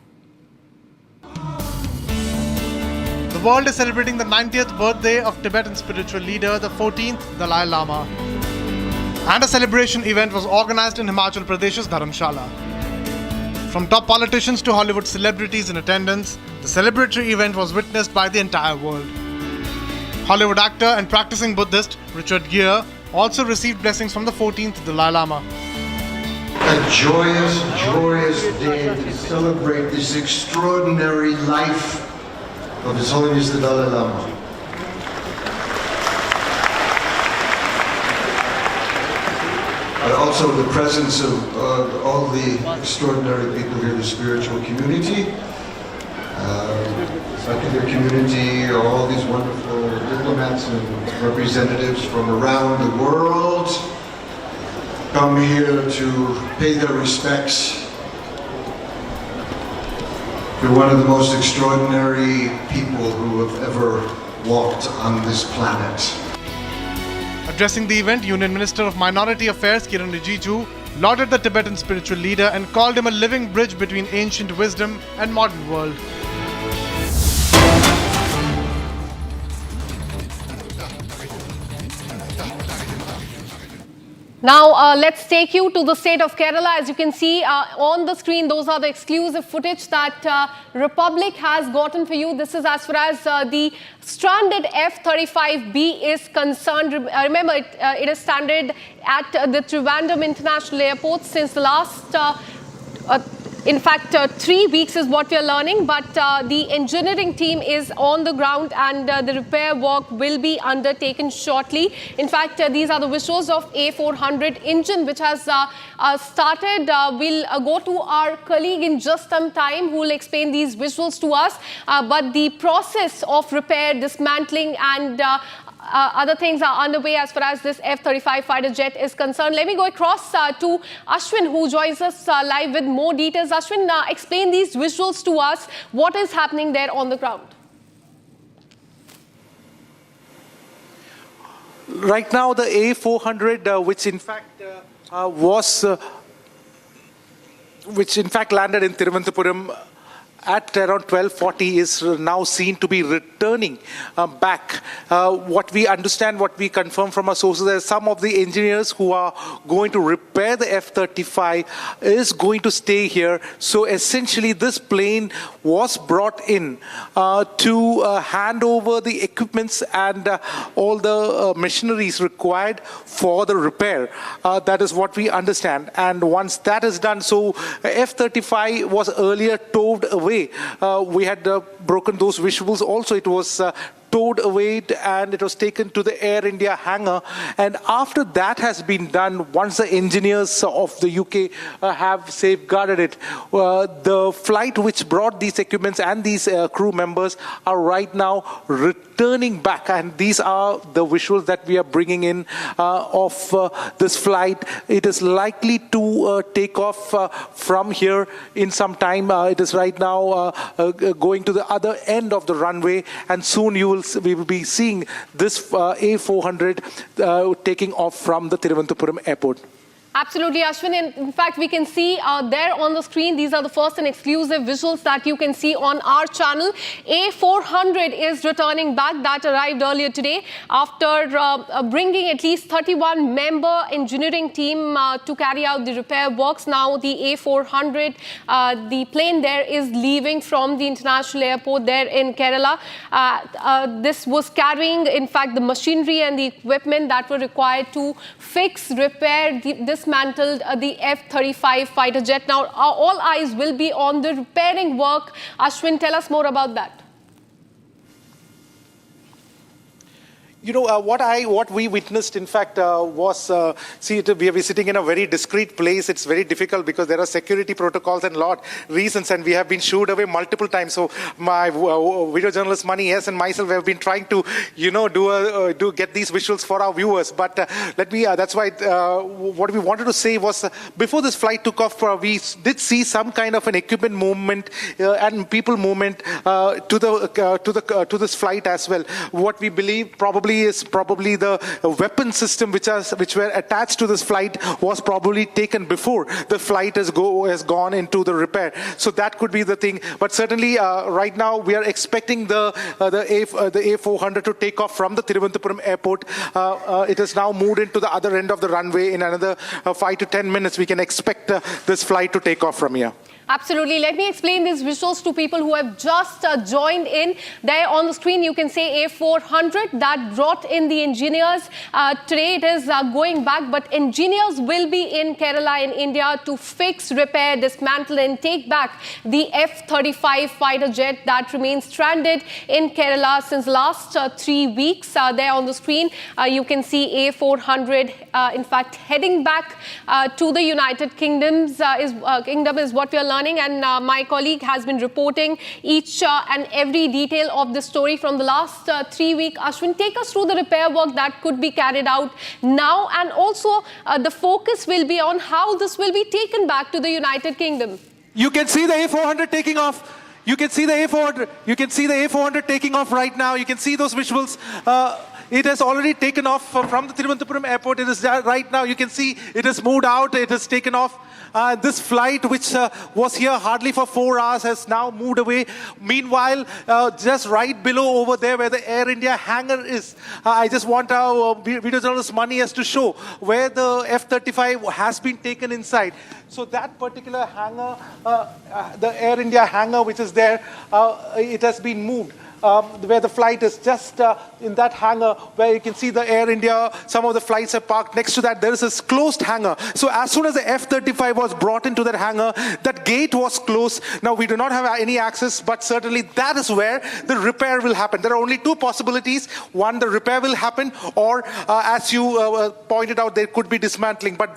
The world is celebrating the 90th birthday of Tibetan spiritual leader, the 14th Dalai Lama. And a celebration event was organized in Himachal Pradesh's Dharamshala. From top politicians to Hollywood celebrities in attendance, the celebratory event was witnessed by the entire world. Hollywood actor and practicing Buddhist Richard Gere also received blessings from the 14th Dalai Lama. A joyous, joyous day to celebrate this extraordinary life of His Holiness the Dalai Lama. But also the presence of all the extraordinary people here, the spiritual community, secular community, all these wonderful diplomats and representatives from around the world come here to pay their respects to one of the most extraordinary people who have ever walked on this planet. Addressing the event, Union Minister of Minority Affairs Kiran Rijiju lauded the Tibetan spiritual leader and called him a living bridge between ancient wisdom and modern world. Now, let's take you to the state of Kerala. As you can see on the screen, those are the exclusive footage that Republic has gotten for you. This is as far as the stranded F-35B is concerned. Remember, it is stranded at the Trivandrum International Airport since the last in fact, 3 weeks is what we are learning, but the engineering team is on the ground and the repair work will be undertaken shortly. In fact, these are the visuals of A400 engine which has started. We'll go to our colleague in just some time who will explain these visuals to us. But the process of repair, dismantling and other things are underway as far as this F-35 fighter jet is concerned. Let me go across to Ashwin, who joins us live with more details. Ashwin, explain these visuals to us. What is happening there on the ground? Right now, the A400, which in fact was which in fact landed in Thiruvananthapuram at around 12:40, is now seen to be returning back. What we understand, what we confirm from our sources, is some of the engineers who are going to repair the F-35 is going to stay here. So essentially, this plane was brought in to hand over the equipments and all the machineries required for the repair. That is what we understand. And once that is done, so F-35 was earlier towed away. We had broken those visuals. Also, it was towed away and it was taken to the Air India hangar. And after that has been done, once the engineers of the UK have safeguarded it, the flight which brought these equipments and these crew members are right now returning back. And these are the visuals that we are bringing in of this flight. It is likely to take off from here in some time. It is right now going to the other end of the runway, and soon we will be seeing this A400 taking off from the Thiruvananthapuram airport. Absolutely, Ashwin. In fact, we can see there on the screen, these are the first and exclusive visuals that you can see on our channel. A400 is returning back. That arrived earlier today after bringing at least 31-member engineering team to carry out the repair works. Now the A400, the plane there is leaving from the international airport there in Kerala. This was carrying, in fact, the machinery and the equipment that were required to fix, repair, dismantled the F-35 fighter jet. Now, all eyes will be on the repairing work. Ashwin, tell us more about that. You know, what we witnessed, in fact, was, we are sitting in a very discreet place. It's very difficult because there are security protocols and lot reasons, and we have been shooed away multiple times. So my video journalist Mani, yes, and myself have been trying to, get these visuals for our viewers. But that's why what we wanted to say was, before this flight took off, we did see some kind of an equipment movement and people movement to this flight as well. What we believe is probably the weapon system which were attached to this flight was probably taken before the flight has gone into the repair. So that could be the thing. But certainly right now we are expecting the A400 to take off from the Thiruvananthapuram airport. It has now moved into the other end of the runway. In another 5 to 10 minutes we can expect this flight to take off from here. Absolutely. Let me explain these visuals to people who have just joined in. There on the screen, you can say A400 that brought in the engineers. Today it is going back, but engineers will be in Kerala in India to fix, repair, dismantle and take back the F-35 fighter jet that remains stranded in Kerala since last 3 weeks. There on the screen, you can see A400, in fact, heading back to the United Kingdom is what we are learning, and my colleague has been reporting each and every detail of the story from the last 3 weeks. Ashwin, take us through the repair work that could be carried out now, and also the focus will be on how this will be taken back to the United Kingdom. You can see the A400 taking off. You can see the A400. You can see the A400 taking off right now. You can see those visuals. It has already taken off from the Thiruvananthapuram airport. It is right now. You can see it has moved out. It has taken off. This flight, which was here hardly for 4 hours, has now moved away. Meanwhile, just right below over there where the Air India hangar is, I just want our video journalist Mani has to show where the F-35 has been taken inside. So that particular hangar, the Air India hangar which is there, it has been moved. Where the flight is just in that hangar where you can see the Air India, some of the flights are parked. Next to that, there is this closed hangar. So as soon as the F-35 was brought into that hangar, that gate was closed. Now we do not have any access, but certainly that is where the repair will happen. There are only two possibilities. One, the repair will happen, or as you pointed out, there could be dismantling. But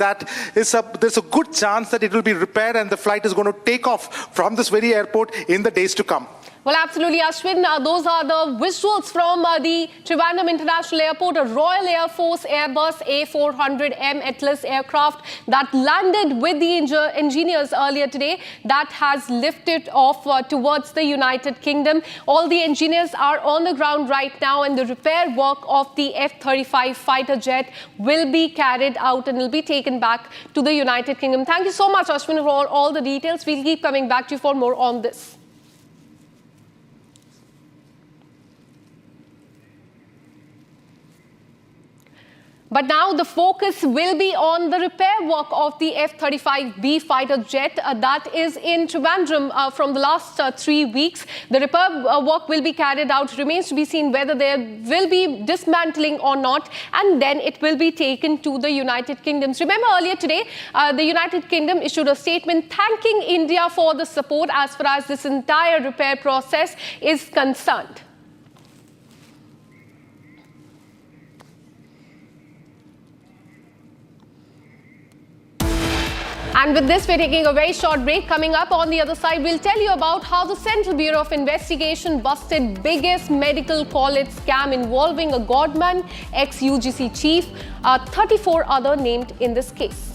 there's a good chance that it will be repaired and the flight is going to take off from this very airport in the days to come. Well, absolutely, Ashwin. Those are the visuals from the Trivandrum International Airport, a Royal Air Force Airbus A400M Atlas aircraft that landed with the engineers earlier today that has lifted off towards the United Kingdom. All the engineers are on the ground right now, and the repair work of the F-35 fighter jet will be carried out and will be taken back to the United Kingdom. Thank you so much, Ashwin, for all the details. We'll keep coming back to you for more on this. But now the focus will be on the repair work of the F-35B fighter jet that is in Trivandrum from the last 3 weeks. The repair work will be carried out. It remains to be seen whether there will be dismantling or not, and then it will be taken to the United Kingdom. Remember earlier today, the United Kingdom issued a statement thanking India for the support as far as this entire repair process is concerned. And with this, we're taking a very short break. Coming up on the other side, we'll tell you about how the Central Bureau of Investigation busted biggest medical college scam involving a Godman, ex-UGC chief, 34 other named in this case.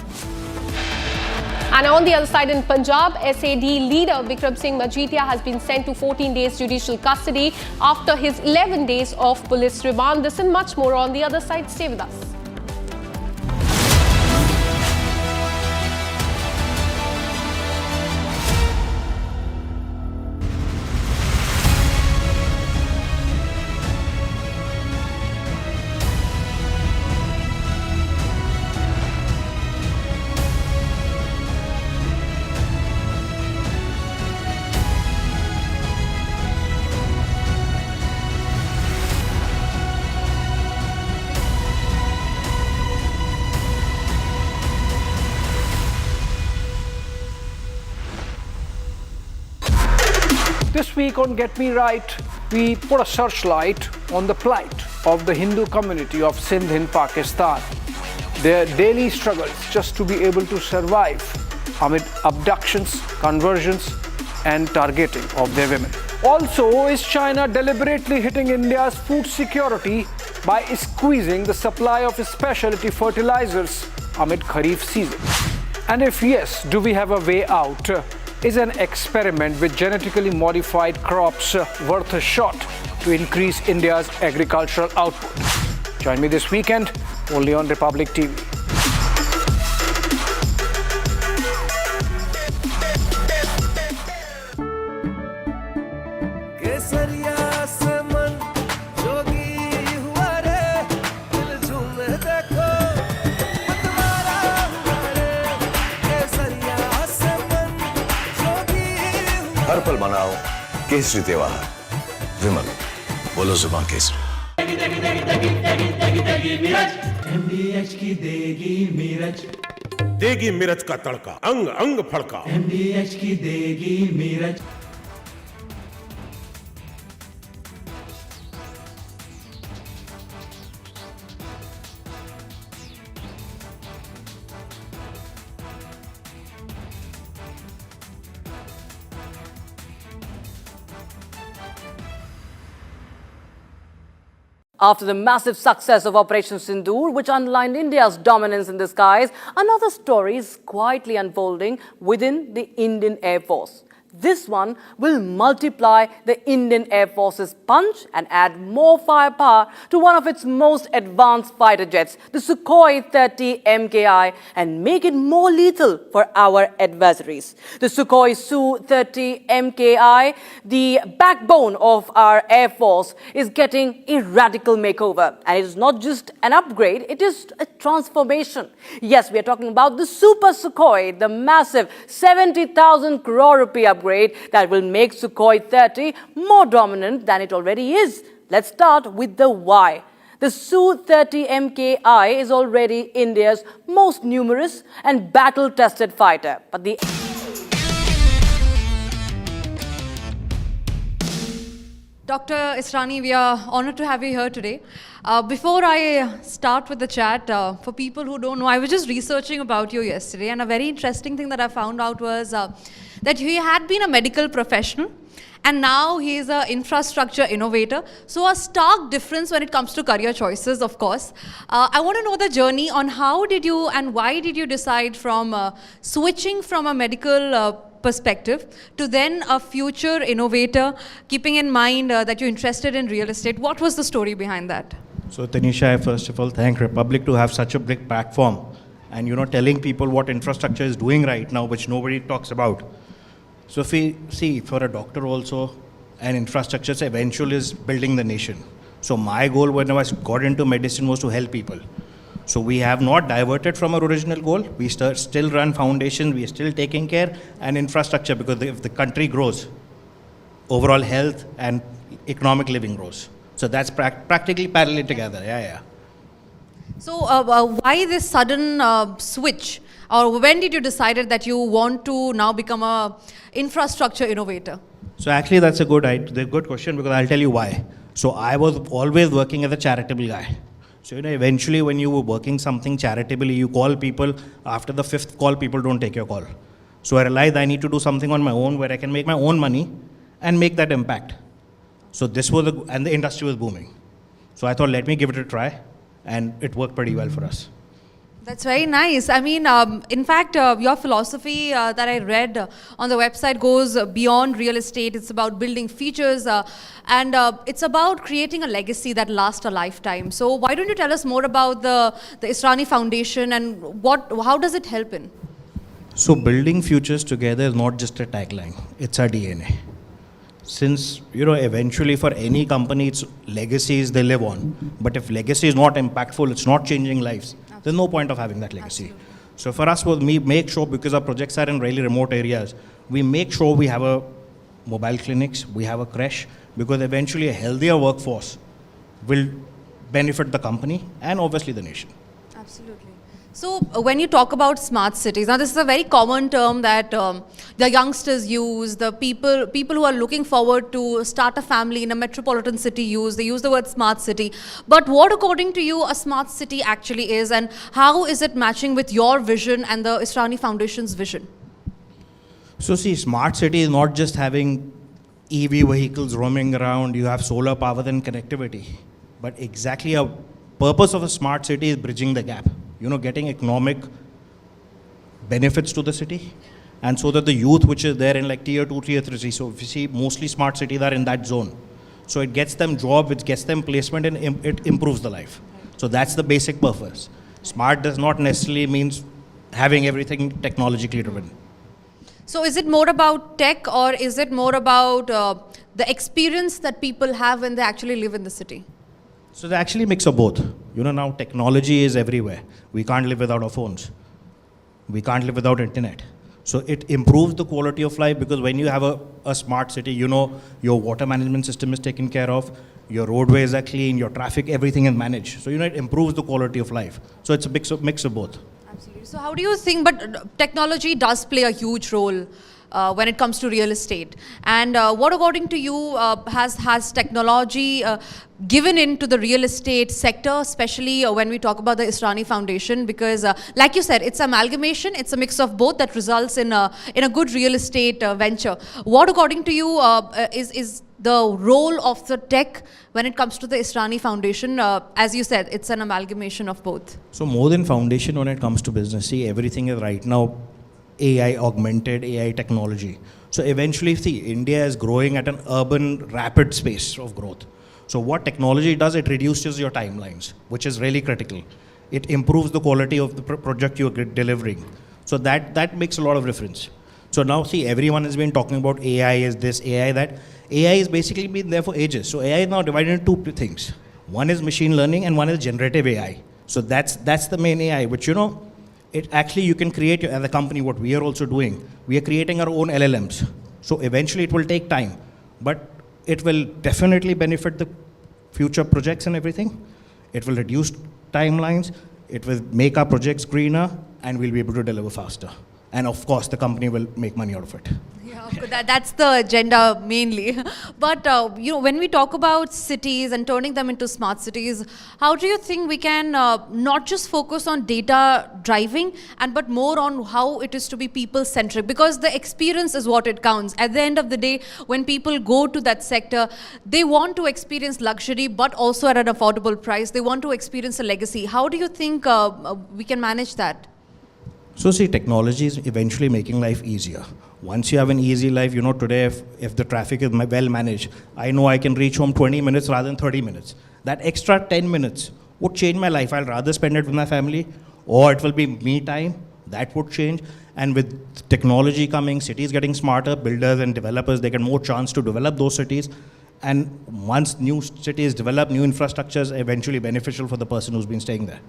And on the other side in Punjab, SAD leader Bikram Majithia has been sent to 14 days judicial custody after his 11 days of police remand. This and much more on the other side. Stay with us. This week on Get Me Right, we put a searchlight on the plight of the Hindu community of Sindh in Pakistan. Their daily struggles just to be able to survive amid abductions, conversions, and targeting of their women. Also, is China deliberately hitting India's food security by squeezing the supply of specialty fertilizers amid Kharif season? And if yes, do we have a way out? Is an experiment with genetically modified crops worth a shot to increase India's agricultural output? Join me this weekend only on Republic TV. हर पल मनाओ केसरी त्योहार विमल बोलो जुबान Kesari MDH की देगी मीरज देगी मिर्च का तड़का अंग अंग फड़का MDH की देगी Miraj After the massive success of Operation Sindoor, which underlined India's dominance in the skies, another story is quietly unfolding within the Indian Air Force. This one will multiply the Indian Air Force's punch and add more firepower to one of its most advanced fighter jets, the Sukhoi 30 MKI, and make it more lethal for our adversaries. The Sukhoi Su-30 MKI, the backbone of our Air Force, is getting a radical makeover. And it is not just an upgrade, it is a transformation. Yes, we are talking about the Super Sukhoi, the massive 70,000 crore rupee upgrade that will make Sukhoi 30 more dominant than it already is. Let's start with the why. The Su-30 MKI is already India's most numerous and battle-tested fighter. But the Dr. Israni, we are honored to have you here today. Before I start with the chat, for people who don't know, I was just researching about you yesterday, and a very interesting thing that I found out was that you had been a medical professional, and now he is an infrastructure innovator. So a stark difference when it comes to career choices, of course. I want to know the journey on how did you and why did you decide from switching from a medical perspective to then a future innovator, keeping in mind that you're interested in real estate. What was the story behind that? So Tanisha, I first of all thank Republic to have such a big platform and telling people what infrastructure is doing right now, which nobody talks about. So if we see, for a doctor also, an infrastructure eventually is building the nation. So my goal when I got into medicine was to help people. So we have not diverted from our original goal. We still run foundations, we are still taking care, and infrastructure, because if the country grows, overall health and economic living grows. So that's practically parallel together, yeah. So why this sudden switch? Or when did you decide that you want to now become a infrastructure innovator? So actually that's a good question, because I'll tell you why. So I was always working as a charitable guy. So eventually when you were working something charitably, you call people, after the 5th call, people don't take your call. So I realized I need to do something on my own where I can make my own money and make that impact. So this was, and the industry was booming. So I thought, let me give it a try, and it worked pretty well for us. That's very nice. I mean, in fact, your philosophy that I read on the website goes beyond real estate. It's about building features and it's about creating a legacy that lasts a lifetime. So why don't you tell us more about the Israni Foundation and how does it help in? So building futures together is not just a tagline, it's our DNA. Since, eventually for any company, it's legacies they live on. But if legacy is not impactful, it's not changing lives, there's no point of having that legacy. Absolutely. So for us, we make sure, because our projects are in really remote areas, we make sure we have a mobile clinics, we have a creche, because eventually a healthier workforce will benefit the company and obviously the nation. Absolutely. So when you talk about smart cities, now this is a very common term that the youngsters use, the people who are looking forward to start a family in a metropolitan city they use the word smart city. But what according to you a smart city actually is, and how is it matching with your vision and the Israni Foundation's vision? So see, smart city is not just having EV vehicles roaming around, you have solar power and connectivity. But exactly a purpose of a smart city is bridging the gap. Getting economic benefits to the city, and so that the youth which is there in like tier 2, tier 3, so if you see mostly smart cities are in that zone. So it gets them job, it gets them placement, and it improves the life. So that's the basic purpose. Smart does not necessarily means having everything technologically driven. So is it more about tech, or is it more about the experience that people have when they actually live in the city? So they actually mix of both. Now technology is everywhere. We can't live without our phones. We can't live without internet. So it improves the quality of life, because when you have a smart city, your water management system is taken care of, your roadways are clean, your traffic, everything is managed. So it improves the quality of life. So it's a mix of both. Absolutely. So how do you think, but technology does play a huge role when it comes to real estate. And what according to you has technology given into the real estate sector, especially when we talk about the Israni Foundation? Because like you said, it's amalgamation, it's a mix of both that results in a good real estate venture. What according to you is the role of the tech when it comes to the Israni Foundation? As you said, it's an amalgamation of both. So more than foundation when it comes to business, see, everything is right now AI, augmented AI technology. So eventually, see, India is growing at an urban, rapid pace of growth. So what technology does, it reduces your timelines, which is really critical. It improves the quality of the project you're delivering. So that makes a lot of difference. So now, see, everyone has been talking about AI is this, AI that. AI has basically been there for ages. So AI is now divided into two things. One is machine learning and one is generative AI. So that's the main AI, which, it actually you can create, as a company, what we are also doing, we are creating our own LLMs. So eventually it will take time, but it will definitely benefit the future projects and everything. It will reduce timelines, it will make our projects greener, and we'll be able to deliver faster. And of course, the company will make money out of it. That's the agenda mainly. But when we talk about cities and turning them into smart cities, how do you think we can not just focus on data driving but more on how it is to be people centric? Because the experience is what it counts. At the end of the day, when people go to that sector, they want to experience luxury but also at an affordable price. They want to experience a legacy. How do you think we can manage that? So see, technology is eventually making life easier. Once you have an easy life, today if the traffic is well managed, I know I can reach home 20 minutes rather than 30 minutes. That extra 10 minutes would change my life. I'll rather spend it with my family, or it will be me time. That would change. And with technology coming, cities getting smarter, builders and developers, they get more chance to develop those cities. And once new cities develop, new infrastructure is eventually beneficial for the person who's been staying there.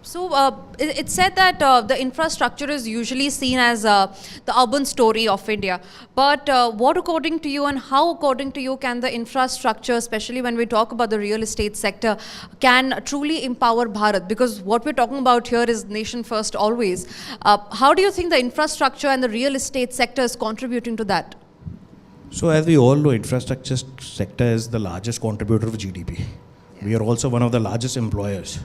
So it's said that the infrastructure is usually seen as the urban story of India. But what according to you and how according to you can the infrastructure, especially when we talk about the real estate sector, can truly empower Bharat? Because what we're talking about here is nation first always. How do you think the infrastructure and the real estate sector is contributing to that? So as we all know, infrastructure sector is the largest contributor of GDP. Yeah. We are also one of the largest employers.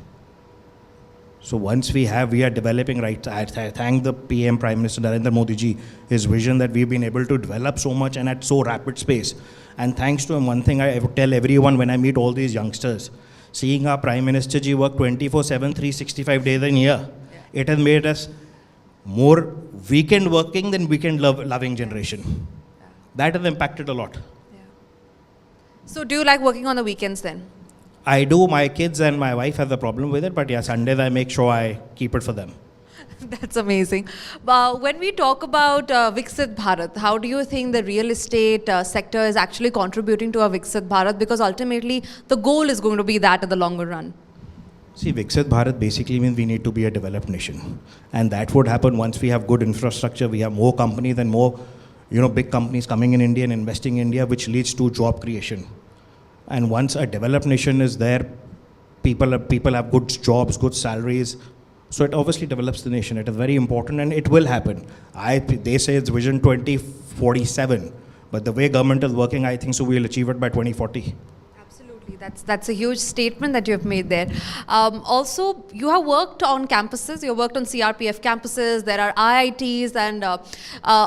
So once we are developing, right, I thank the PM, Prime Minister Narendra Modi ji, his vision that we've been able to develop so much and at so rapid space. And thanks to him, one thing I would tell everyone when I meet all these youngsters, seeing our Prime Minister ji work 24/7, 365 days a year, it has made us more weekend working than weekend loving generation. That has impacted a lot. So do you like working on the weekends then? I do. My kids and my wife have a problem with it, but yeah, Sundays I make sure I keep it for them. That's amazing. When we talk about Viksit Bharat, how do you think the real estate sector is actually contributing to a Viksit Bharat? Because ultimately the goal is going to be that in the longer run. See, Viksit Bharat basically means we need to be a developed nation. And that would happen once we have good infrastructure, we have more companies and more big companies coming in India and investing in India, which leads to job creation. And once a developed nation is there, people have good jobs, good salaries. So it obviously develops the nation. It is very important and it will happen. They say it's Vision 2047. But the way government is working, I think so we'll achieve it by 2040. Absolutely. That's a huge statement that you have made there. Also, you have worked on campuses. You have worked on CRPF campuses. There are IITs and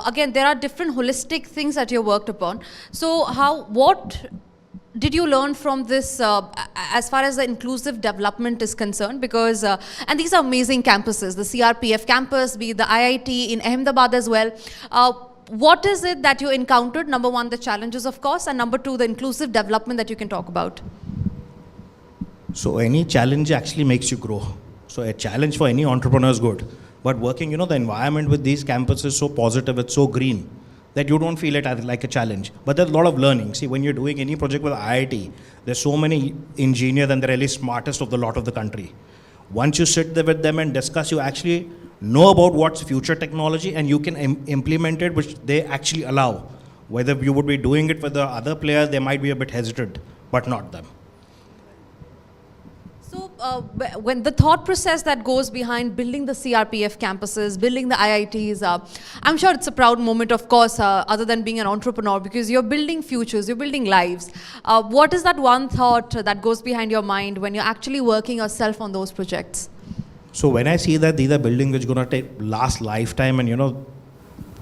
again, there are different holistic things that you have worked upon. So what did you learn from this as far as the inclusive development is concerned? Because, and these are amazing campuses, the CRPF campus, be the IIT in Ahmedabad as well. What is it that you encountered? Number one, the challenges, of course, and number two, the inclusive development that you can talk about. So any challenge actually makes you grow. So a challenge for any entrepreneur is good. But working, the environment with these campuses is so positive, it's so green, that you don't feel it as like a challenge. But there's a lot of learning. See, when you're doing any project with IIT, there's so many engineers and they're really smartest of the lot of the country. Once you sit there with them and discuss, you actually know about what's future technology and you can implement it, which they actually allow. Whether you would be doing it with the other players, they might be a bit hesitant, but not them. So when the thought process that goes behind building the CRPF campuses, building the IITs, I'm sure it's a proud moment, of course, other than being an entrepreneur, because you're building futures, you're building lives. What is that one thought that goes behind your mind when you're actually working yourself on those projects? So when I see that these are buildings which are going to last lifetime and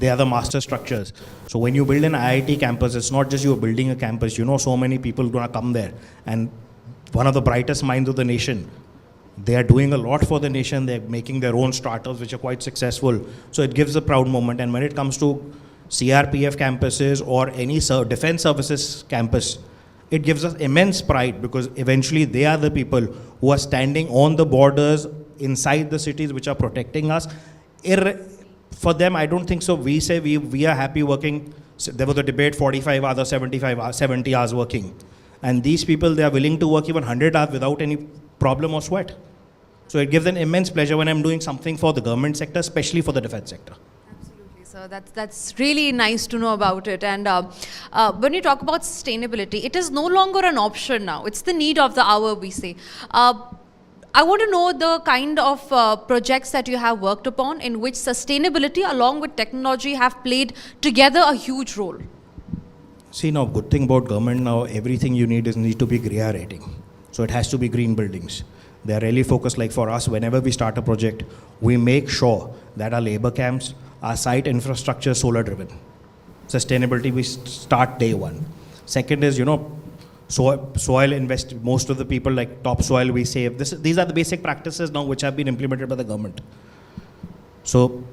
they are the master structures. So when you build an IIT campus, it's not just you're building a campus, so many people are going to come there. And one of the brightest minds of the nation. They are doing a lot for the nation. They're making their own startups, which are quite successful. So it gives a proud moment. And when it comes to CRPF campuses or any defense services campus, it gives us immense pride because eventually they are the people who are standing on the borders inside the cities which are protecting us. For them, I don't think so. We say we are happy working. There was a debate, 45 hours or 70 hours working. And these people, they are willing to work even 100 hours without any problem or sweat. So it gives an immense pleasure when I'm doing something for the government sector, especially for the defense sector. Absolutely. So that's really nice to know about it. And when you talk about sustainability, it is no longer an option now. It's the need of the hour, we say. I want to know the kind of projects that you have worked upon in which sustainability along with technology have played together a huge role. See, now, good thing about government now, everything you need to be GREA rating. So it has to be green buildings. They are really focused, like for us, whenever we start a project, we make sure that our labor camps, our site infrastructure is solar driven. Sustainability, we start day one. Second is, soil invest, most of the people like topsoil we save. These are the basic practices now which have been implemented by the government. So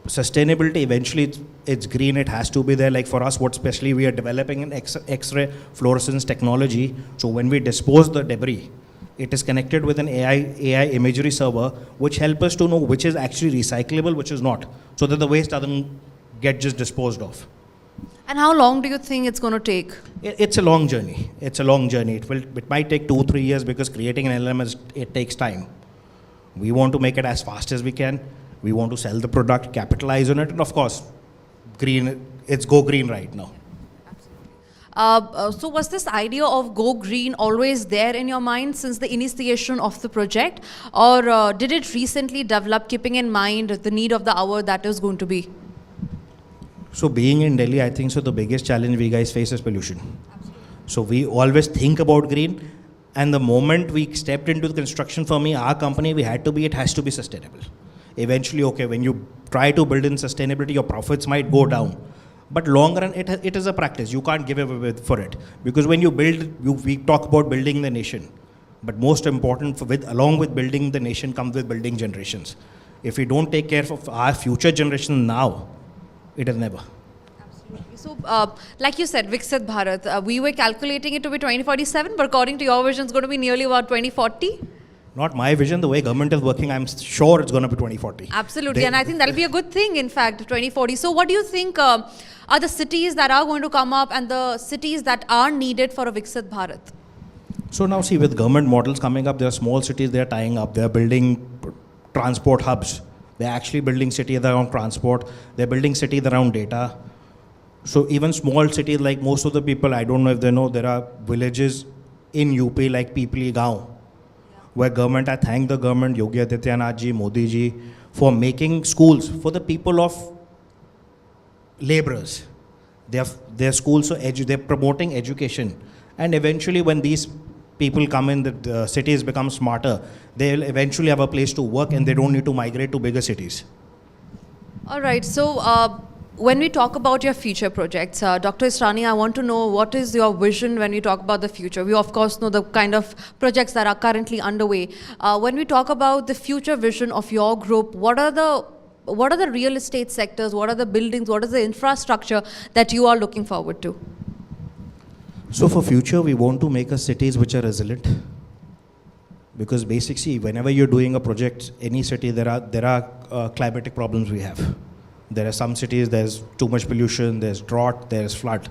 sustainability, eventually it's green, it has to be there. Like for us, what especially we are developing an X-ray fluorescence technology. So when we dispose the debris, it is connected with an AI imagery server, which helps us to know which is actually recyclable, which is not, so that the waste doesn't get just disposed of. And how long do you think it's going to take? It's a long journey. It's a long journey. It might take 2-3 years because creating an LLM, it takes time. We want to make it as fast as we can. We want to sell the product, capitalize on it, and of course, green. It's go green right now. So was this idea of go green always there in your mind since the initiation of the project, or did it recently develop keeping in mind the need of the hour that is going to be? So being in Delhi, I think so the biggest challenge we guys face is pollution. Absolutely. So we always think about green, and the moment we stepped into the construction for me, our company, it has to be sustainable. Eventually, okay, when you try to build in sustainability, your profits might go down. But long run, it is a practice. You can't give away for it. Because when you build, we talk about building the nation. But most important, along with building the nation comes with building generations. If we don't take care of our future generation now, it is never. Absolutely. So, like you said, Viksit Bharat, we were calculating it to be 2047, but according to your vision, it's going to be nearly about 2040. Not my vision, the way government is working, I'm sure it's going to be 2040. Absolutely, and I think that'll be a good thing, in fact, 2040. So what do you think are the cities that are going to come up and the cities that are needed for a Viksit Bharat? So now see, with government models coming up, there are small cities they're tying up. They're building transport hubs. They're actually building cities around transport. They're building cities around data. So even small cities, like most of the people, I don't know if they know, there are villages in UP like Pipli Gaon, where government, I thank the government, Yogi Adityanath ji, Modi ji, for making schools for the people of laborers. Their schools, so they're promoting education. And eventually when these people come in, the cities become smarter, they'll eventually have a place to work and they don't need to migrate to bigger cities. All right, so when we talk about your future projects, Dr. Israni, I want to know what is your vision when you talk about the future? We of course know the kind of projects that are currently underway. When we talk about the future vision of your group, what are the real estate sectors, what are the buildings, what is the infrastructure that you are looking forward to? So for future, we want to make us cities which are resilient. Because basically, whenever you're doing a project, any city, there are climatic problems we have. There are some cities, there's too much pollution, there's drought, there's flood.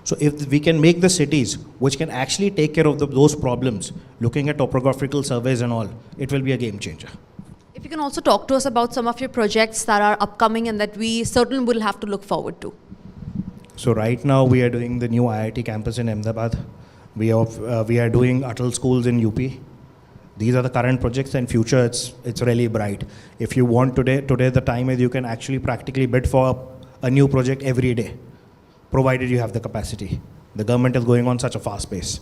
So if we can make the cities which can actually take care of those problems, looking at topographical surveys and all, it will be a game changer. If you can also talk to us about some of your projects that are upcoming and that we certainly will have to look forward to. So right now we are doing the new IIT campus in Ahmedabad. We are doing Atal schools in UP. These are the current projects, and future it's really bright. If you want today the time is you can actually practically bid for a new project every day, provided you have the capacity. The government is going on such a fast pace.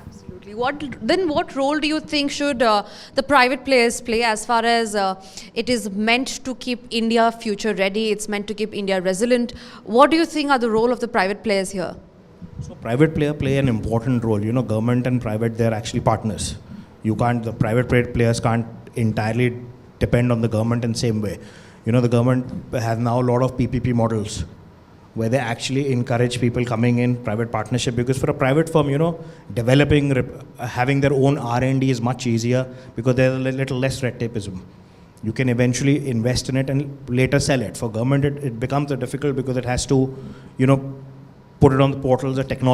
Absolutely. What role do you think should the private players play as far as it is meant to keep India future ready, it's meant to keep India resilient? What do you think are the role of the private players here? So private play an important role. Government and private, they're actually partners. The private players can't entirely depend on the government in the same way. The government has now a lot of PPP models where they actually encourage people coming in private partnership, because for a private firm, developing, having their own R&D is much easier because there's a little less red tapeism. You can eventually invest in it and later sell it. For government, it becomes difficult because it has to, put it on the portals, the technology.